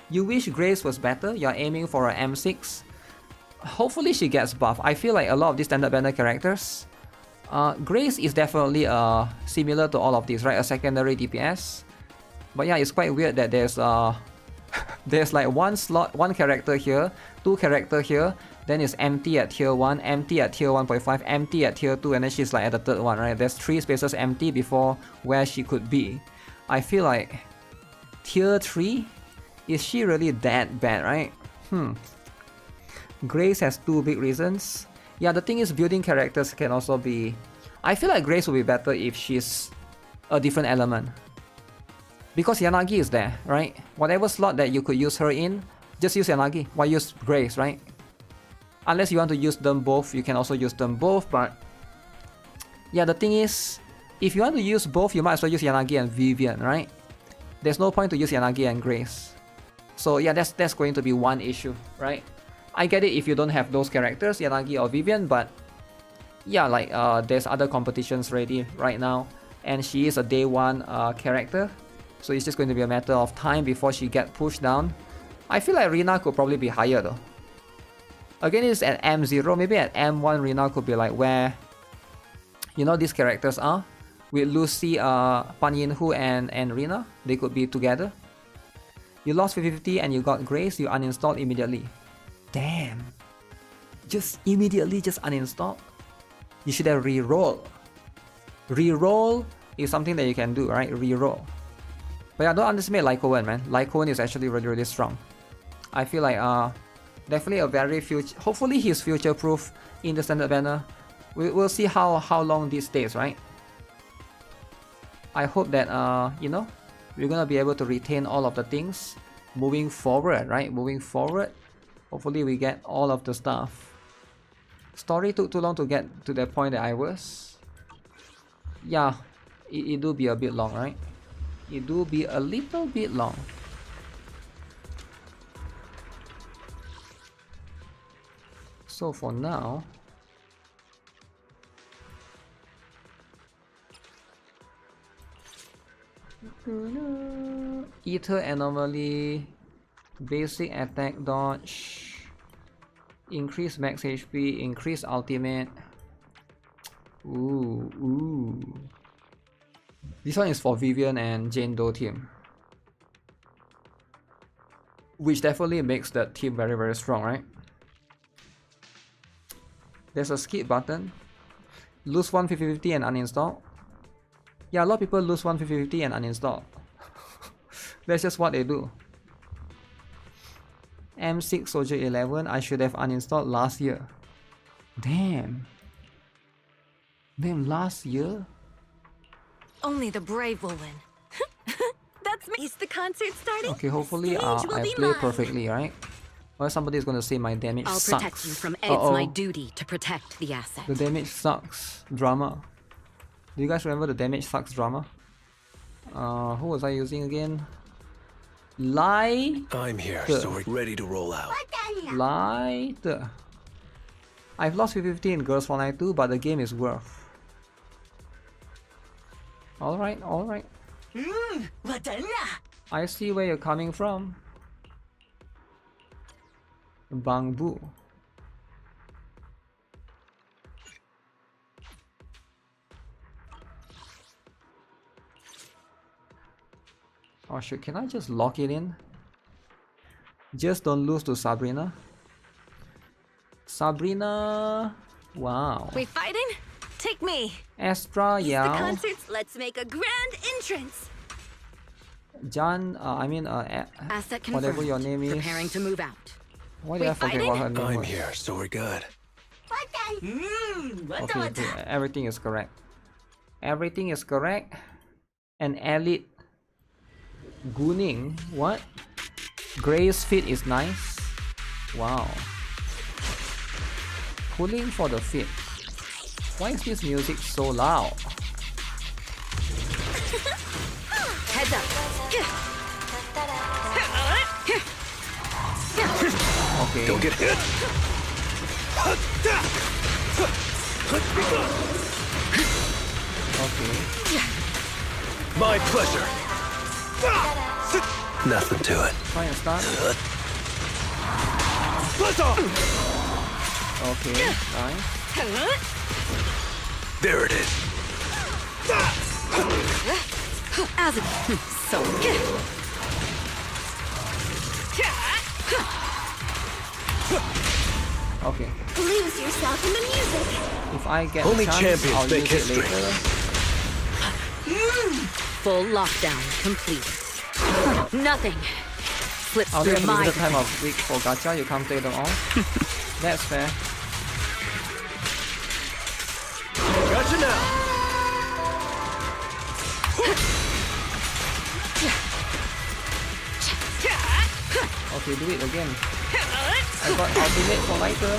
You wish Grace was better, you're aiming for a M6. Hopefully she gets buff. I feel like a lot of these standard banner characters, Grace is definitely similar to all of these, right? A secondary DPS. But yeah, it's quite weird that there's there's like one slot, one character here, two character here, then it's empty at tier 1, empty at tier 1.5, empty at tier 2, and then she's like at the third one, right? There's 3 spaces empty before where she could be. I feel like tier 3? Is she really that bad, right? Grace has 2 big reasons. Yeah, the thing is building characters can also be... I feel like Grace will be better if she's a different element. Because Yanagi is there, right? Whatever slot that you could use her in, just use Yanagi. Why use Grace, right? Unless you want to use them both, you can also use them both, but... Yeah, the thing is, if you want to use both, you might as well use Yanagi and Vivian, right? There's no point to use Yanagi and Grace. So yeah, that's going to be one issue, right? I get it if you don't have those characters, Yanagi or Vivian, but yeah, like there's other competitions ready right now, and she is a day 1 character, so it's just going to be a matter of time before she get pushed down. I feel like Rina could probably be higher though. Again, it's at M0, maybe at M1 Rina could be like where, you know, these characters are. With Lucy, Pan Yin-Hu and Rina, they could be together. You lost 50-50 and you got Grace, you uninstalled immediately. Damn. Just immediately just uninstall. You should have re-roll. Re-roll is something that you can do, right? Re-roll. But yeah, don't underestimate Lycoan, man. Lycoan is actually really, really strong. I feel like definitely a very future... Hopefully he's future-proof in the standard banner. We'll see how long this stays, right? I hope that, you know, we're gonna be able to retain all of the things moving forward, right? Moving forward. Hopefully we get all of the stuff. Story took too long to get to the point that I was. Yeah, it do be a bit long, right? It do be a little bit long. So for now, Ether Anomaly, basic attack dodge, increase max HP, increase ultimate. Ooh. This one is for Vivian and Jane Doe team, which definitely makes the team very, very strong, right? There's a skip button. Lose one 50-50 and uninstall. Yeah, a lot of people lose one 50-50 and uninstall. That's just what they do. M6 Soldier 11, I should have uninstalled last year. Damn, last year? Only the brave will win. That's me. Is the concert starting? Okay, hopefully I play perfectly, right? Or somebody's gonna say my damage sucks. I'll protect you from it. It's my duty to protect the asset. The damage sucks drama. Do you guys remember the damage sucks drama? Who was I using again? I'm here, so we're ready to roll out. Light. I've lost 50-50 in Girls 492, but the game is worth. Alright. I see where you're coming from. Bangbu. Oh shit, can I just lock it in? Just don't lose to Sabrina. Sabrina, wow. We fighting? Take me. Astra, yeah. The concerts, let's make a grand entrance. John, Asset confirmed. whatever your name is. Preparing to move out. Why did I forget what her name was? I'm here, so we're good. Okay, everything is correct. Everything is correct. An elite Gooning, what? Gray's fit is nice. Wow. Pulling for the fit. Why is this music so loud? Heads up. Okay. Don't get hit. Okay. My pleasure. Nothing to it. Try and start. Blast off! Okay, nice. There it is. As it so Okay. Lose yourself in the music. If I get Only a chance, champions I'll make use it history. later. full lockdown complete. Nothing slips I'll through have a my limited time of week for gacha. You can't play them all. That's fair. Gotcha now. Okay, do it again. I got ultimate for lighter.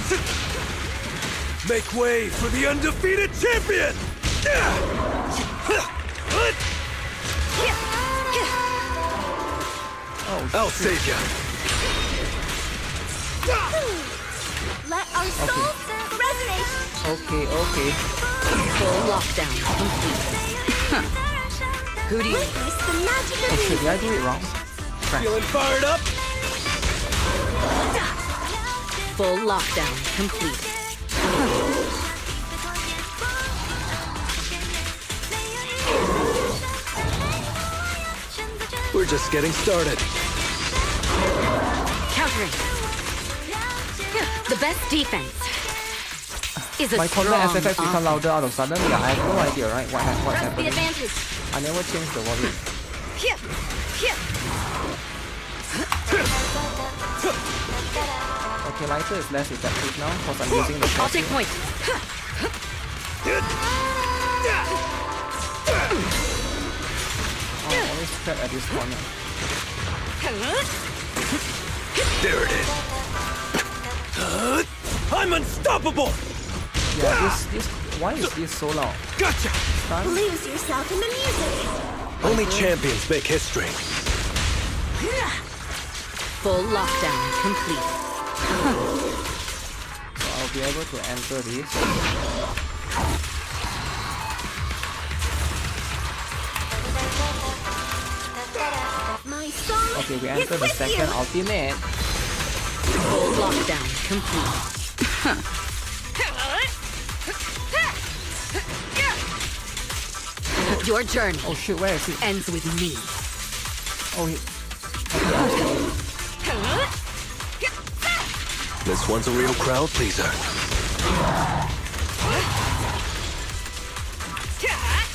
Make way for the undefeated champion! Oh, I'll save ya. Let our souls resonate. Okay. Full lockdown complete. Who do you... Witness the magic Oh of shit, did I do it wrong? Feeling fired up? Full lockdown complete. We're just getting started. Countering. The best defense is a My combat strong SFX become offense. louder out of sudden. Yeah, I have no idea, right? What's the happening? advantage. I never changed the volume. Okay, lighter is less effective now because I'm using the I'll take crosshair. point. Oh, I'm always trapped at this corner. There it is. I'm unstoppable! Yeah, this why is this so loud? Gotcha! Stun? Lose yourself in the music. Only champions make history. Full lockdown complete. So I'll be able to enter this. My song Okay, we is enter the with second you. ultimate. Full lockdown complete. Your journey Oh shit, where is he? ends with me. Oh, he... This one's a real crowd pleaser.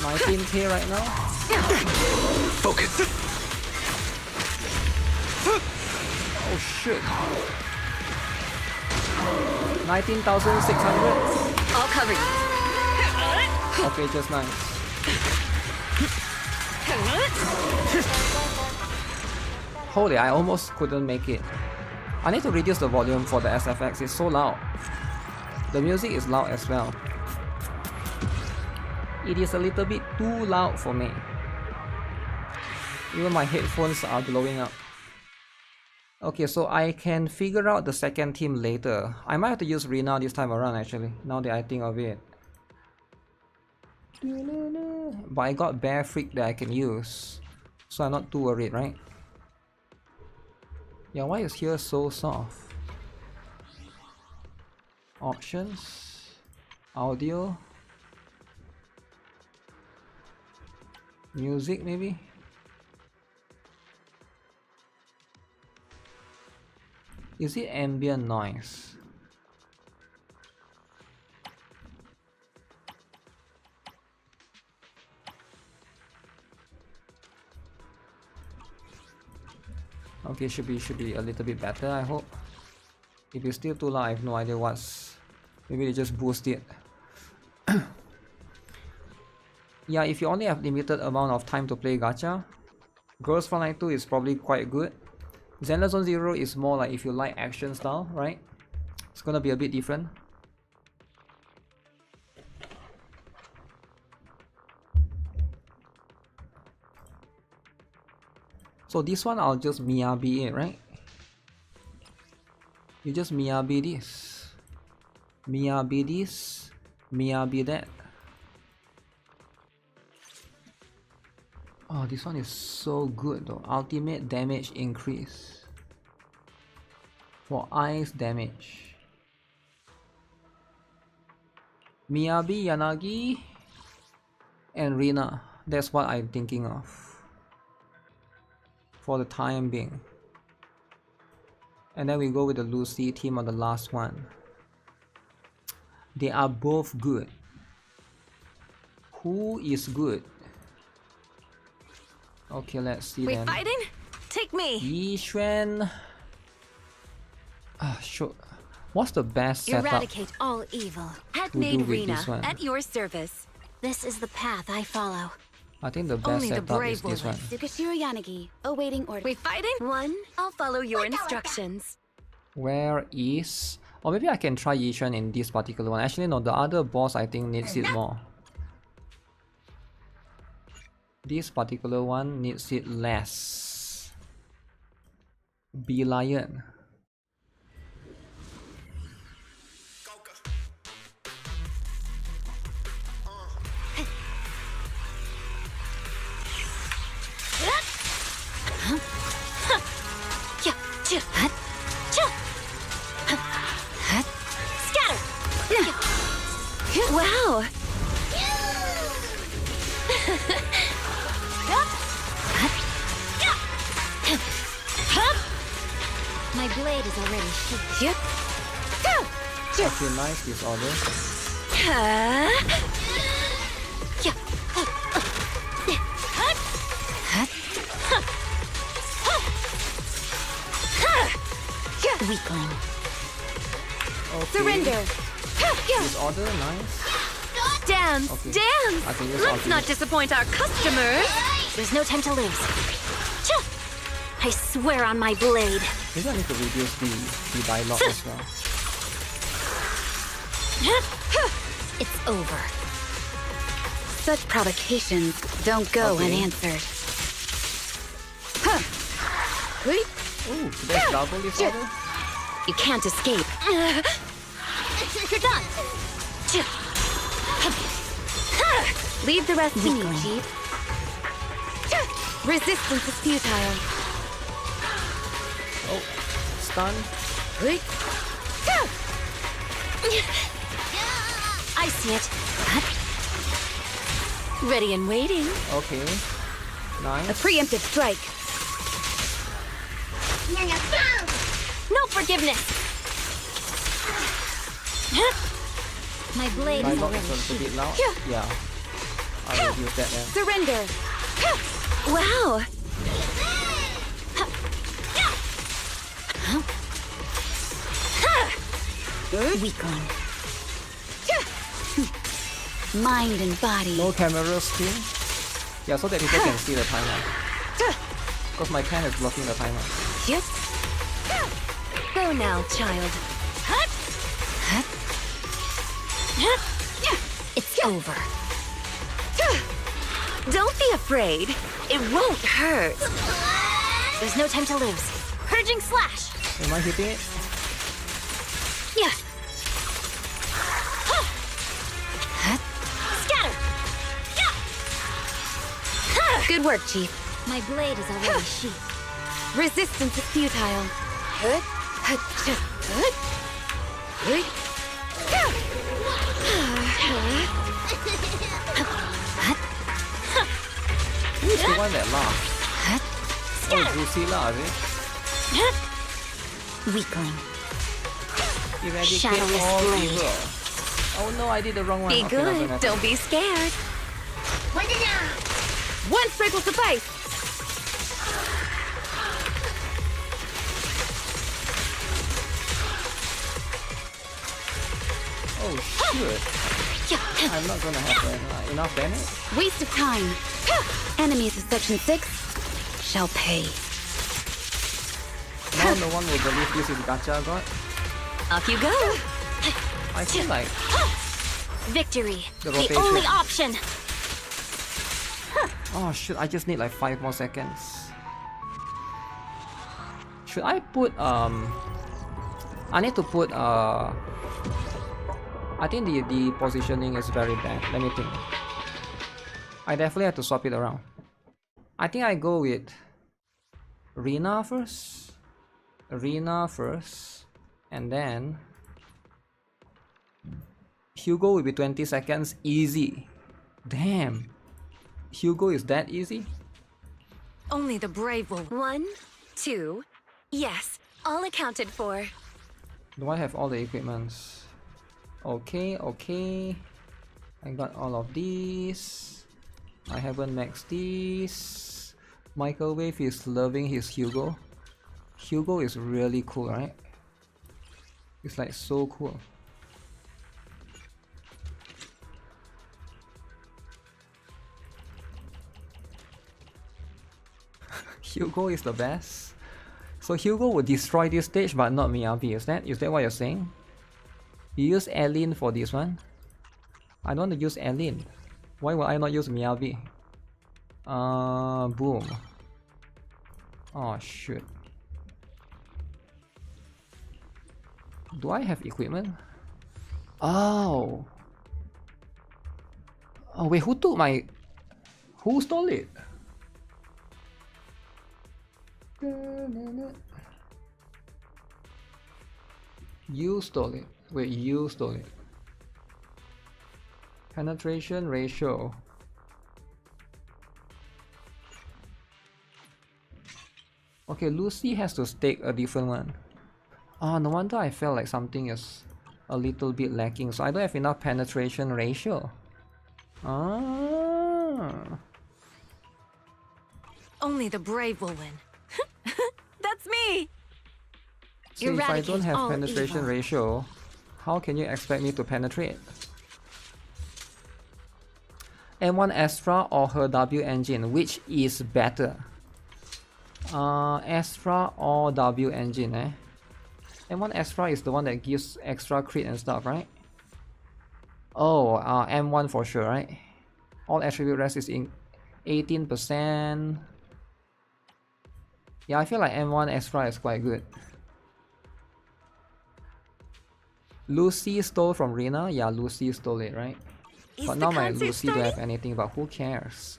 19k right now. Focus. Oh shit. 19,600. I'll cover you. Okay, just nice. Holy, I almost couldn't make it. I need to reduce the volume for the SFX, it's so loud. The music is loud as well. It is a little bit too loud for me. Even my headphones are blowing up. Okay, so I can figure out the second team later. I might have to use Rina this time around actually, now that I think of it. But I got Bear Freak that I can use, so I'm not too worried, right? Yeah, why is here so soft? Options, audio, music maybe? Is it ambient noise? Okay, should be a little bit better, I hope. If it's still too loud, I have no idea what's... Maybe they just boost it. Yeah, if you only have limited amount of time to play gacha, Girls Frontline 2 is probably quite good. Zenless Zone 0 is more like if you like action style, right? It's gonna be a bit different. So this one I'll just Miyabi it, right? You just Miyabi this. Miyabi this. Miyabi that. Oh, this one is so good though. Ultimate damage increase. For ice damage. Miyabi, Yanagi, and Rina. That's what I'm thinking of. For the time being. And then we go with the Lucy team on the last one. They are both good. Who is good? Okay, let's see then. Fighting? Take me. Yi Xuan. Sure. What's the best setup Eradicate all evil. to do Handmade with Rena this one? at your service. This is the path I follow. I think the best Only the setup brave is will this one. live. Tsukashiro Yanagi, awaiting order. We fighting? One, I'll follow your instructions. Where is... Or maybe I can try Yishan in this particular one. Actually no, the other boss I think needs it more. This particular one needs it less. Bee Lion. Scatter! Wow! My blade is already sheathed. Okay, nice disorder. Weakling. Okay. Surrender! Disorder, nice. Dance! Okay. Dance! I can use Let's alternate. not disappoint our customers! There's no time to lose. I swear on my blade. Maybe I need to reduce the dialogue as well. It's over. Such provocations don't go Okay. unanswered. Ooh, there's double disorder? You can't escape. You're done. Leave the rest to me, Chief. Resistance is futile. Oh, stun. I see it. Ready and waiting. Okay. A Nice. preemptive strike. No forgiveness. My blade is Dialogue is already a little bit sheathed. loud. Yeah. I'll reduce that then. Surrender. Wow. Weakling. Mind and body. No camera still. Yeah, so that people can see the timer. Because my pen is blocking the timer. Yes. Go now, child. It's over. Don't be afraid. It won't hurt. There's no time to lose. Purging slash. Am I hitting it? Yeah. Scatter. Good work, Chief. My blade is already sheathed. Resistance is futile. Who's the one that laughed? Oh, Drusilla, is it? Weakling. Eradicate Shadowless all blade. evil. Oh no, I did the wrong one. Be Okay, doesn't good. matter. Don't be scared. One strike will suffice. Oh shit. I'm not gonna have enough damage. Waste of time. Enemies of Section 6 shall pay. Now no one will believe this is Gacha God. Off you go. I feel like Victory. The The rotation. only option. oh shit, I just need like 5 more seconds. Should I put I need to put I think the positioning is very bad. Let me think. I definitely have to swap it around. I think I go with Rena first. And then Hugo will be 20 seconds easy. Damn. Hugo is that easy? Only the brave will. 1, 2. Yes, all accounted for. Do I have all the equipments? Okay. I got all of these. I haven't maxed these. Microwave is loving his Hugo. Hugo is really cool, right? It's like so cool. Hugo is the best. So Hugo would destroy this stage but not Miyabi, is that what you're saying? You use Eileen for this one? I don't want to use Eileen. Why would I not use Miyabi? Boom. Oh shoot. Do I have equipment? Oh. Oh wait, who took my... Who stole it? You stole it. Wait, you stole it. Penetration ratio. Okay, Lucy has to stake a different one. Oh, no wonder I felt like something is a little bit lacking. So I don't have enough penetration ratio. Ah. Only the brave will win. That's me! So if I don't Eradicate have all penetration evil. ratio, how can you expect me to penetrate? M1 Astra or her W engine, which is better? Astra or W engine, eh? M1 Astra is the one that gives extra crit and stuff, right? Oh, M1 for sure, right? All attribute rest is in 18%. Yeah, I feel like M1 Astra is quite good. Lucy stole from Rina? Yeah, Lucy stole it, right? Is But the now my concert Lucy don't starting? have anything, but who cares?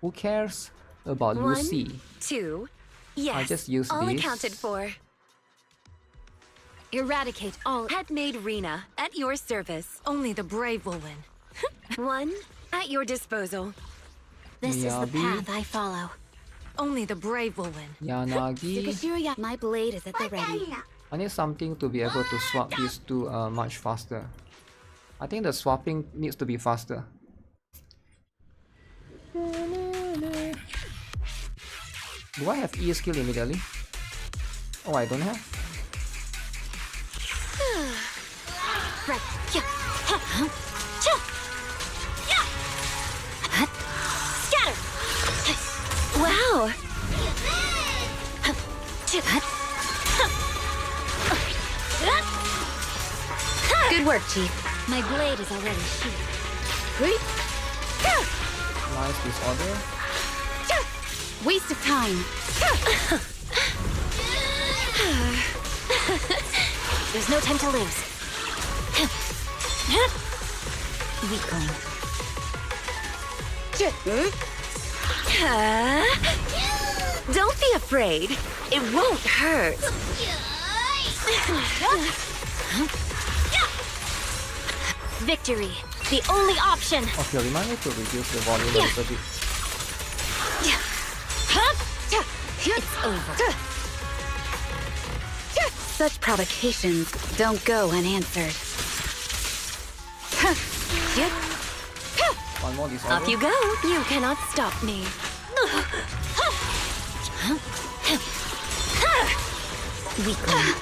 Who cares about 1, Lucy? 2. Yes, I just use all this. accounted for. Eradicate all. Had made Rina at your service. Only the brave will win. 1 at your disposal. This is the Miyabi. path I follow. Only the brave will win. Yanagi. My blade is at the ready. I need something to be able to swap these two much faster. I think the swapping needs to be faster. Do I have E skill immediately? Oh, I don't have? Right. Yeah. Ha. Cha. Yeah. Hut. Scatter. Wow. Good work, Chief. My blade is already sheathed. Nice disorder. Waste of time. There's no time to lose. Weakling. Don't be afraid. It won't hurt. Victory. The only option. Okay, remind me to reduce the volume a little bit. It's over. Such provocations don't go unanswered. One more disorder. Off you go. You cannot stop me. Weakling.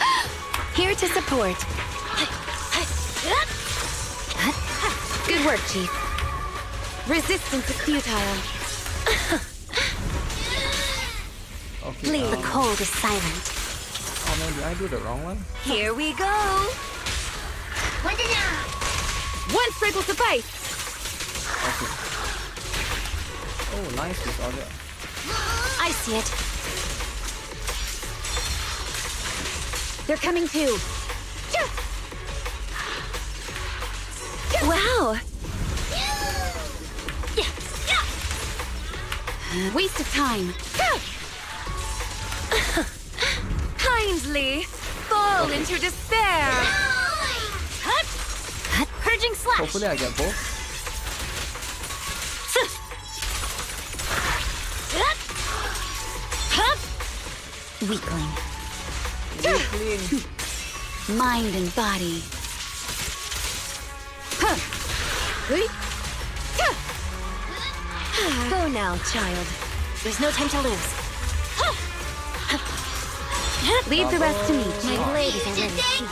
Here to support. Good work, Chief. Resistance is futile. Okay, Please. The cold is silent. oh man, did I do the wrong one? Here we go. One sprig will suffice. Okay. Oh, nice disorder. I see it. They're coming too. Wow. Waste of time. Kindly fall into despair. Purging slash. Hopefully I get both. Weakling. Weakling. Mind and body. Go now, child. There's no time to lose. Leave the rest to me. My blade is already sheathed.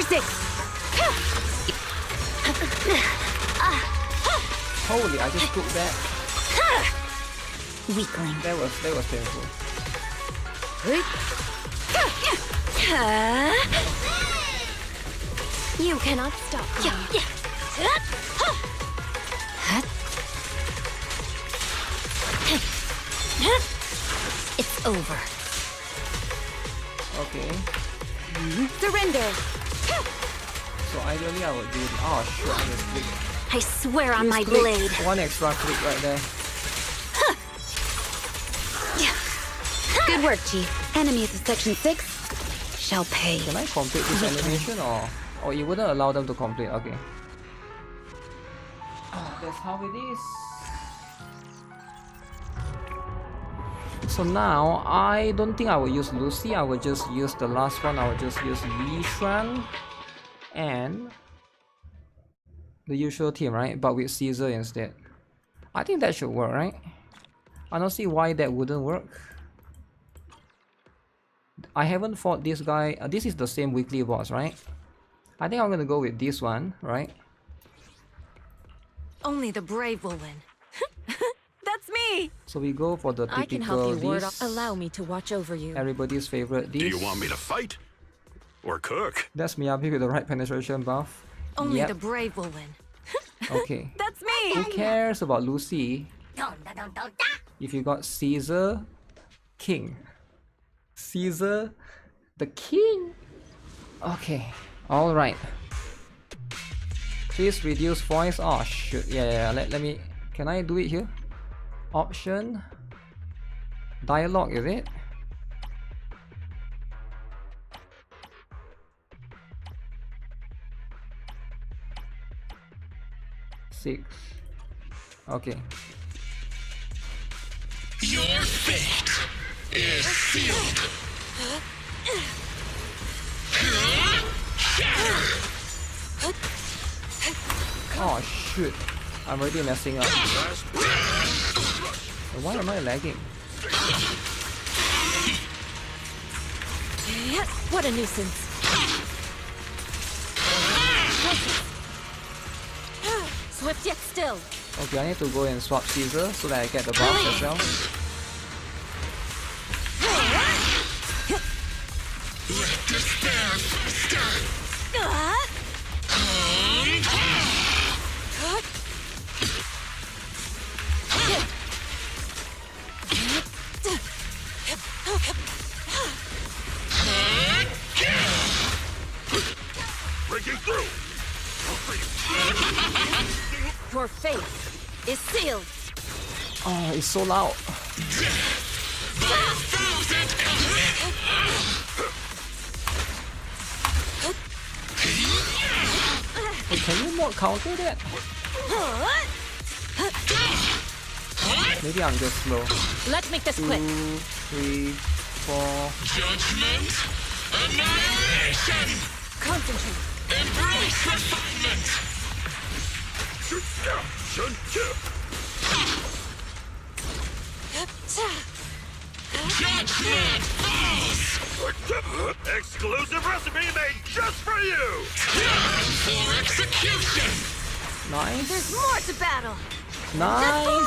Sector 6. Holy, I just took that. Weakling. That was painful. You cannot stop me. It's over. Okay. Surrender. So ideally I would do. Oh shit! I just clicked. I swear on my Click. blade. One extra click right there. Good work, Chief. Enemies of Section 6 shall pay. Can I complete this animation or you wouldn't allow them to complete? Okay. That's how it is. So now I don't think I will use Lucy. I will just use the last one. I will just use Li Shuan and the usual team, right? But with Caesar instead. I think that should work, right? I don't see why that wouldn't work. I haven't fought this guy. This is the same weekly boss, right? I think I'm gonna go with this one, right? Only the brave will win. That's me. So we go for the typical I can help you ward this. off. Allow me to watch over you. Everybody's favorite this. Do you want me to fight? Or cook? That's Miyabi with the right penetration buff. Only Yep. the brave will win. Okay. That's me. Who cares about Lucy if you got Caesar King? Caesar the King. Okay. Alright. Please reduce voice. Oh shoot. Yeah. Let me. Can I do it here? Option. Dialogue, is it? Six. Okay. Your fate is sealed. Oh shoot. I'm already messing up. Why am I lagging? What a nuisance. Swift yet still. Okay, I need to go and swap Caesar so that I get the buff as well. Breaking through. Your fate is sealed. Oh, it's so loud. Hey, can you not counter that? Maybe I'm just slow. Let's make this quick. 2, 3, 4. Judgment, annihilation, Concentrate. embrace refinement. Judgment falls. Exclusive recipe made just for you. For execution. Nice. There's more to battle. Nice.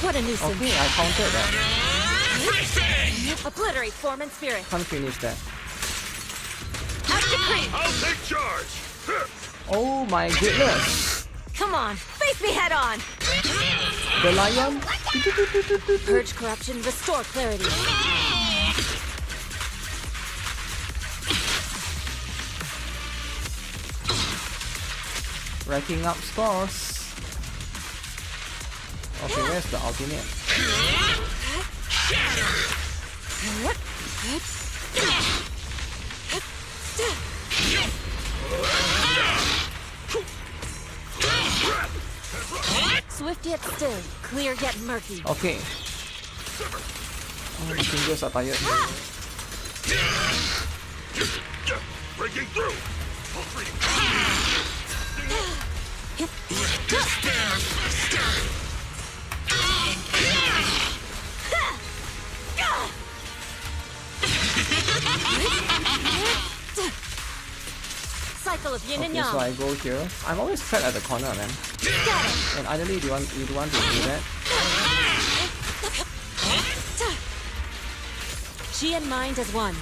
What a nuisance. Okay, I countered that. Everything. Obliterate form and spirit. Can't finish that. I'll take charge. Oh my goodness. Come on, face me head on. The lion. Purge corruption, restore clarity. Racking up scores. Okay, where's the ultimate? Swift yet still, clear yet murky. Okay. Oh, my fingers are tired. Breaking through. cycle of yin and Okay, yang. so I go here. I'm always trapped at the corner, man. Got it. And ideally, you want to do that. She and mind as one.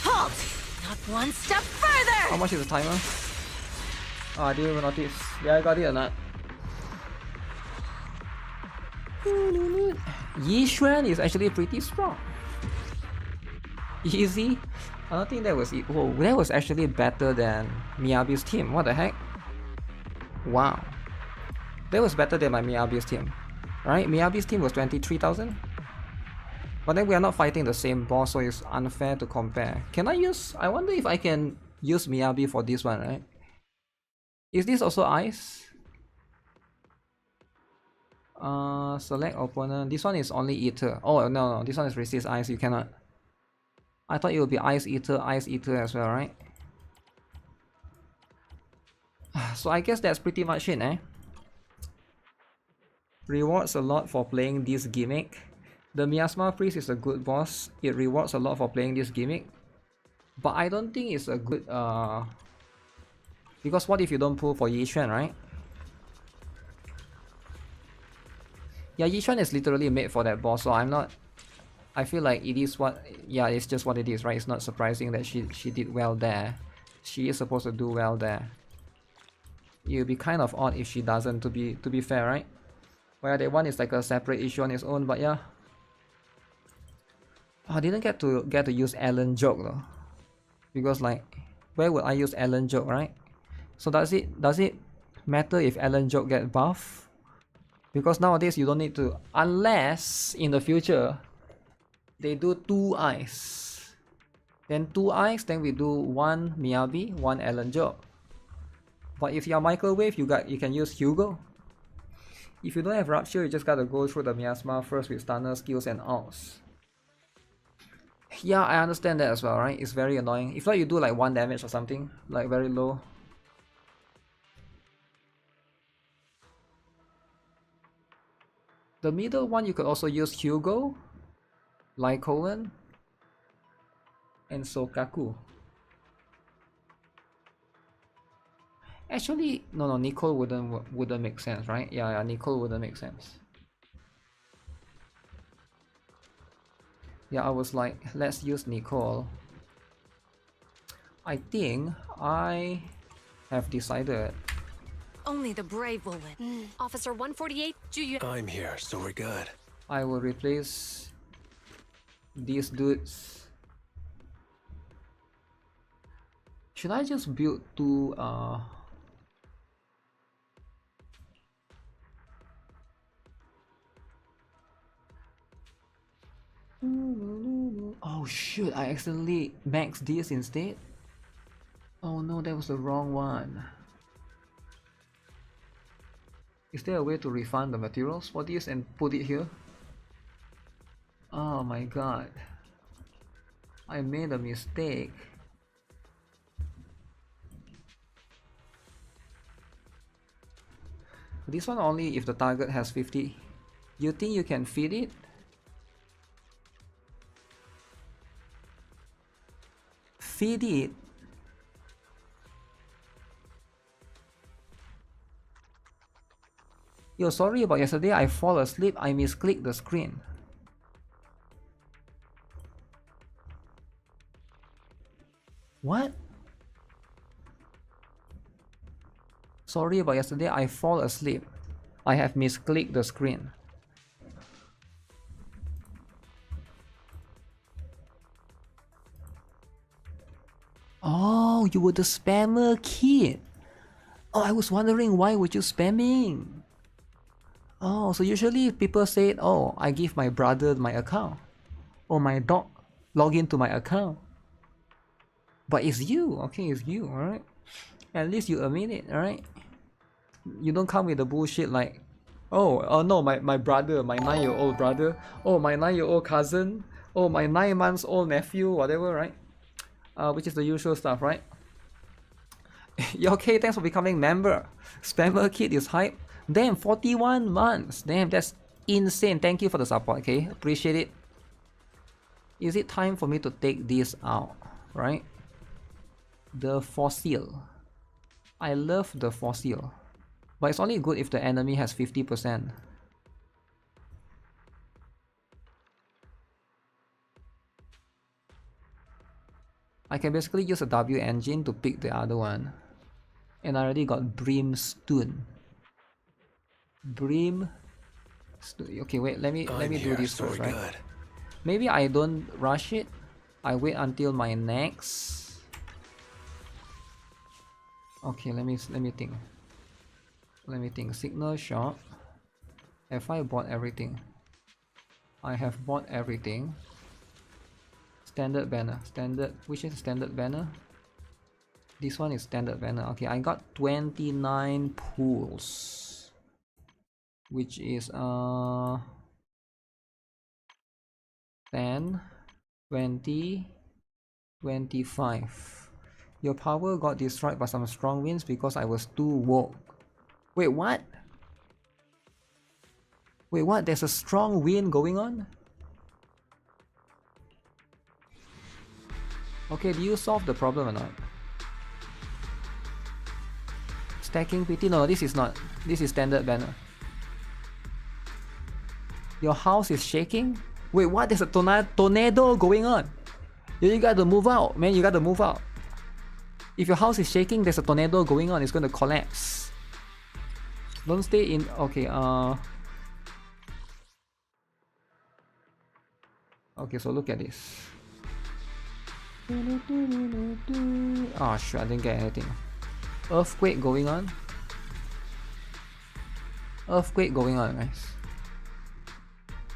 Halt! Not one step further! How much is the timer? Oh, I didn't even notice. Yeah, I got it or not. Yi Xuan is actually pretty strong. Easy? I don't think that was... Whoa, that was actually better than Miyabi's team. What the heck? Wow. That was better than my Miyabi's team. Right? Miyabi's team was 23,000? But then we are not fighting the same boss, so it's unfair to compare. Can I use... I wonder if I can use Miyabi for this one, right? Is this also ice? Select opponent. This one is only Eater. Oh, no, this one is resist ice. You cannot. I thought it would be Ice Eater as well, right? So I guess that's pretty much it, eh? Rewards a lot for playing this gimmick. The Miasma Priest is a good boss. It rewards a lot for playing this gimmick. But I don't think it's a good... Because what if you don't pull for Yi Xuan, right? Yeah, Yi Xuan is literally made for that boss, so I'm not... I feel like it is what... Yeah, it's just what it is, right? It's not surprising that she did well there. She is supposed to do well there. It would be kind of odd if she doesn't, to be fair, right? Well, that one is like a separate issue on its own, but yeah. Oh, I didn't get to use Ellen joke though. Because like, where would I use Ellen joke, right? So does it matter if Ellen joke get buff? Because nowadays you don't need to, unless in the future they do 2 eyes. Then 2 eyes, then we do 1 Miyabi, 1 Ellen joke. But if you're microwave, you can use Hugo. If you don't have Rupture, you just gotta go through the Miasma first with stunner skills and ults. Yeah, I understand that as well, right? It's very annoying. If not, you do like 1 damage or something, like very low. The middle one, you could also use Hugo, Lycoan, and Sokaku. Actually, no, Nicole wouldn't make sense, right? Yeah, Nicole wouldn't make sense. Yeah, I was like, let's use Nicole. I think I have decided. Only the brave will win. Officer 148, I'm here, so we're good. I will replace these dudes. Should I just build 2 Oh shoot, I accidentally maxed this instead. Oh no, that was the wrong one. Is there a way to refund the materials for this and put it here? Oh my god. I made a mistake. This one only if the target has 50. You think you can feed it? Feed it? Yo, sorry about yesterday, I fall asleep, I misclicked the screen. What? Sorry about yesterday, I fall asleep. I have misclicked the screen. Oh, you were the spammer kid. Oh, I was wondering why were you spamming? Oh, so usually people say, oh, I give my brother my account. Or my dog log into my account. But it's you, okay, it's you, alright? At least you admit it, alright? You don't come with the bullshit like, oh no, my brother, my 9-year-old brother, oh, my 9-year-old cousin, oh, my 9-month-old nephew, whatever, right? Which is the usual stuff, right? Okay, thanks for becoming member. Spammer Kid is hype. Damn, 41 months. Damn, that's insane. Thank you for the support, okay? Appreciate it. Is it time for me to take this out, right? The fossil. I love the fossil. But it's only good if the enemy has 50%. I can basically use a W engine to pick the other one. And I already got Brimstone. Okay, wait, let me do this first, right? Maybe I don't rush it. I wait until my next. Okay, let me think. Let me think. Signal shot. Have I bought everything? I have bought everything. Standard banner. Standard. Which is standard banner? This one is standard banner. Okay, I got 29 pools, which is 10, 20, 25. Your power got destroyed by some strong winds because I was too woke. Wait, what? Wait, what? There's a strong wind going on? Okay, do you solve the problem or not? Stacking PT? No, this is not. This is standard banner. Your house is shaking? Wait, what? There's a tornado going on. You gotta move out, man. You gotta move out. If your house is shaking, there's a tornado going on. It's gonna collapse. Don't stay in. Okay, okay, so look at this. Oh shit, I didn't get anything. Earthquake going on. Earthquake going on, guys.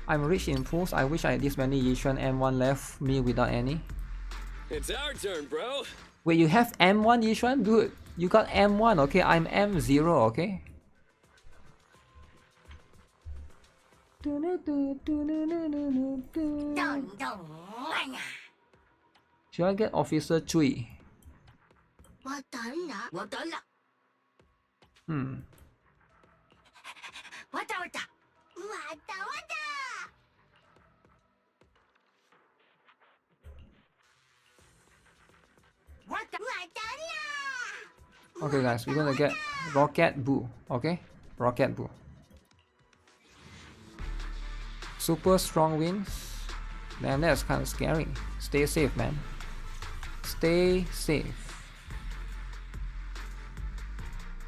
I'm rich in pools. I wish I had this many Yishuan M1 left me without any. It's our turn, bro. Wait, you have M1 Yishuan? Dude, you got M1, okay? I'm M0, okay? Should I get Officer Chui? Okay guys, we're gonna get Rocket Boo, okay? Rocket Boo. Super strong winds. Damn, that's kind of scary. Stay safe, man. Stay safe.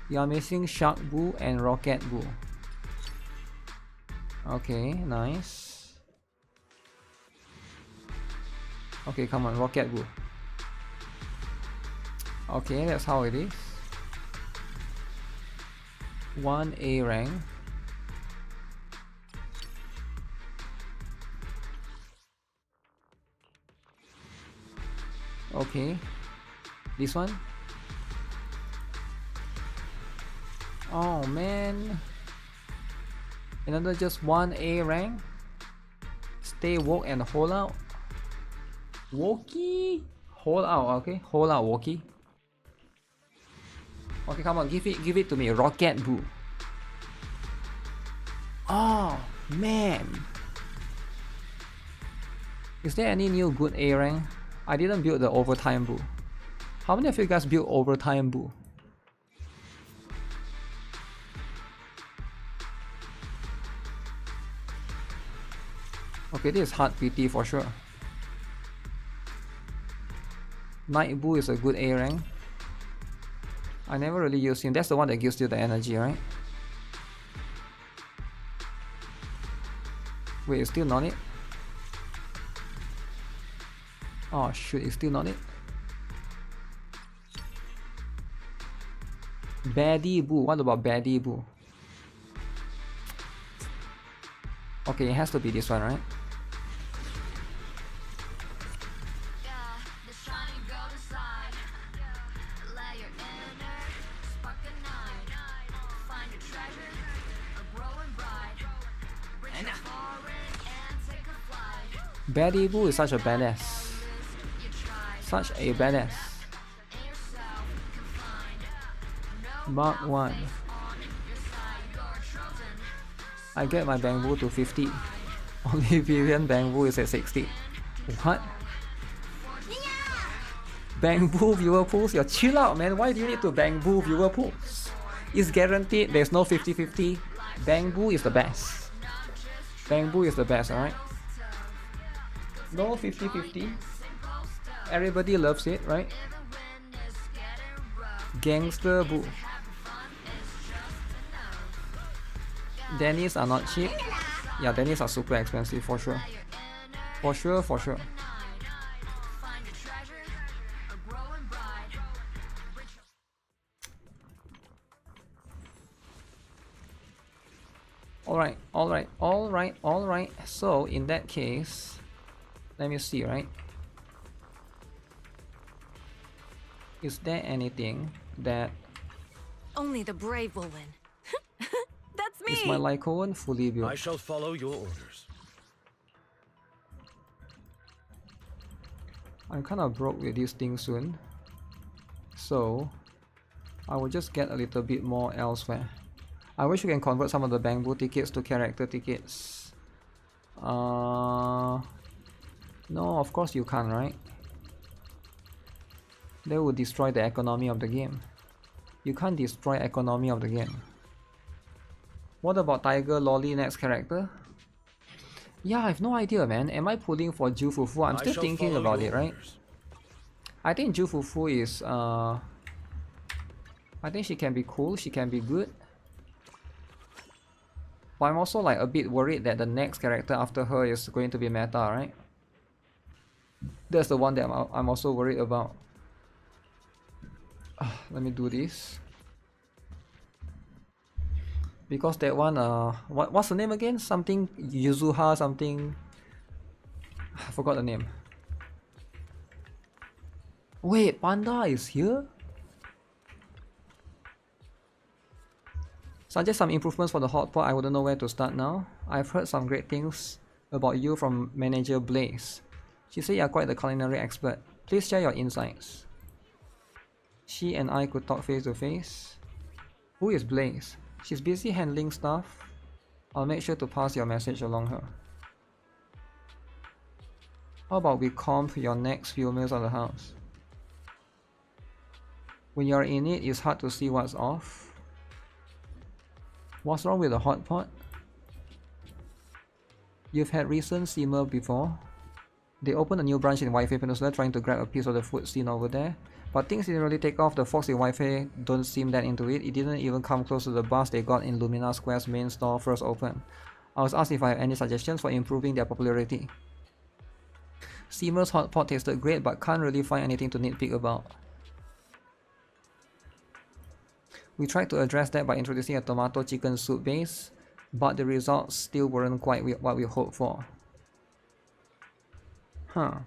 You are missing Shark Boo and Rocket Boo. Okay, nice. Okay, come on, Rocket Boo. Okay, that's how it is. 1A rank. Okay, this one. Oh man, another just 1A rank. Stay woke and hold out. Wokey, hold out. Okay, hold out, Wokey. Okay, come on, give it to me, Rocket Boo. Oh man, is there any new good A rank? I didn't build the overtime Boo. How many of you guys built overtime Boo? Okay, this is hard PT for sure. Night Boo is a good A rank. I never really use him. That's the one that gives you the energy, right? Wait, it's still not it? Oh shoot, it's still not it. Baddie Boo. What about Baddie Boo? Okay, it has to be this one, right? Baddie Boo is such a badass. Such a badass. Mark 1. I get my Bangbu to 50. Only Vivian Bangbu is at 60. What? Bangbu viewer pools? Yo, chill out, man. Why do you need to Bangbu viewer pools? It's guaranteed there's no 50-50. Bangbu is the best. Bangbu is the best, alright? No 50-50. Everybody loves it, right? Gangster Boo. Dennis are not cheap. Yeah, Dennis are super expensive for sure. For sure, for sure. Alright. So in that case, let me see, right? Is there anything that Only the brave will win. That's me. is my Lycoan fully built? I shall follow your orders. I'm kind of broke with this thing soon, so I will just get a little bit more elsewhere. I wish you can convert some of the Bangbu tickets to character tickets. No, of course you can't, right? That would destroy the economy of the game. You can't destroy economy of the game. What about Tiger Lolly next character? Yeah, I have no idea, man. Am I pulling for Ju Fufu? I'm still thinking about it, right? I think Ju Fufu is I think she can be cool, she can be good. But I'm also like a bit worried that the next character after her is going to be meta, right? That's the one that I'm also worried about. Let me do this. Because that one, what's the name again? Something Yuzuha, something. I forgot the name. Wait, Panda is here? Suggest some improvements for the hotpot. I wouldn't know where to start now. I've heard some great things about you from manager Blaze. She said you're quite the culinary expert. Please share your insights. She and I could talk face to face. Who is Blaze? She's busy handling stuff. I'll make sure to pass your message along her. How about we comp your next few meals of the house? When you're in it, it's hard to see what's off. What's wrong with the hot pot? You've had recent simmer before. They opened a new branch in Wi-Fi Peninsula trying to grab a piece of the food scene over there. But things didn't really take off. The folks in Wi-Fi don't seem that into it. It didn't even come close to the buzz they got in Lumina Square's main store first opened. I was asked if I have any suggestions for improving their popularity. Simmer's hot pot tasted great but can't really find anything to nitpick about. We tried to address that by introducing a tomato chicken soup base, but the results still weren't quite what we hoped for. Huh.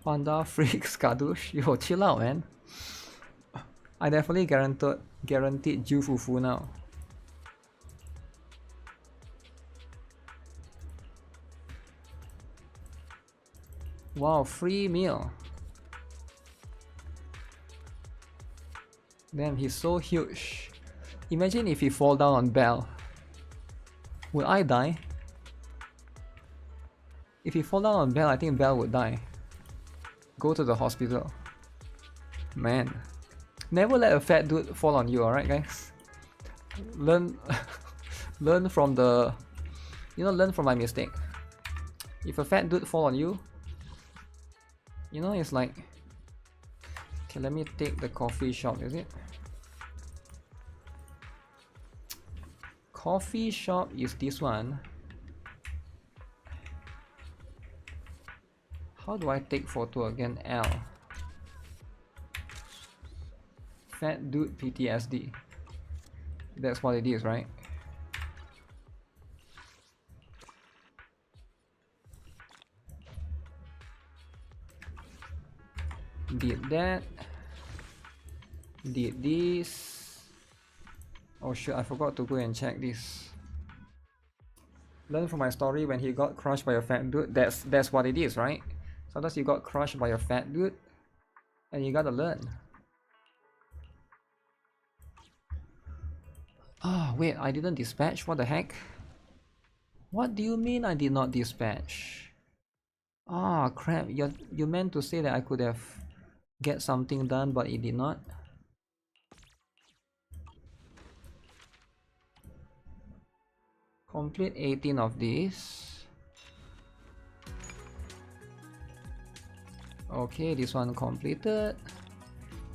Panda freaks Kadush. Yo, chill out, man. I definitely guaranteed Ju Fufu now. Wow, free meal. Damn, he's so huge. Imagine if he fall down on Belle. Would I die? If he fall down on Belle, I think Belle would die. Go to the hospital. Man. Never let a fat dude fall on you, alright guys? Learn learn from the learn from my mistake. If a fat dude fall on you, it's like, okay, let me take the coffee shop, is it? Coffee shop is this one. How do I take photo again? L. Fat dude PTSD. That's what it is, right? Did that. Did this. Oh shit, I forgot to go and check this. Learn from my story when he got crushed by a fat dude. That's what it is, right? Sometimes you got crushed by a fat dude, and you gotta learn. Oh, wait, I didn't dispatch? What the heck? What do you mean I did not dispatch? Ah, crap, you meant to say that I could have get something done, but it did not? Complete 18 of these. Okay, this one completed.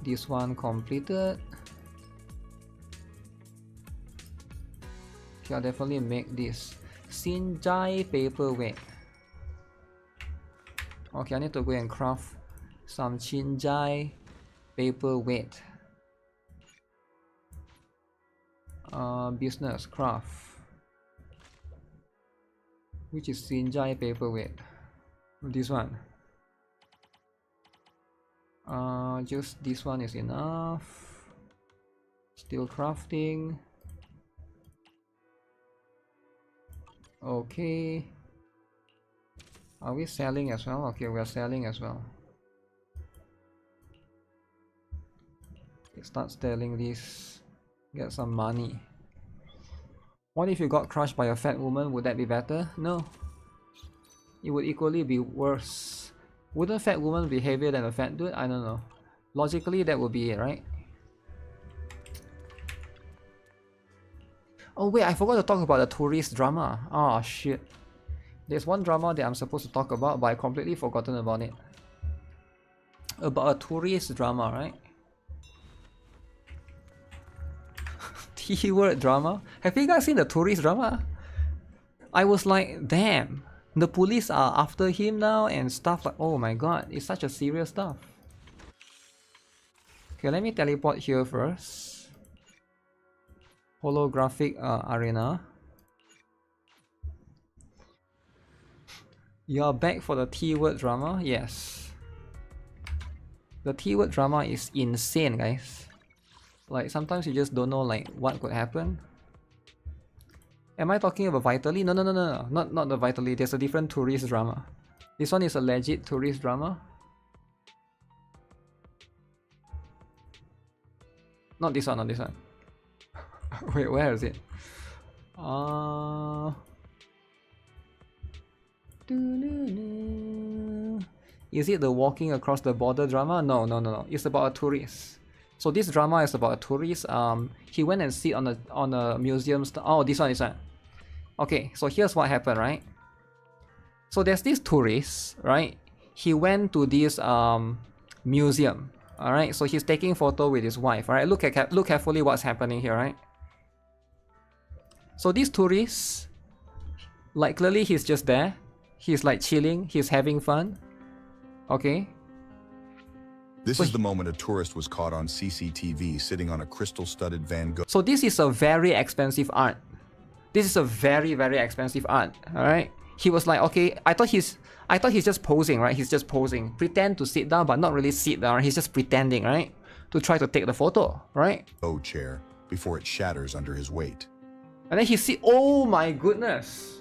This one completed. Okay, I'll definitely make this Shinjai paperweight. Okay, I need to go and craft some Shinjai paperweight. Business craft. Which is Shinjai paperweight? This one. Just this one is enough. Still crafting. Okay. Are we selling as well? Okay, we are selling as well. Start selling this. Get some money. What if you got crushed by a fat woman? Would that be better? No. It would equally be worse. Wouldn't a fat woman be heavier than a fat dude? I don't know. Logically, that would be it, right? Oh wait, I forgot to talk about the tourist drama. Oh shit. There's one drama that I'm supposed to talk about, but I completely forgotten about it. About a tourist drama, right? T-word drama? Have you guys seen the tourist drama? I was like, damn. The police are after him now and stuff like, oh my god, it's such a serious stuff. Okay, let me teleport here first. Holographic arena. You are back for the T-word drama? Yes. The T-word drama is insane, guys. Like, sometimes you just don't know like what could happen. Am I talking about Vitally? No, not the Vitally. There's a different tourist drama. This one is a legit tourist drama. Not this one, not this one. Wait, where is it? Is it the walking across the border drama? No. It's about a tourist. So this drama is about a tourist. He went and sit on a museum. Oh, this one. Okay, so here's what happened, right? So there's this tourist, right? He went to this museum. All right, so he's taking photo with his wife. All right, look carefully what's happening here, right? So this tourist, like clearly he's just there. He's like chilling. He's having fun. Okay. This is the moment a tourist was caught on CCTV sitting on a crystal-studded Van Gogh. So this is a very expensive art. This is a very, very expensive art. All right. He was like, okay, I thought he's just posing, right? He's just posing, pretend to sit down, but not really sit down. He's just pretending, right, to try to take the photo, right? Chair before it shatters under his weight. And then he see, oh my goodness,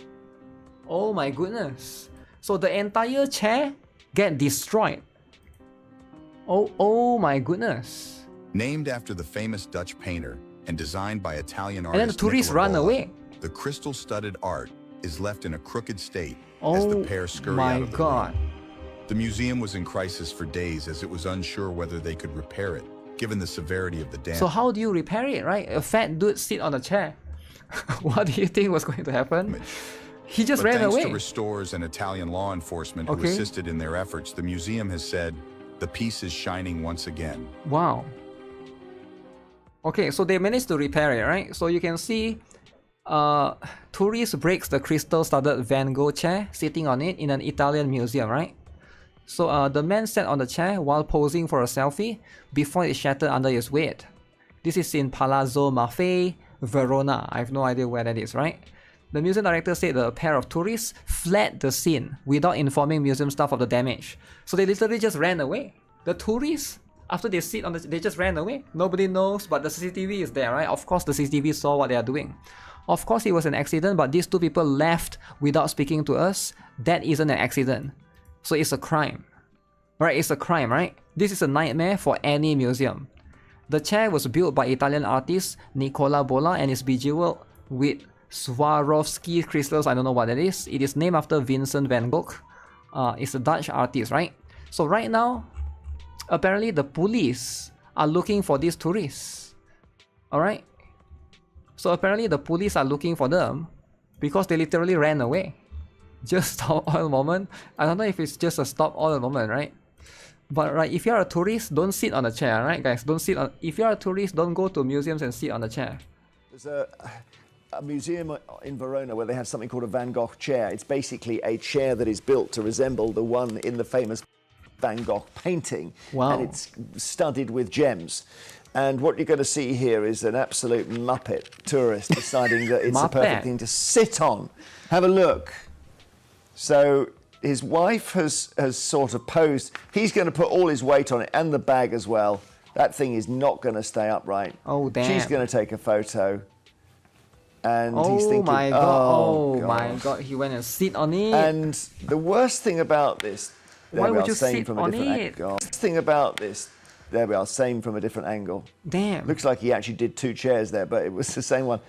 oh my goodness. So the entire chair get destroyed. Oh my goodness. Named after the famous Dutch painter and designed by Italian artist and then the tourists run away. The crystal-studded art is left in a crooked state as the pair scurry out of the room. The museum was in crisis for days as it was unsure whether they could repair it, given the severity of the damage. So how do you repair it, right? A fat dude sit on a chair. What do you think was going to happen? He just ran away. Thanks to restorers and Italian law enforcement who assisted in their efforts, the museum has said the piece is shining once again. Wow. Okay, so they managed to repair it, right? So you can see tourist breaks the crystal-studded Van Gogh chair sitting on it in an Italian museum, right? So the man sat on the chair while posing for a selfie before it shattered under his weight. This is in Palazzo Maffei, Verona. I have no idea where that is, right? The museum director said a pair of tourists fled the scene without informing museum staff of the damage. So they literally just ran away. The tourists, after they sit on they just ran away. Nobody knows, but the CCTV is there, right? Of course the CCTV saw what they are doing. Of course it was an accident, but these two people left without speaking to us. That isn't an accident. So it's a crime. Right, it's a crime, right? This is a nightmare for any museum. The chair was built by Italian artist Nicola Bola and is bejeweled with Swarovski crystals. I don't know what that is. It is named after Vincent van Gogh. It's a Dutch artist, right? So right now, apparently the police are looking for these tourists. Alright? So apparently the police are looking for them because they literally ran away. Just stop all moment. I don't know if it's just a stop all moment, right? But right, if you're a tourist, don't sit on a chair, right guys? Don't sit on. If you're a tourist, don't go to museums and sit on a chair. There's a museum in Verona where they have something called a Van Gogh chair. It's basically a chair that is built to resemble the one in the famous Van Gogh painting. Wow. And it's studded with gems. And what you're going to see here is an absolute muppet tourist deciding that it's the perfect thing to sit on. Have a look. So his wife has sort of posed. He's going to put all his weight on it and the bag as well. That thing is not going to stay upright. Oh, damn. She's going to take a photo. And oh he's thinking, my god, oh my god, he went and sit on it. And the worst thing about this, why would you sit on it? Thing about this, there we are, same from a different angle. Damn. Looks like he actually did 2 chairs there, but it was the same one.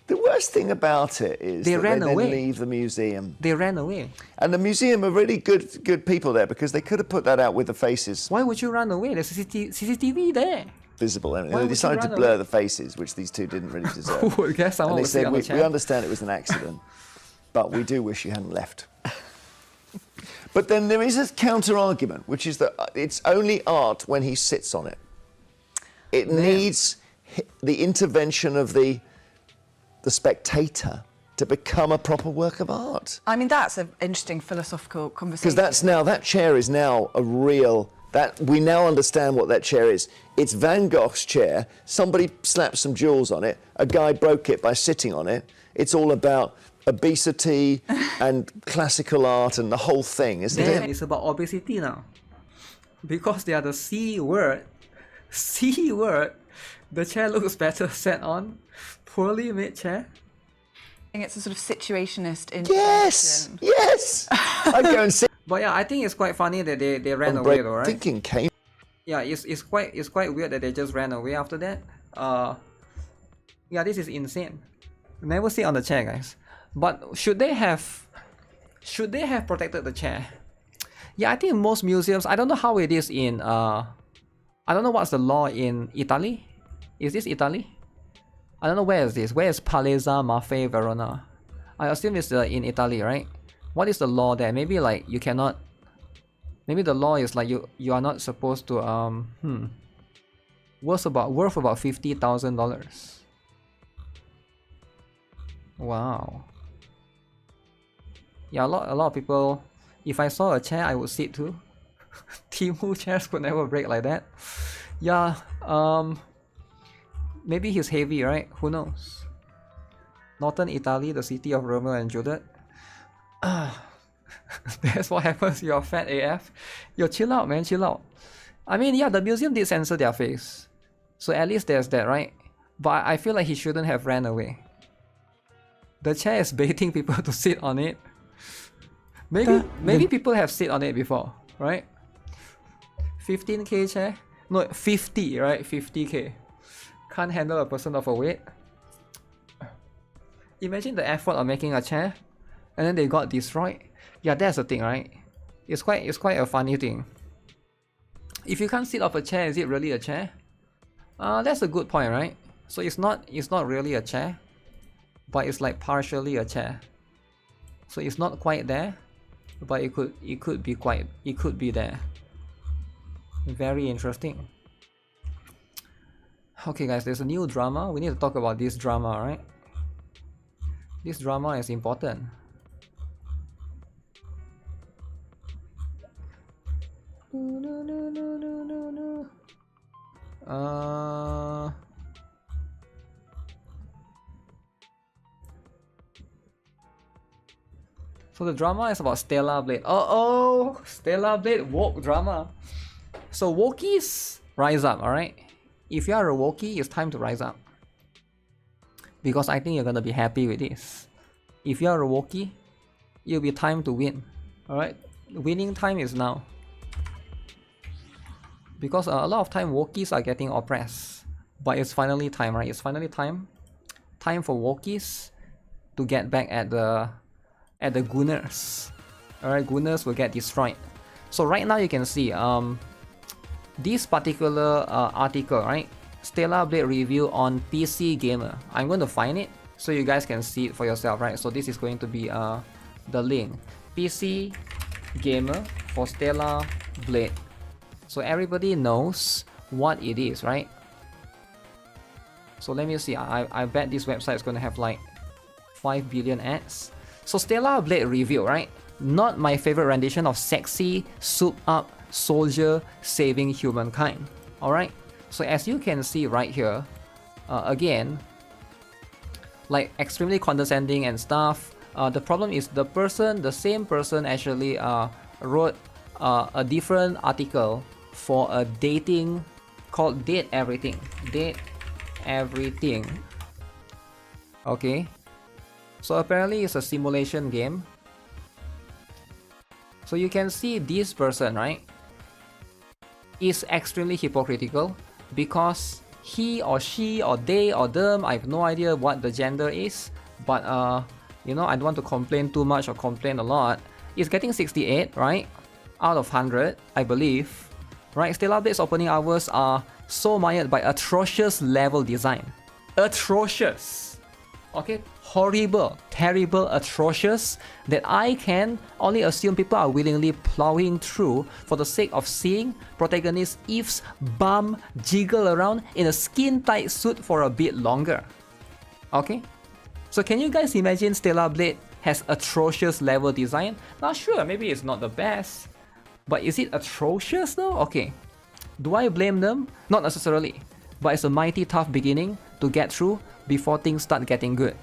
The worst thing about it is they then away. Leave the museum. They ran away. And the museum are really good people there because they could have put that out with the faces. Why would you run away? There's CCTV there. Visible. And they decided to blur the faces, which these two didn't really deserve. I guess someone and they said, on we understand it was an accident, but we do wish you hadn't left. But then there is a counter-argument, which is that it's only art when he sits on it. It needs the intervention of the spectator to become a proper work of art. I mean, that's an interesting philosophical conversation. Because that chair is now a real, we now understand what that chair is. It's Van Gogh's chair, somebody slapped some jewels on it, a guy broke it by sitting on it. It's all about obesity and classical art and the whole thing, isn't it? It's about obesity now. Because they are the C word. C word. The chair looks better sat on. Poorly made chair. It's a sort of situationist intervention. Yes! I'd go and sit. But yeah, I think it's quite funny that they ran away though, right? Thinking came. Yeah, it's quite weird that they just ran away after that. Yeah, this is insane. Never sit on the chair, guys. But should they have protected the chair? Yeah, I think most museums, I don't know how it is in I don't know what's the law in Italy. Is this Italy? I don't know where is this. Where is Palazzo Maffei Verona? I assume it's in Italy, right? What is the law there? Maybe like you cannot. Maybe the law is like you are not supposed to worth about $50,000. Wow. Yeah, a lot of people. If I saw a chair, I would sit too. Timu chairs could never break like that. Yeah. Maybe he's heavy, right? Who knows? Northern Italy, the city of Romeo and Juliet. That's what happens. You're fat AF. Yo, chill out, man. Chill out. I mean, yeah, the museum did censor their face, so at least there's that, right? But I feel like he shouldn't have ran away. The chair is baiting people to sit on it. Maybe people have sit on it before, right? 15k chair? No, 50, right? 50k. Can't handle a person of a weight. Imagine the effort of making a chair, and then they got destroyed. Yeah, that's the thing, right? It's quite a funny thing. If you can't sit off a chair, is it really a chair? That's a good point, right? So it's not really a chair, but it's like partially a chair. So it's not quite there, but it could be there. Very interesting. Okay guys, there's a new drama. We need to talk about this drama, right? This drama is important. So the drama is about Stellar Blade. Oh, Stellar Blade woke drama. So wokies rise up, alright? If you are a wokie, it's time to rise up. Because I think you're gonna be happy with this. If you are a wokie, it'll be time to win. Alright? winning time is now. Because a lot of time Wokies are getting oppressed. But it's finally time, right? It's finally time. Time for Wokies to get back at the Gunners. Alright, Gunners will get destroyed. So right now you can see this particular article, right? Stellar Blade review on PC Gamer. I'm going to find it so you guys can see it for yourself, right? So this is going to be the link. PC Gamer for Stellar Blade. So everybody knows what it is, right? So let me see. I bet this website is going to have like 5 billion ads. So Stellar Blade review, right? Not my favorite rendition of sexy, souped-up soldier saving humankind. Alright? So as you can see right here, again, like extremely condescending and stuff. The problem is the same person actually wrote a different article for a dating called Date Everything. Date Everything. Okay. So apparently it's a simulation game. So you can see this person, right, is extremely hypocritical because he or she or they or them, I have no idea what the gender is, but you know, I don't want to complain too much or complain a lot. It's getting 68, right, out of 100, I believe, right? Stellar Blade's opening hours are so mired by atrocious level design. Atrocious. Okay, horrible, terrible, atrocious, that I can only assume people are willingly plowing through for the sake of seeing protagonist Eve's bum jiggle around in a skin-tight suit for a bit longer. Okay, so can you guys imagine Stellar Blade has atrocious level design? Now sure, maybe it's not the best, but is it atrocious though? Okay, do I blame them? Not necessarily, but it's a mighty tough beginning to get through before things start getting good.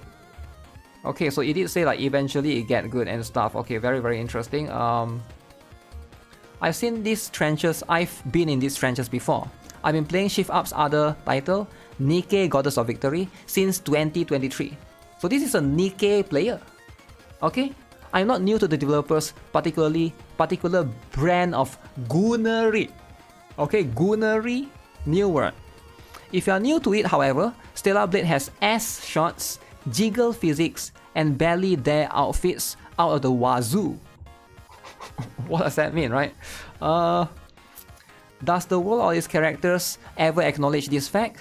Okay, so it did say like eventually it get good and stuff. Okay, very, very interesting. I've seen these trenches. I've been in these trenches before. I've been playing Shift Up's other title, NIKKE Goddess of Victory, since 2023. So this is a NIKKE player. Okay, I'm not new to the developer's particular brand of gunnery. Okay, gunnery, new word. If you are new to it, however, Stellar Blade has ass shots, jiggle physics, and belly dare outfits out of the wazoo. What does that mean, right? Does the world or its characters ever acknowledge this fact?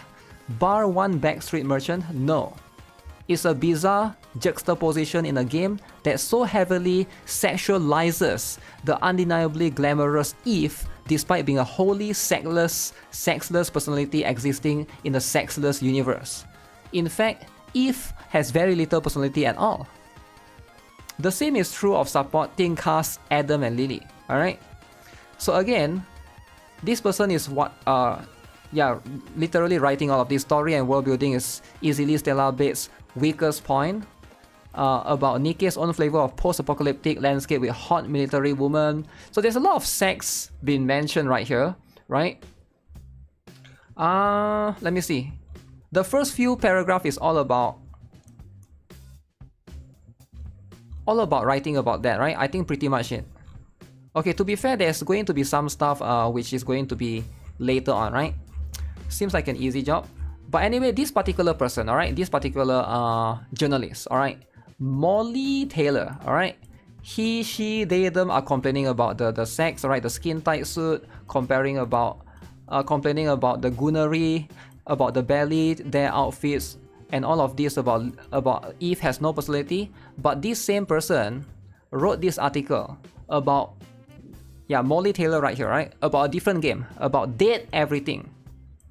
Bar one Backstreet Merchant, no. It's a bizarre juxtaposition in a game that so heavily sexualizes the undeniably glamorous Eve despite being a wholly sexless personality existing in the sexless universe. In fact, Eve has very little personality at all. The same is true of supporting cast Adam and Lily, alright? So again, this person is what, literally writing all of this story and world building is easily Stellar Blade's weakest point. About NIKKE's own flavor of post-apocalyptic landscape with hot military woman. So there's a lot of sex being mentioned right here, right? Let me see. The first few paragraphs is all about writing about that, right? I think pretty much it. Okay, to be fair, there's going to be some stuff which is going to be later on, right? Seems like an easy job. But anyway, this particular person, alright, this particular journalist, alright, Molly Taylor, alright, he, she, they, them are complaining about the sex, alright, the skin tight suit, complaining about the gunnery, about the belly, their outfits, and all of this about Eve has no personality. But this same person wrote this article about, Molly Taylor right here, right, about a different game, about Date Everything,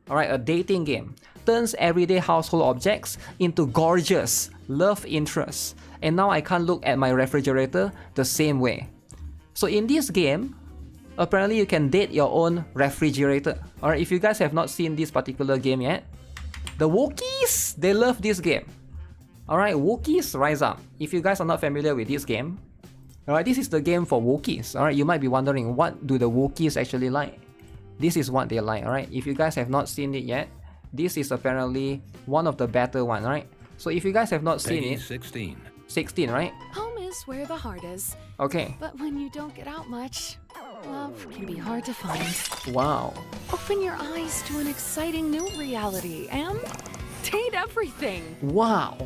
alright, a dating game. Turns everyday household objects into gorgeous love interests, and now I can't look at my refrigerator the same way. So in this game, apparently you can date your own refrigerator. Alright, if you guys have not seen this particular game yet, the Wookiees, they love this game. Alright, Wookiees, rise up. If you guys are not familiar with this game, alright, this is the game for Wookiees. Alright, you might be wondering, what do the Wookiees actually like? This is what they like, alright? If you guys have not seen it yet, this is apparently one of the better one, right? So if you guys have not seen it, 16, right? Home is home's where the heart is. Okay. But when you don't get out much, love can be hard to find. Wow. Open your eyes to an exciting new reality and date everything. Wow.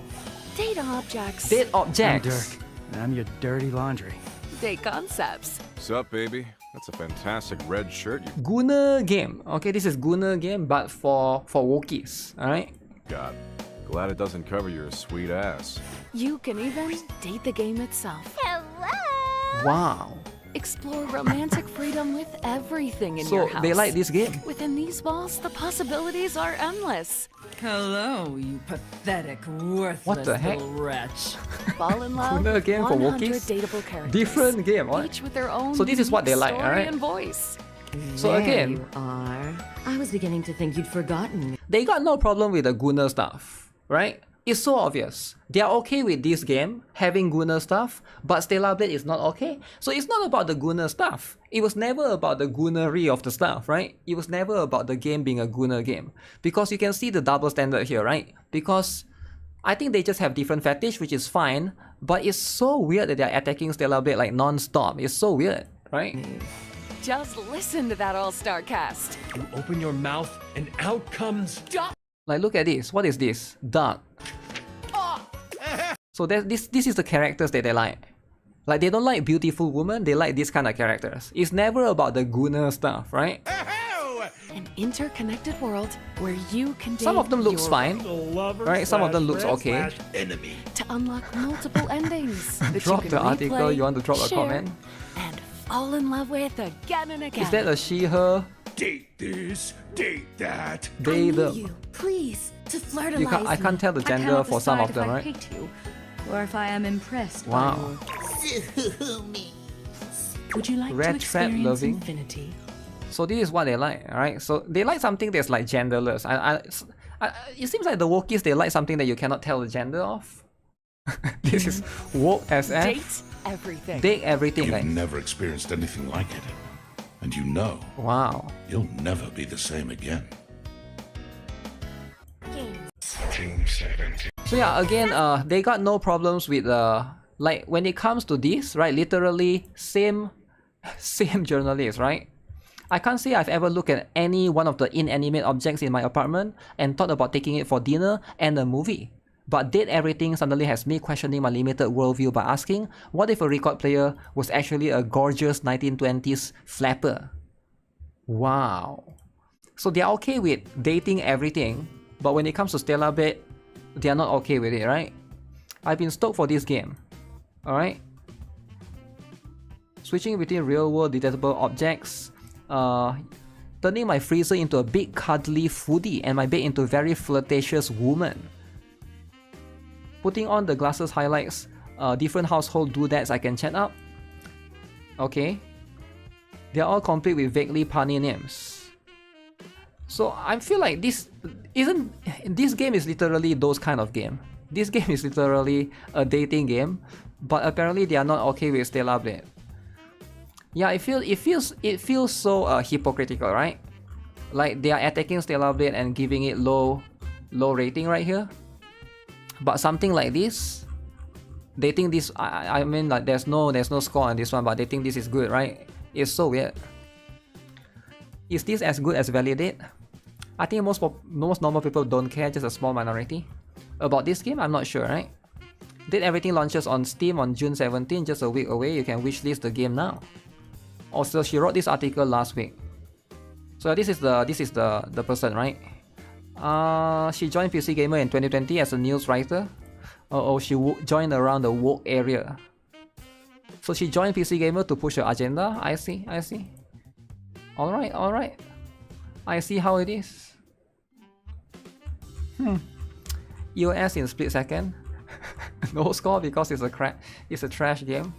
Date objects. Date I'm objects. Dirk, and I'm your dirty laundry. Date concepts. Sup, baby? That's a fantastic red shirt you Gunner game. Okay, this is Gunner game, but for Wokies. Alright? got. Glad it doesn't cover your sweet ass. You can even date the game itself. Hello. Wow. Explore romantic freedom with everything in your So house. they like this game. Within these walls, the possibilities are endless. Hello, you pathetic, worthless What the heck? little wretch. Fall in love Gunner with game for 100 Wokies? dateable characters. Different game, what? Each with their own So this is what they like, story alright? and voice. So There again, you are. I was beginning to think you'd forgotten me. they got no problem with the Gunner stuff, right? It's so obvious. They are okay with this game having Gunner stuff, but Stellar Blade is not okay. So it's not about the Gunner stuff. It was never about the Gunnery of the stuff, right? It was never about the game being a Gunner game. Because you can see the double standard here, right? Because I think they just have different fetish, which is fine, but it's so weird that they're attacking Stellar Blade like non-stop. It's so weird, right? Just listen to that all-star cast. You open your mouth and out comes... Like, look at this. What is this? Dark. So this is the characters that they like. Like, they don't like beautiful women, they like this kind of characters. It's never about the Gunner stuff, right? An interconnected world where you can date Some of them looks your fine, right? Some of them looks okay. Enemy. to unlock multiple endings that Drop you the can article, replay, you want to drop a share, comment? and fall in love with again and again. Is that a she, her, Date this, date that. they, them? You, please, to flirtalize You can't, I can't tell the I cannot gender for some decide of them, if I right? hate you, or if I am impressed Wow. by your... Would you like Red to trap experience loving. infinity? So this is what they like, alright? So they like something that's like genderless. It seems like the Wokies, they like something that you cannot tell the gender of. This is woke SF. Date everything. Date everything. You've Like, never experienced anything like it. And you know, wow. you'll never be the same again. So yeah, again, they got no problems with like when it comes to this, right? Literally same journalist, right? I can't say I've ever looked at any one of the inanimate objects in my apartment and thought about taking it for dinner and a movie. But Date Everything suddenly has me questioning my limited worldview by asking, what if a record player was actually a gorgeous 1920s flapper? Wow. So they're okay with dating everything, but when it comes to Stellar Blade, they're not okay with it, right? I've been stoked for this game. Alright? Switching between real-world detectable objects, turning my freezer into a big cuddly foodie and my bed into a very flirtatious woman. Putting on the glasses highlights different household doodads I can chat up. Okay. They're all complete with vaguely punny names. So I feel like this game is literally those kind of game. This game is literally a dating game, but apparently they are not okay with Stellar Blade. Yeah, it feels so hypocritical, right? Like they are attacking Stellar Blade and giving it low rating right here. But something like this, they think this. I mean, like there's no score on this one, but they think this is good, right? It's so weird. Is this as good as Validate? I think most normal people don't care, just a small minority. About this game, I'm not sure, right? Date Everything launches on Steam on June 17, just a week away. You can wishlist the game now. Also, she wrote this article last week. So this is the person, right? She joined PC Gamer in 2020 as a news writer. She joined around the woke area. So she joined PC Gamer to push her agenda. I see. Alright. I see how it is. EOS in split second. No score because it's a trash game.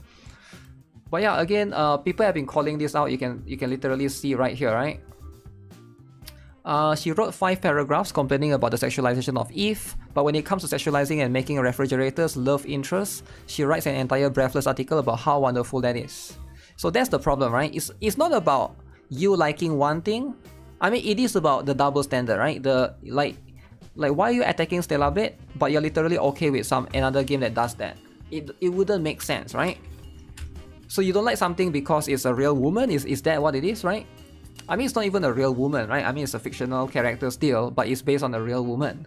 But yeah, again, people have been calling this out. You can literally see right here, right? She wrote 5 paragraphs complaining about the sexualization of Eve, but when it comes to sexualizing and making refrigerators love interests, she writes an entire breathless article about how wonderful that is. So that's the problem, right? It's not about you liking one thing. I mean, it is about the double standard, right? Like why are you attacking Stellar Blade, but you're literally okay with another game that does that? it wouldn't make sense, right? So you don't like something because it's a real woman? Is that what it is, right? I mean, it's not even a real woman, right? I mean, it's a fictional character still, but it's based on a real woman.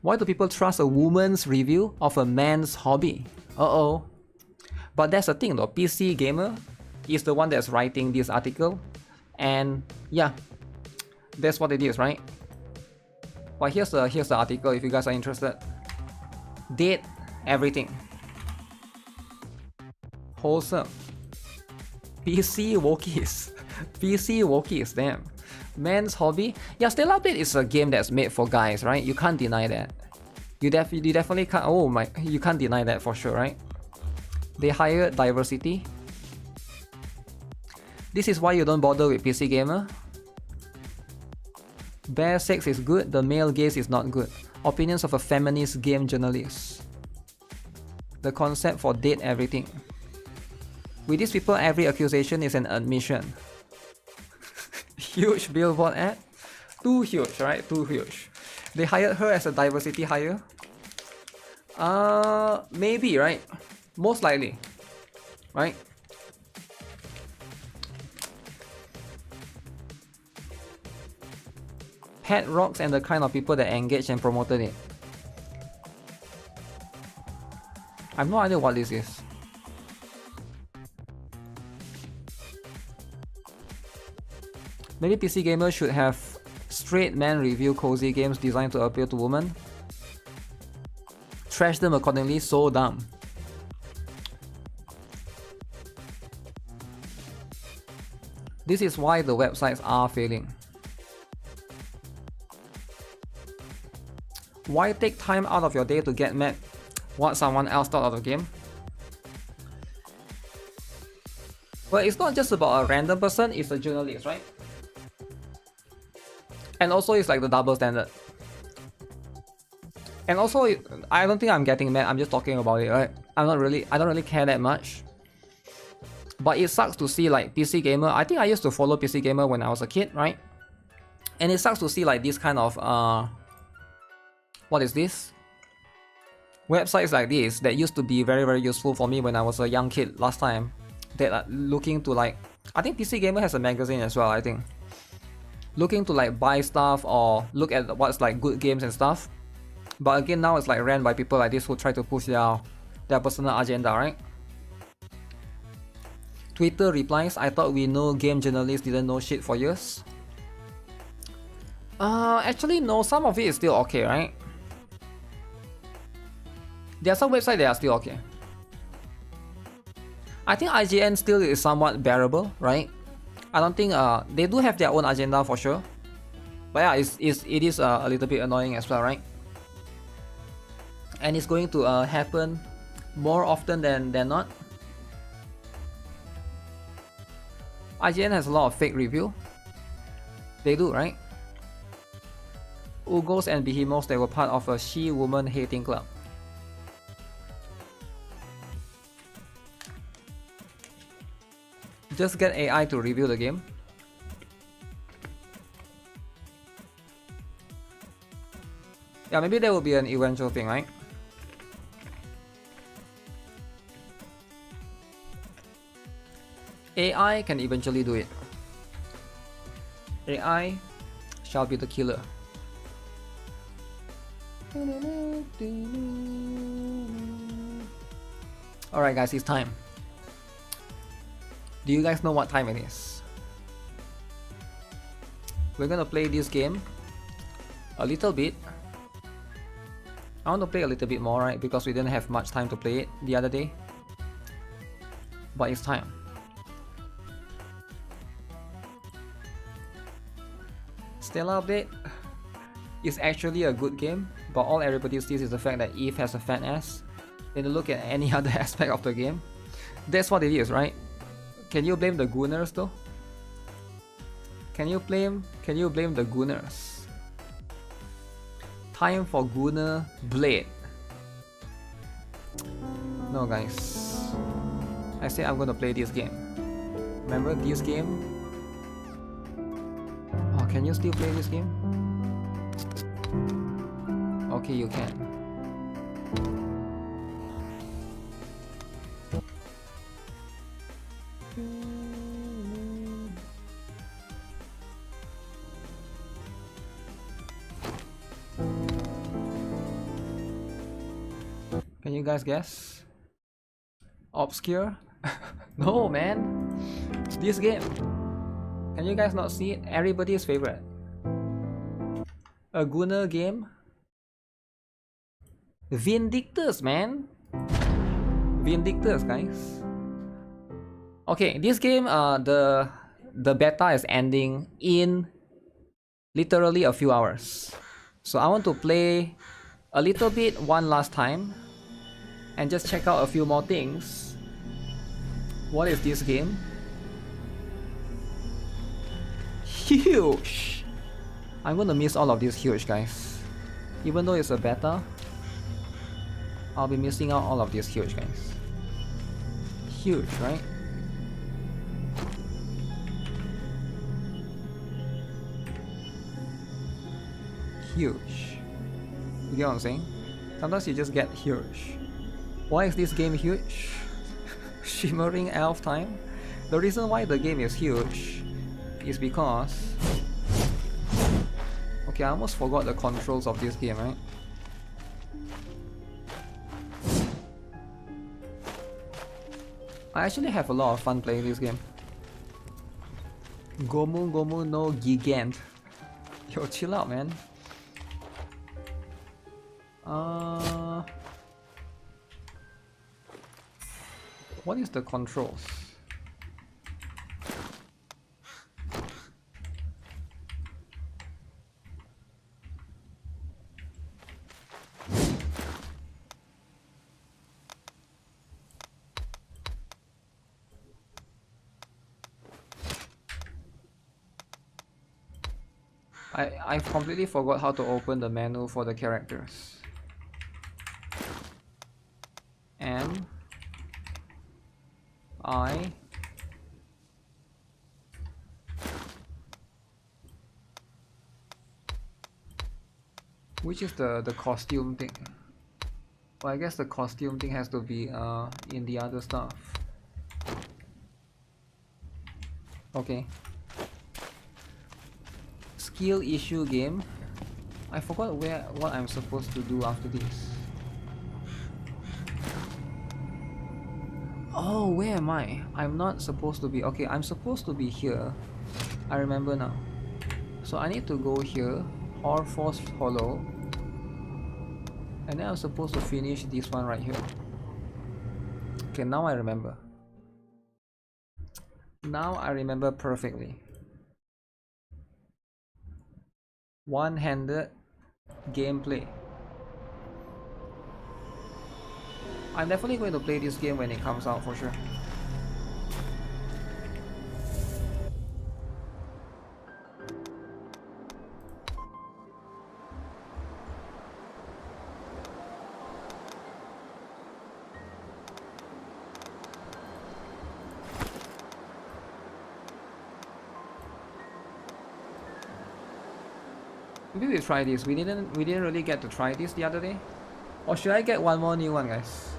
Why do people trust a woman's review of a man's hobby? Uh-oh. But that's the thing though, PC Gamer is the one that's writing this article. And yeah, that's what it is, right? But here's the article if you guys are interested. Date everything. Wholesome. PC Wokies. PC Wokies, damn. Man's hobby. Yeah, Stellar Blade is a game that's made for guys, right? You can't deny that. You definitely can't. Oh my, you can't deny that for sure, right? They hired diversity. This is why you don't bother with PC Gamer. Bare sex is good, the male gaze is not good. Opinions of a feminist game journalist. The concept for date everything. With these people, every accusation is an admission. Huge billboard ad? Too huge, right? Too huge. They hired her as a diversity hire? Maybe, right? Most likely. Right? Pet rocks and the kind of people that engaged and promoted it. I have no idea what this is. Maybe PC Gamer should have straight man review cozy games designed to appeal to women. Trash them accordingly, so dumb. This is why the websites are failing. Why take time out of your day to get mad what someone else thought of the game? Well, it's not just about a random person, it's a journalist, right? And also it's like the double standard. And also, I don't think I'm getting mad, I'm just talking about it, right? I don't really care that much. But it sucks to see like PC Gamer. I think I used to follow PC Gamer when I was a kid, right? And it sucks to see like this kind of what is this? Websites like this that used to be very, very useful for me when I was a young kid last time, that are looking to like, I think PC Gamer has a magazine as well, I think. Looking to like buy stuff or look at what's like good games and stuff. But again, now it's like ran by people like this who try to push their personal agenda, right? Twitter replies, I thought we know game journalists didn't know shit for years. Actually no, some of it is still okay, right? There are some websites that are still okay. I think IGN still is somewhat bearable, right? I don't think they do have their own agenda for sure. But yeah, it is a little bit annoying as well, right? And it's going to happen more often than not. IGN has a lot of fake review. They do, right? Ugos and behemoths that were part of a she-woman hating club. Just get AI to review the game. Yeah, maybe that will be an eventual thing, right? AI can eventually do it. AI shall be the killer. Alright guys, it's time. Do you guys know what time it is? We're gonna play this game a little bit. I want to play a little bit more, right? Because we didn't have much time to play it the other day. But it's time. Stellar Blade is actually a good game, but all everybody sees is the fact that Eve has a fat ass. They don't look at any other aspect of the game. That's what it is, right? Can you blame the Gooners though? Can you blame the Gooners? Time for Gooner Blade. No guys, I said I'm gonna play this game. Remember this game? Oh, can you still play this game? Okay, you can. Can you guys guess? Obscure? No, man. It's this game. Can you guys not see it? Everybody's favorite. A Gunner game. Vindictors, man. Vindictors, guys. Okay, this game, the beta is ending in literally a few hours. So I want to play a little bit one last time and just check out a few more things. What is this game? Huge! I'm gonna miss all of this huge, guys. Even though it's a beta, I'll be missing out all of this huge, guys. Huge, right? Huge. You get what I'm saying? Sometimes you just get huge. Why is this game huge? Shimmering Elf time? The reason why the game is huge is because... Okay, I almost forgot the controls of this game, right? I actually have a lot of fun playing this game. Gomu Gomu no Gigant. Yo, chill out, man. What is the controls? I completely forgot how to open the menu for the characters. M I which is the costume thing? Well, I guess the costume thing has to be in the other stuff. Okay. Skill issue game. I forgot what I'm supposed to do after this. Oh, where am I? I'm not supposed to be. Okay, I'm supposed to be here. I remember now. So I need to go here, Horforce Hollow, and then I'm supposed to finish this one right here. Okay, now I remember. Now I remember perfectly. One-handed gameplay. I'm definitely going to play this game when it comes out for sure. Maybe we try this. We didn't really get to try this the other day. Or should I get one more new one, guys?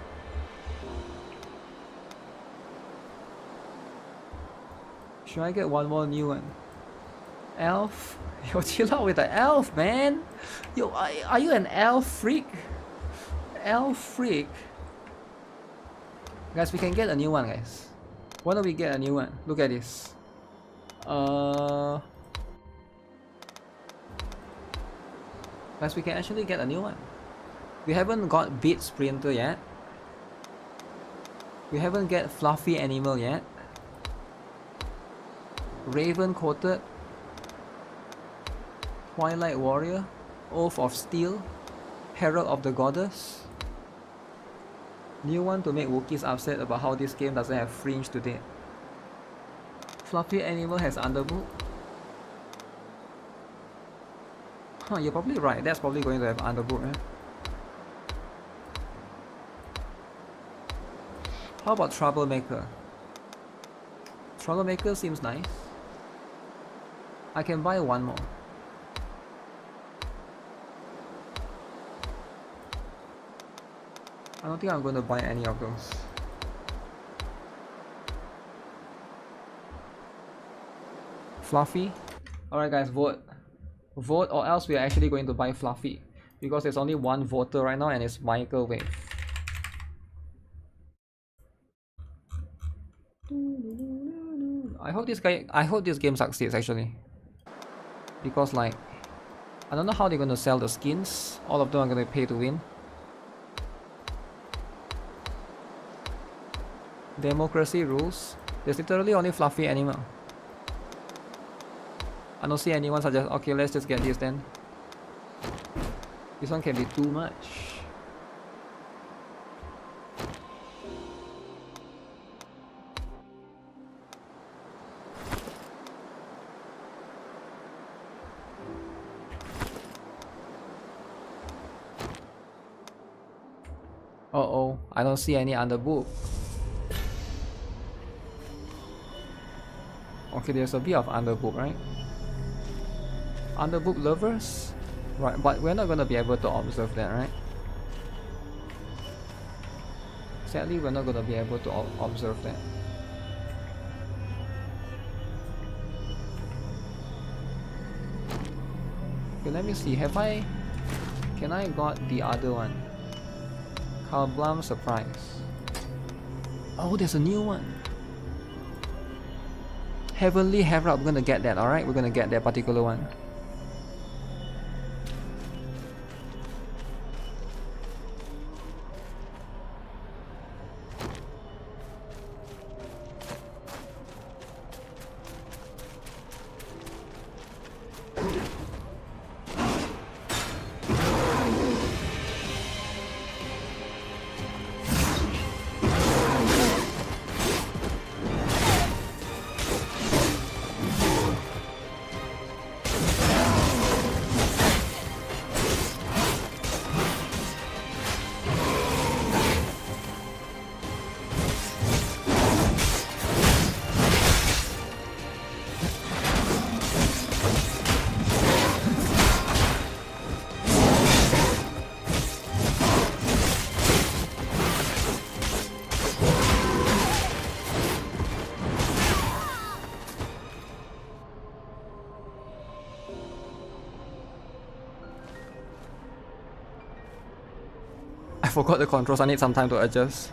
Should I get one more new one? Elf? Yo, chill out with the elf, man! Yo, are you an elf freak? Elf freak? Guys, we can get a new one, guys. Why don't we get a new one? Look at this. Guys, we can actually get a new one. We haven't got Beat Sprinter yet. We haven't get Fluffy Animal yet. Raven Coated, Twilight Warrior, Oath of Steel, Herald of the Goddess. New one to make Wookiees upset about how this game doesn't have fringe today. Fluffy Animal has Underboot. Huh, you're probably right. That's probably going to have Underboot, right? How about Troublemaker? Troublemaker seems nice. I can buy one more. I don't think I'm going to buy any of those. Fluffy. Alright guys, vote. Vote or else we are actually going to buy Fluffy. Because there's only one voter right now and it's Microwave. I hope this game succeeds actually. Because like, I don't know how they're gonna sell the skins. All of them are gonna pay to win. Democracy rules. There's literally only Fluffy animal. I don't see anyone suggest, okay, let's just get this then. This one can be too much. Uh-oh, I don't see any underboob. Okay, there's a bit of underboob, right? Underboob lovers? Right, but we're not gonna be able to observe that, right? Sadly, we're not gonna be able to observe that. Okay, let me see, can I got the other one? Calblum Surprise. Oh, there's a new one. Heavenly Herald, we're gonna get that, alright? We're gonna get that particular one. I forgot the controls, I need some time to adjust.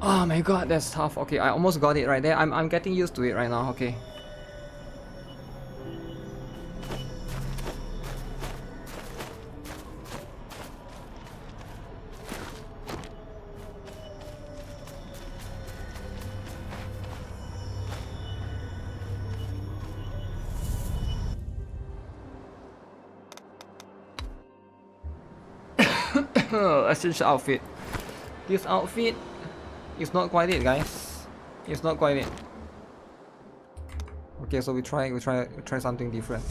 Oh my god, that's tough. Okay, I almost got it right there. I'm getting used to it right now. Okay. Essential outfit. This outfit is not quite it, guys. It's not quite it. Okay, so we try something different.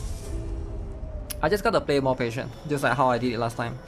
I just gotta play more patient, just like how I did it last time.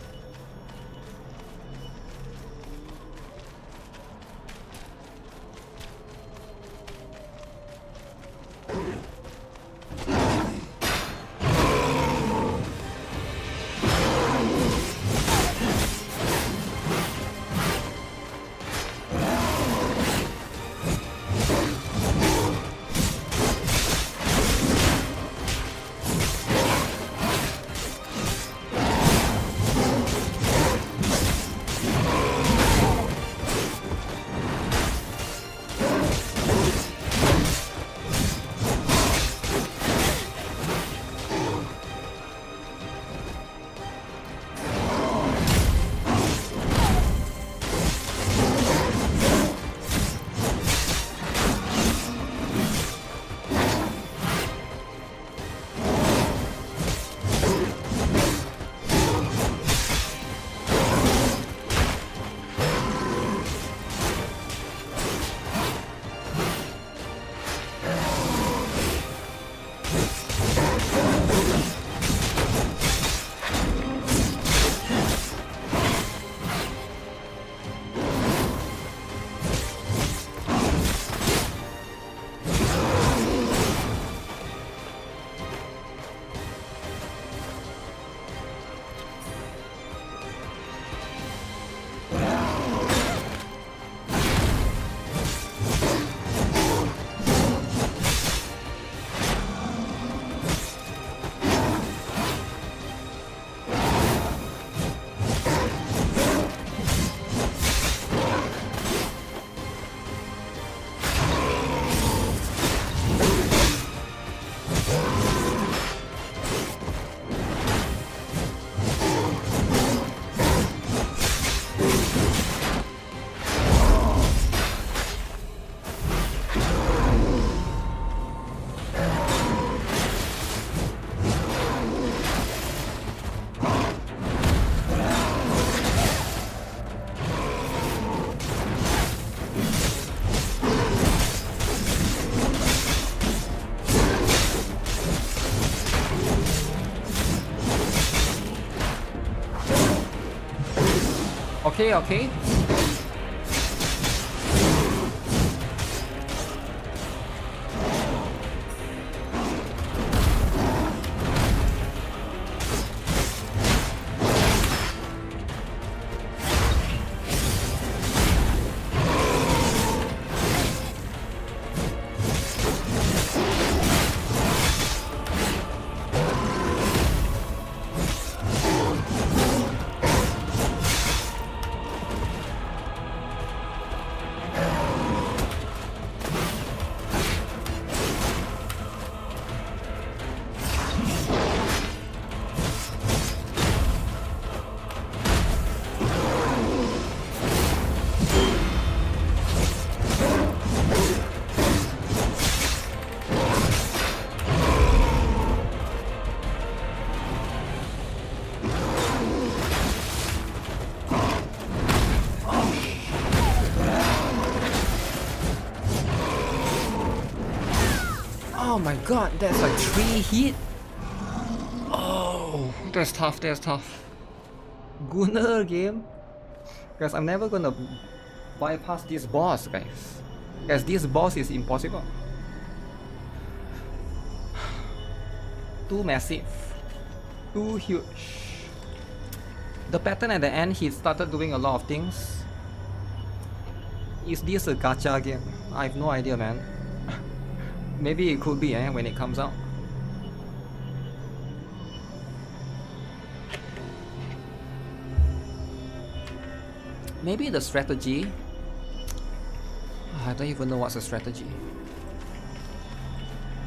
Okay. Oh my god, that's like 3 hit. Oh, that's tough. Gunner game. Guys, I'm never gonna bypass this boss, guys. Guys, this boss is impossible. Too massive. Too huge. The pattern at the end, he started doing a lot of things. Is this a gacha game? I have no idea, man. Maybe it could be when it comes out. Maybe the strategy I don't even know what's the strategy.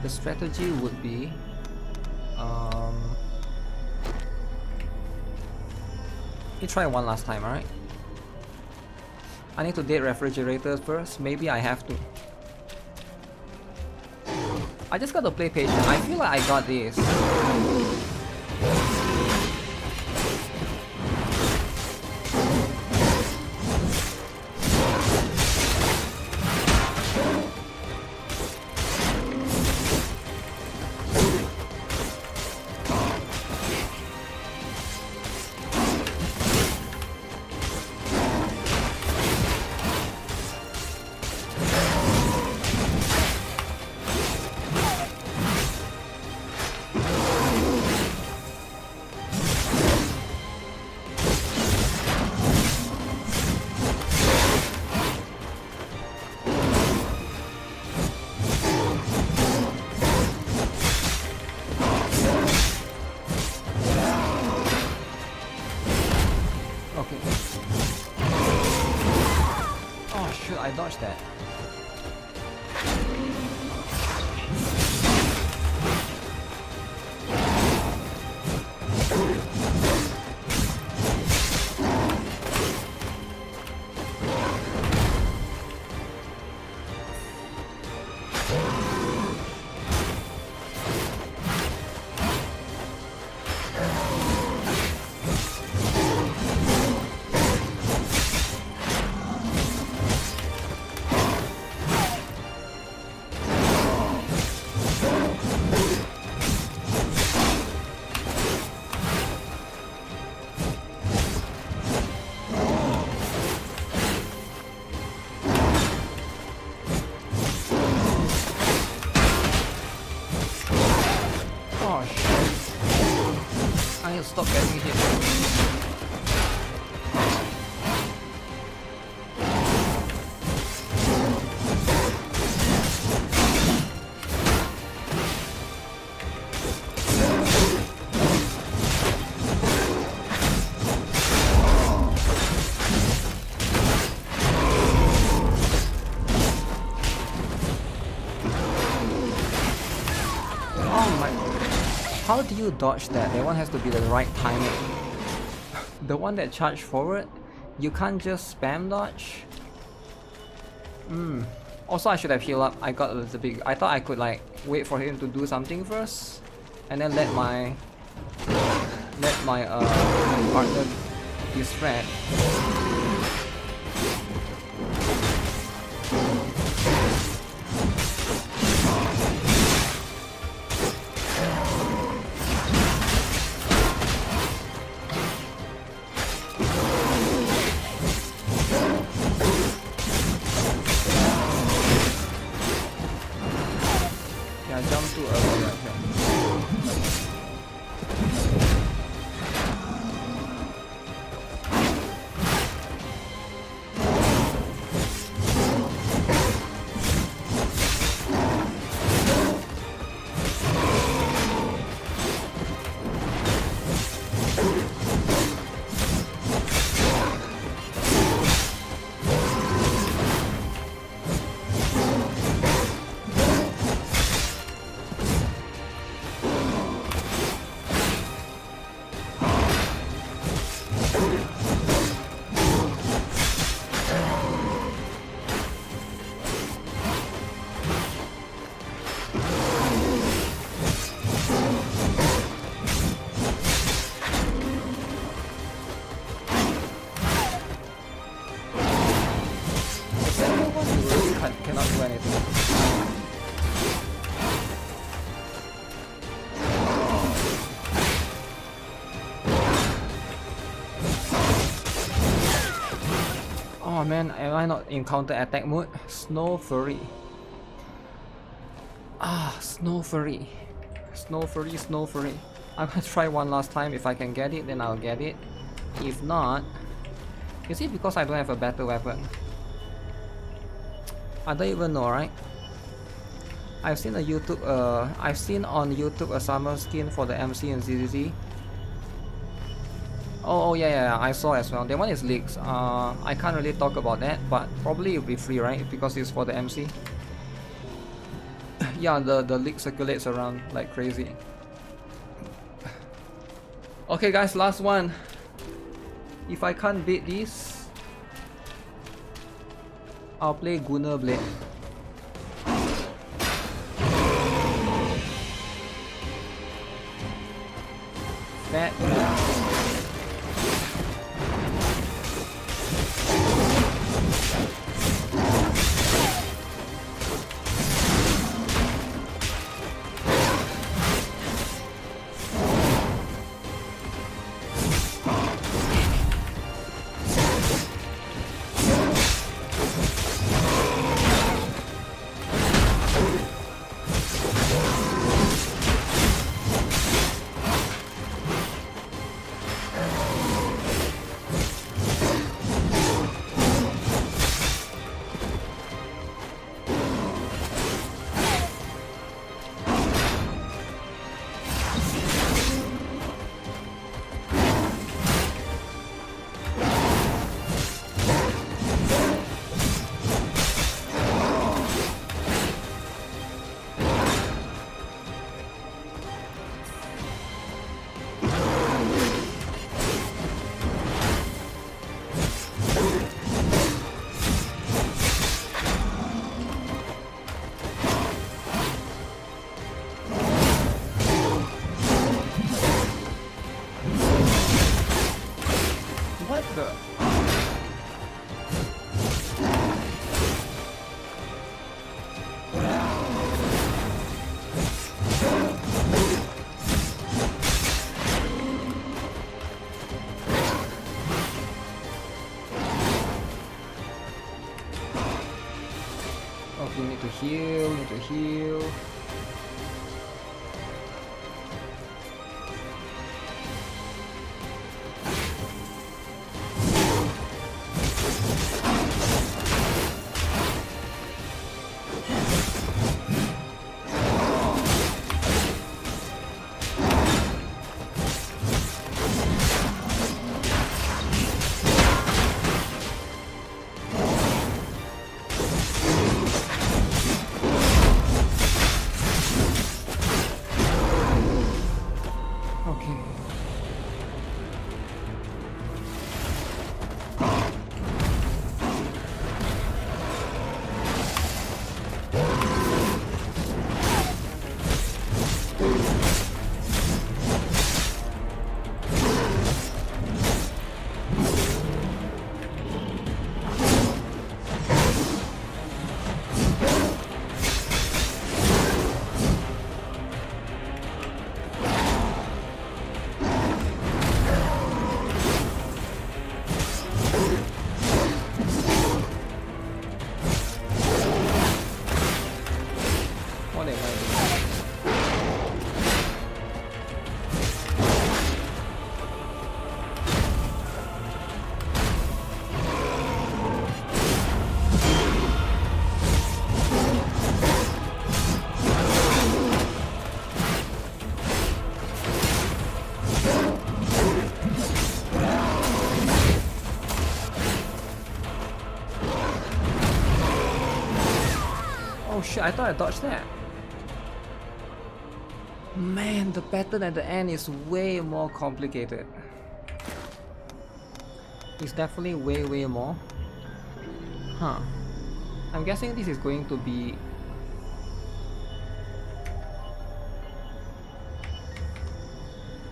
The strategy would be you try one last time, alright? I need to date refrigerators first. Maybe I have to. I just gotta play patient. I feel like I got this. I dodged that. Stop getting hit. How do you dodge that? That one has to be the right timing. The one that charged forward, you can't just spam dodge. Also, I should have healed up. I got a little bit. I thought I could like wait for him to do something first, and then let my partner distract. Cannot do anything. Oh man, am I not in counter attack mode? Snow Fury. Snow Fury. Snow Fury, Snow Fury. I'm gonna try one last time. If I can get it, then I'll get it. If not, is it because I don't have a better weapon? I don't even know, right? I've seen on YouTube a summer skin for the MC and ZZZ. Oh yeah, I saw as well. That one is leaks. I can't really talk about that, but probably it'll be free, right? Because it's for the MC. Yeah, the leak circulates around like crazy. Okay guys, last one. If I can't beat this, I'll play Gunner Blade. Fat. Okay, need to heal. Oh shit, I thought I dodged that. Man, the pattern at the end is way more complicated. It's definitely way more. Huh. I'm guessing this is going to be...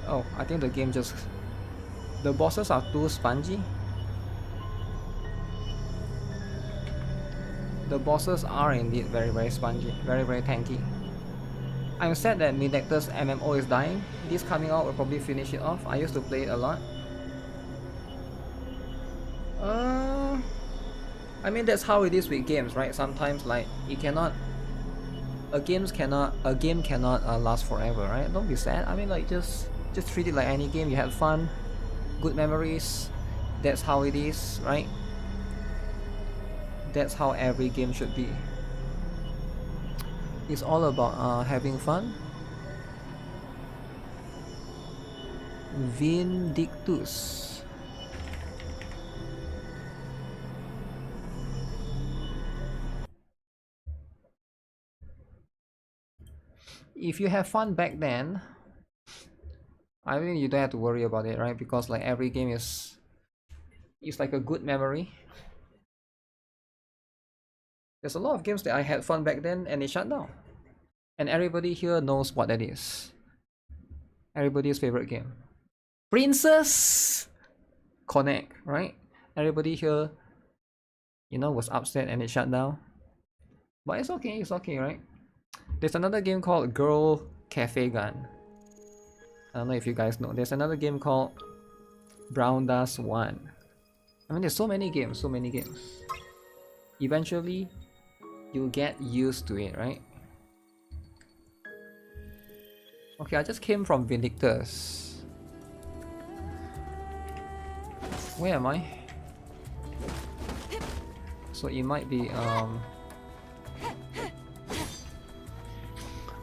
Oh, I think the game just... The bosses are too spongy. The bosses are indeed very spongy, very tanky. I'm sad that Midnectar's MMO is dying. This coming out will probably finish it off. I used to play it a lot. I mean, that's how it is with games, right? Sometimes like it cannot, a game cannot last forever, right? Don't be sad. I mean, like just treat it like any game. You had fun, good memories. That's how it is, right? That's how every game should be. It's all about having fun. Vindictus. If you have fun back then, I mean, you don't have to worry about it, right? Because like every game is like a good memory. There's a lot of games that I had fun back then and they shut down. And everybody here knows what that is. Everybody's favorite game. Princess Connect, right? Everybody here, you know, was upset and it shut down. But it's okay, right? There's another game called Girl Cafe Gun. I don't know if you guys know. There's another game called Brown Dust 1. I mean, there's so many games. Eventually, you'll get used to it, right? Okay, I just came from Vindictus. Where am I? So it might be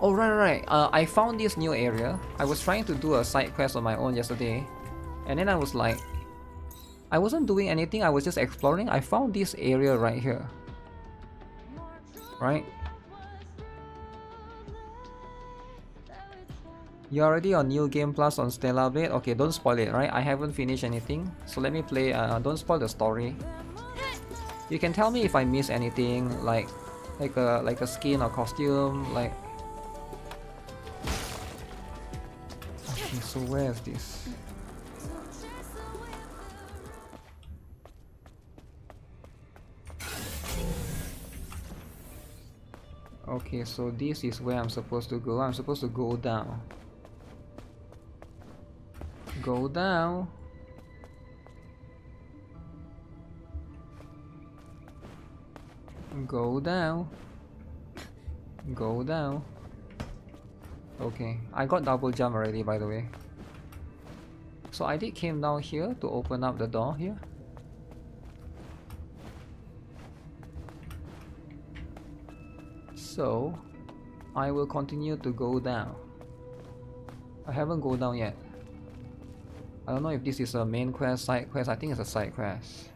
oh right. I found this new area. I was trying to do a side quest on my own yesterday, and then I was like, I wasn't doing anything. I was just exploring. I found this area right here. Right? You're already on New Game Plus on Stellar Blade. Okay, don't spoil it, right? I haven't finished anything, so let me play. Don't spoil the story. You can tell me if I miss anything, like a skin or costume, like. Okay, so where is this? Okay, so this is where I'm supposed to go. I'm supposed to go down. Go down. Go down. Go down. Okay, I got double jump already, by the way. So I did came down here to open up the door here. So I will continue to go down. I haven't go down yet. I don't know if this is a main quest, side quest. I think it's a side quest.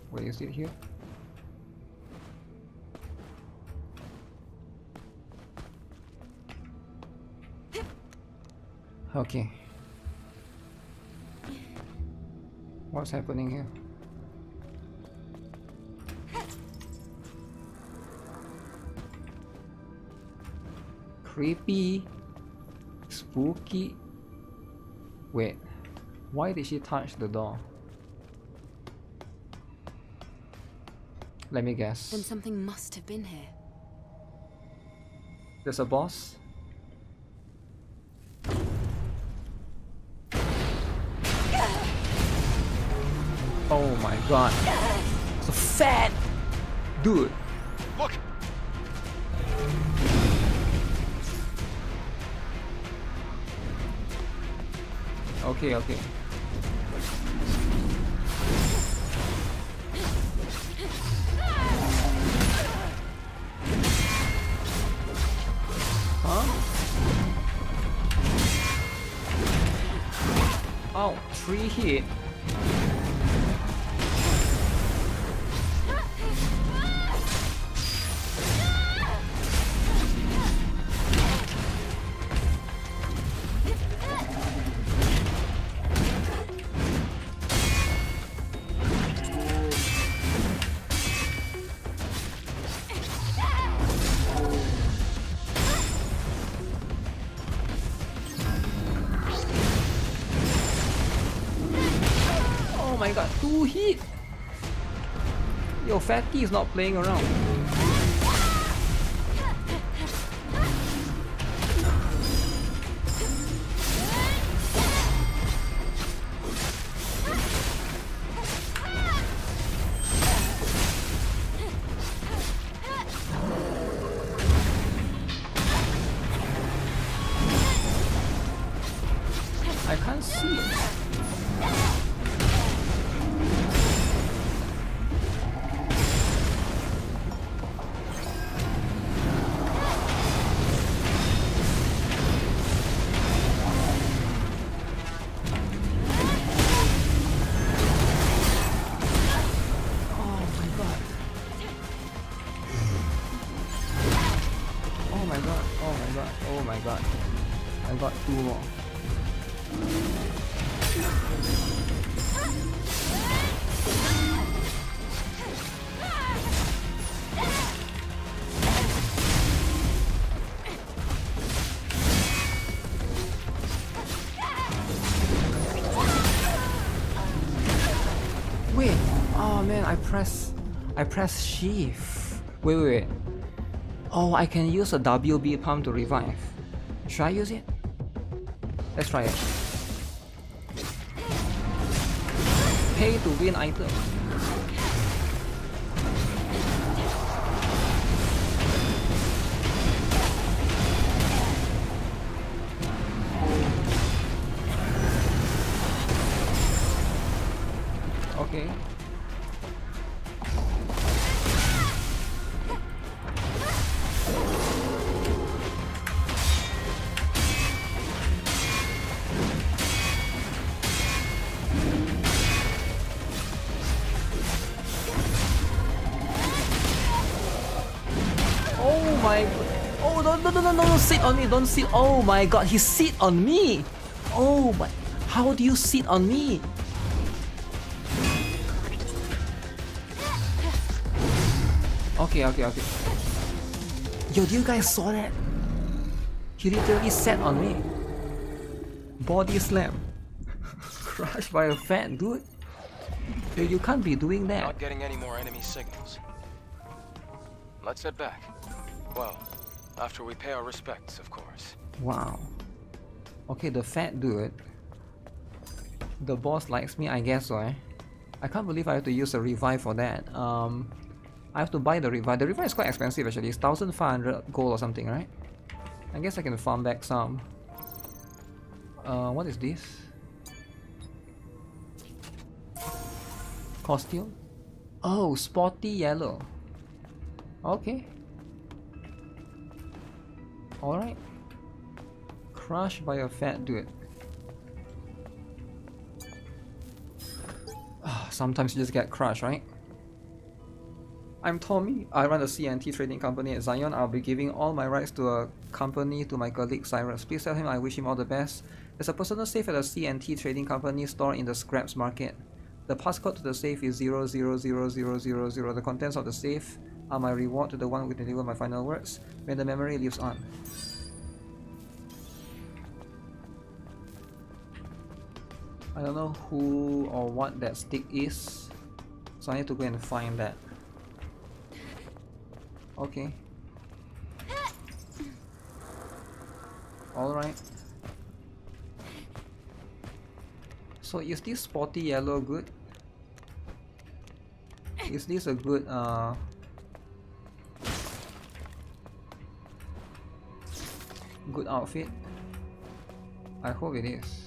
Where is it here? Okay. What's happening here? Creepy. Spooky. Wait. Why did she touch the door? Let me guess. Then something must have been here. There's a boss? Oh my god. So fat! Dude! Look! Okay, okay. Huh? Oh, 3 hit. Oh my god, 2 hit! Yo, Fatty is not playing around. I can't see it. 2 more. Wait, oh man, I press shift. Wait. Oh, I can use a WB pump to revive. Should I use it? Let's try it. Pay to win item. Okay. Oh my god. Oh no, sit on me, don't sit. Oh my god, he sit on me. Oh my, how do you sit on me? Okay. Yo, do you guys saw that? He literally sat on me. Body slam. Crushed by a fan, dude. Yo, you can't be doing that. Not getting any more enemy signals. Let's head back. Well, after we pay our respects, of course. Wow. Okay, the fat dude. The boss likes me, I guess so, eh? I can't believe I have to use a revive for that. I have to buy the revive. The revive is quite expensive actually. It's 1,500 gold or something, right? I guess I can farm back some. What is this? Costume? Oh, spotty yellow. Okay. Alright. Crushed by a fat dude. Sometimes you just get crushed, right? I'm Tommy. I run a CNT trading company at Zion. I'll be giving all my rights to a company to my colleague Cyrus. Please tell him I wish him all the best. There's a personal safe at a CNT trading company store in the scraps market. The passcode to the safe is 0000000. The contents of the safe are my reward to the one who deliver my final words when the memory lives on. I don't know who or what that stick is, so I need to go and find that. Okay. Alright. So is this spotty yellow good? Is this a good good outfit? I hope it is.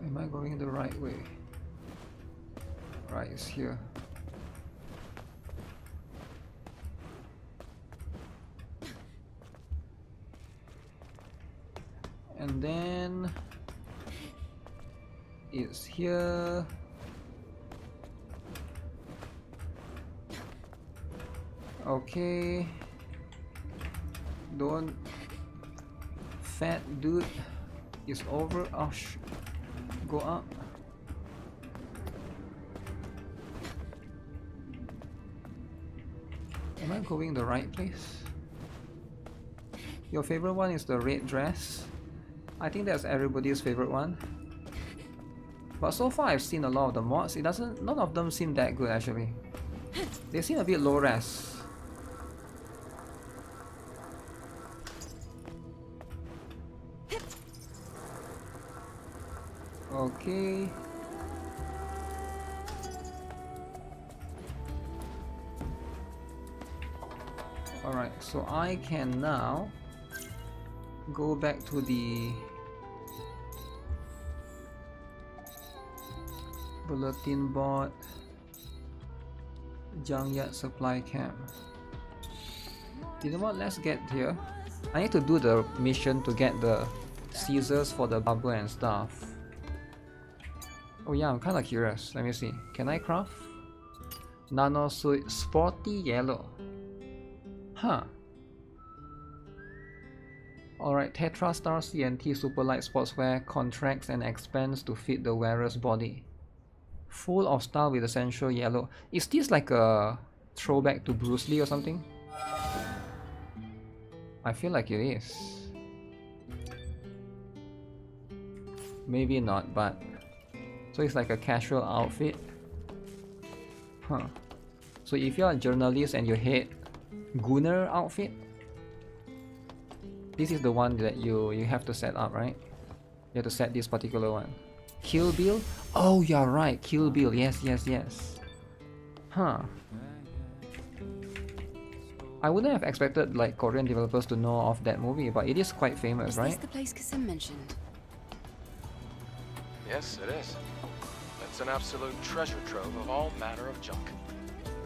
Am I going the right way? Right, it's here. And then it's here. Okay. Don't. Fat dude is over. Oh, go up. Am I going the right place? Your favorite one is the red dress. I think that's everybody's favorite one. But so far I've seen a lot of the mods. None of them seem that good actually. They seem a bit low res. Okay. Alright, so I can now go back to the bulletin board, junkyard supply camp. You know what, let's get here. I need to do the mission to get the scissors for the bubble and stuff. Oh yeah, I'm kind of curious. Let me see. Can I craft? Nano suit sporty yellow. Huh. Alright, Tetra Star CNT Superlight Sportswear contracts and expands to fit the wearer's body. Full of style with essential yellow. Is this like a throwback to Bruce Lee or something? I feel like it is. Maybe not, but... So it's like a casual outfit. Huh. So if you're a journalist and you hate Gunner outfit, this is the one that you have to set up, right? You have to set this particular one. Kill Bill? Oh, you're right. Kill Bill. Yes, yes, yes. Huh. I wouldn't have expected like Korean developers to know of that movie, but it is quite famous, right? Is this the place Kasim mentioned? Yes, it is. It's an absolute treasure trove of all manner of junk.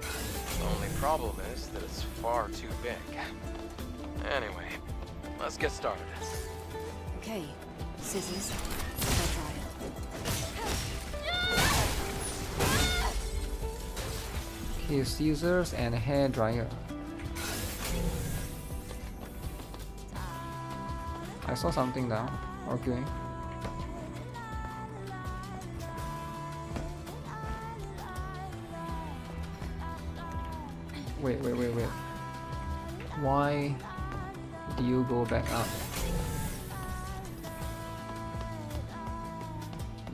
The only problem is that it's far too big. Anyway, let's get started. Okay, scissors, hair dryer. Okay, scissors and hair dryer. I saw something down. Okay. Wait. Why do you go back up?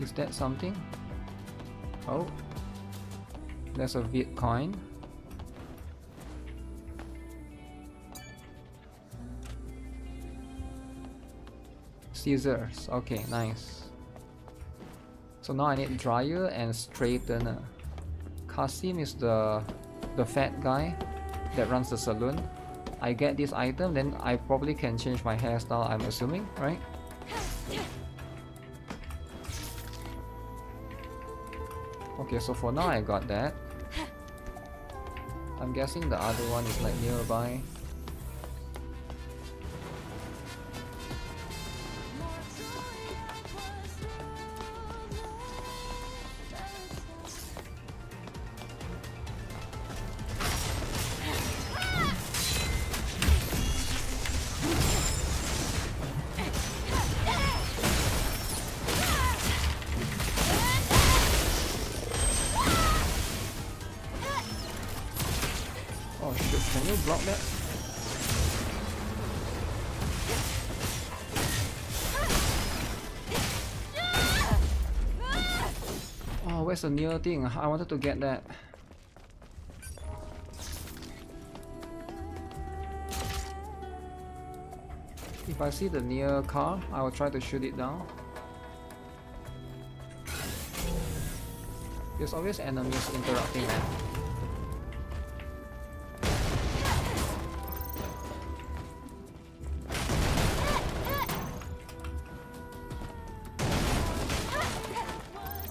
Is that something? Oh. There's a Vit coin. Scissors. Okay, nice. So now I need dryer and straightener. Kasim is the fat guy that runs the saloon. I get this item, then I probably can change my hairstyle, I'm assuming, right? Okay, so for now I got that. I'm guessing the other one is like nearby. Oh shit, can you block that? Oh, where's the near thing? I wanted to get that. If I see the near car, I will try to shoot it down. There's always enemies interrupting, man.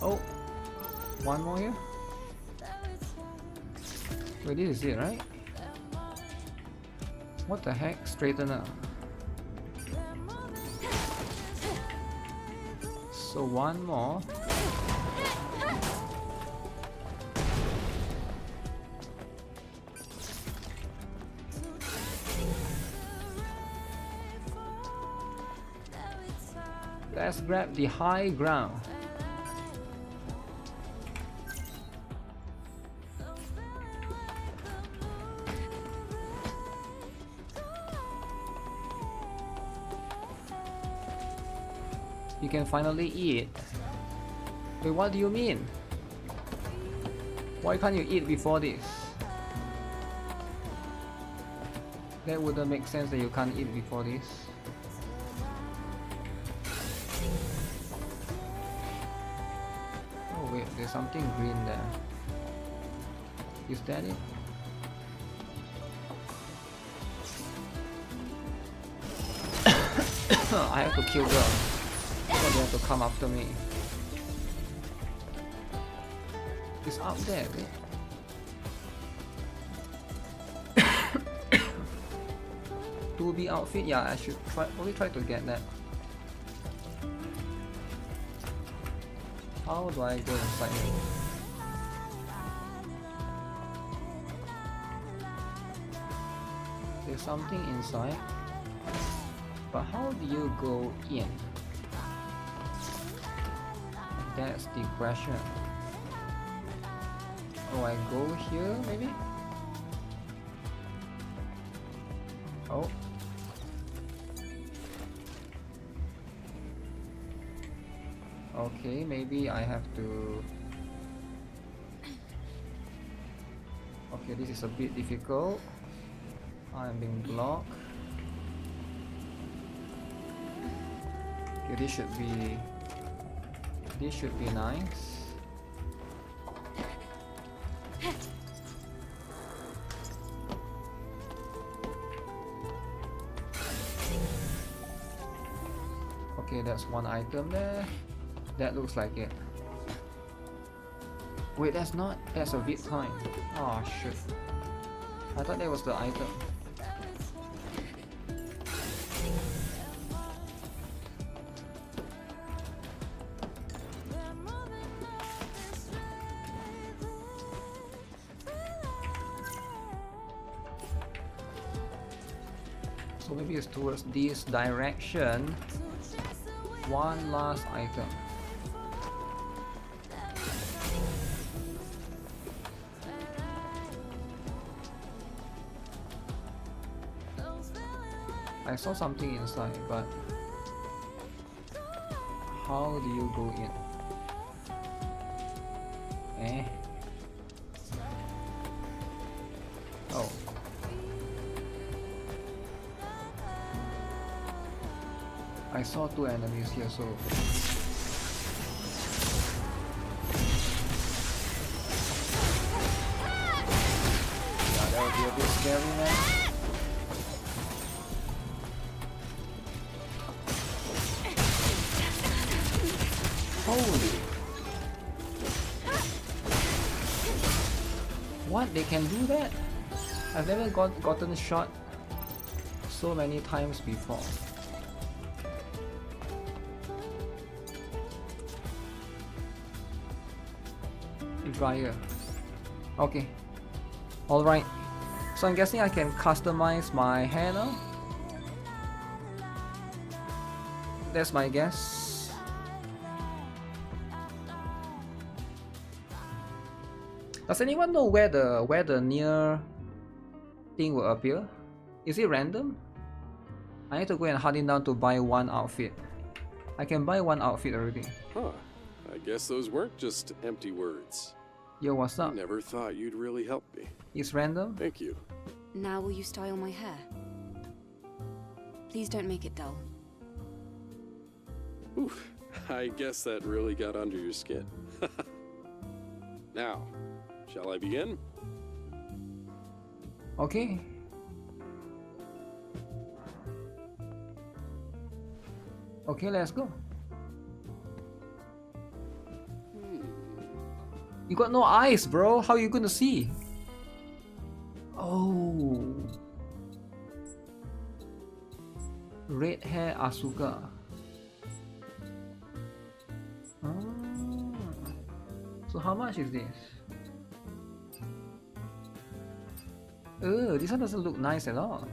Oh, one more here. Wait, this is it, right? What the heck? Straightener. So one more. Let's grab the high ground. You can finally eat. Wait, what do you mean? Why can't you eat before this? That wouldn't make sense that you can't eat before this. Oh wait, there's something green there. Is that it? I have to kill them. So they have to come after me. It's up there, right? 2B outfit, yeah, I should probably try to get that. How do I go inside here? There's something inside, but how do you go in? That's the question. Oh, I go here maybe? Oh. Okay, maybe I have to... Okay, this is a bit difficult. I'm being blocked. Okay, this should be nice. Okay, that's one item there. That looks like it. Wait, that's not. That's a bit time. Oh shit. I thought that was the item. So maybe it's towards this direction. One last item. I saw something inside, but how do you go in? Eh? Oh. I saw two enemies here, so... Yeah, that would be a bit scary, man. Holy! What? They can do that? I've never gotten shot so many times before. Dryer. Okay. Alright. So I'm guessing I can customize my hair now? That's my guess. Does anyone know where the near thing will appear? Is it random? I need to go and hunt it down to buy one outfit. I can buy one outfit already. Huh. I guess those weren't just empty words. Yo, what's up? Never thought you'd really help me. It's random? Thank you. Now will you style my hair? Please don't make it dull. Oof, I guess that really got under your skin. Now, shall I begin? Okay. Okay, let's go. You got no eyes, bro. How are you gonna see? Oh. Red hair Asuka. So how much is this? Oh, this one doesn't look nice at all.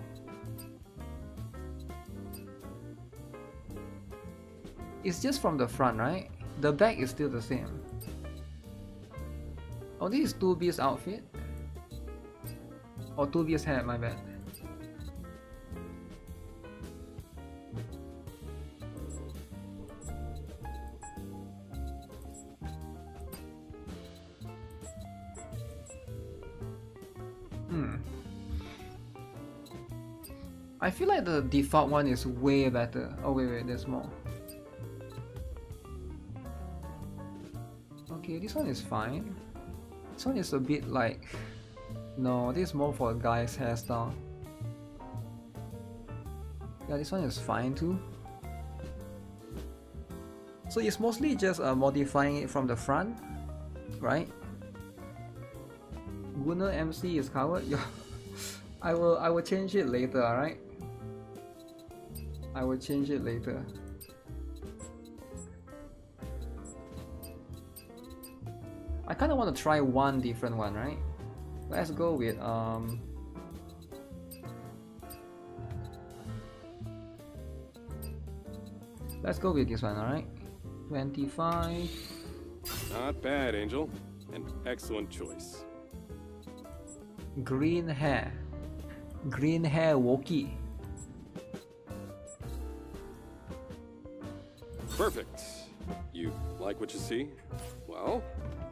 It's just from the front, right? The back is still the same. Oh, this is 2B's outfit? Or 2B's hair, my bad. I feel like the default one is way better. Oh wait, there's more. Okay, this one is fine. This one is a bit like... No, this is more for a guy's hairstyle. Yeah, this one is fine too. So it's mostly just modifying it from the front, right? Gunner MC is covered. Yeah, I will change it later. All right, I will change it later. I kind of want to try one different one, right? Let's go with let's go with this one, alright? 25. Not bad, Angel. An excellent choice. Green hair. Green hair Woki. Perfect. You like what you see? Well,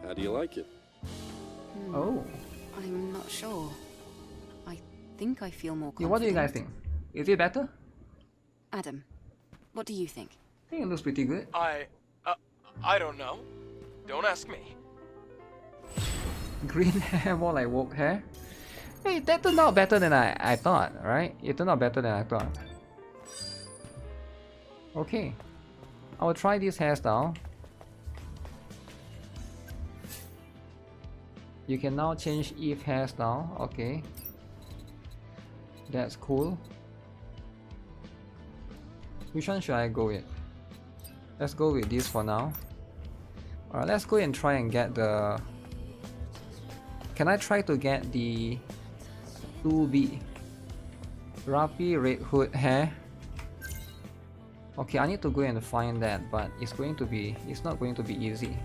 how do you like it? Oh. I'm not sure. I think I feel more confident. Yeah, what do you guys think? Is it better? Adam, what do you think? I think it looks pretty good. I don't know. Don't ask me. Green hair, more like woke hair. Hey, that turned out better than I thought, right? It turned out better than I thought. Okay. I will try this hairstyle. You can now change Eve hairstyle. Okay. That's cool. Which one should I go with? Let's go with this for now. Alright, let's go and try and get the... Can I try to get the 2B? Rapi Red Hood hair. Okay, I need to go and find that, but it's not going to be easy.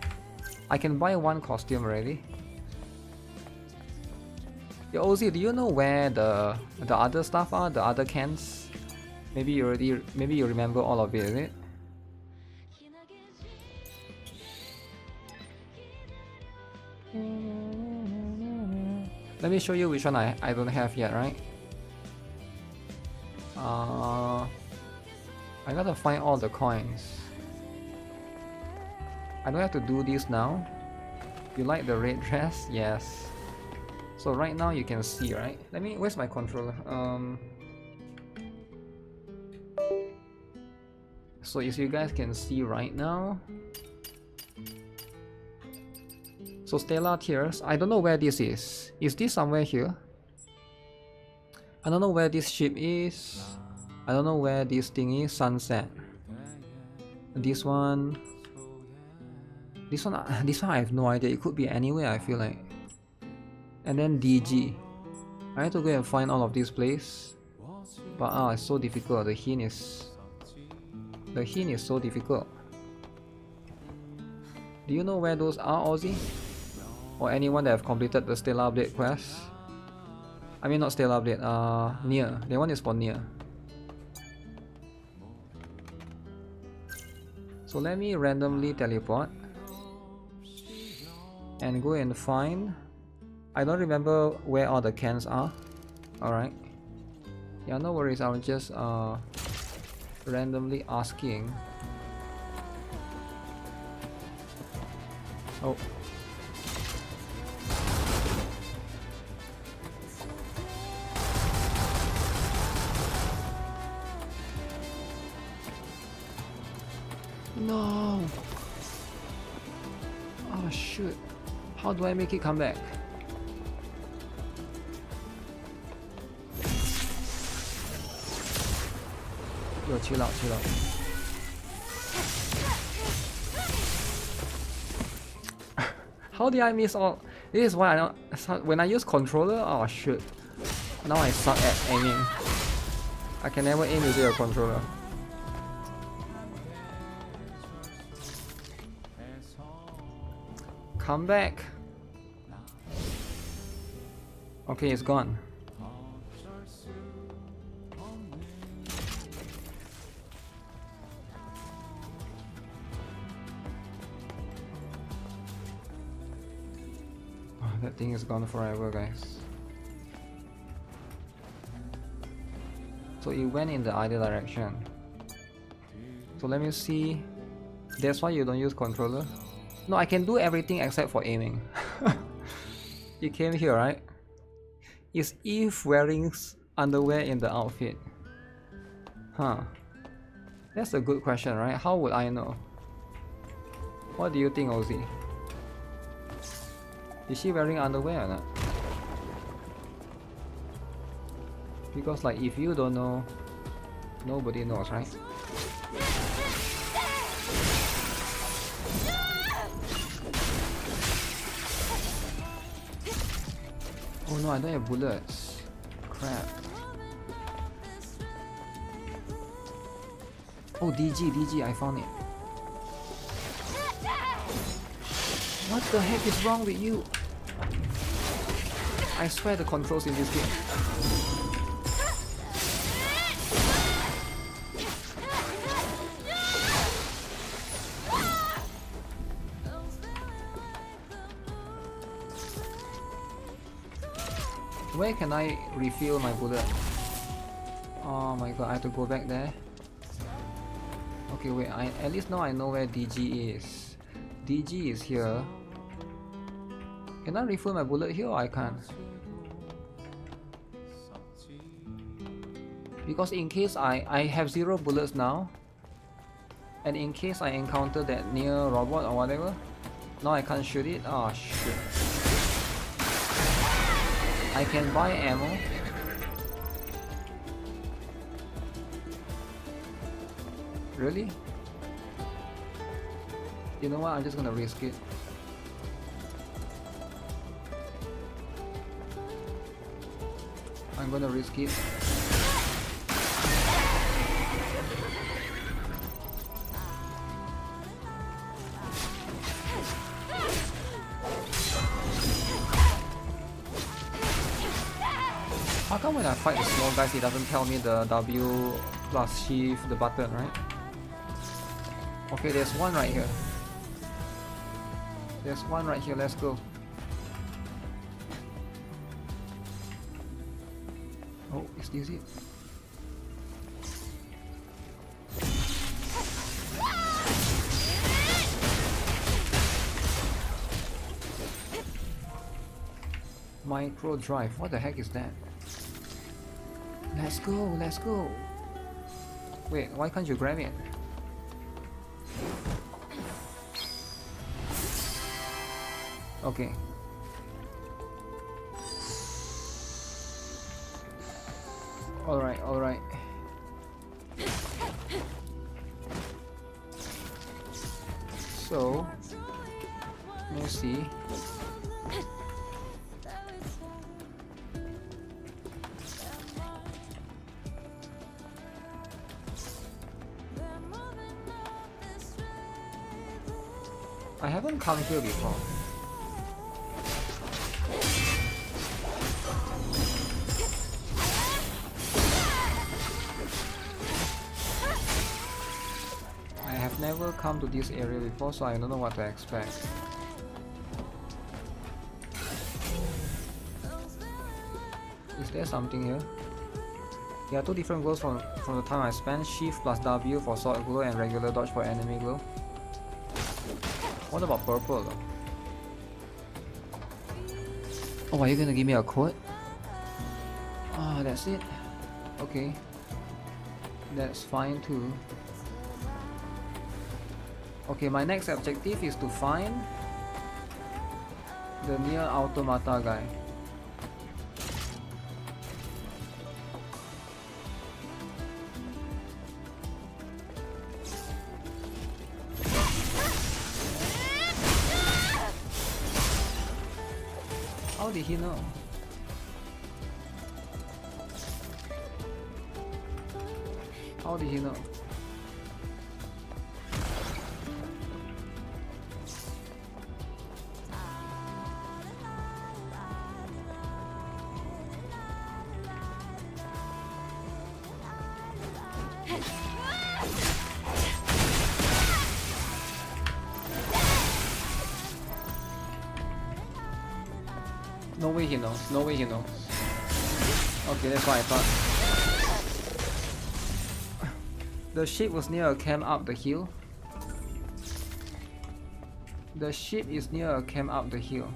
I can buy one costume already. Yo, Ozzy, do you know where the other stuff are? The other cans? Maybe you remember all of it, is it? Let me show you which one I don't have yet, right? I gotta find all the coins. I don't have to do this now. You like the red dress? Yes. So right now you can see, right? Where's my controller? So as you guys can see right now. So Stellar Tears, I don't know where this is. Is this somewhere here? I don't know where this ship is. I don't know where this thing is. Sunset. This one I have no idea. It could be anywhere, I feel like. And then DG. I have to go and find all of these places. But it's so difficult. The hint is so difficult. Do you know where those are, Ozzy? Or anyone that have completed the Stellar Blade quest? I mean not Stellar Blade, Nier. That one is for Nier. So let me randomly teleport and go and find. I don't remember where all the cans are. Alright. Yeah, no worries, I'll just randomly asking. Oh. No! Oh shoot. How do I make it come back? Yo, chill out, chill out. How did I miss all? This is why I don't. When I use controller, oh shoot. Now I suck at aiming. I can never aim using a controller. Come back. Okay, it's gone. Oh, that thing is gone forever, guys. So it went in the other direction. So let me see. That's why you don't use controller? No, I can do everything except for aiming. You came here, right? Is Eve wearing underwear in the outfit? Huh. That's a good question, right? How would I know? What do you think, Ozzy? Is she wearing underwear or not? Because like, if you don't know, nobody knows, right? Oh no, I don't have bullets. Crap. Oh, DG, I found it. What the heck is wrong with you? I swear the controls in this game. Where can I refill my bullet? Oh my god, I have to go back there. Okay, wait, at least now I know where DG is. DG is here. Can I refill my bullet here or I can't? Because in case I have 0 bullets now, and in case I encounter that near robot or whatever, now I can't shoot it. Oh shit. I can buy ammo. Really? You know what? I'm just gonna risk it. I'm gonna risk it. How come when I fight the small guys, it doesn't tell me the W plus shift, the button, right? Okay, there's one right here. There's one right here, let's go. Oh, is this it? Micro drive, what the heck is that? Let's go, let's go. Wait, why can't you grab it? Okay. Alright, alright. So, let me see. I haven't come here before. I have never come to this area before, so I don't know what to expect. Is there something here? There are 2 different glows from the time I spent. Shift plus W for sword glow and regular dodge for enemy glow. What about purple though? Oh, are you gonna give me a code? Ah, that's it. Okay. That's fine too. Okay, my next objective is to find the near automata guy. How did he know? How did he know? No way he knows, no way he knows. Okay, that's what I thought. The ship was near a camp up the hill. The ship is near a camp up the hill.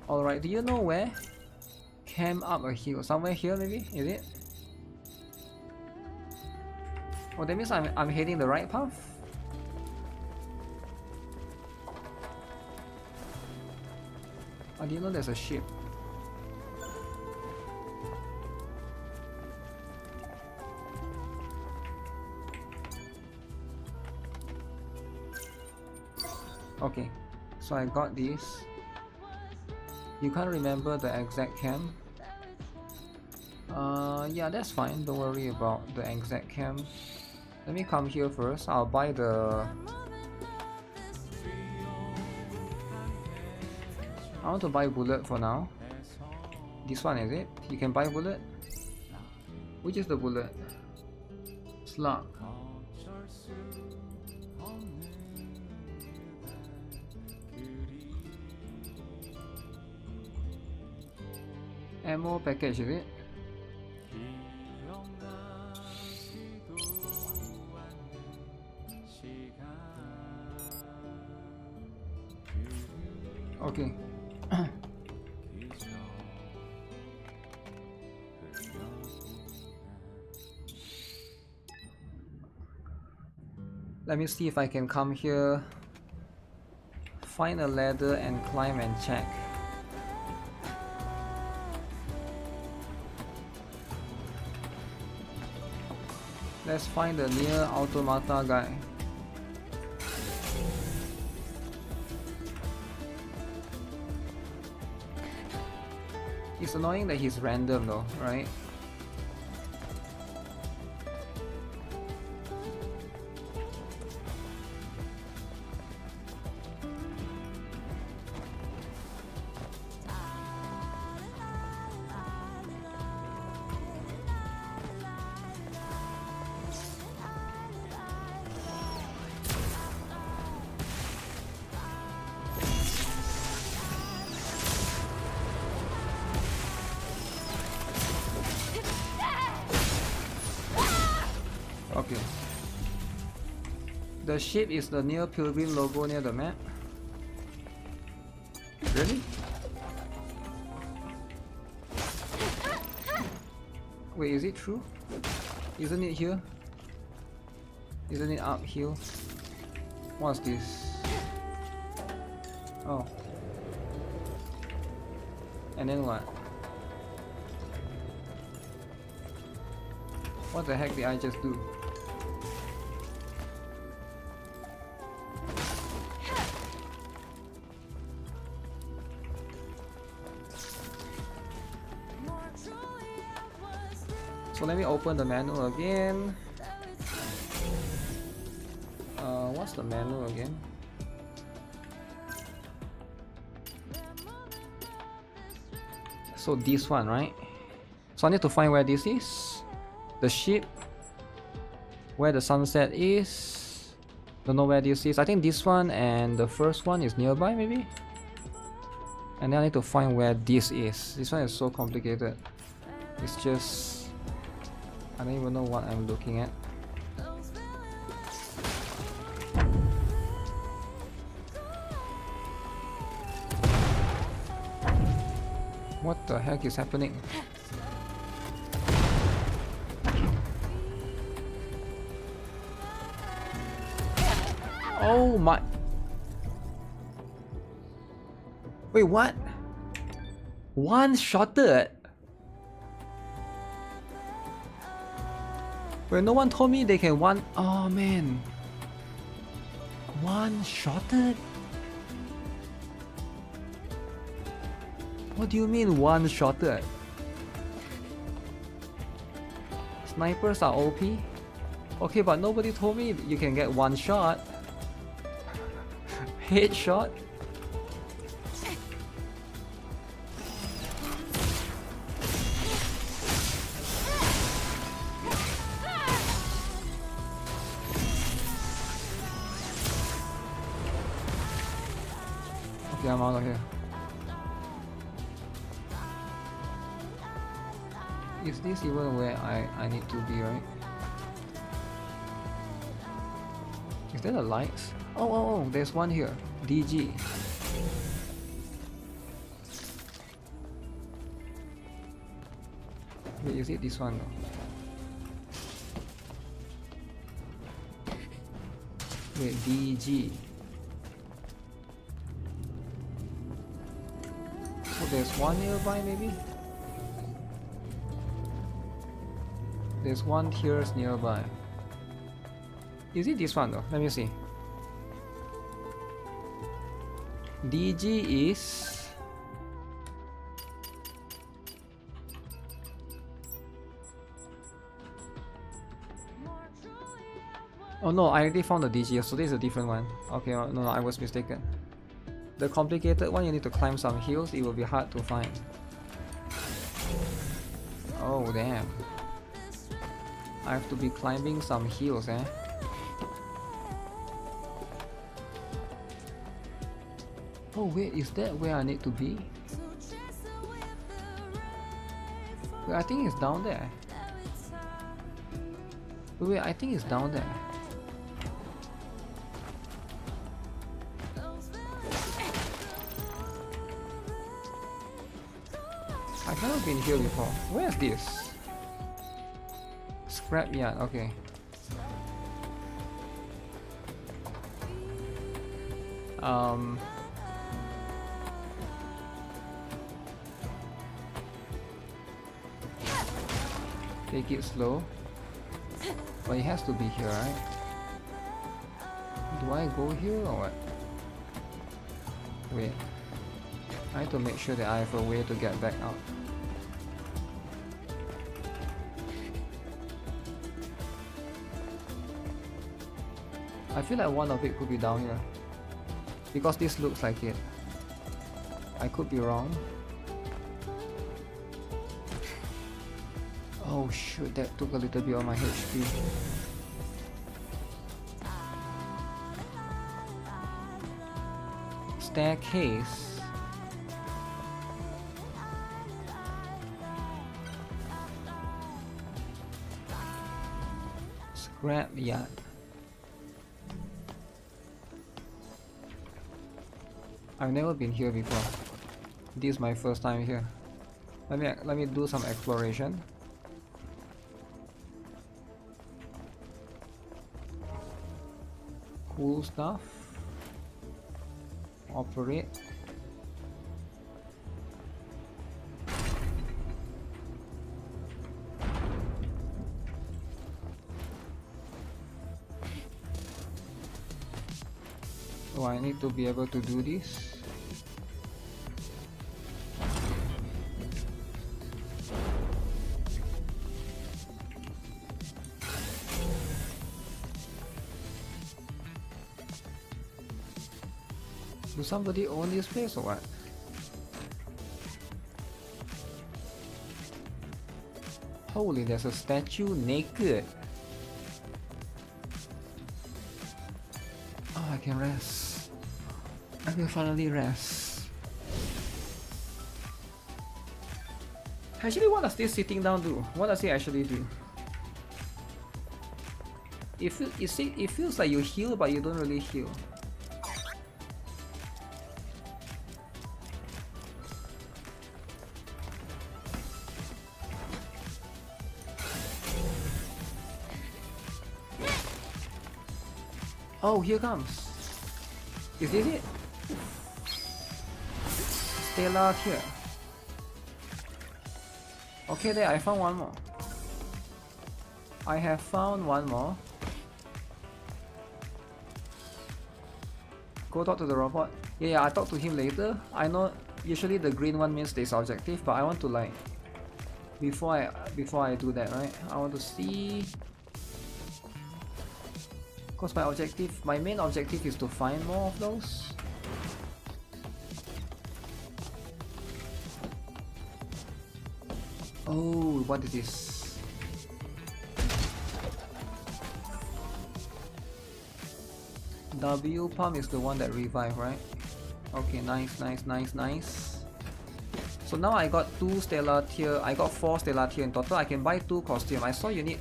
Alright, do you know where? Camp up a hill. Somewhere here maybe? Is it? Oh, that means I'm heading the right path? I didn't know there's a ship. Okay, so I got this. You can't remember the exact camp? Yeah, that's fine. Don't worry about the exact camp. Let me come here first. I'll buy the... I want to buy bullet for now. This one, is it? You can buy bullet? Which is the bullet? Slug. Ammo package, is it? Okay. Let me see if I can come here, find a ladder and climb and check. Let's find the near automata guy. It's annoying that he's random though, right? Okay. The ship is the near pilgrim logo near the map. Really? Wait, is it true? Isn't it here? Isn't it uphill? What's this? Oh. And then what? What the heck did I just do? So let me open the manual again. What's the manual again? So this one, right? So I need to find where this is. The ship. Where the sunset is. Don't know where this is. I think this one and the first one is nearby maybe? And then I need to find where this is. This one is so complicated. It's just... I don't even know what I'm looking at. What the heck is happening? Oh my... Wait, what? One-shotted? Wait, no one told me they can one... Oh man. One-shotted? What do you mean one-shotted? Snipers are OP? Okay, but nobody told me you can get one shot. Headshot? Okay, I'm out of here. Is this even where I need to be, right? Is there the lights? Oh, there's one here. DG. Wait, is it this one though? Wait, DG. So there's one nearby maybe? There's one here nearby. Is it this one though? Let me see. DG is Oh no, I already found the DG, so this is a different one. Okay, no, I was mistaken. The complicated one, you need to climb some hills, it will be hard to find. Oh damn. I have to be climbing some hills, eh? Oh wait, is that where I need to be? Wait, I think it's down there. Wait, I think it's down there. I've never been here before. Where is this? Scrapyard, okay. Take it slow. But it has to be here, right? Do I go here or what? Wait. I have to make sure that I have a way to get back out. I feel like one of it could be down here. Because this looks like it. I could be wrong. Oh shoot, that took a little bit of my HP. Staircase. Scrapyard. I've never been here before. This is my first time here. Let me do some exploration. Cool stuff. Operate. Oh, I need to be able to do this. Do somebody own this place or what? Holy, there's a statue naked. Oh, I can rest. I can finally rest. Actually, what does this sitting down do? What does it actually do? It feels like you heal, but you don't really heal. Oh, here comes. Is this it? Stellar here. Okay, there, I found one more. I have found one more. Go talk to the robot. Yeah, I'll talk to him later. I know usually the green one means this objective, but I want to like before I do that, right? I want to see. Because my main objective is to find more of those. Oh, what is this? W pump is the one that revived, right? Okay, nice. So now I got 2 stellar tier. I got 4 stellar tier in total. I can buy 2 costume. I saw you need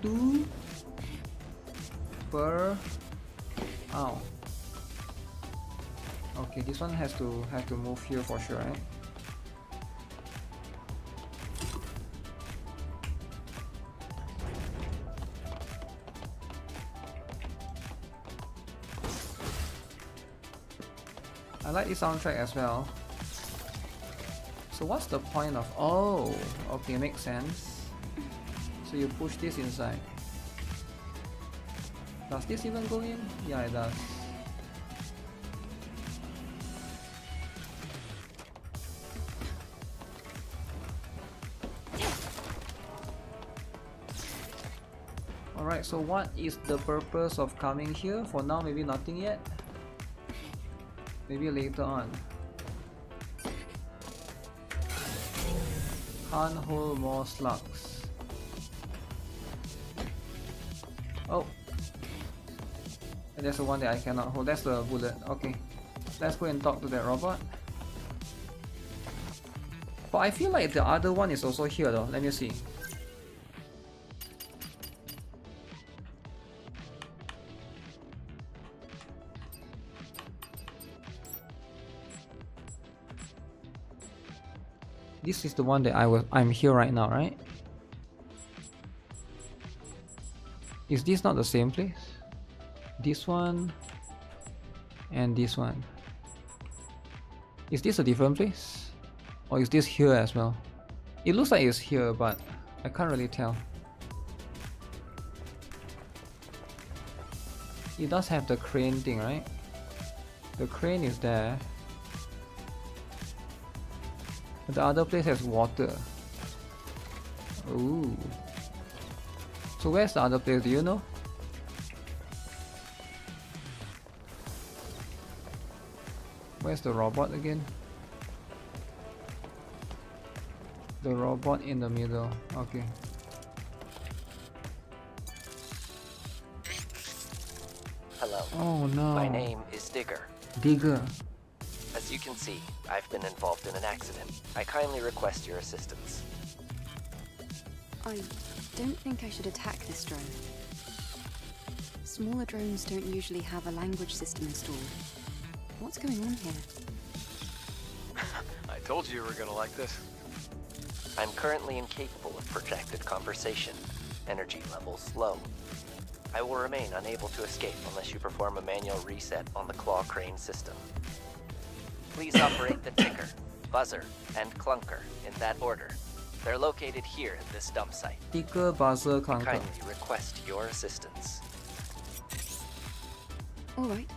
2 per. Ow. Okay, this one has to move here for sure, right? I like this soundtrack as well. So what's the point of... Oh, okay, makes sense. So you push this inside. Does this even go in? Yeah, it does. Alright, so what is the purpose of coming here? For now, maybe nothing yet. Maybe later on. Can't hold more slugs. Oh. And that's the one that I cannot hold. That's the bullet. Okay. Let's go and talk to that robot. But I feel like the other one is also here though. Let me see. This is the one that I'm here right now, right? Is this not the same place? This one and this one. Is this a different place? Or is this here as well? It looks like it's here, but I can't really tell. It does have the crane thing, right? The crane is there. The other place has water. Ooh. So where's the other place? Do you know? Where's the robot again? The robot in the middle. Okay. Hello. Oh no. My name is Digger. Digger. As you can see, I've been involved in an accident. I kindly request your assistance. I don't think I should attack this drone. Smaller drones don't usually have a language system installed. What's going on here? I told you were gonna like this. I'm currently incapable of projected conversation. Energy levels low. I will remain unable to escape unless you perform a manual reset on the claw crane system. Please operate the ticker, buzzer, and clunker in that order. They're located here at this dump site. Ticker, buzzer, I clunker. kindly request your assistance. Alright.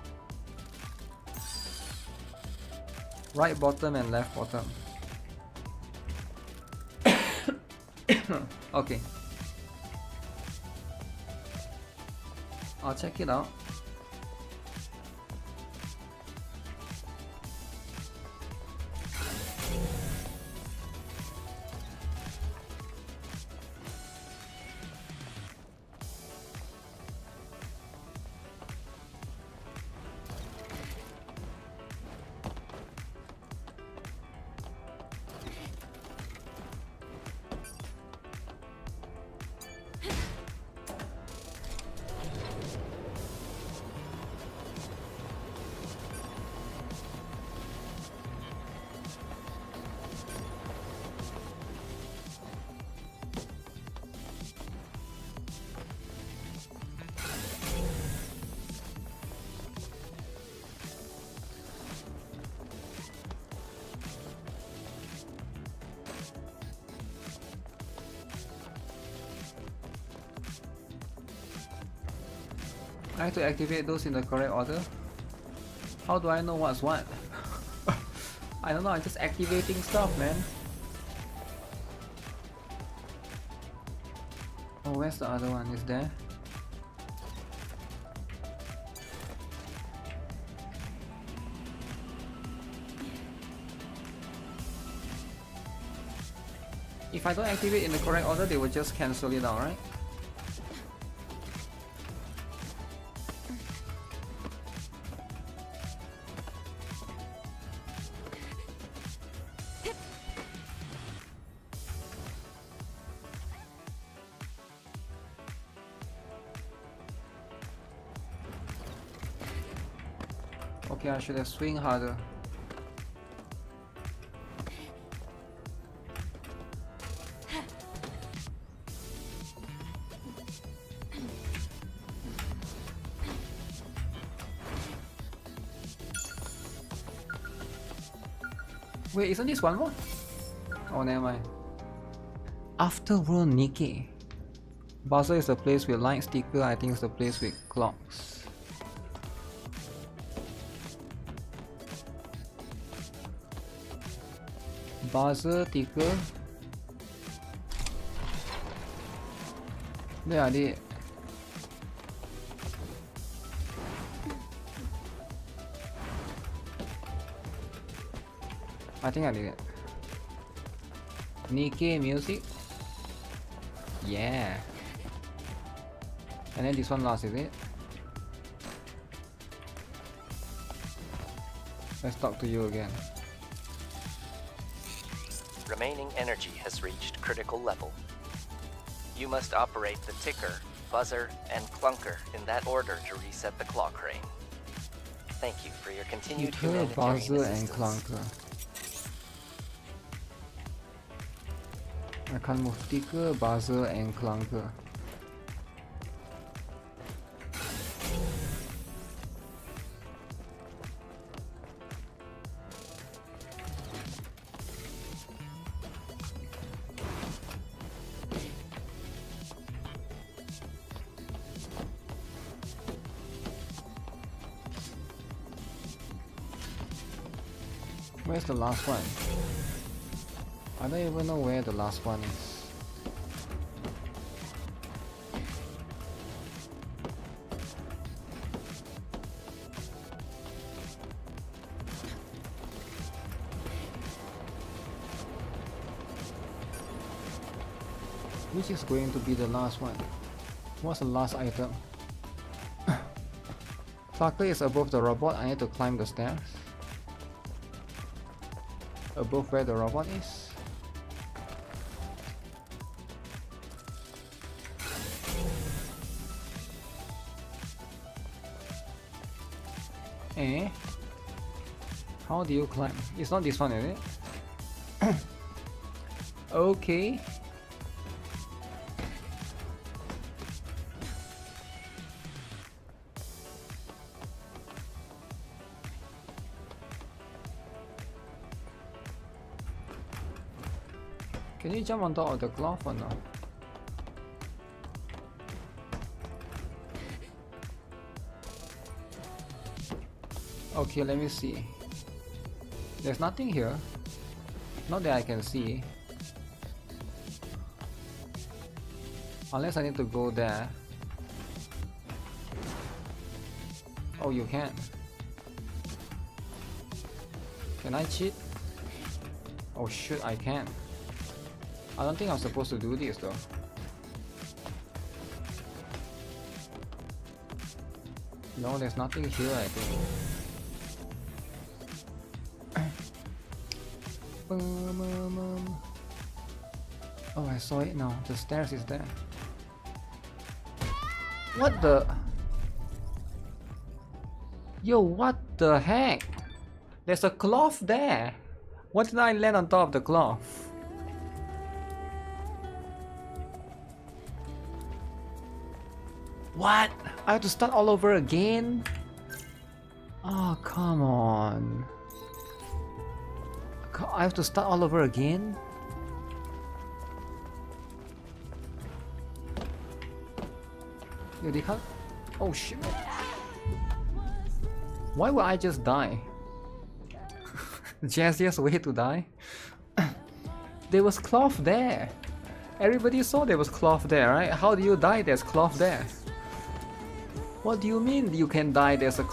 Right bottom and left bottom. Okay. I'll check it out. I have to activate those in the correct order. How do I know what's what? I don't know, I'm just activating stuff, man. Oh, where's the other one? Is there? If I don't activate in the correct order, they will just cancel it out, right? Okay, I should have swing harder. Wait, isn't this one more? Oh, never mind. Afterworld NIKKE. Buzzer is the place with light, sticker I think is the place with clocks. Buzzer, ticker. Where are they? I think I did it. NIKKE music. Yeah. And then this one last, is it? Let's talk to you again. Remaining energy has reached critical level. You must operate the ticker, buzzer, and clunker in that order to reset the claw crane. Thank you for your continued Ticker, humanitarian buzzer, and assistance. clunker. I can move ticker, buzzer, and clunker. Where's the last one? I don't even know where the last one is. Which is going to be the last one? What's the last item? Clunker is above the robot. I need to climb the stairs. Above where the robot is. Eh? How do you climb? It's not this one, is it? Okay. Can you jump on top of the cloth or no? Okay, let me see. There's nothing here. Not that I can see. Unless I need to go there. Oh, you can. Can I cheat? Oh shit, I can. I don't think I'm supposed to do this though. No, there's nothing here, I think. Oh, I saw it now. The stairs is there. What the? Yo, what the heck? There's a cloth there. Why did I land on top of the cloth? What? I have to start all over again? Oh, come on. I have to start all over again? Yo, they can't... Oh shit. Why would I just die? Jazziest way to die? There was cloth there. Everybody saw there was cloth there, right? How do you die? There's cloth there. What do you mean you can die? There's a...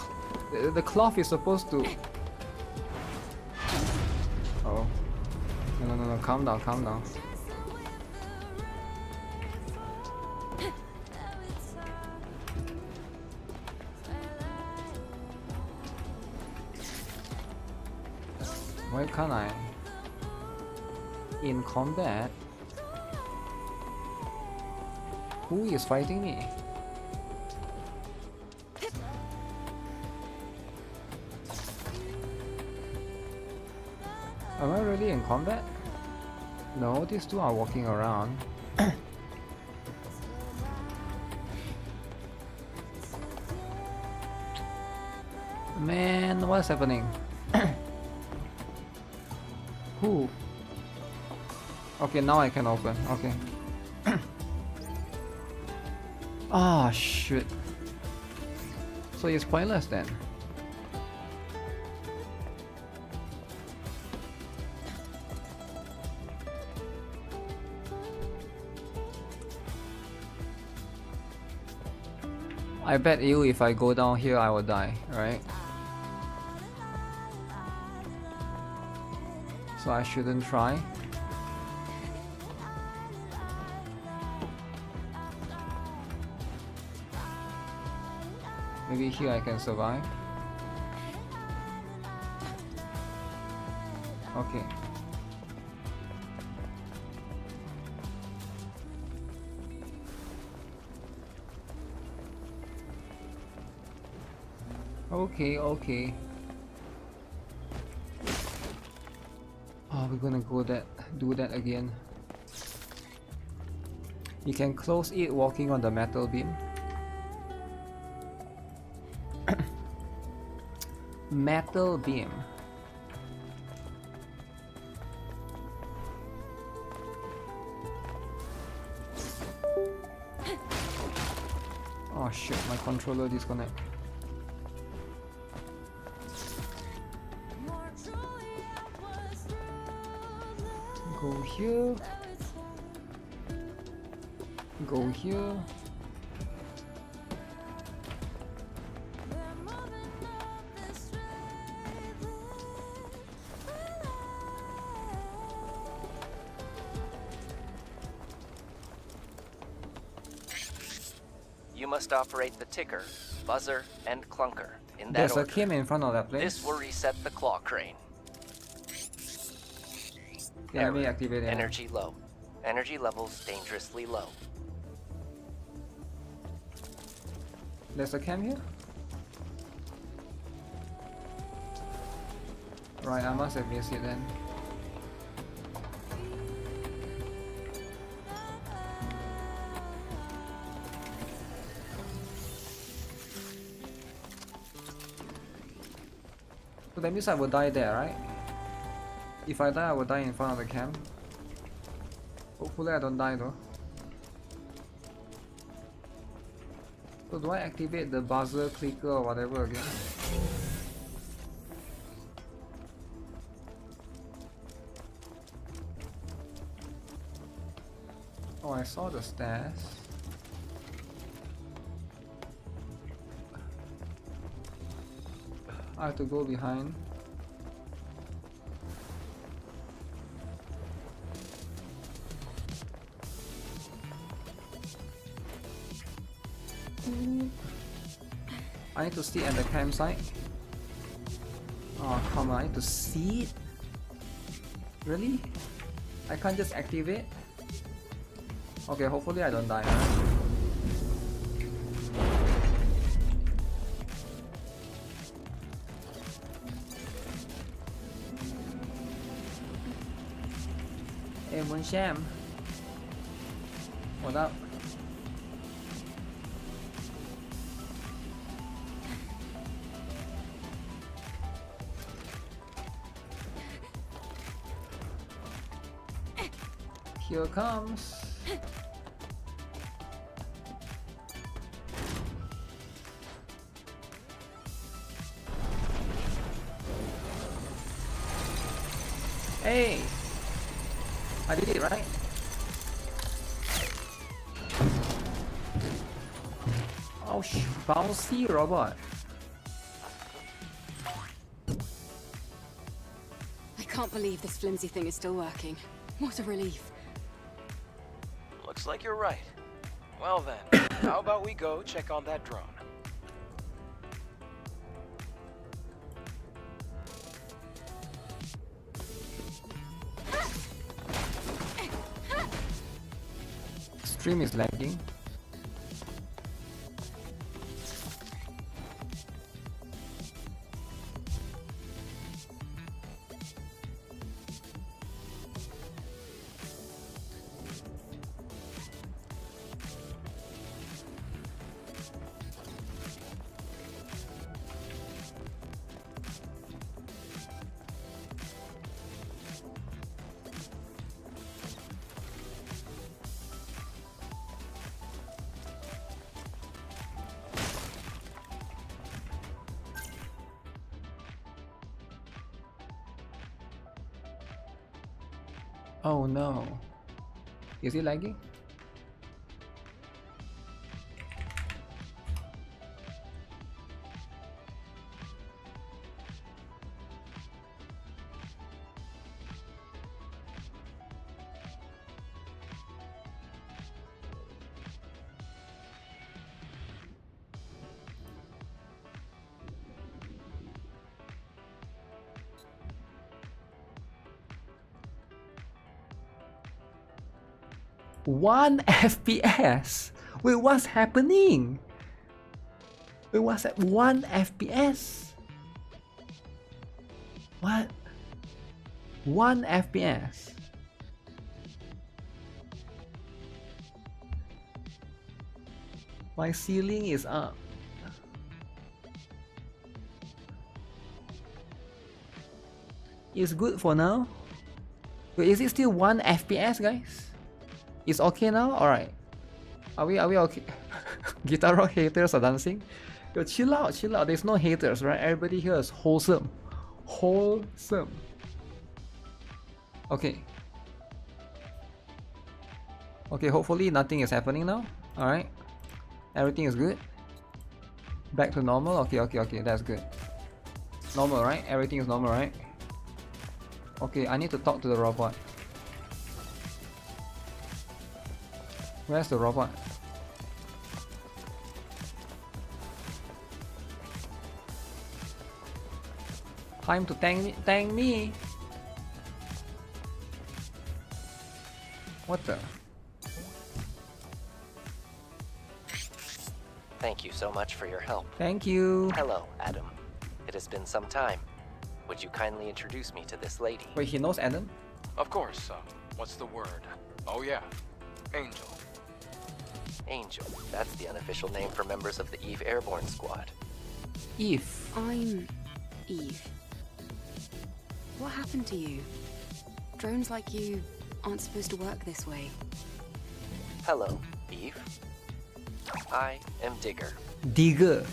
The cloth is supposed to... Oh. No, calm down, calm down. Why can't I? In combat? Who is fighting me? Am I really in combat? No, these two are walking around. Man, what's happening? Who? Okay, now I can open. Okay. Ah, shit. So it's pointless then. I bet you if I go down here I will die, right? So I shouldn't try. Maybe here I can survive. Okay. Okay. Oh, we're gonna do that again. You can close it walking on the metal beam. Metal beam. Oh shit, my controller disconnect. Go here. Go here. You must operate the ticker, buzzer, and clunker in that There's order. a Kim in front of that place. This will reset the claw crane. Yeah, let me activate it. Energy low. Energy levels dangerously low. There's a cam here? Right, I must have missed it then. So that means I will die there, right? If I die, I will die in front of the cam. Hopefully I don't die though. So do I activate the buzzer, clicker or whatever again? Oh, I saw the stairs. I have to go behind. I need to sit at the campsite. Oh come on, I need to see it? Really? I can't just activate? Okay, hopefully I don't die, huh? Hey, Moonsham. What up? Here comes. Hey! I did it, right? Oh, bouncy robot. I can't believe this flimsy thing is still working. What a relief. Looks like you're right. Well then, how about we go check on that drone? Stream is lagging. Oh no. Is it lagging? 1 FPS. Wait, what's happening? Wait, what's that? 1 FPS. What? 1 FPS. My ceiling is up. It's good for now. Wait, is it still 1 FPS, guys? It's okay now? Alright. Are we okay? GuitarRock haters are dancing. Yo, chill out, chill out. There's no haters, right? Everybody here is wholesome. Wholesome. Okay. Okay, hopefully nothing is happening now. Alright. Everything is good. Back to normal. Okay, that's good. Normal, right? Everything is normal, right? Okay, I need to talk to the robot. Where's the robot? Time to thank me. What the? Thank you so much for your help. Thank you. Hello, Adam. It has been some time. Would you kindly introduce me to this lady? Wait, he knows Adam? Of course. What's the word? Oh yeah, Angel. Angel. That's the unofficial name for members of the Eve Airborne Squad. Eve. I'm Eve. What happened to you? Drones like you aren't supposed to work this way. Hello, Eve. I am Digger. Digger.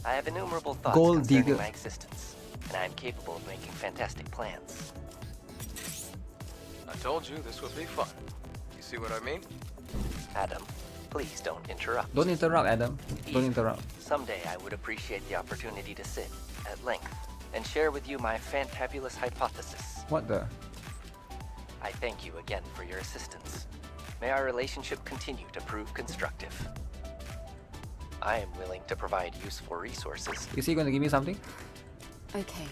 I have innumerable thoughts Gold concerning digger. my existence, and I am capable of making fantastic plans. I told you this would be fun. You see what I mean? Adam, please don't interrupt. Don't interrupt, Adam. Don't interrupt. Someday I would appreciate the opportunity to sit, at length, and share with you my fantabulous hypothesis. What the? I thank you again for your assistance. May our relationship continue to prove constructive. I am willing to provide useful resources. Is he going to give me something? Okay.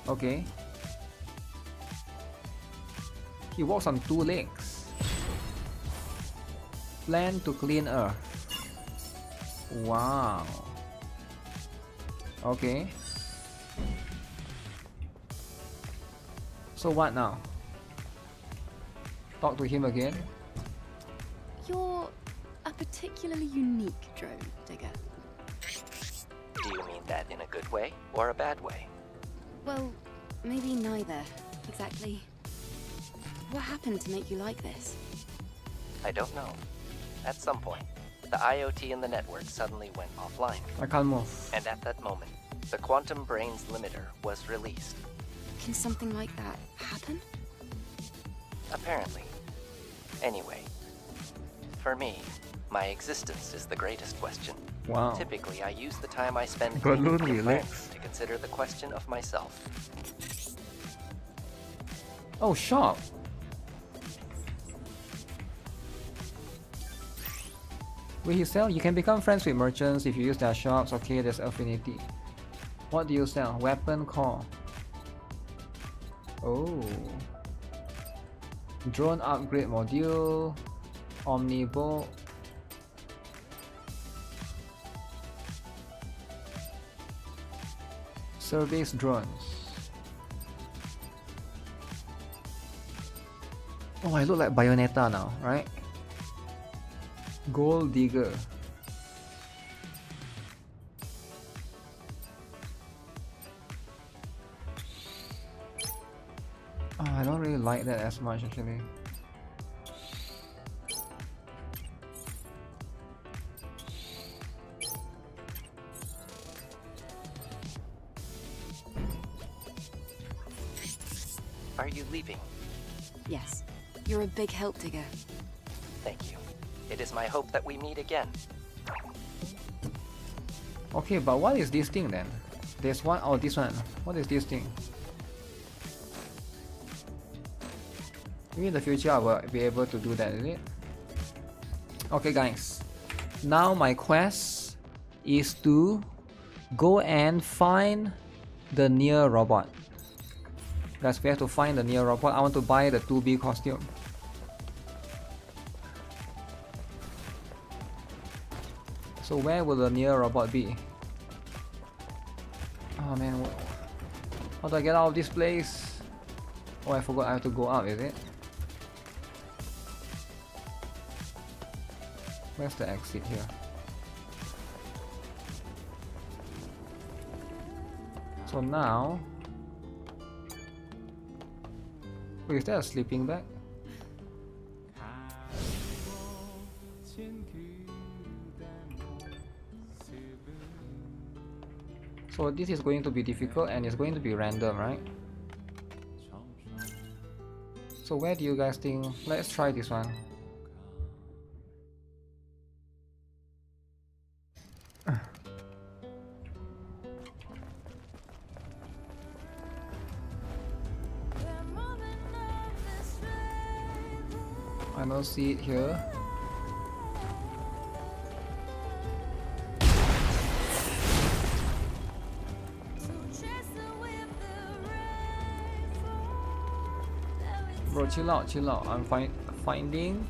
Okay. He walks on 2 legs. Plan to clean Earth. Wow. Okay. So what now? Talk to him again. You're a particularly unique drone, Digger. Do you mean that in a good way or a bad way? Well, maybe neither, exactly. What happened to make you like this? I don't know. At some point, the IoT in the network suddenly went offline. I can't move. And at that moment, the quantum brains limiter was released. Can something like that happen? Apparently. Anyway, for me, my existence is the greatest question. Wow. Typically, I use the time I spend Balloon cleaning with relax. friends to consider the question of myself. Oh, shop. Will he sell? You can become friends with merchants if you use their shops. Okay, there's affinity. What do you sell? Weapon core. Oh. Drone upgrade module. Omnibolt. Service drones. Oh, I look like Bayonetta now, right? Gold digger. Oh, I don't really like that as much actually. Are you leaving? Yes. You're a big help, Digger. Thank you. It is my hope that we meet again. Okay, but what is this thing then? There's one. Oh, this one. What is this thing? Maybe in the future I will be able to do that, is it? Okay, guys. Now my quest is to go and find the near robot. Guys, we have to find the near robot. I want to buy the 2B costume. So where will the near robot be? Oh man, how do I get out of this place? Oh, I forgot I have to go up, is it? Where's the exit here? So now... Wait, is that a sleeping bag? So this is going to be difficult and it's going to be random, right? So where do you guys think? Let's try this one. I don't see it here. Bro, chill out, chill out. I'm finding.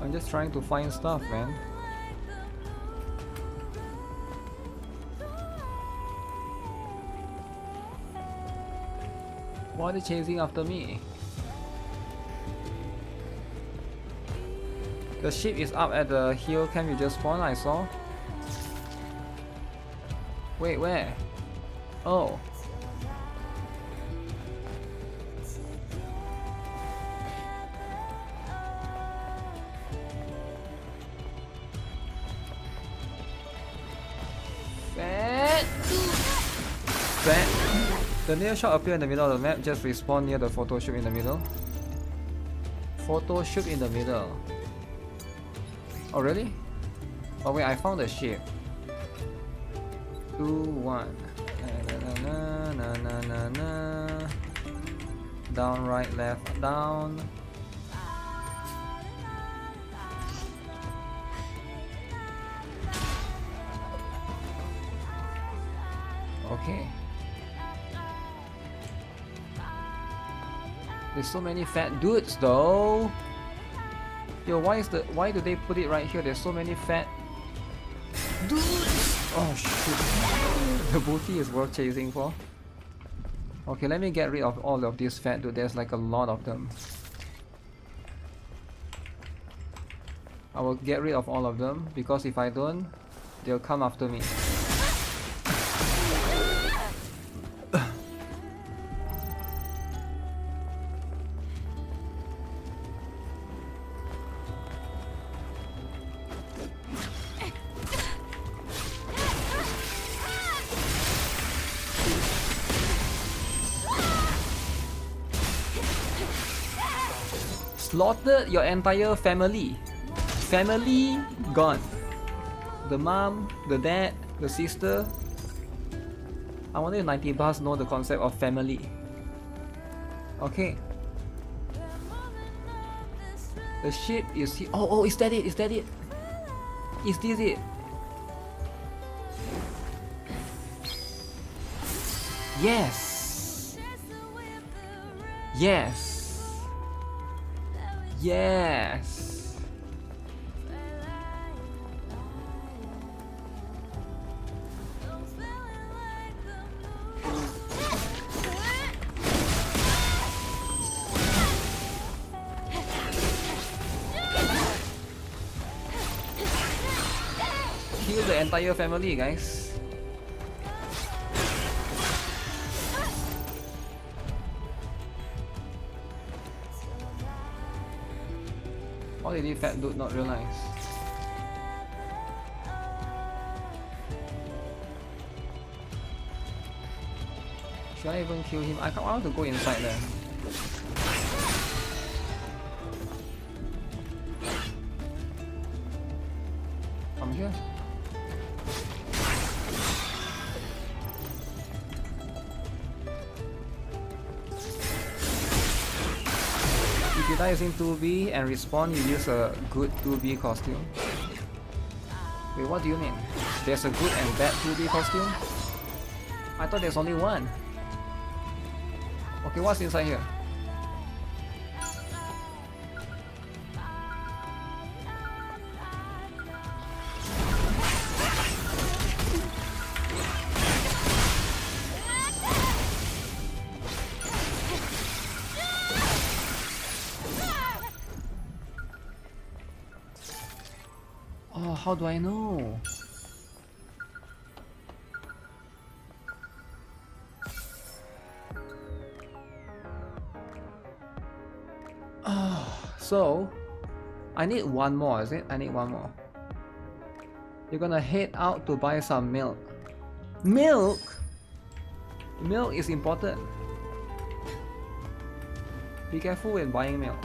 I'm just trying to find stuff, man. Why are they chasing after me? The ship is up at the hill camp you just spawned, I saw. Wait, where? Oh. The near shot appear in the middle of the map, just respawn near the photo shoot in the middle. Photo shoot in the middle. Oh really? Oh wait, I found the ship. 2, 1. Na, na, na, na, na. Down, right, left, down. Okay. There's so many fat dudes though. Yo, why do they put it right here? There's so many fat dudes. Oh shit. The booty is worth chasing for. Okay, let me get rid of all of these fat dudes. There's like a lot of them. I will get rid of all of them because if I don't, they'll come after me. Slaughtered your entire family. Family gone. The mom, the dad, the sister. I wonder if 90 bars know the concept of family. Okay. The ship is here. Oh, is that it? Is that it? Is this it? Yes. Yes. Yes. Kill the entire family, guys. How did the fat dude not realize? Should I even kill him? I want to go inside there. I'm here. If you die using 2B and respawn, you use a good 2B costume. Wait, what do you mean? There's a good and bad 2B costume? I thought there's only one. Okay, what's inside here? how do I know? So I need one more, is it? I need one more. You're gonna head out to buy some milk. Milk? Milk is important. Be careful when buying milk.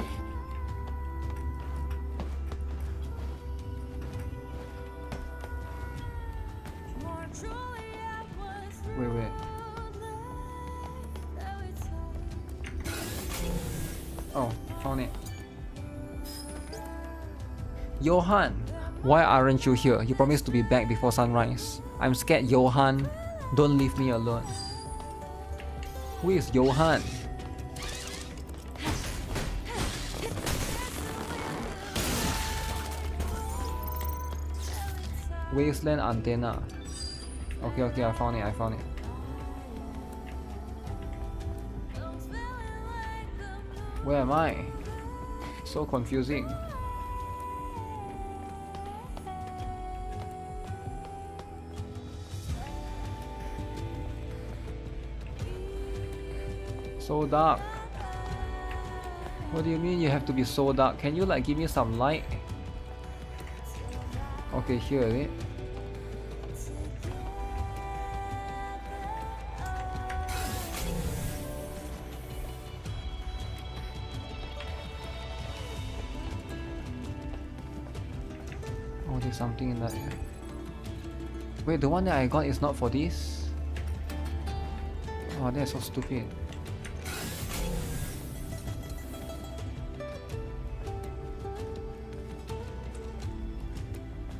Wait. Oh, found it. Johan, why aren't you here? You promised to be back before sunrise. I'm scared, Johan. Don't leave me alone. Who is Johan? Wasteland antenna. Okay, I found it. Where am I? So confusing. So dark. What do you mean you have to be so dark? Can you like give me some light? Okay, here is it. Oh, there's something in that. Wait, the one that I got is not for this? Oh, that's so stupid.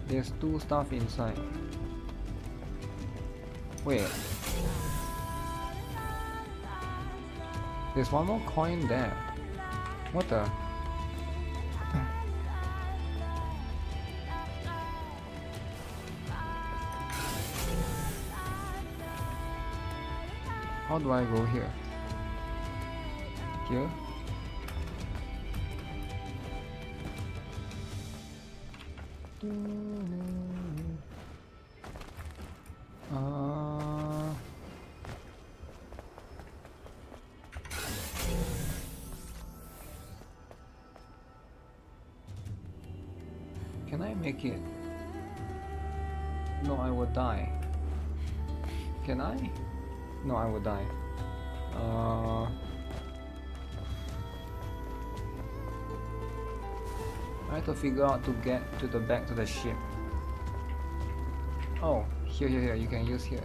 There's two stuff inside. Wait. There's one more coin there. What the? How do I go here? Here? Can I make it? No, I will die. Can I? No, I will die. I have to figure out to get to the back to the ship. Oh, here, you can use here.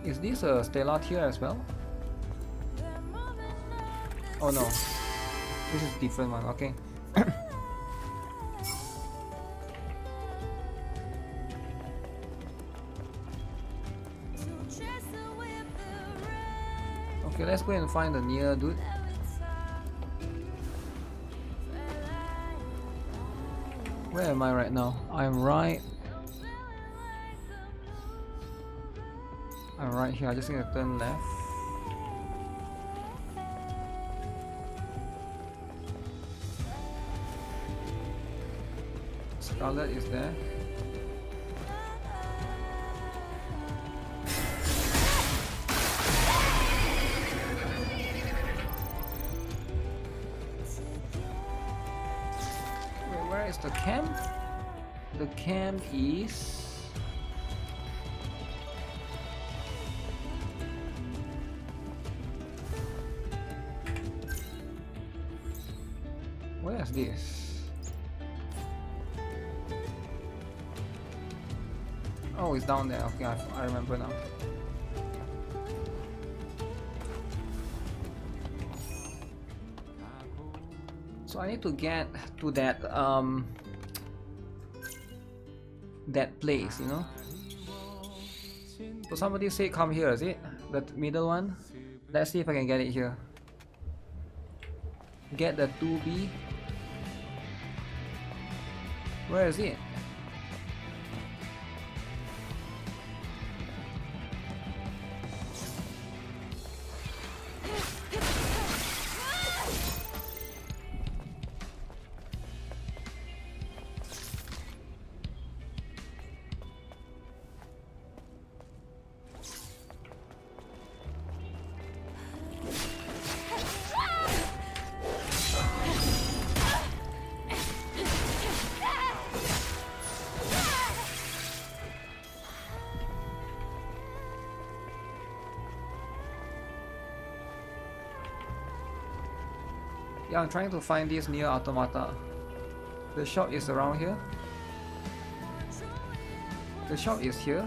Is this a Stellar tier as well? Oh no, this is different one, okay. Okay, let's go and find the near dude. Where am I right now? I'm right here. I just need to turn left. Scarlet is there. Wait, where is the camp? The camp is... Where's this? Oh, it's down there. Okay, I remember now. So I need to get to that that place, you know. So somebody say come here, is it? That middle one? Let's see if I can get it here. Get the 2B. Where is it? Yeah, I'm trying to find this near automata. The shop is around here. The shop is here.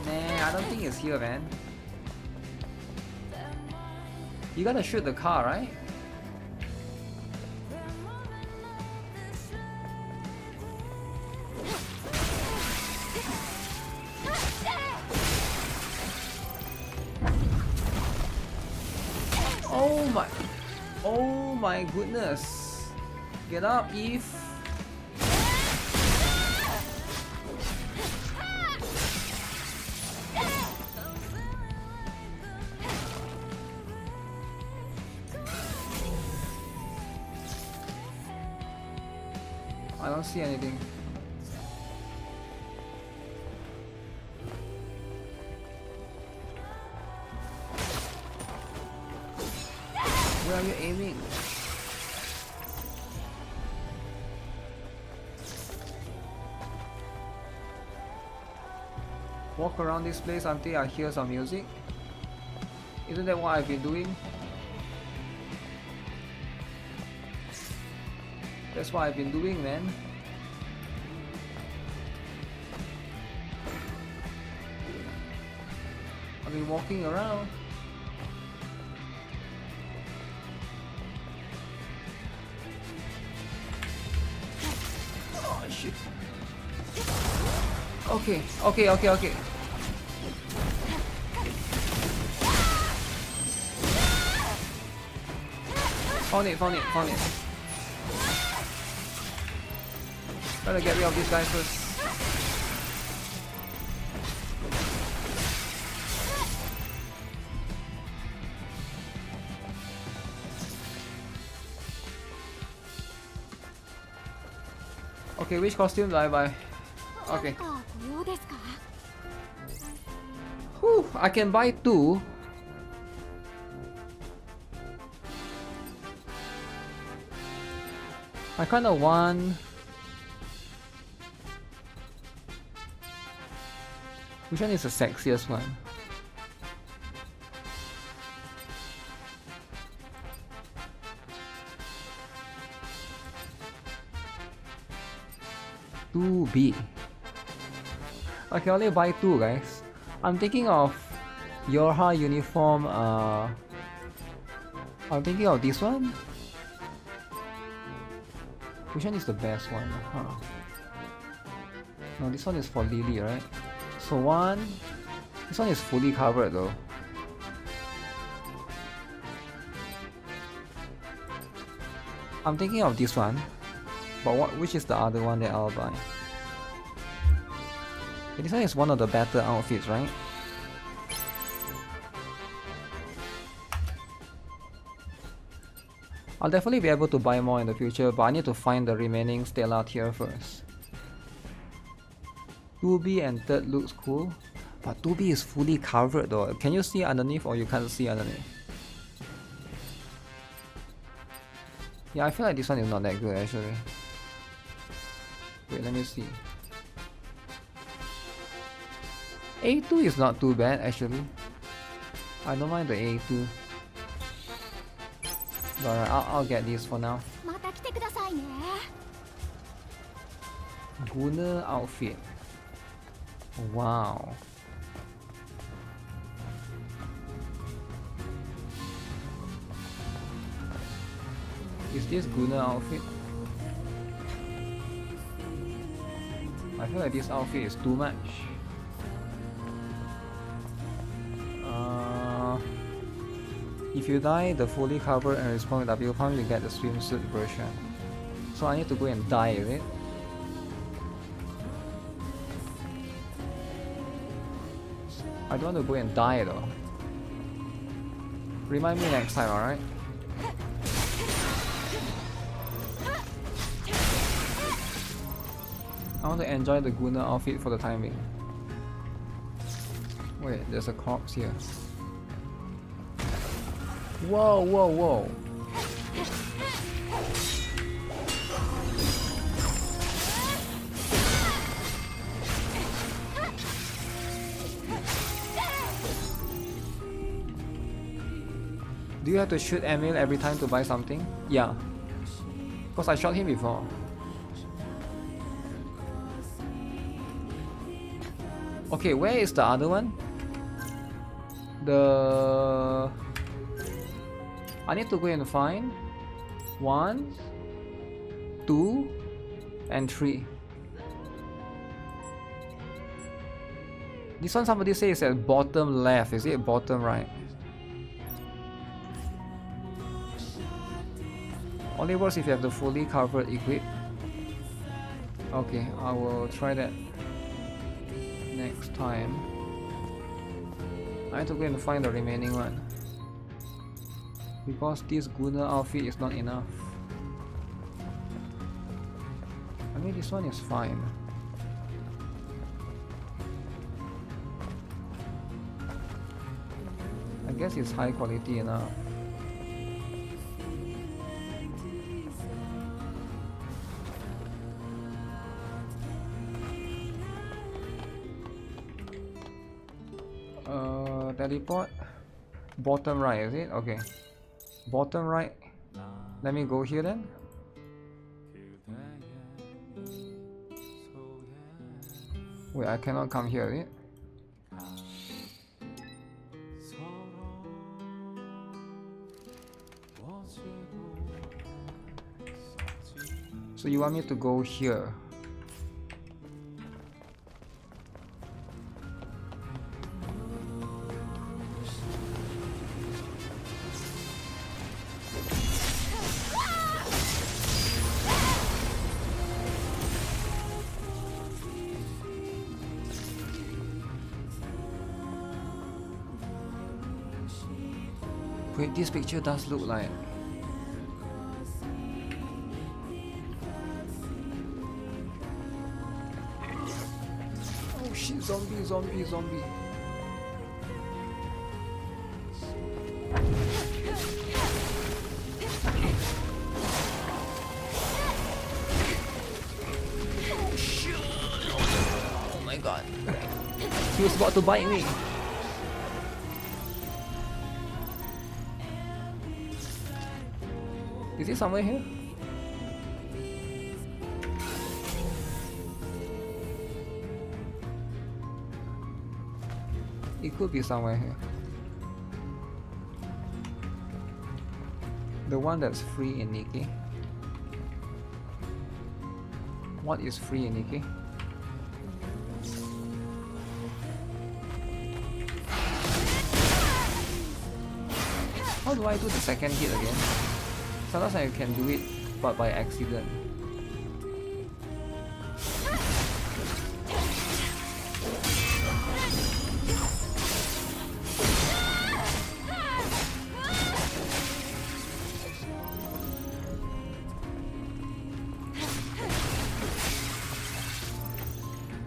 Nah, I don't think it's here, man. You gotta shoot the car, right? Oh my goodness. Get up, Eve. I don't see anything. Where are you aiming? Walk around this place until I hear some music. Isn't that what I've been doing? That's what I've been doing, man. I've been walking around. Oh shit. Okay. Found it. Gotta get rid of these guys first. Okay, which costume do I buy? Okay. Whew, I can buy 2. I kinda want... Which one is the sexiest one? $2B. I can only buy 2, guys. I'm thinking of Yorha uniform. I'm thinking of this one. Which one is the best one? Huh. No, this one is for Lily, right? So this one is fully covered though. I'm thinking of this one, but which is the other one that I'll buy? Okay, this one is one of the better outfits, right? I'll definitely be able to buy more in the future, but I need to find the remaining Stellar tier first. 2B and 3rd looks cool, but 2B is fully covered though. Can you see underneath or you can't see underneath? Yeah, I feel like this one is not that good actually. Wait, let me see. A2 is not too bad actually. I don't mind the A2. Alright, I'll get this for now. Gunner outfit. Wow. Is this Gunner outfit? I feel like this outfit is too much. If you dye the fully covered and respond with W pump, you get the swimsuit version. So I need to go and dye it. I don't want to go and dye though. Remind me next time, alright? I want to enjoy the Gunner outfit for the time being. Wait, there's a corpse here. Whoa, whoa, whoa. Do you have to shoot Emil every time to buy something? Yeah. Because I shot him before. Okay, where is the other one? I need to go and find 1, 2, and 3. This one somebody says at bottom left. Is it bottom right? Only works if you have the fully covered equip. Okay, I will try that next time. I have to go and find the remaining one, because this Gunner outfit is not enough. I mean, this one is fine. I guess it's high quality enough. Teleport. Bottom right, is it? Okay. Bottom right. Let me go here then. Wait, I cannot come here, is it? So you want me to go here? Wait, this picture does look like... Oh shit, zombie, zombie, zombie. Oh shit! Oh my god. He was about to bite me. Is it somewhere here? It could be somewhere here. The one that's free in NIKKE. What is free in NIKKE? How do I do the second hit again? Sometimes I can do it, but by accident.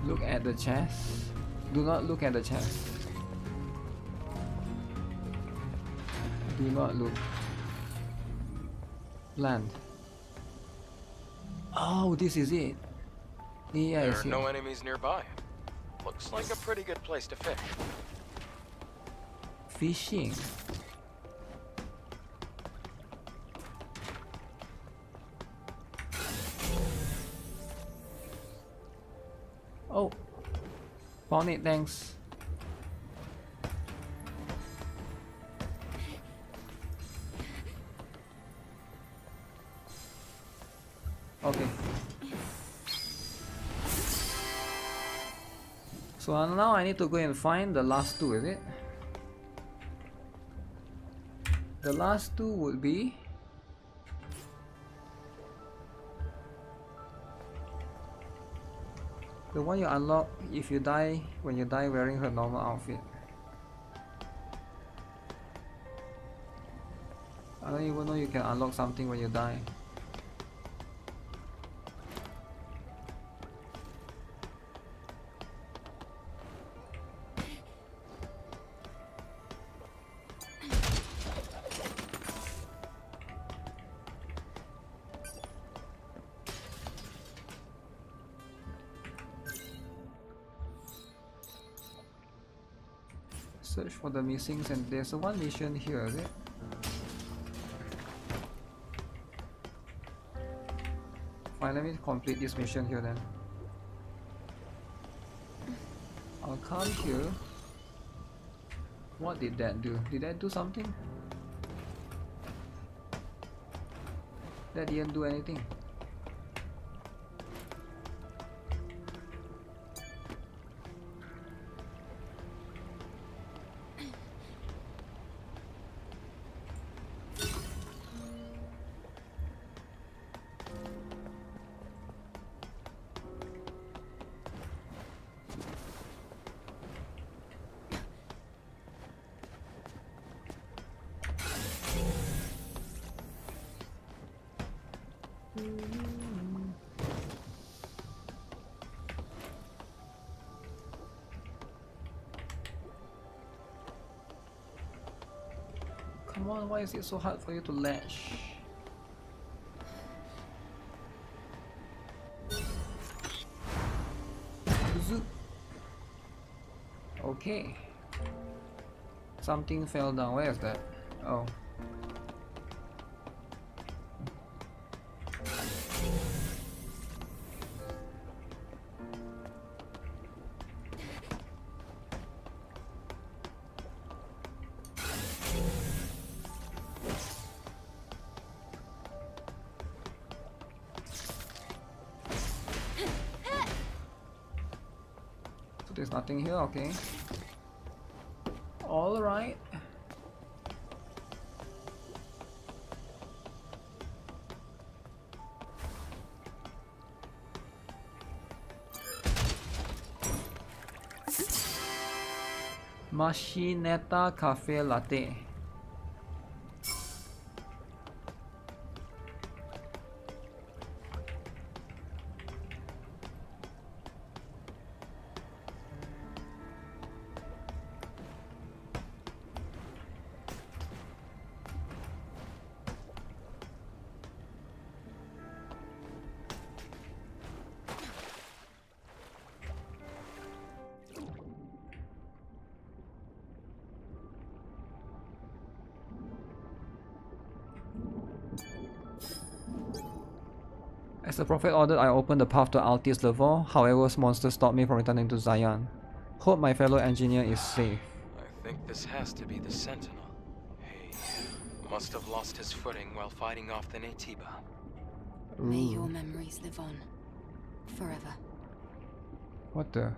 Look at the chest. Do not look at the chest. Do not look. Land. Oh, this is it. Yeah, there are no enemies nearby. Looks like a pretty good place to fish. Fishing. Oh, found it, thanks. Okay. So now I need to go and find the last two, is it? The last two would be... the one you unlock if you die, when you die wearing her normal outfit. I don't even know you can unlock something when you die. Search for the missings, and there's one mission here, is it? fine, let me complete this mission here then. I'll come here. What did that do? Did that do something? That didn't do anything. Come on, why is it so hard for you to latch? Zoop. Okay. Something fell down. Where is that? Oh. There's nothing here, okay. Alright. Machinetta Cafe Latte. As the prophet ordered, I opened the path to Altis level. However, monsters stopped me from returning to Zion. Hope my fellow engineer is safe. I think this has to be the Sentinel. He must have lost his footing while fighting off the Netiba. May your memories live on forever. What the?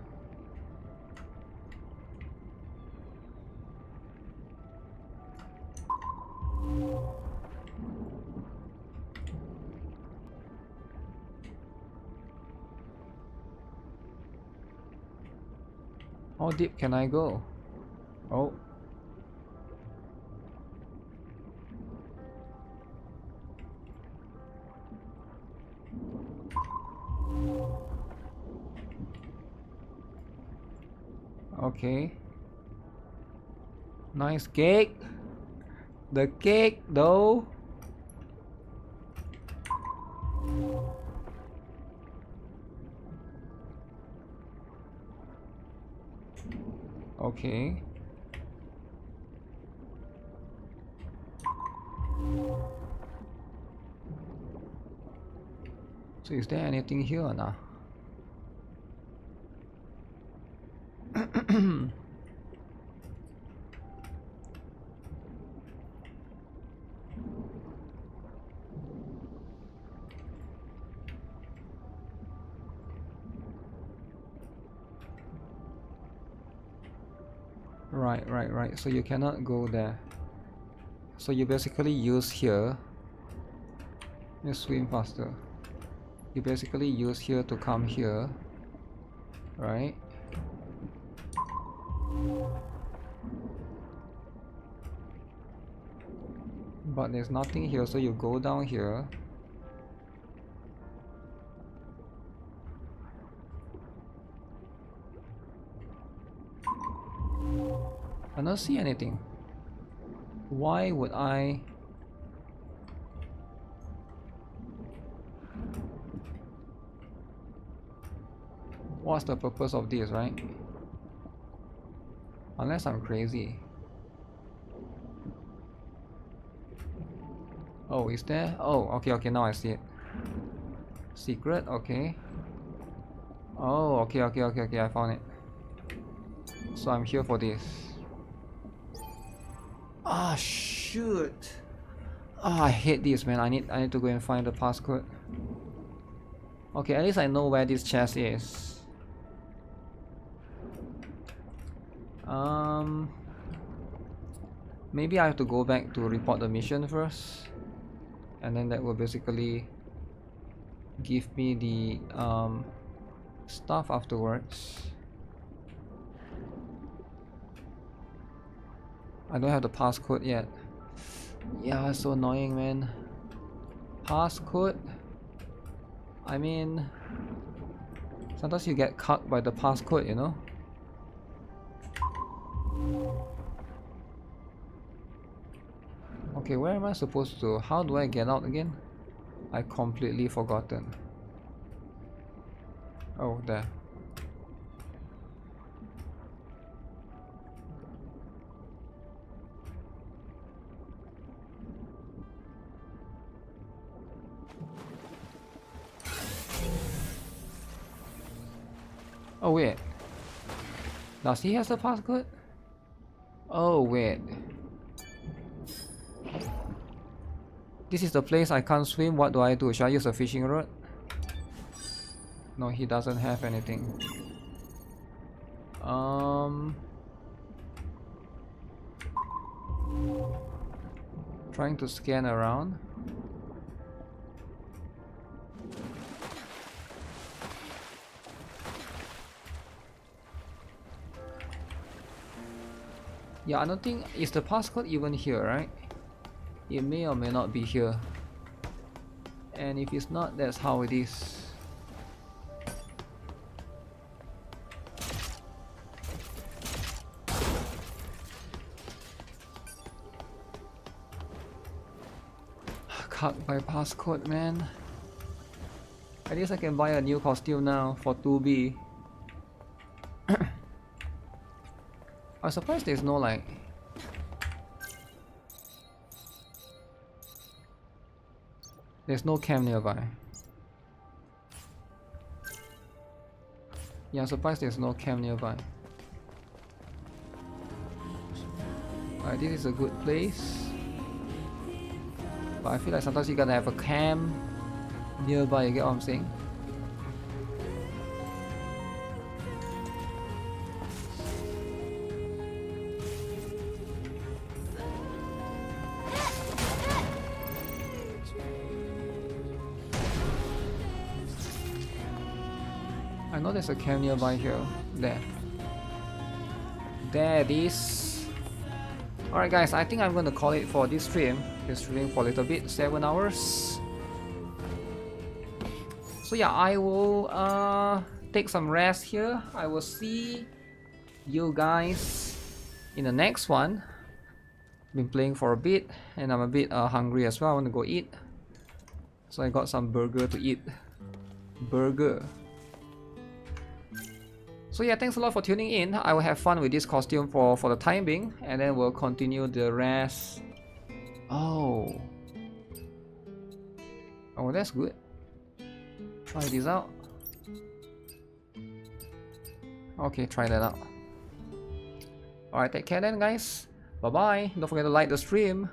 How deep can I go? Oh. Okay. Nice cake. The cake though. Okay. So is there anything here or not? Right. So you cannot go there. So you basically use here. Let's swim faster. You basically use here to come here. Right? But there's nothing here, so you go down here. I don't see anything. Why would I? What's the purpose of this, right? Unless I'm crazy. Oh, is there? Oh, okay, now I see it. Secret, okay. Oh, okay, I found it. So I'm here for this. Ah, shoot. Ah, I hate this, man. I need to go and find the passcode. Okay, at least I know where this chest is. Maybe I have to go back to report the mission first, and then that will basically give me the stuff afterwards. I don't have the passcode yet. Yeah, it's so annoying, man. Passcode? I mean, sometimes you get cucked by the passcode, you know? Okay, where am I supposed to? How do I get out again? I completely forgotten. Oh, there. Oh wait, does he have the passcode? Oh wait, this is the place I can't swim. What do I do? Should I use a fishing rod? No, he doesn't have anything. Trying to scan around. Yeah, I don't think, is the passcode even here, right? It may or may not be here. And if it's not, that's how it is. Cut by passcode, man. At least I can buy a new costume now for 2B. I'm surprised there's no like... There's no camp nearby. Yeah, I'm surprised there's no camp nearby. Alright, this is a good place. But I feel like sometimes you gotta have a camp nearby, you get what I'm saying? I know there's a camp nearby here. There. There it is. Alright guys, I think I'm gonna call it for this stream. Been streaming for a little bit, 7 hours. So yeah, I will take some rest here. I will see you guys in the next one. Been playing for a bit and I'm a bit hungry as well. I want to go eat. So I got some burger to eat. Burger. So yeah, thanks a lot for tuning in. I will have fun with this costume for the time being, and then we'll continue the rest. Oh, that's good. Try this out. Okay, try that out. Alright, take care then guys. Bye bye. Don't forget to like the stream.